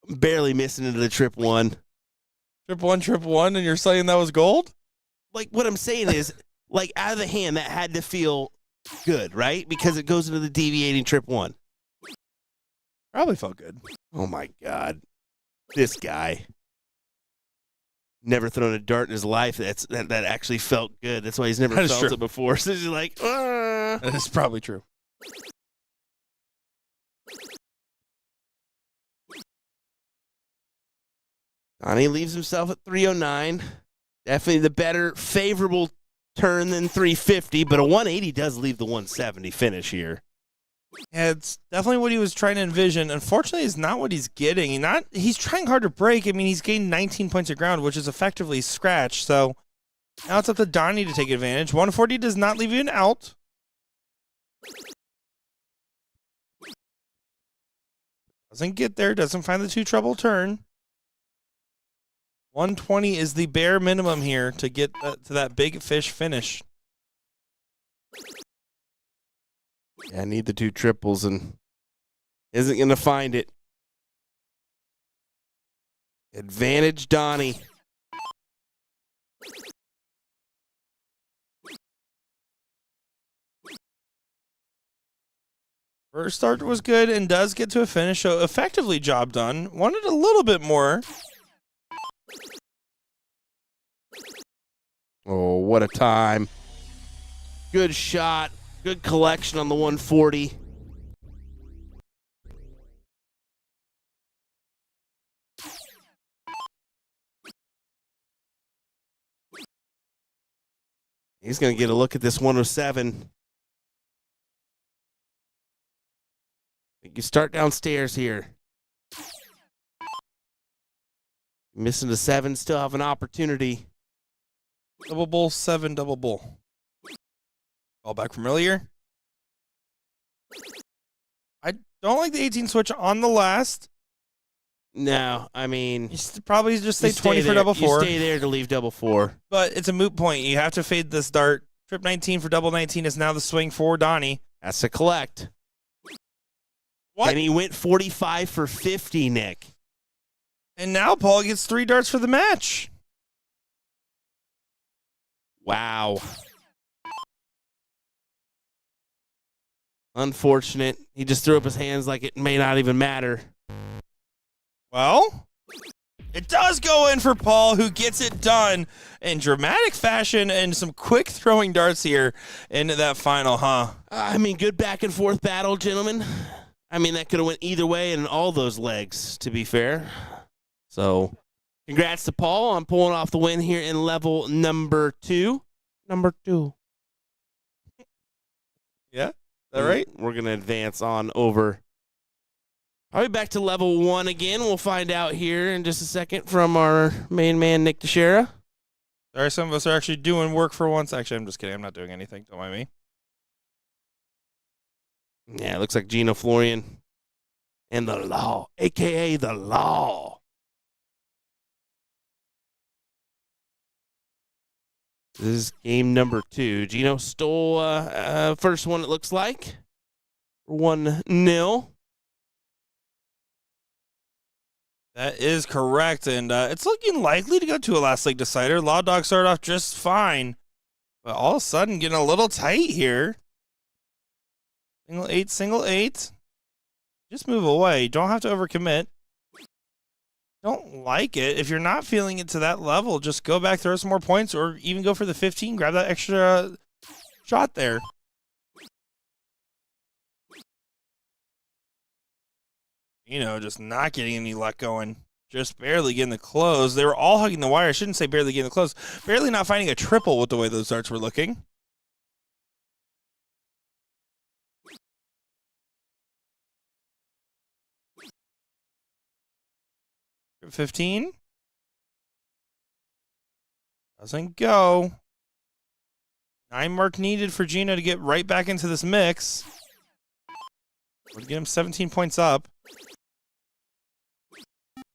[SPEAKER 3] barely missing into the trip 1.
[SPEAKER 1] Trip one, and you're saying that was gold?
[SPEAKER 3] Like, what I'm saying is, like, out of the hand, that had to feel good, right? Because it goes into the deviating trip 1.
[SPEAKER 1] Probably felt good.
[SPEAKER 3] Oh, my God. This guy. Never thrown a dart in his life that actually felt good. That's why he's never felt it before. So he's like,
[SPEAKER 1] That's probably true.
[SPEAKER 3] Donnie leaves himself at 309. Definitely the better, favorable turn than 350, but a 180 does leave the 170 finish here.
[SPEAKER 1] Yeah, it's definitely what he was trying to envision. Unfortunately, it's not what he's getting. He's trying hard to break. I mean, he's gained 19 points of ground, which is effectively scratch. So now it's up to Donnie to take advantage. 140 does not leave you an out. Doesn't get there. Doesn't find the two treble turn. 120 is the bare minimum here to get to that big fish finish.
[SPEAKER 3] Yeah, I need the two triples and isn't going to find it. Advantage Donnie.
[SPEAKER 1] First start was good and does get to a finish, so effectively job done. Wanted a little bit more.
[SPEAKER 3] Oh, what a time. Good shot. Good collection on the 140. He's going to get a look at this 107. You start downstairs here. Missing the 7, still have an opportunity.
[SPEAKER 1] Double bull, 7, double bull. All back from earlier. I don't like the 18 switch on the last.
[SPEAKER 3] No, I mean,
[SPEAKER 1] You probably just stay 20 for
[SPEAKER 3] there.
[SPEAKER 1] double 4.
[SPEAKER 3] You stay there to leave double 4.
[SPEAKER 1] But it's a moot point. You have to fade this dart. Trip 19 for double 19 is now the swing for Donnie.
[SPEAKER 3] That's a collect.
[SPEAKER 1] What?
[SPEAKER 3] And he went 45 for 50, Nick.
[SPEAKER 1] And now Paul gets 3 darts for the match.
[SPEAKER 3] Wow. Unfortunate. He just threw up his hands like it may not even matter.
[SPEAKER 1] Well, it does go in for Paul, who gets it done in dramatic fashion and some quick throwing darts here into that final, huh?
[SPEAKER 3] I mean, good back and forth battle, gentlemen. I mean, that could have went either way in all those legs, to be fair. So, congrats to Paul on pulling off the win here in level number 2. Number 2.
[SPEAKER 1] Yeah, is that right?
[SPEAKER 3] We're going to advance on over. I'll be back to level 1 again. We'll find out here in just a second from our main man, Nick Teixeira.
[SPEAKER 1] Sorry, some of us are actually doing work for once. Actually, I'm just kidding. I'm not doing anything. Don't mind me.
[SPEAKER 3] Yeah, it looks like Gino Florian and the Law, a.k.a. the Law. This is game number 2. Gino stole first one, it looks like. 1-0.
[SPEAKER 1] That is correct, and it's looking likely to go to a last leg decider. Law Dog started off just fine, but all of a sudden getting a little tight here. Single 8, single 8. Just move away. Don't have to overcommit. Don't like it. If you're not feeling it to that level, just go back, throw some more points, or even go for the 15. Grab that extra shot there. You know, just not getting any luck going. Just barely getting the close. They were all hugging the wire. I shouldn't say barely getting the close. Barely not finding a triple with the way those darts were looking. Trip 15. Doesn't go. 9 mark needed for Gino to get right back into this mix. Would get him 17 points up.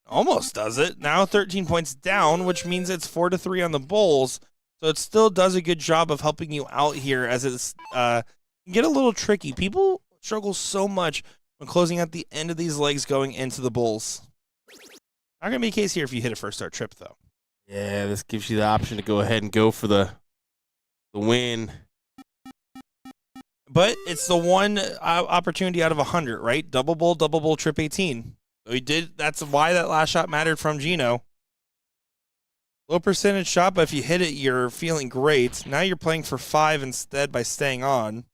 [SPEAKER 1] Almost does it. Now 13 points down, which means it's 4-3 on the Bulls. So it still does a good job of helping you out here as it's get a little tricky. People struggle so much when closing out the end of these legs going into the Bulls. Not going to be a case here if you hit a first start trip, though.
[SPEAKER 3] Yeah, this gives you the option to go ahead and go for the win.
[SPEAKER 1] But it's the one opportunity out of 100, right? Double bull, trip 18. So he did. That's why that last shot mattered from Gino. Low percentage shot, but if you hit it, you're feeling great. Now you're playing for 5 instead by staying on.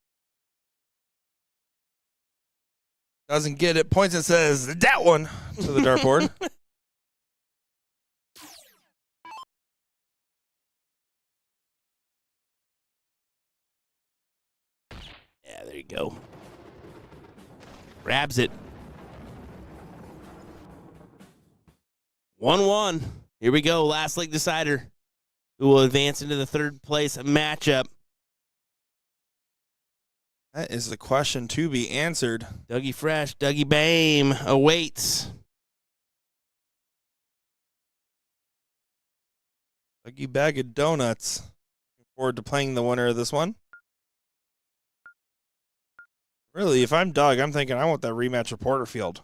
[SPEAKER 1] Doesn't get it. Points and says, that one, to the dartboard.
[SPEAKER 3] Yeah, there you go. Grabs it. 1-1. Here we go. Last leg decider. Who will advance into the third place matchup.
[SPEAKER 1] That is the question to be answered.
[SPEAKER 3] Dougie Fresh, Dougie Bame awaits.
[SPEAKER 1] Dougie Bag of Donuts. Looking forward to playing the winner of this one. Really, if I'm Doug, I'm thinking I want that rematch of Porterfield.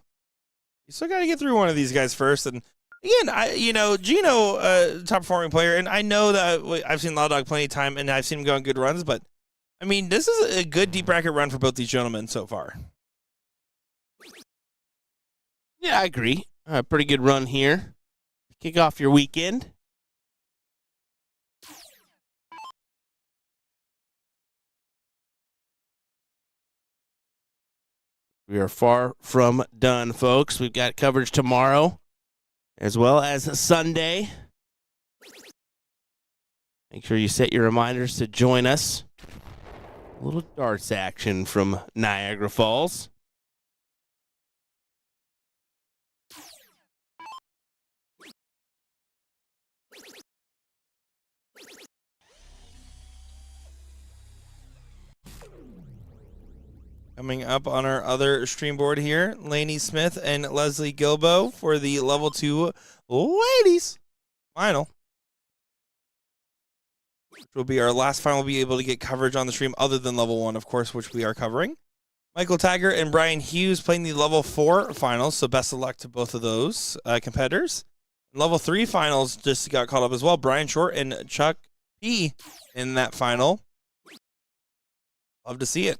[SPEAKER 1] You still got to get through one of these guys first. And again, Gino, top performing player, and I know that I've seen Law Dog plenty of time, and I've seen him go on good runs, but I mean, this is a good deep bracket run for both these gentlemen so far.
[SPEAKER 3] Yeah, I agree. Pretty good run here. Kick off your weekend. We are far from done, folks. We've got coverage tomorrow as well as Sunday. Make sure you set your reminders to join us. A little darts action from Niagara Falls.
[SPEAKER 1] Coming up on our other stream board here, Lainey Smith and Leslie Gilbo for the level 2 ladies final. Which will be our last final. We'll be able to get coverage on the stream other than level 1, of course, which we are covering. Michael Taggart and Brian Hughes playing the level 4 finals, so best of luck to both of those competitors. Level 3 finals just got caught up as well. Brian Short and Chuck P in that final. Love to see it.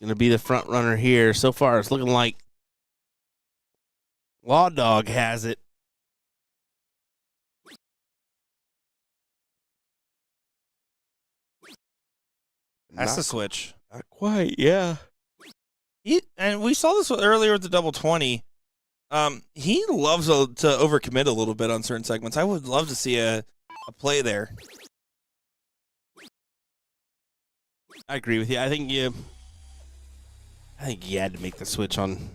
[SPEAKER 3] Going to be the front runner here. So far, it's looking like Law Dog has it.
[SPEAKER 1] That's the switch.
[SPEAKER 3] Not quite, yeah.
[SPEAKER 1] And we saw this earlier with the double 20. He loves to overcommit a little bit on certain segments. I would love to see a play there.
[SPEAKER 3] I agree with you. I think you had to make the switch on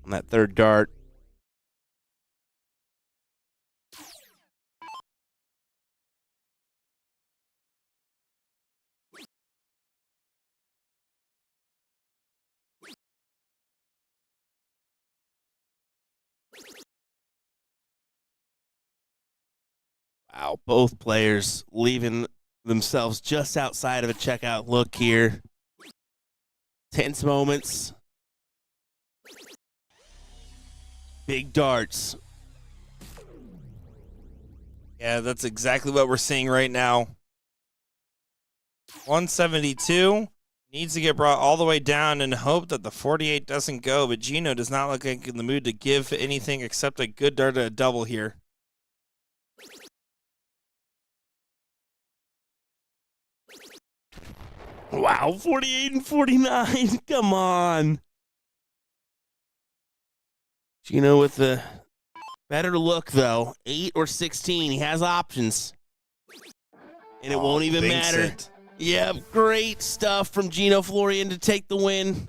[SPEAKER 3] that third dart. Wow, both players leaving themselves just outside of a checkout look here. Tense moments. Big darts.
[SPEAKER 1] Yeah, that's exactly what we're seeing right now. 172 needs to get brought all the way down and hope that the 48 doesn't go, but Gino does not look like in the mood to give anything except a good dart at a double here.
[SPEAKER 3] Wow, 48 and 49. Come on. Gino with the better look, though. 8 or 16. He has options. And it won't even matter. Yeah, great stuff from Gino Florian to take the win.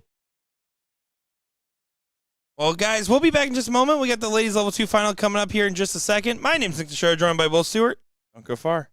[SPEAKER 1] Well, guys, we'll be back in just a moment. We got the ladies level 2 final coming up here in just a second. My name's Nick DeShow, joined by BullShooter. Don't go far.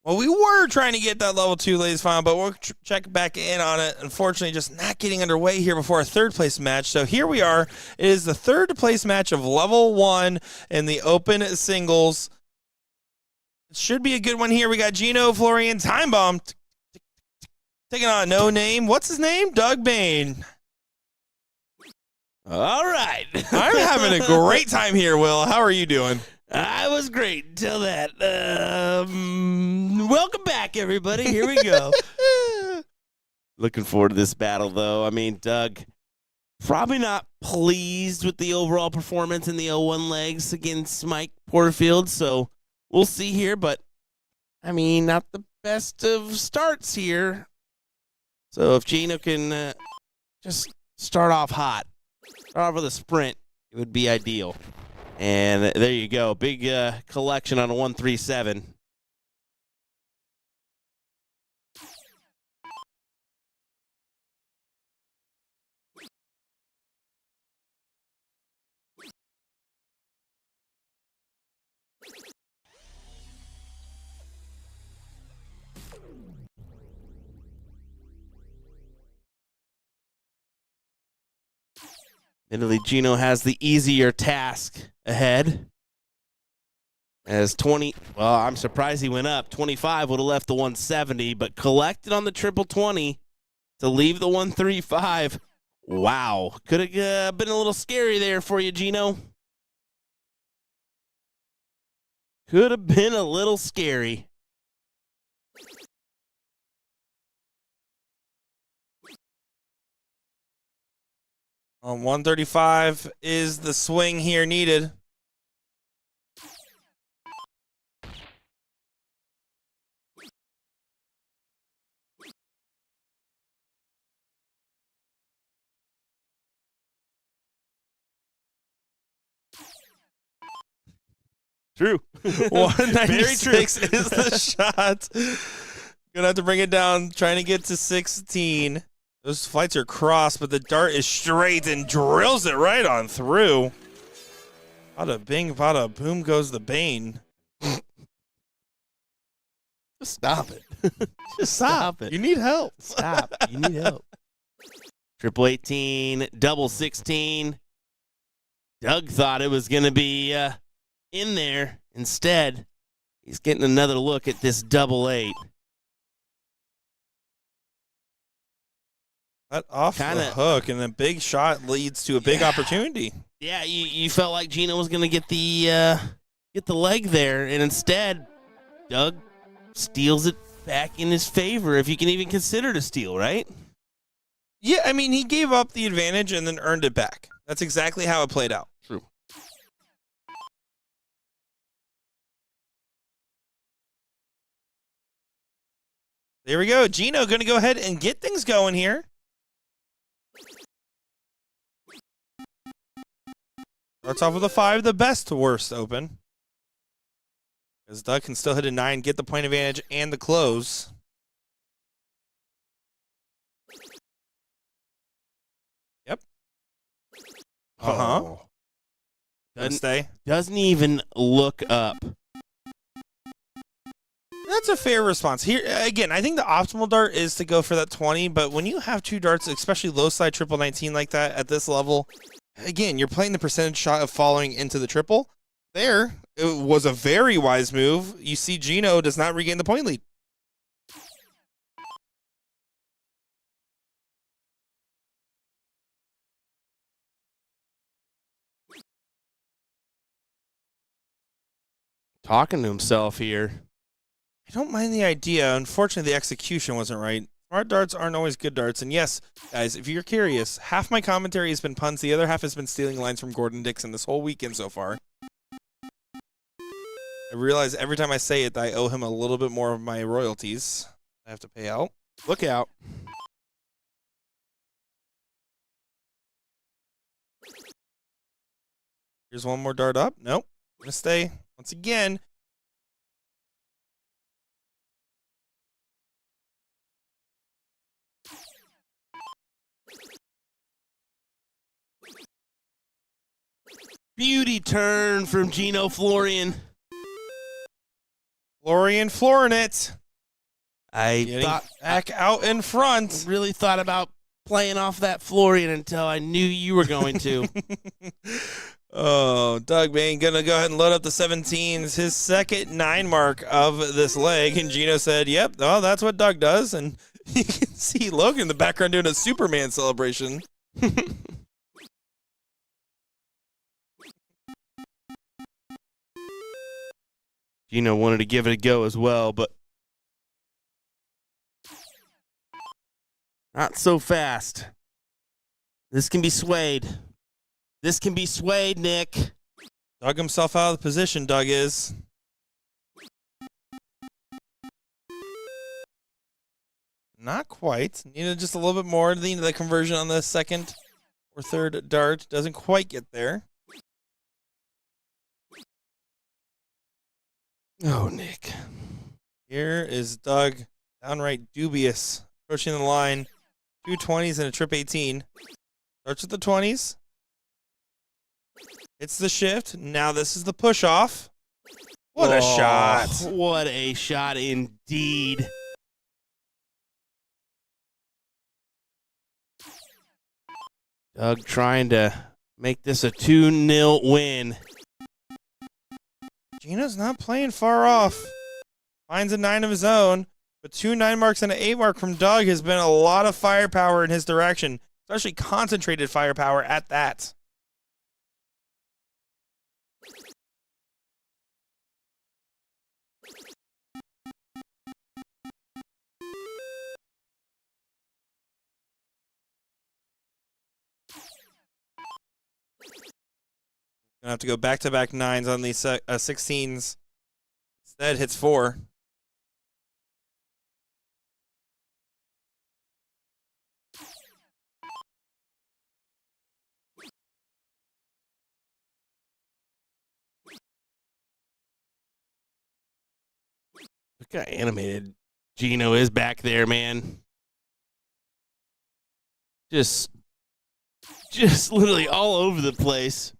[SPEAKER 1] Well, we were trying to get that level 2 ladies final, but we'll check back in on it. Unfortunately, just not getting underway here before our third place match. So here we are. It is the third place match of level 1 in the open singles. It should be a good one here. We got Gino, Florian, Time Bomb taking on No Name. What's his name? Doug Bain.
[SPEAKER 3] All right.
[SPEAKER 1] I'm having a great time here, Will. How are you doing?
[SPEAKER 3] I was great until that. Welcome back, everybody. Here we go. Looking forward to this battle, though. I mean, Doug, probably not pleased with the overall performance in the 0-1 legs against Mike Porterfield, so we'll see here. But, I mean, not the best of starts here. So if Gino can just start off hot, start off with a sprint, it would be ideal. And there you go. Big collection on a 137. Admittedly, Gino has the easier task ahead. As 20, well, I'm surprised he went up. 25 would have left the 170, but collected on the triple 20 to leave the 135. Wow. Could have been a little scary there for you, Gino. Could have been a little scary.
[SPEAKER 1] On 135 is the swing here needed.
[SPEAKER 3] True.
[SPEAKER 1] 196 is the shot. Gonna have to bring it down, trying to get to 16. Those flights are crossed, but the dart is straight and drills it right on through. Bada bing, bada boom goes the Bane.
[SPEAKER 3] Just stop it.
[SPEAKER 1] Just stop it. You need help.
[SPEAKER 3] Stop. You need help. Triple 18, double 16. Doug thought it was going to be in there. Instead, he's getting another look at this double 8.
[SPEAKER 1] Cut off the hook, and a big shot leads to a big opportunity.
[SPEAKER 3] Yeah, you felt like Gino was going to get the leg there, and instead, Doug steals it back in his favor, if you can even consider it a steal, right?
[SPEAKER 1] Yeah, I mean, he gave up the advantage and then earned it back. That's exactly how it played out.
[SPEAKER 3] True.
[SPEAKER 1] There we go. Gino going to go ahead and get things going here. Starts off with a 5, the best to worst open. As Doug can still hit a 9, get the point advantage and the close. Yep.
[SPEAKER 3] Oh.
[SPEAKER 1] Stay.
[SPEAKER 3] Doesn't even look up.
[SPEAKER 1] That's a fair response. Here again, I think the optimal dart is to go for that 20, but when you have 2 darts, especially low side triple 19 like that at this level, again, you're playing the percentage shot of following into the triple. There, it was a very wise move. You see Gino does not regain the point lead.
[SPEAKER 3] Talking to himself here.
[SPEAKER 1] I don't mind the idea. Unfortunately, the execution wasn't right. Smart darts aren't always good darts. And yes, guys, if you're curious, half my commentary has been puns. The other half has been stealing lines from Gordon Dixon this whole weekend so far. I realize every time I say it, I owe him a little bit more of my royalties I have to pay out.
[SPEAKER 3] Look out.
[SPEAKER 1] Here's one more dart up. Nope. I'm going to stay. Once again,
[SPEAKER 3] beauty turn from Gino Florian.
[SPEAKER 1] Florian flooring it.
[SPEAKER 3] I
[SPEAKER 1] Getting
[SPEAKER 3] thought
[SPEAKER 1] back out in front.
[SPEAKER 3] really thought about playing off that Florian until I knew you were going to.
[SPEAKER 1] Oh, Doug Bain going to go ahead and load up the 17s, his second 9 mark of this leg. And Gino said, yep, well, that's what Doug does. And you can see Logan in the background doing a Superman celebration.
[SPEAKER 3] Gino wanted to give it a go as well, but not so fast. This can be swayed. This can be swayed, Nick.
[SPEAKER 1] Dug himself out of the position, Doug is. Not quite. Needed just a little bit more. The conversion on the second or third dart doesn't quite get there.
[SPEAKER 3] Oh, Nick.
[SPEAKER 1] Here is Doug, downright dubious, approaching the line. 2 20s and a trip 18. Starts with the 20s. It's the shift. Now this is the push off. What a shot.
[SPEAKER 3] What a shot indeed. Doug trying to make this a 2-0 win.
[SPEAKER 1] Gino's not playing far off. Finds a 9 of his own, but 2 9 marks and an 8 mark from Doug has been a lot of firepower in his direction, especially concentrated firepower at that. Gonna have to go back-to-back 9s on these 16s. Instead, hits 4.
[SPEAKER 3] Look how animated Gino is back there, man. Just literally all over the place.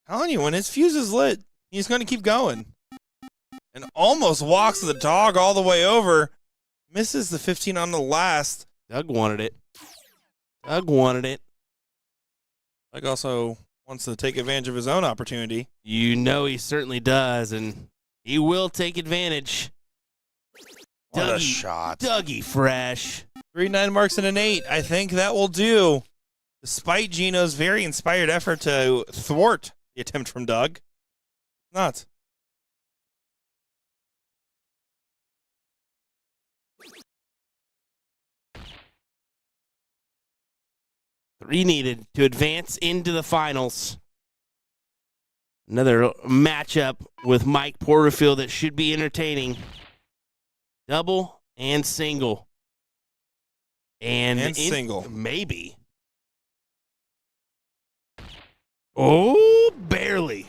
[SPEAKER 1] Telling you, when his fuse is lit, he's going to keep going. And almost walks the dog all the way over. Misses the 15 on the last.
[SPEAKER 3] Doug wanted it. Doug wanted it.
[SPEAKER 1] Doug also wants to take advantage of his own opportunity.
[SPEAKER 3] You know he certainly does, and he will take advantage.
[SPEAKER 1] What a shot.
[SPEAKER 3] Dougie fresh.
[SPEAKER 1] 3 9 marks and an 8. I think that will do. Despite Gino's very inspired effort to thwart the attempt from Doug. Not.
[SPEAKER 3] Three needed to advance into the finals. Another matchup with Mike Porterfield that should be entertaining. Double and single. And
[SPEAKER 1] single.
[SPEAKER 3] Maybe. Oh, barely.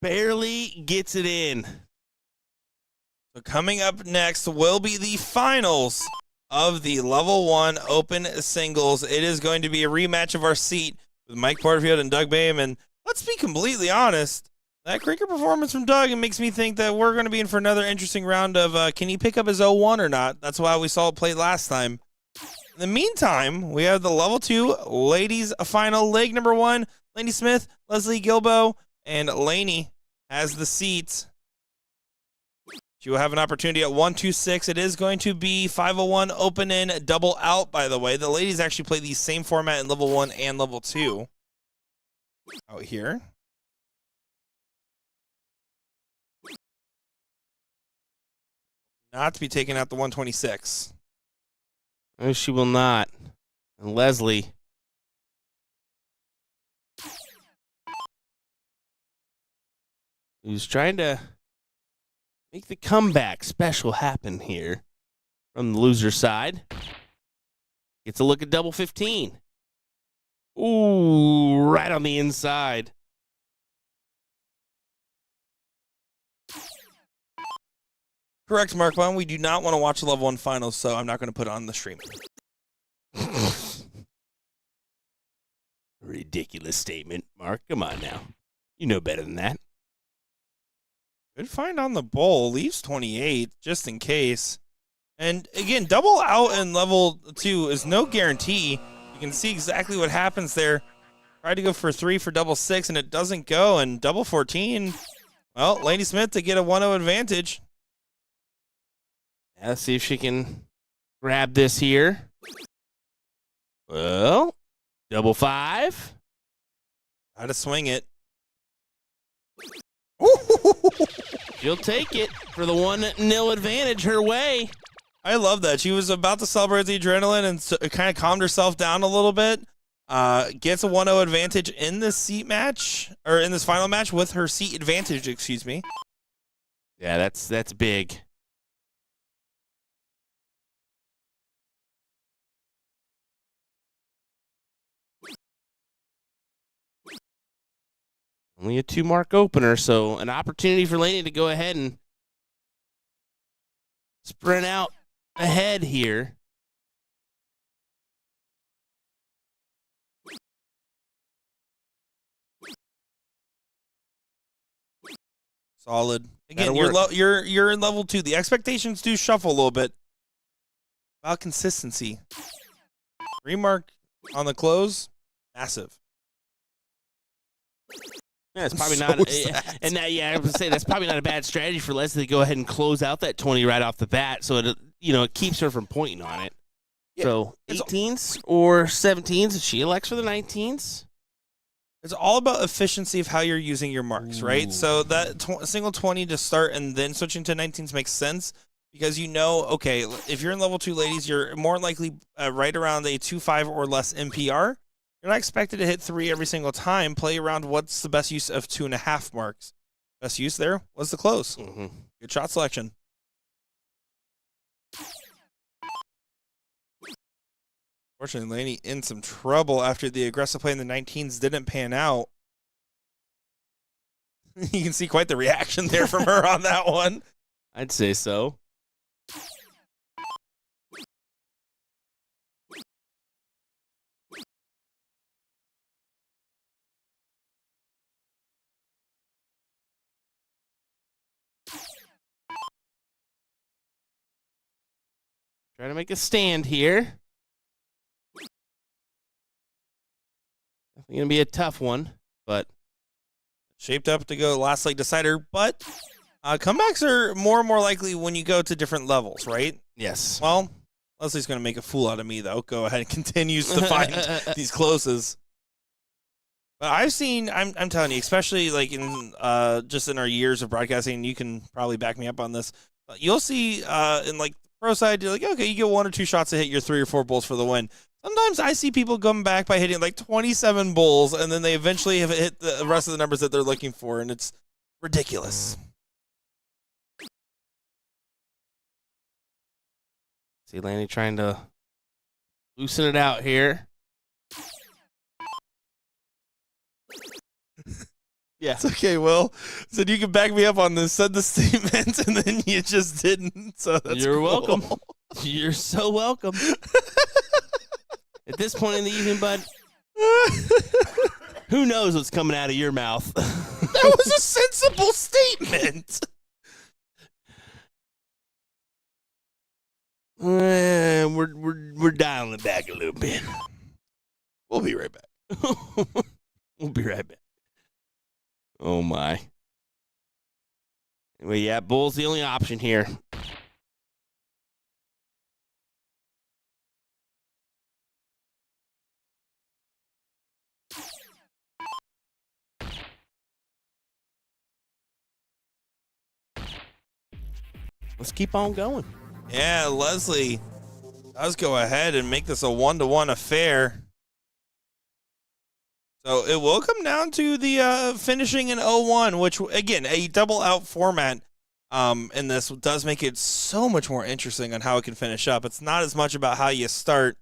[SPEAKER 3] Barely gets it in.
[SPEAKER 1] So coming up next will be the finals of the Level 1 Open Singles. It is going to be a rematch of our seat with Mike Porterfield and Doug Bayham. And let's be completely honest, that cricket performance from Doug, it makes me think that we're going to be in for another interesting round of can he pick up his 0-1 or not? That's why we saw it played last time. In the meantime, we have the Level 2 Ladies Final, Leg number 1. Lainey Smith, Leslie Gilbo, and Lainey has the seat. She will have an opportunity at 1-2-6. It is going to be 501 open in, double out, by the way. The ladies actually play the same format in Level 1 and Level 2. Out here. Not to be taken out the 126.
[SPEAKER 3] No, she will not. And Leslie. Who's trying to make the comeback special happen here from the loser side. Gets a look at double 15. Ooh, right on the inside.
[SPEAKER 1] Correct, Mark Bond. We do not want to watch the Level 1 finals, so I'm not going to put it on the stream.
[SPEAKER 3] Ridiculous statement, Mark. Come on now. You know better than that.
[SPEAKER 1] Good find on the bull. Leaves 28 just in case. And again, double out in level 2 is no guarantee. You can see exactly what happens there. Tried to go for 3 for double 6, and it doesn't go. And double 14, well, Laney Smith to get a 1-0 advantage.
[SPEAKER 3] Yeah, let's see if she can grab this here. Well, double 5.
[SPEAKER 1] Got to swing it.
[SPEAKER 3] She'll take it for the 1-0 advantage her way.
[SPEAKER 1] I love that. She was about to celebrate the adrenaline and kind of calmed herself down a little bit. Gets a 1-0 advantage in this seat match, or in this final match with her seat advantage, excuse me.
[SPEAKER 3] Yeah, that's big. Only a 2-mark opener, so an opportunity for Laney to go ahead and sprint out ahead here.
[SPEAKER 1] Solid. Again, you're in level 2. The expectations do shuffle a little bit. About consistency. Remark on the close, massive.
[SPEAKER 3] Yeah, it's probably not. And that, yeah, I was gonna say that's probably not a bad strategy for Leslie to go ahead and close out that 20 right off the bat, so it keeps her from pointing on it. Yeah, so 18s or 17s, she elects for the 19s.
[SPEAKER 1] It's all about efficiency of how you're using your marks, right? So that single 20 to start and then switching to 19s makes sense because okay, if you're in level 2, ladies, you're more likely right around a 2.5 or less MPR. You're not expected to hit 3 every single time. Play around what's the best use of 2.5 marks. Best use there was the close.
[SPEAKER 3] Mm-hmm.
[SPEAKER 1] Good shot selection. Fortunately, Laney in some trouble after the aggressive play in the 19s didn't pan out. You can see quite the reaction there from her on that one.
[SPEAKER 3] I'd say so. Try to make a stand here. Definitely going to be a tough one, but
[SPEAKER 1] shaped up to go last leg decider. But comebacks are more and more likely when you go to different levels, right?
[SPEAKER 3] Yes.
[SPEAKER 1] Well, Leslie's going to make a fool out of me, though. Go ahead and continues to find these closes. But I've seen, I'm telling you, especially like in just in our years of broadcasting, you can probably back me up on this. You'll see in like the pro side, you're like, okay, you get 1 or 2 shots to hit your 3 or 4 bulls for the win. Sometimes I see people come back by hitting like 27 bulls, and then they eventually have hit the rest of the numbers that they're looking for, and it's ridiculous.
[SPEAKER 3] See Laney trying to loosen it out here.
[SPEAKER 1] Yeah. It's okay, Will. Said you can back me up on this. Said the statement, and then you just didn't. So that's
[SPEAKER 3] You're
[SPEAKER 1] cool.
[SPEAKER 3] welcome. You're so welcome. At this point in the evening, bud, who knows what's coming out of your mouth?
[SPEAKER 1] That was a sensible statement.
[SPEAKER 3] We're dialing it back a little bit.
[SPEAKER 1] We'll be right back.
[SPEAKER 3] We'll be right back. Oh my. Well, yeah, bull's the only option here. Let's keep on going.
[SPEAKER 1] Yeah, Leslie does go ahead and make this a 1-to-1 affair. So it will come down to the finishing in 0-1, which, again, a double out format in this does make it so much more interesting on how it can finish up. It's not as much about how you start,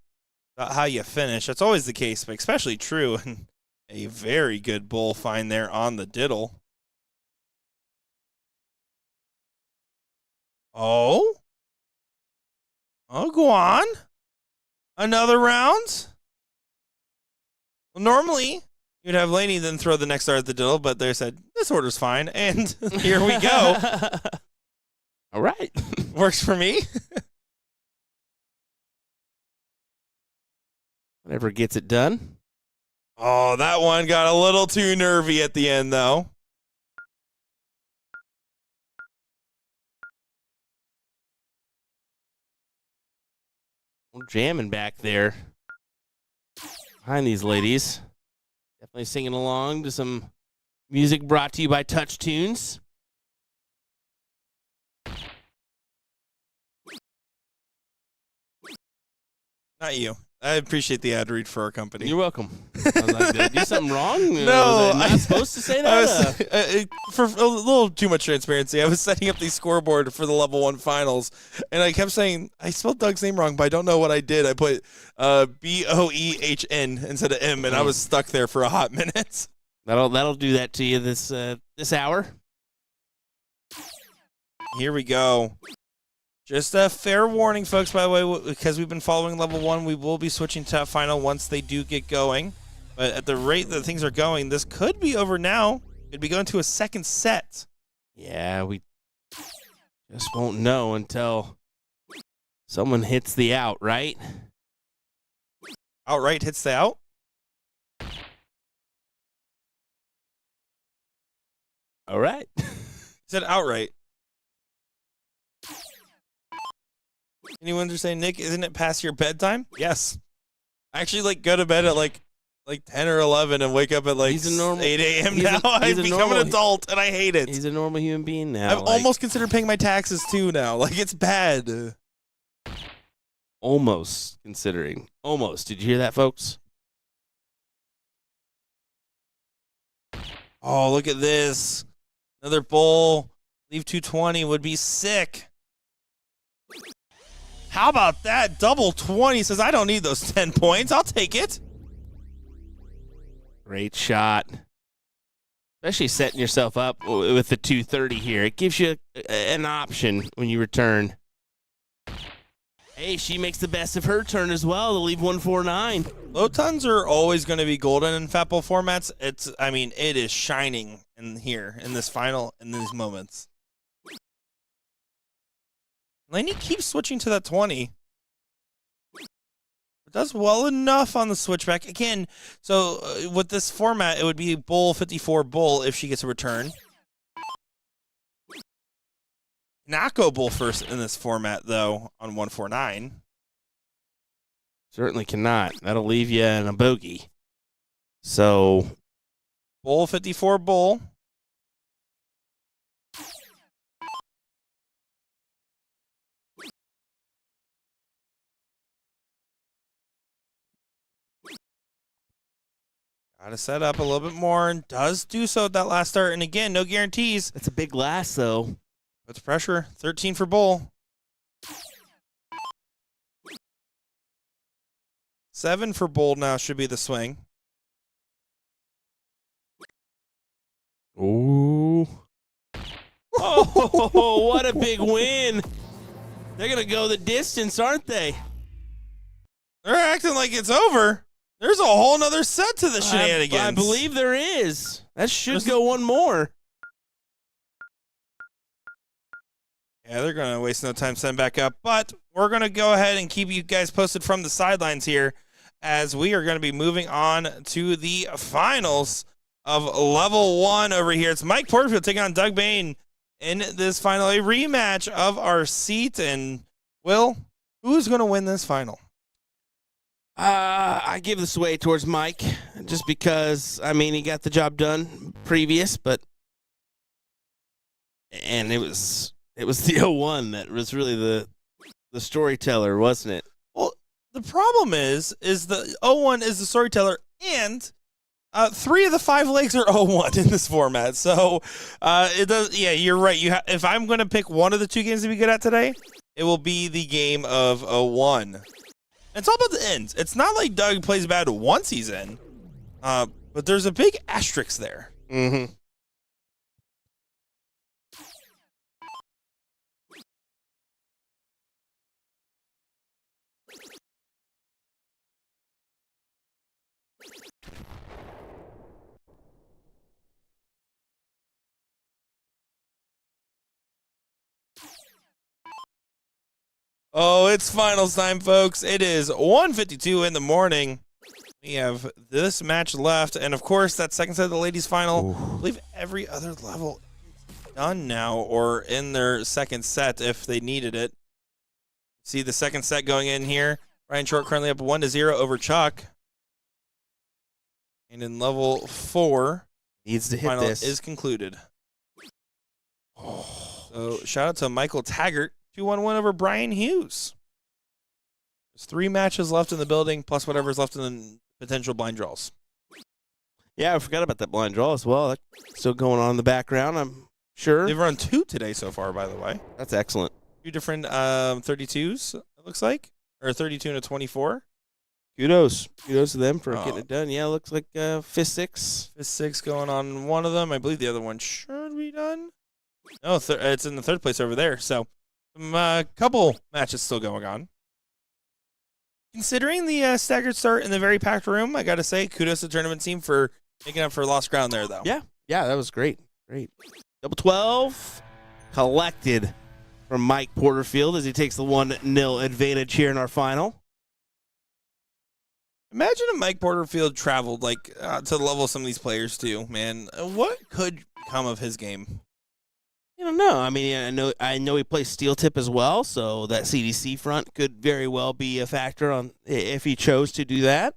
[SPEAKER 1] about how you finish. That's always the case, but especially true. And a very good bull find there on the diddle. Oh, go on. Another round. Well, normally, You'd have Lainey then throw the next star at the diddle, but they said, this order's fine, and here we go.
[SPEAKER 3] All right.
[SPEAKER 1] Works for me.
[SPEAKER 3] Whatever gets it done.
[SPEAKER 1] Oh, that one got a little too nervy at the end, though.
[SPEAKER 3] We're jamming back there behind these ladies. Definitely singing along to some music brought to you by Touch Tunes.
[SPEAKER 1] Not you. I appreciate the ad read for our company.
[SPEAKER 3] You're welcome. I was like, did I do something wrong?
[SPEAKER 1] No,
[SPEAKER 3] was I not supposed to say that?
[SPEAKER 1] For a little too much transparency, I was setting up the scoreboard for the level 1 finals, and I kept saying, I spelled Doug's name wrong, but I don't know what I did. I put Boehn instead of M, and I was stuck there for a hot minute.
[SPEAKER 3] That'll do that to you this hour.
[SPEAKER 1] Here we go. Just a fair warning, folks, by the way, because we've been following level 1, we will be switching to final once they do get going. But at the rate that things are going, this could be over now. Could be going to a second set.
[SPEAKER 3] Yeah, we just won't know until someone hits the out, right?
[SPEAKER 1] Outright hits the out?
[SPEAKER 3] All right.
[SPEAKER 1] He said outright. Anyone understand, Nick, isn't it past your bedtime? Yes. I actually go to bed at like 10 or 11 and wake up at 8 a.m. now. I've become an adult and I hate it.
[SPEAKER 3] He's a normal human being now.
[SPEAKER 1] I've almost considered paying my taxes too now. It's bad.
[SPEAKER 3] Almost considering. Almost. Did you hear that, folks?
[SPEAKER 1] Oh, look at this. Another bowl. Leave 220 would be sick. How about that? Double 20 says, I don't need those 10 points. I'll take it.
[SPEAKER 3] Great shot. Especially setting yourself up with the 230 here. It gives you an option when you return. Hey, she makes the best of her turn as well to leave 149.
[SPEAKER 1] Low tons are always going to be golden in Fat Bowl formats. It is shining in here, in this final, in these moments. Lainey keeps switching to that 20. It does well enough on the switchback. Again, so with this format, it would be bull 54 bull if she gets a return. Not go bull first in this format, though, on 149.
[SPEAKER 3] Certainly cannot. That'll leave you in a bogey. So,
[SPEAKER 1] bull 54 bull. Got to set up a little bit more, and does do so at that last start. And again, no guarantees.
[SPEAKER 3] It's a big last, though.
[SPEAKER 1] Puts pressure. 13 for bull. 7 for bull now should be the swing.
[SPEAKER 3] Ooh. Oh, what a big win. They're going to go the distance, aren't they?
[SPEAKER 1] They're acting like it's over. There's a whole nother set to the shenanigans.
[SPEAKER 3] I believe there is. That should go one more.
[SPEAKER 1] Yeah, they're going to waste no time setting back up. But we're going to go ahead and keep you guys posted from the sidelines here as we are going to be moving on to the finals of level 1 over here. It's Mike Porterfield taking on Doug Bain in this final, a rematch of our seat. And, Will, who's going to win this final?
[SPEAKER 3] I give the sway towards Mike just because, he got the job done previous, and it was the 01 that was really the storyteller, wasn't it?
[SPEAKER 1] Well, the problem is the 01 is the storyteller, and 3 of the 5 legs are 01 in this format. So it does. Yeah, you're right. If I'm going to pick one of the 2 games to be good at today, it will be the game of 01. It's all about the ends. It's not like Doug plays bad once he's in, but there's a big asterisk there.
[SPEAKER 3] Mm-hmm.
[SPEAKER 1] Oh, it's finals time, folks. It is 1:52 in the morning. We have this match left, and of course, that second set of the ladies' final.
[SPEAKER 3] Ooh.
[SPEAKER 1] I believe every other level is done now, or in their second set if they needed it. See the second set going in here. Ryan Short currently up 1-0 over Chuck. And in level 4,
[SPEAKER 3] needs to hit
[SPEAKER 1] final
[SPEAKER 3] this.
[SPEAKER 1] is concluded. So shout out to Michael Taggart, 2-1 win over Brian Hughes. There's 3 matches left in the building, plus whatever's left in the potential blind draws.
[SPEAKER 3] Yeah, I forgot about that blind draw as well. That's still going on in the background, I'm sure.
[SPEAKER 1] They've run 2 today so far, by the way.
[SPEAKER 3] That's excellent.
[SPEAKER 1] 2 different 32s, it looks like, or 32 and a 24.
[SPEAKER 3] Kudos to them for getting it done. Yeah, looks like fifth 6.
[SPEAKER 1] Fifth 6 going on one of them. I believe the other one should be done. No, it's in the third place over there. So, couple matches still going on. Considering the staggered start in the very packed room, I got to say, kudos to the tournament team for making up for lost ground there, though.
[SPEAKER 3] Yeah, that was great. Double 12 collected from Mike Porterfield as he takes the 1-0 advantage here in our final.
[SPEAKER 1] Imagine if Mike Porterfield traveled to the level of some of these players too, man. What could come of his game?
[SPEAKER 3] I don't know. I mean, I know he plays steel tip as well, so that CDC front could very well be a factor on if he chose to do that.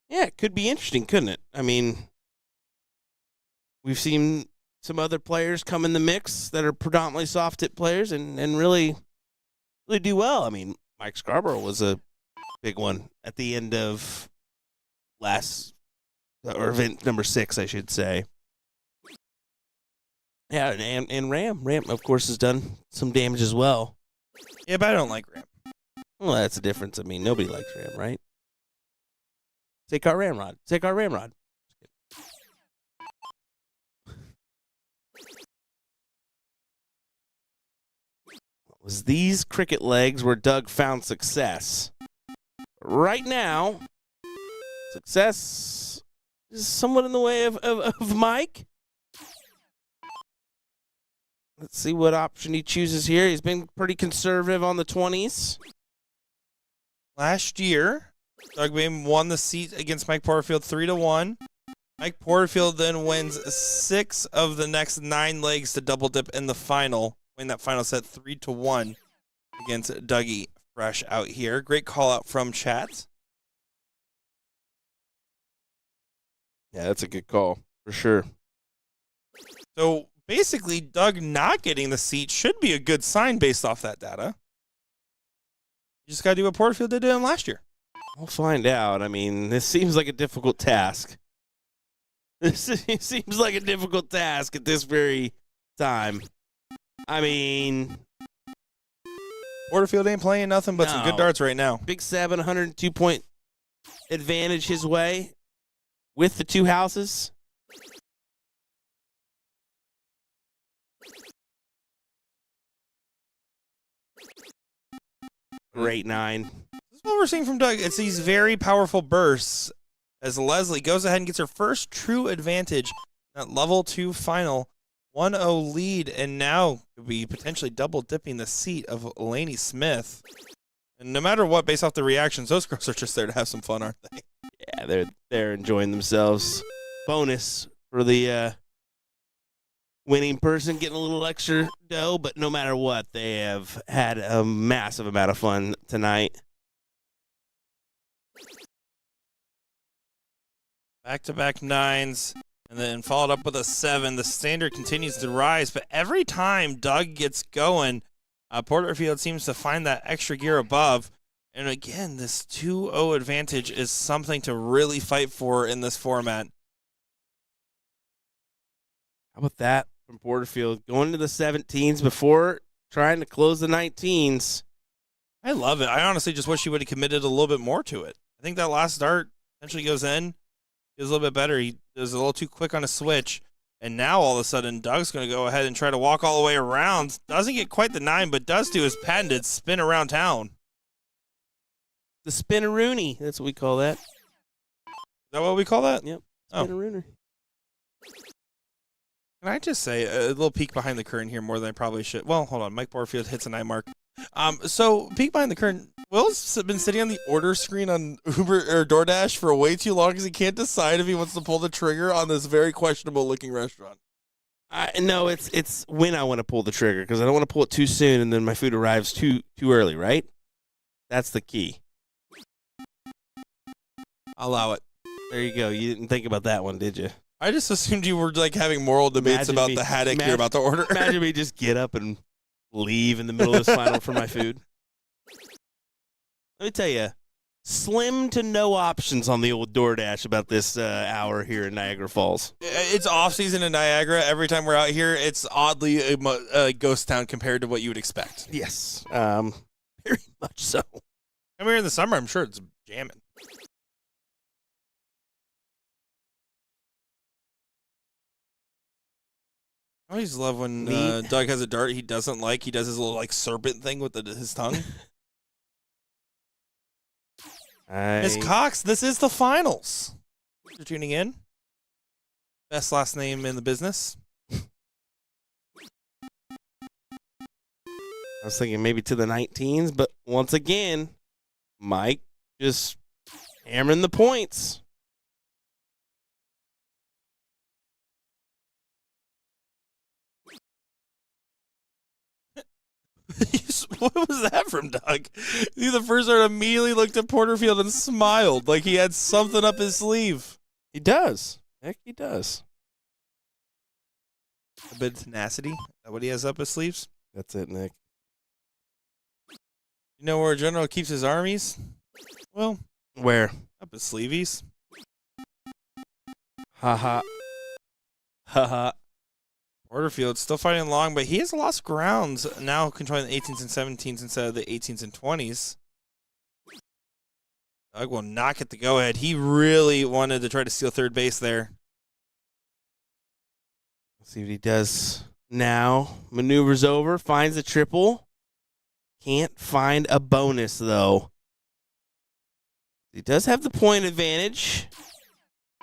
[SPEAKER 3] Yeah, it could be interesting, couldn't it? I mean, we've seen some other players come in the mix that are predominantly soft tip players and really do well. I mean, Mike Scarborough was a big one at the end of event number 6, I should say. Yeah, and Ram, of course, has done some damage as well.
[SPEAKER 1] Yeah, but I don't like Ram.
[SPEAKER 3] Well, that's the difference. I mean, nobody likes Ram, right? Take our Ramrod. It was these cricket legs where Doug found success. Right now, success is somewhat in the way of Mike. Let's see what option he chooses here. He's been pretty conservative on the 20s.
[SPEAKER 1] Last year, Doug Bain won the seat against Mike Porterfield 3-1. Mike Porterfield then wins 6 of the next 9 legs to double dip in the final. Win that final set 3-1 against Dougie Fresh out here. Great call out from chat.
[SPEAKER 3] Yeah, that's a good call for sure.
[SPEAKER 1] So basically, Doug not getting the seat should be a good sign based off that data. You just got to do what Porterfield did to him last year.
[SPEAKER 3] We'll find out. I mean, this seems like a difficult task. This seems like a difficult task at this very time. I mean,
[SPEAKER 1] Porterfield ain't playing nothing but some good darts right now.
[SPEAKER 3] Big 7, 102-point advantage his way with the 2 houses. Great 9.
[SPEAKER 1] This is what we're seeing from Doug. It's these very powerful bursts as Leslie goes ahead and gets her first true advantage at level 2 final. 1-0 lead, and now could be potentially double dipping the seat of Lainey Smith. And no matter what, based off the reactions, those girls are just there to have some fun, aren't they?
[SPEAKER 3] Yeah, they're enjoying themselves. Bonus for the winning person getting a little extra dough, but no matter what, they have had a massive amount of fun tonight.
[SPEAKER 1] Back-to-back 9s. And then followed up with a 7. The standard continues to rise, but every time Doug gets going, Porterfield seems to find that extra gear above. And again, this 2-0 advantage is something to really fight for in this format.
[SPEAKER 3] How about that from Porterfield? Going to the 17s before trying to close the 19s.
[SPEAKER 1] I love it. I honestly just wish he would have committed a little bit more to it. I think that last dart essentially goes in. He was a little bit better. He was a little too quick on a switch. And now all of a sudden, Doug's going to go ahead and try to walk all the way around. Doesn't get quite the 9, but does do his patented spin around town.
[SPEAKER 3] The spin-a-rooney. That's what we call that.
[SPEAKER 1] Is that what we call that?
[SPEAKER 3] Yep.
[SPEAKER 1] Oh.
[SPEAKER 3] Spin-a-rooner.
[SPEAKER 1] Can I just say a little peek behind the curtain here more than I probably should? Well, hold on. Mike Porterfield hits a 9 mark. So peek behind the curtain. Will's been sitting on the order screen on Uber or DoorDash for way too long because he can't decide if he wants to pull the trigger on this very questionable looking restaurant.
[SPEAKER 3] No, it's when I want to pull the trigger because I don't want to pull it too soon and then my food arrives too early, right? That's the key.
[SPEAKER 1] I'll allow it.
[SPEAKER 3] There you go. You didn't think about that one, did you?
[SPEAKER 1] I just assumed you were like having moral debates about the haddock you're about to order.
[SPEAKER 3] Imagine me just get up and leave in the middle of this final for my food. Let me tell you, slim to no options on the old DoorDash about this hour here in Niagara Falls.
[SPEAKER 1] It's off season in Niagara. Every time we're out here, it's oddly a ghost town compared to what you would expect.
[SPEAKER 3] Yes, very much so.
[SPEAKER 1] I mean, in the summer, I'm sure it's jamming. I always love when Doug has a dart he doesn't like. He does his little like serpent thing with his tongue. Miss Cox, this is the finals. Thanks for tuning in. Best last name in the business.
[SPEAKER 3] I was thinking maybe to the 19s, but once again, Mike just hammering the points.
[SPEAKER 1] What was that from Doug? He the first time immediately looked at Porterfield and smiled like he had something up his sleeve.
[SPEAKER 3] He does. Heck, he does.
[SPEAKER 1] A bit of tenacity. Is that what he has up his sleeves?
[SPEAKER 3] That's it, Nick.
[SPEAKER 1] You know where a general keeps his armies? Well,
[SPEAKER 3] where?
[SPEAKER 1] Up his sleeveys.
[SPEAKER 3] Ha ha. Ha ha.
[SPEAKER 1] Porterfield still fighting along, but he has lost grounds now, controlling the 18s and 17s instead of the 18s and 20s. Doug will not get the go-ahead. He really wanted to try to steal third base there.
[SPEAKER 3] Let's see what he does now. Maneuvers over, finds a triple. Can't find a bonus, though. He does have the point advantage.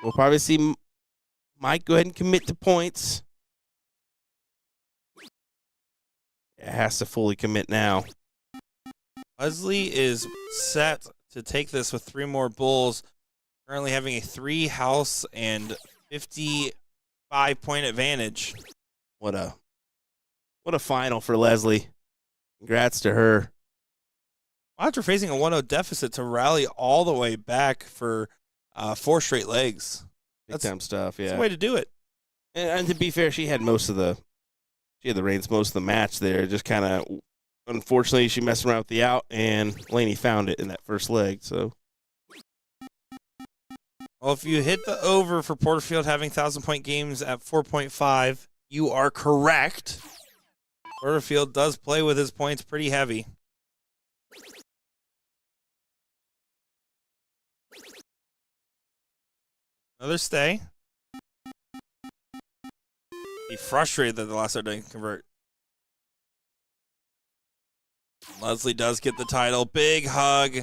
[SPEAKER 3] We'll probably see Mike go ahead and commit to points. It has to fully commit now.
[SPEAKER 1] Leslie is set to take this with 3 more bulls, currently having a 3-house and 55-point advantage.
[SPEAKER 3] What a final for Leslie. Congrats to her.
[SPEAKER 1] After facing a 1-0 deficit to rally all the way back for 4 straight legs.
[SPEAKER 3] Big time stuff, yeah.
[SPEAKER 1] That's the way to do it.
[SPEAKER 3] And to be fair, she had the reins most of the match there. Just kind of, unfortunately, she messed around with the out, and Laney found it in that first leg. So,
[SPEAKER 1] well, if you hit the over for Porterfield having 1,000-point games at 4.5, you are correct. Porterfield does play with his points pretty heavy. Another stay. He frustrated that the last star didn't convert. Leslie does get the title. Big hug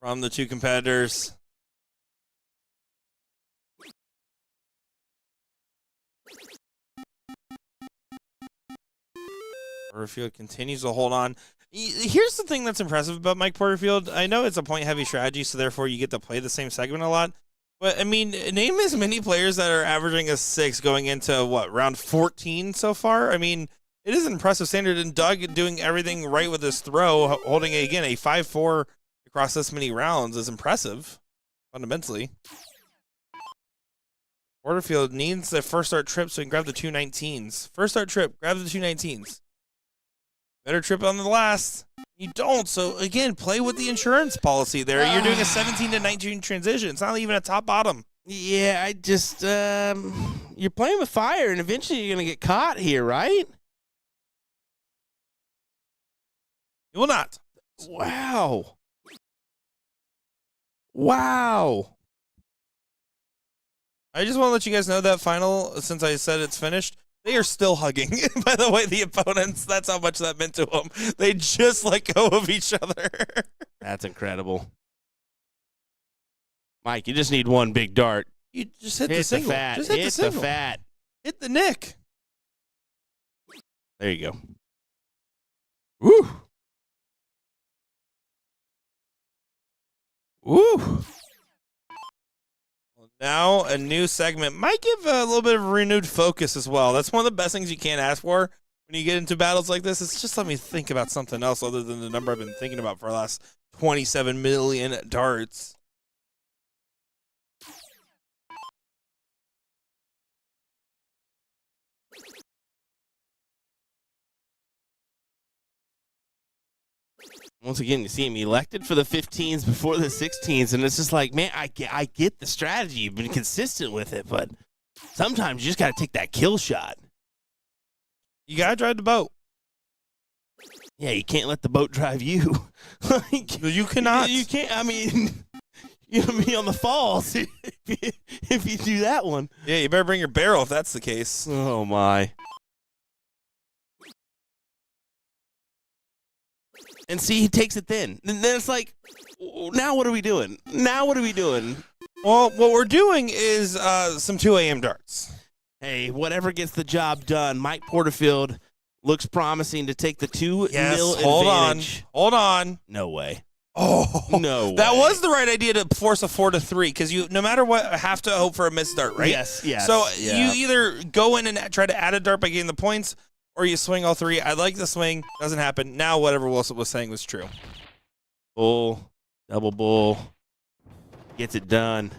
[SPEAKER 1] from the 2 competitors. Porterfield continues to hold on. Here's the thing that's impressive about Mike Porterfield. I know it's a point-heavy strategy, so therefore you get to play the same segment a lot. But, I mean, name as many players that are averaging a 6 going into, round 14 so far? I mean, it is an impressive standard. And Doug doing everything right with his throw, holding, again, a 5-4 across this many rounds is impressive, fundamentally. Porterfield needs the first start trip so he can grab the 2 19s. First start trip, grab the 2 19s. Better trip on the last. You don't. So, again, play with the insurance policy there. You're doing a 17 to 19 transition. It's not even a top-bottom.
[SPEAKER 3] Yeah, I just, you're playing with fire, and eventually you're going to get caught here, right?
[SPEAKER 1] You will not.
[SPEAKER 3] Wow. Wow.
[SPEAKER 1] I just want to let you guys know that final, since I said it's finished, they are still hugging. By the way, the opponents, that's how much that meant to them. They just let go of each other.
[SPEAKER 3] That's incredible. Mike, you just need one big dart.
[SPEAKER 1] You just hit the single.
[SPEAKER 3] Fat.
[SPEAKER 1] Just hit the single.
[SPEAKER 3] The fat.
[SPEAKER 1] Hit the nick.
[SPEAKER 3] There you go. Woo. Woo!
[SPEAKER 1] Now a new segment might give a little bit of renewed focus as well. That's one of the best things you can't ask for when you get into battles like this. It's just let me think about something else other than the number I've been thinking about for the last 27 million darts.
[SPEAKER 3] Once again, you see him elected for the 15s before the 16s, and it's just like, man, I get the strategy. You've been consistent with it, but sometimes you just got to take that kill shot.
[SPEAKER 1] You got to drive the boat.
[SPEAKER 3] Yeah, you can't let the boat drive you.
[SPEAKER 1] Like, you cannot.
[SPEAKER 3] You can't. I mean, you're going to be on the falls if you do that one.
[SPEAKER 1] Yeah, you better bring your barrel if that's the case.
[SPEAKER 3] Oh, my. And see, he takes it then. And then it's like, now what are we doing?
[SPEAKER 1] Well, what we're doing is some 2 a.m. darts.
[SPEAKER 3] Hey, whatever gets the job done. Mike Porterfield looks promising to take the 2-0 advantage.
[SPEAKER 1] Hold on.
[SPEAKER 3] No way.
[SPEAKER 1] Oh,
[SPEAKER 3] no way.
[SPEAKER 1] That was the right idea to force a 4-3 because you, no matter what, have to hope for a missed dart, right?
[SPEAKER 3] Yes.
[SPEAKER 1] So you either go in and try to add a dart by getting the points, or you swing all 3. I like the swing. Doesn't happen. Now whatever Wilson was saying was true.
[SPEAKER 3] Bull, double bull, gets it done.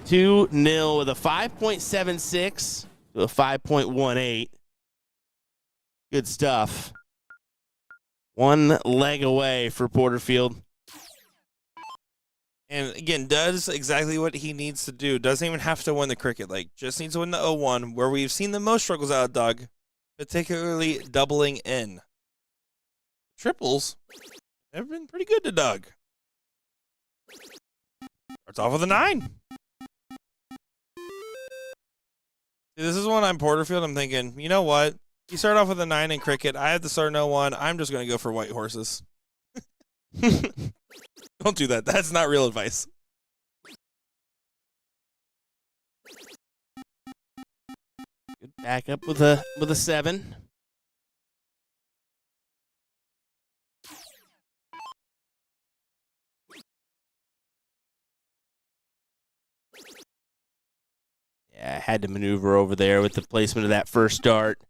[SPEAKER 3] 2-0 with a 5.76 to a 5.18. Good stuff. 1 leg away for Porterfield.
[SPEAKER 1] And again, does exactly what he needs to do. Doesn't even have to win the cricket. Like, just needs to win the 0-1, where we've seen the most struggles out of Doug, particularly doubling in. Triples have been pretty good to Doug. Starts off with a 9. See, this is when I'm Porterfield. I'm thinking, you know what? You start off with a 9 in cricket. I have to start an 0-1. I'm just going to go for white horses. Don't do that. That's not real advice.
[SPEAKER 3] Good back up with a 7. Yeah, I had to maneuver over there with the placement of that first dart.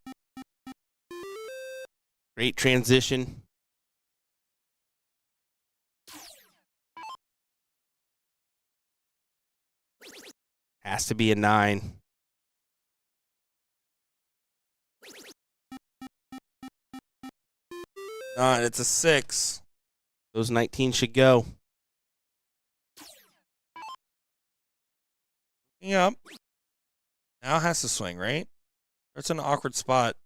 [SPEAKER 3] Great transition. Has to be a 9.
[SPEAKER 1] It's a 6.
[SPEAKER 3] Those 19 should go.
[SPEAKER 1] Yep. Now has to swing, right? It's an awkward spot.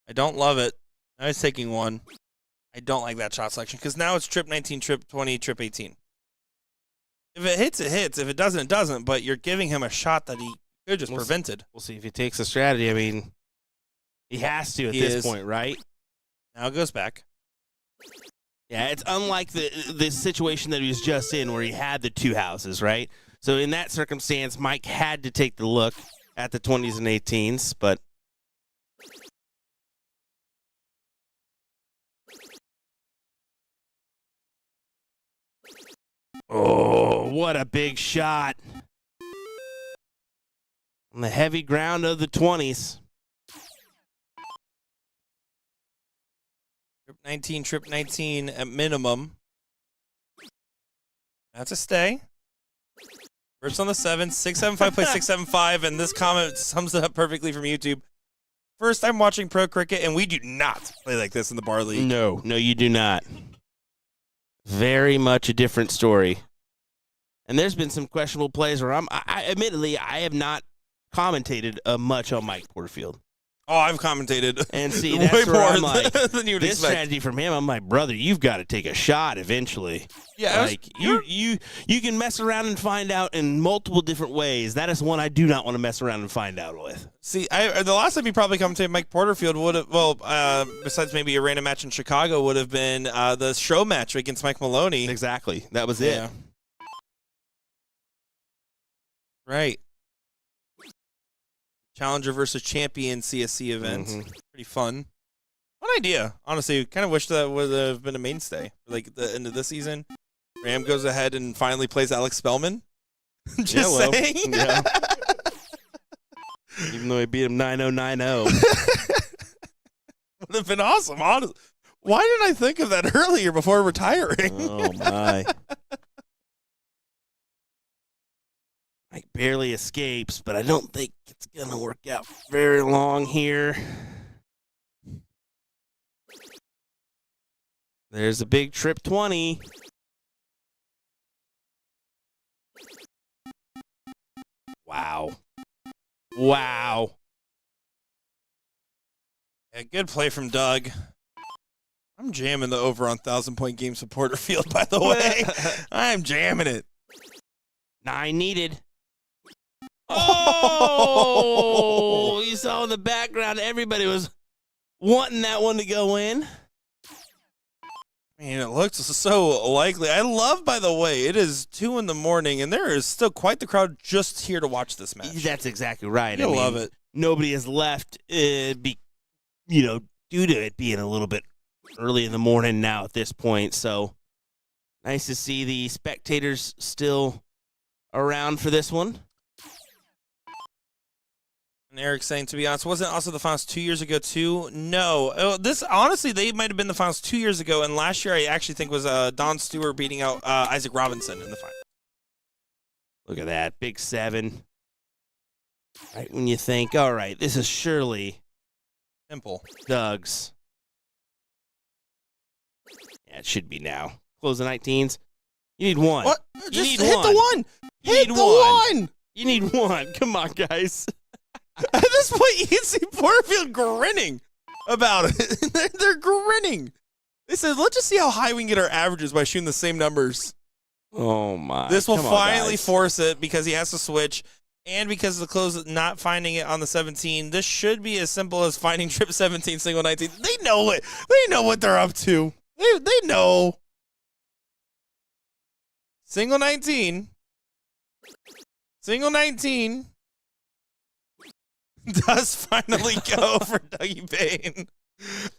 [SPEAKER 1] I don't love it. Now he's taking 1. I don't like that shot selection because now it's trip 19, trip 20, trip 18. If it hits, it hits. If it doesn't, it doesn't. But you're giving him a shot that he could just prevented.
[SPEAKER 3] We'll see if he takes the strategy. I mean, he has to at this point, right?
[SPEAKER 1] Now it goes back.
[SPEAKER 3] Yeah, it's unlike the situation that he was just in where he had the 2 houses, right? So in that circumstance, Mike had to take the look at the 20s and 18s, but oh, what a big shot. On the heavy ground of the 20s.
[SPEAKER 1] Trip 19 at minimum. That's a stay. First on the 7, 675 play 675, and this comment sums it up perfectly from YouTube. First time watching pro cricket, and we do not play like this in the bar league.
[SPEAKER 3] No, you do not. Very much a different story. And there's been some questionable plays where admittedly, I have not commentated much on Mike Porterfield.
[SPEAKER 1] Oh, I've commentated.
[SPEAKER 3] And see, that's where I'm like,
[SPEAKER 1] than you would
[SPEAKER 3] this
[SPEAKER 1] expect.
[SPEAKER 3] strategy from him, I'm like, brother, you've got to take a shot eventually.
[SPEAKER 1] Yeah,
[SPEAKER 3] like you can mess around and find out in multiple different ways. That is one I do not want to mess around and find out with.
[SPEAKER 1] See, the last time you probably commentated Mike Porterfield would have, besides maybe a random match in Chicago, would have been the show match against Mike Maloney.
[SPEAKER 3] Exactly. That was it.
[SPEAKER 1] Right. Challenger versus champion CSC event.
[SPEAKER 3] Mm-hmm.
[SPEAKER 1] Pretty fun. Fun idea. Honestly, kind of wish that would have been a mainstay. Like the end of this season. Ram goes ahead and finally plays Alex Spellman. Just saying.
[SPEAKER 3] Yeah. Even though he beat him 9-0-9-0.
[SPEAKER 1] Would have been awesome, honestly. Why didn't I think of that earlier before retiring?
[SPEAKER 3] Oh, my. Mike barely escapes, but I don't think it's going to work out very long here. There's a big trip 20. Wow. Wow.
[SPEAKER 1] Yeah, good play from Doug. I'm jamming the over on 1,000-point game supporter field, by the way. I'm jamming it.
[SPEAKER 3] 9 needed. Oh, you saw in the background, everybody was wanting that one to go in.
[SPEAKER 1] Man, it looks so likely. I love, by the way, it is 2 in the morning, and there is still quite the crowd just here to watch this match.
[SPEAKER 3] That's exactly right.
[SPEAKER 1] I love it.
[SPEAKER 3] Nobody has left, due to it being a little bit early in the morning now at this point. So nice to see the spectators still around for this one.
[SPEAKER 1] And Eric's saying, to be honest, wasn't also the finals 2 years ago too? No. This, honestly, they might have been the finals 2 years ago, and last year I actually think was Don Stewart beating out Isaac Robinson in the final.
[SPEAKER 3] Look at that, big 7. Right when you think, all right, this is surely
[SPEAKER 1] Simple.
[SPEAKER 3] Doug's. Yeah, it should be now. Close the 19s. You need one.
[SPEAKER 1] What?
[SPEAKER 3] You
[SPEAKER 1] Just
[SPEAKER 3] need
[SPEAKER 1] hit
[SPEAKER 3] one.
[SPEAKER 1] the one. Hit the one.
[SPEAKER 3] You need one. Come on, guys.
[SPEAKER 1] At this point, you can see Porterfield grinning about it. They're grinning. They said, let's just see how high we can get our averages by shooting the same numbers.
[SPEAKER 3] Oh, my.
[SPEAKER 1] This will
[SPEAKER 3] Come on,
[SPEAKER 1] finally
[SPEAKER 3] guys.
[SPEAKER 1] force it because he has to switch. And because of the close not finding it on the 17, this should be as simple as finding trip 17, single 19. They know it. They know what they're up to. They know. Single 19. Single 19 does finally go for Dougie Payne.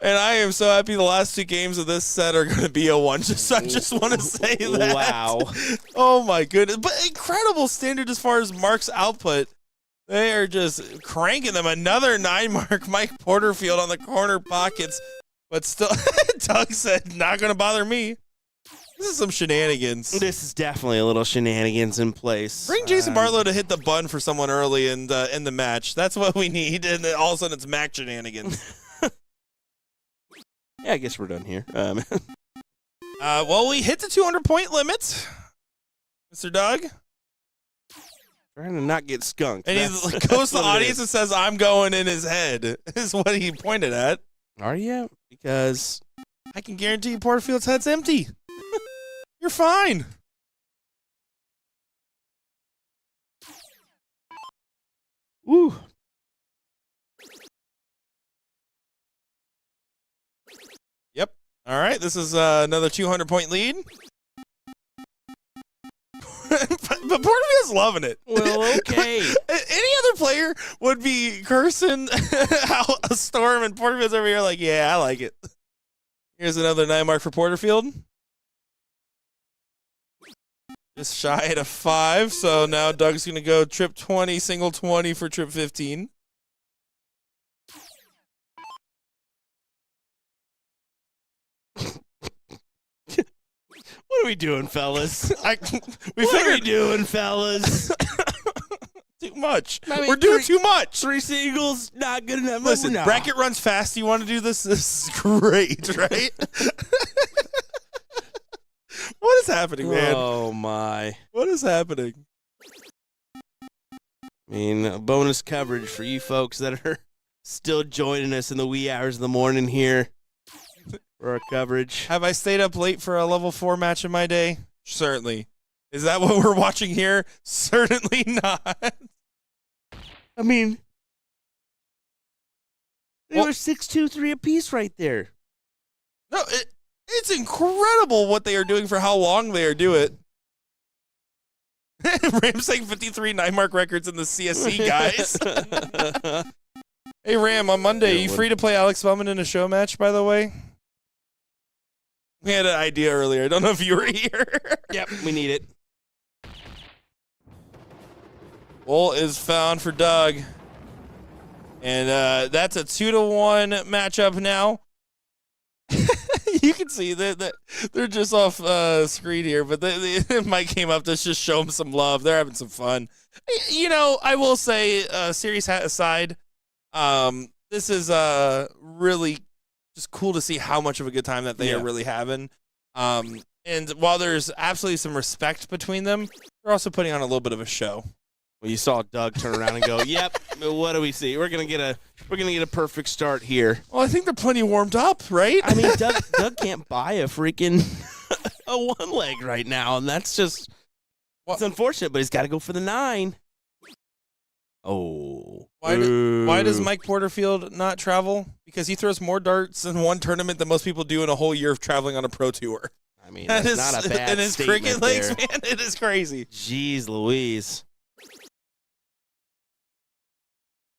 [SPEAKER 1] And I am so happy the last 2 games of this set are going to be a 1. I just want to say that.
[SPEAKER 3] Wow.
[SPEAKER 1] Oh, my goodness. But incredible standard as far as Mark's output. They are just cranking them. Another 9 mark, Mike Porterfield on the corner pockets. But still, Doug said, not going to bother me. This is some shenanigans.
[SPEAKER 3] This is definitely a little shenanigans in place.
[SPEAKER 1] Bring Jason Barlow to hit the bun for someone early in the match. That's what we need. And then all of a sudden it's Mac shenanigans.
[SPEAKER 3] Yeah, I guess we're done here.
[SPEAKER 1] Well, we hit the 200-point limit, Mr. Doug.
[SPEAKER 3] Trying to not get skunked.
[SPEAKER 1] And he goes to the audience and says, I'm going in his head, is what he pointed at.
[SPEAKER 3] Are you? Because
[SPEAKER 1] I can guarantee you Porterfield's head's empty. You're fine.
[SPEAKER 3] Woo.
[SPEAKER 1] Yep. All right. This is another 200-point lead. But Porterfield's loving it.
[SPEAKER 3] Well, okay.
[SPEAKER 1] Any other player would be cursing out a storm, and Porterfield's over here like, yeah, I like it. Here's another 9 mark for Porterfield. Just shy at a 5, so now Doug's going to go trip 20, single 20 for trip 15.
[SPEAKER 3] What are we doing, fellas?
[SPEAKER 1] What
[SPEAKER 3] are we doing, fellas?
[SPEAKER 1] Too much.
[SPEAKER 3] I mean,
[SPEAKER 1] We're doing too much.
[SPEAKER 3] 3 singles, not good enough.
[SPEAKER 1] Listen,
[SPEAKER 3] No.
[SPEAKER 1] bracket runs fast. You want to do this? This is great, right? What is happening, man?
[SPEAKER 3] Oh, my.
[SPEAKER 1] What is happening?
[SPEAKER 3] I mean, bonus coverage for you folks that are still joining us in the wee hours of the morning here for our coverage.
[SPEAKER 1] Have I stayed up late for a level 4 match in my day? Certainly. Is that what we're watching here? Certainly not.
[SPEAKER 3] I mean, they were 6-2-3 apiece right there.
[SPEAKER 1] No, it's incredible what they are doing for how long they are doing it. Ram saying 53 9-mark records in the CSC, guys. Hey, Ram, on Monday, you free to play Alex Spellman in a show match, by the way? We had an idea earlier. I don't know if you were here.
[SPEAKER 3] Yep, we need it.
[SPEAKER 1] Bull is found for Doug. And that's a 2-1 matchup now. You can see that they're just off screen here, but Mike came up to just show them some love. They're having some fun. You know, I will say, serious hat aside, this is really just cool to see how much of a good time that they are really having. And while there's absolutely some respect between them, they're also putting on a little bit of a show.
[SPEAKER 3] Well, you saw Doug turn around and go, "Yep, what do we see? We're gonna get a perfect start here."
[SPEAKER 1] Well, I think they're plenty warmed up, right?
[SPEAKER 3] I mean, Doug can't buy a freaking a one leg right now, and that's just it's unfortunate. But he's got to go for the 9. Oh,
[SPEAKER 1] why does Mike Porterfield not travel? Because he throws more darts in one tournament than most people do in a whole year of traveling on a pro tour.
[SPEAKER 3] I mean, that's not a bad
[SPEAKER 1] and his
[SPEAKER 3] statement
[SPEAKER 1] cricket
[SPEAKER 3] there.
[SPEAKER 1] legs, man, it is crazy.
[SPEAKER 3] Jeez Louise.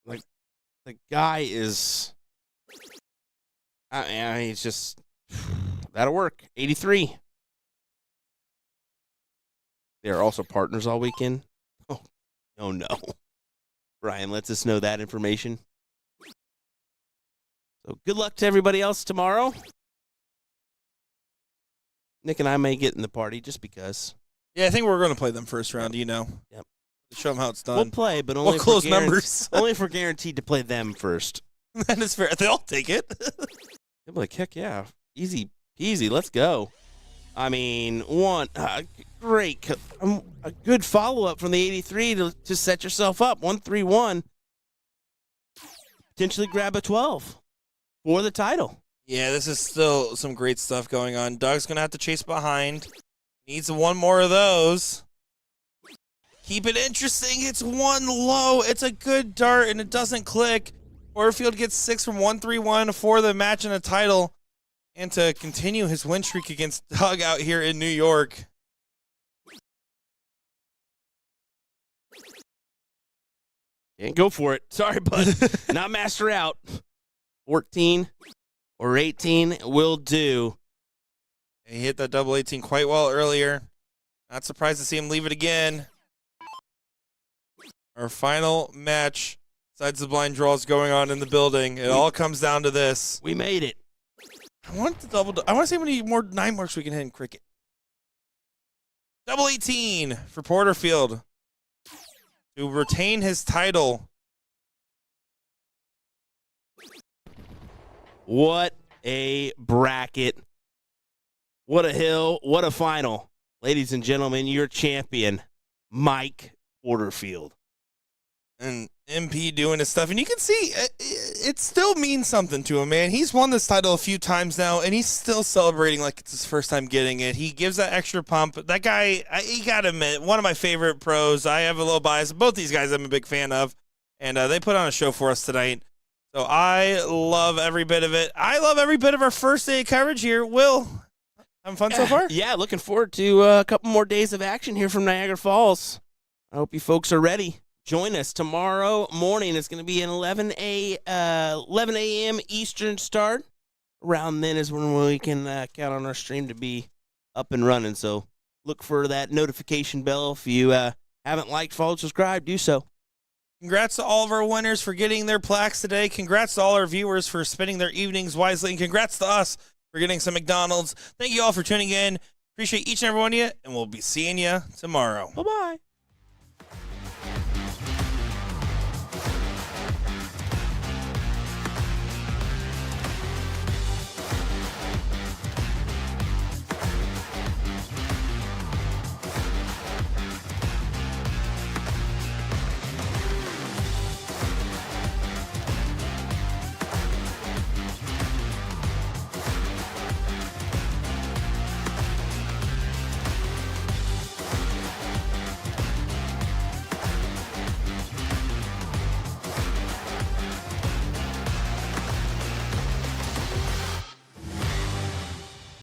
[SPEAKER 3] Like, the guy is, I mean, he's just, that'll work. 83. They're also partners all weekend. Oh no. Brian lets us know that information. So good luck to everybody else tomorrow. Nick and I may get in the party just because.
[SPEAKER 1] Yeah, I think we're going to play them first round, you know.
[SPEAKER 3] Yep.
[SPEAKER 1] Show them how it's done.
[SPEAKER 3] We'll play, but only
[SPEAKER 1] we'll close numbers.
[SPEAKER 3] Only if we're guaranteed to play them first.
[SPEAKER 1] That is fair. They'll take it.
[SPEAKER 3] They'll be like, heck yeah. Easy peasy. Let's go. I mean, great. A good follow-up from the 83 to set yourself up. 1-3-1. Potentially grab a 12 for the title.
[SPEAKER 1] Yeah, this is still some great stuff going on. Doug's going to have to chase behind. Needs one more of those. Keep it interesting. It's one low. It's a good dart, and it doesn't click. Porterfield gets 6 from 1-3-1 for the match and a title, and to continue his win streak against Doug out here in New York.
[SPEAKER 3] Can't go for it. Sorry, bud. Not master out. 14 or 18 will do.
[SPEAKER 1] He hit that double 18 quite well earlier. Not surprised to see him leave it again. Our final match, besides the blind draws going on in the building, it all comes down to this.
[SPEAKER 3] We made it.
[SPEAKER 1] I want to see how many more 9 marks we can hit in cricket. Double 18 for Porterfield to retain his title.
[SPEAKER 3] What a bracket. What a hill. What a final. Ladies and gentlemen, your champion, Mike Porterfield.
[SPEAKER 1] And MP doing his stuff. And you can see it still means something to him, man. He's won this title a few times now, and he's still celebrating like it's his first time getting it. He gives that extra pump. That guy, you got to admit, one of my favorite pros. I have a little bias. Both these guys I'm a big fan of. And they put on a show for us tonight. So I love every bit of it. I love every bit of our first day of coverage here. Will, having fun so far?
[SPEAKER 3] Yeah, looking forward to a couple more days of action here from Niagara Falls. I hope you folks are ready. Join us tomorrow morning. It's going to be an 11 a.m. Eastern start. Around then is when we can count on our stream to be up and running. So look for that notification bell. If you haven't liked, followed, subscribed, do so.
[SPEAKER 1] Congrats to all of our winners for getting their plaques today. Congrats to all our viewers for spending their evenings wisely. And congrats to us for getting some McDonald's. Thank you all for tuning in. Appreciate each and every one of you, and we'll be seeing you tomorrow.
[SPEAKER 3] Bye-bye.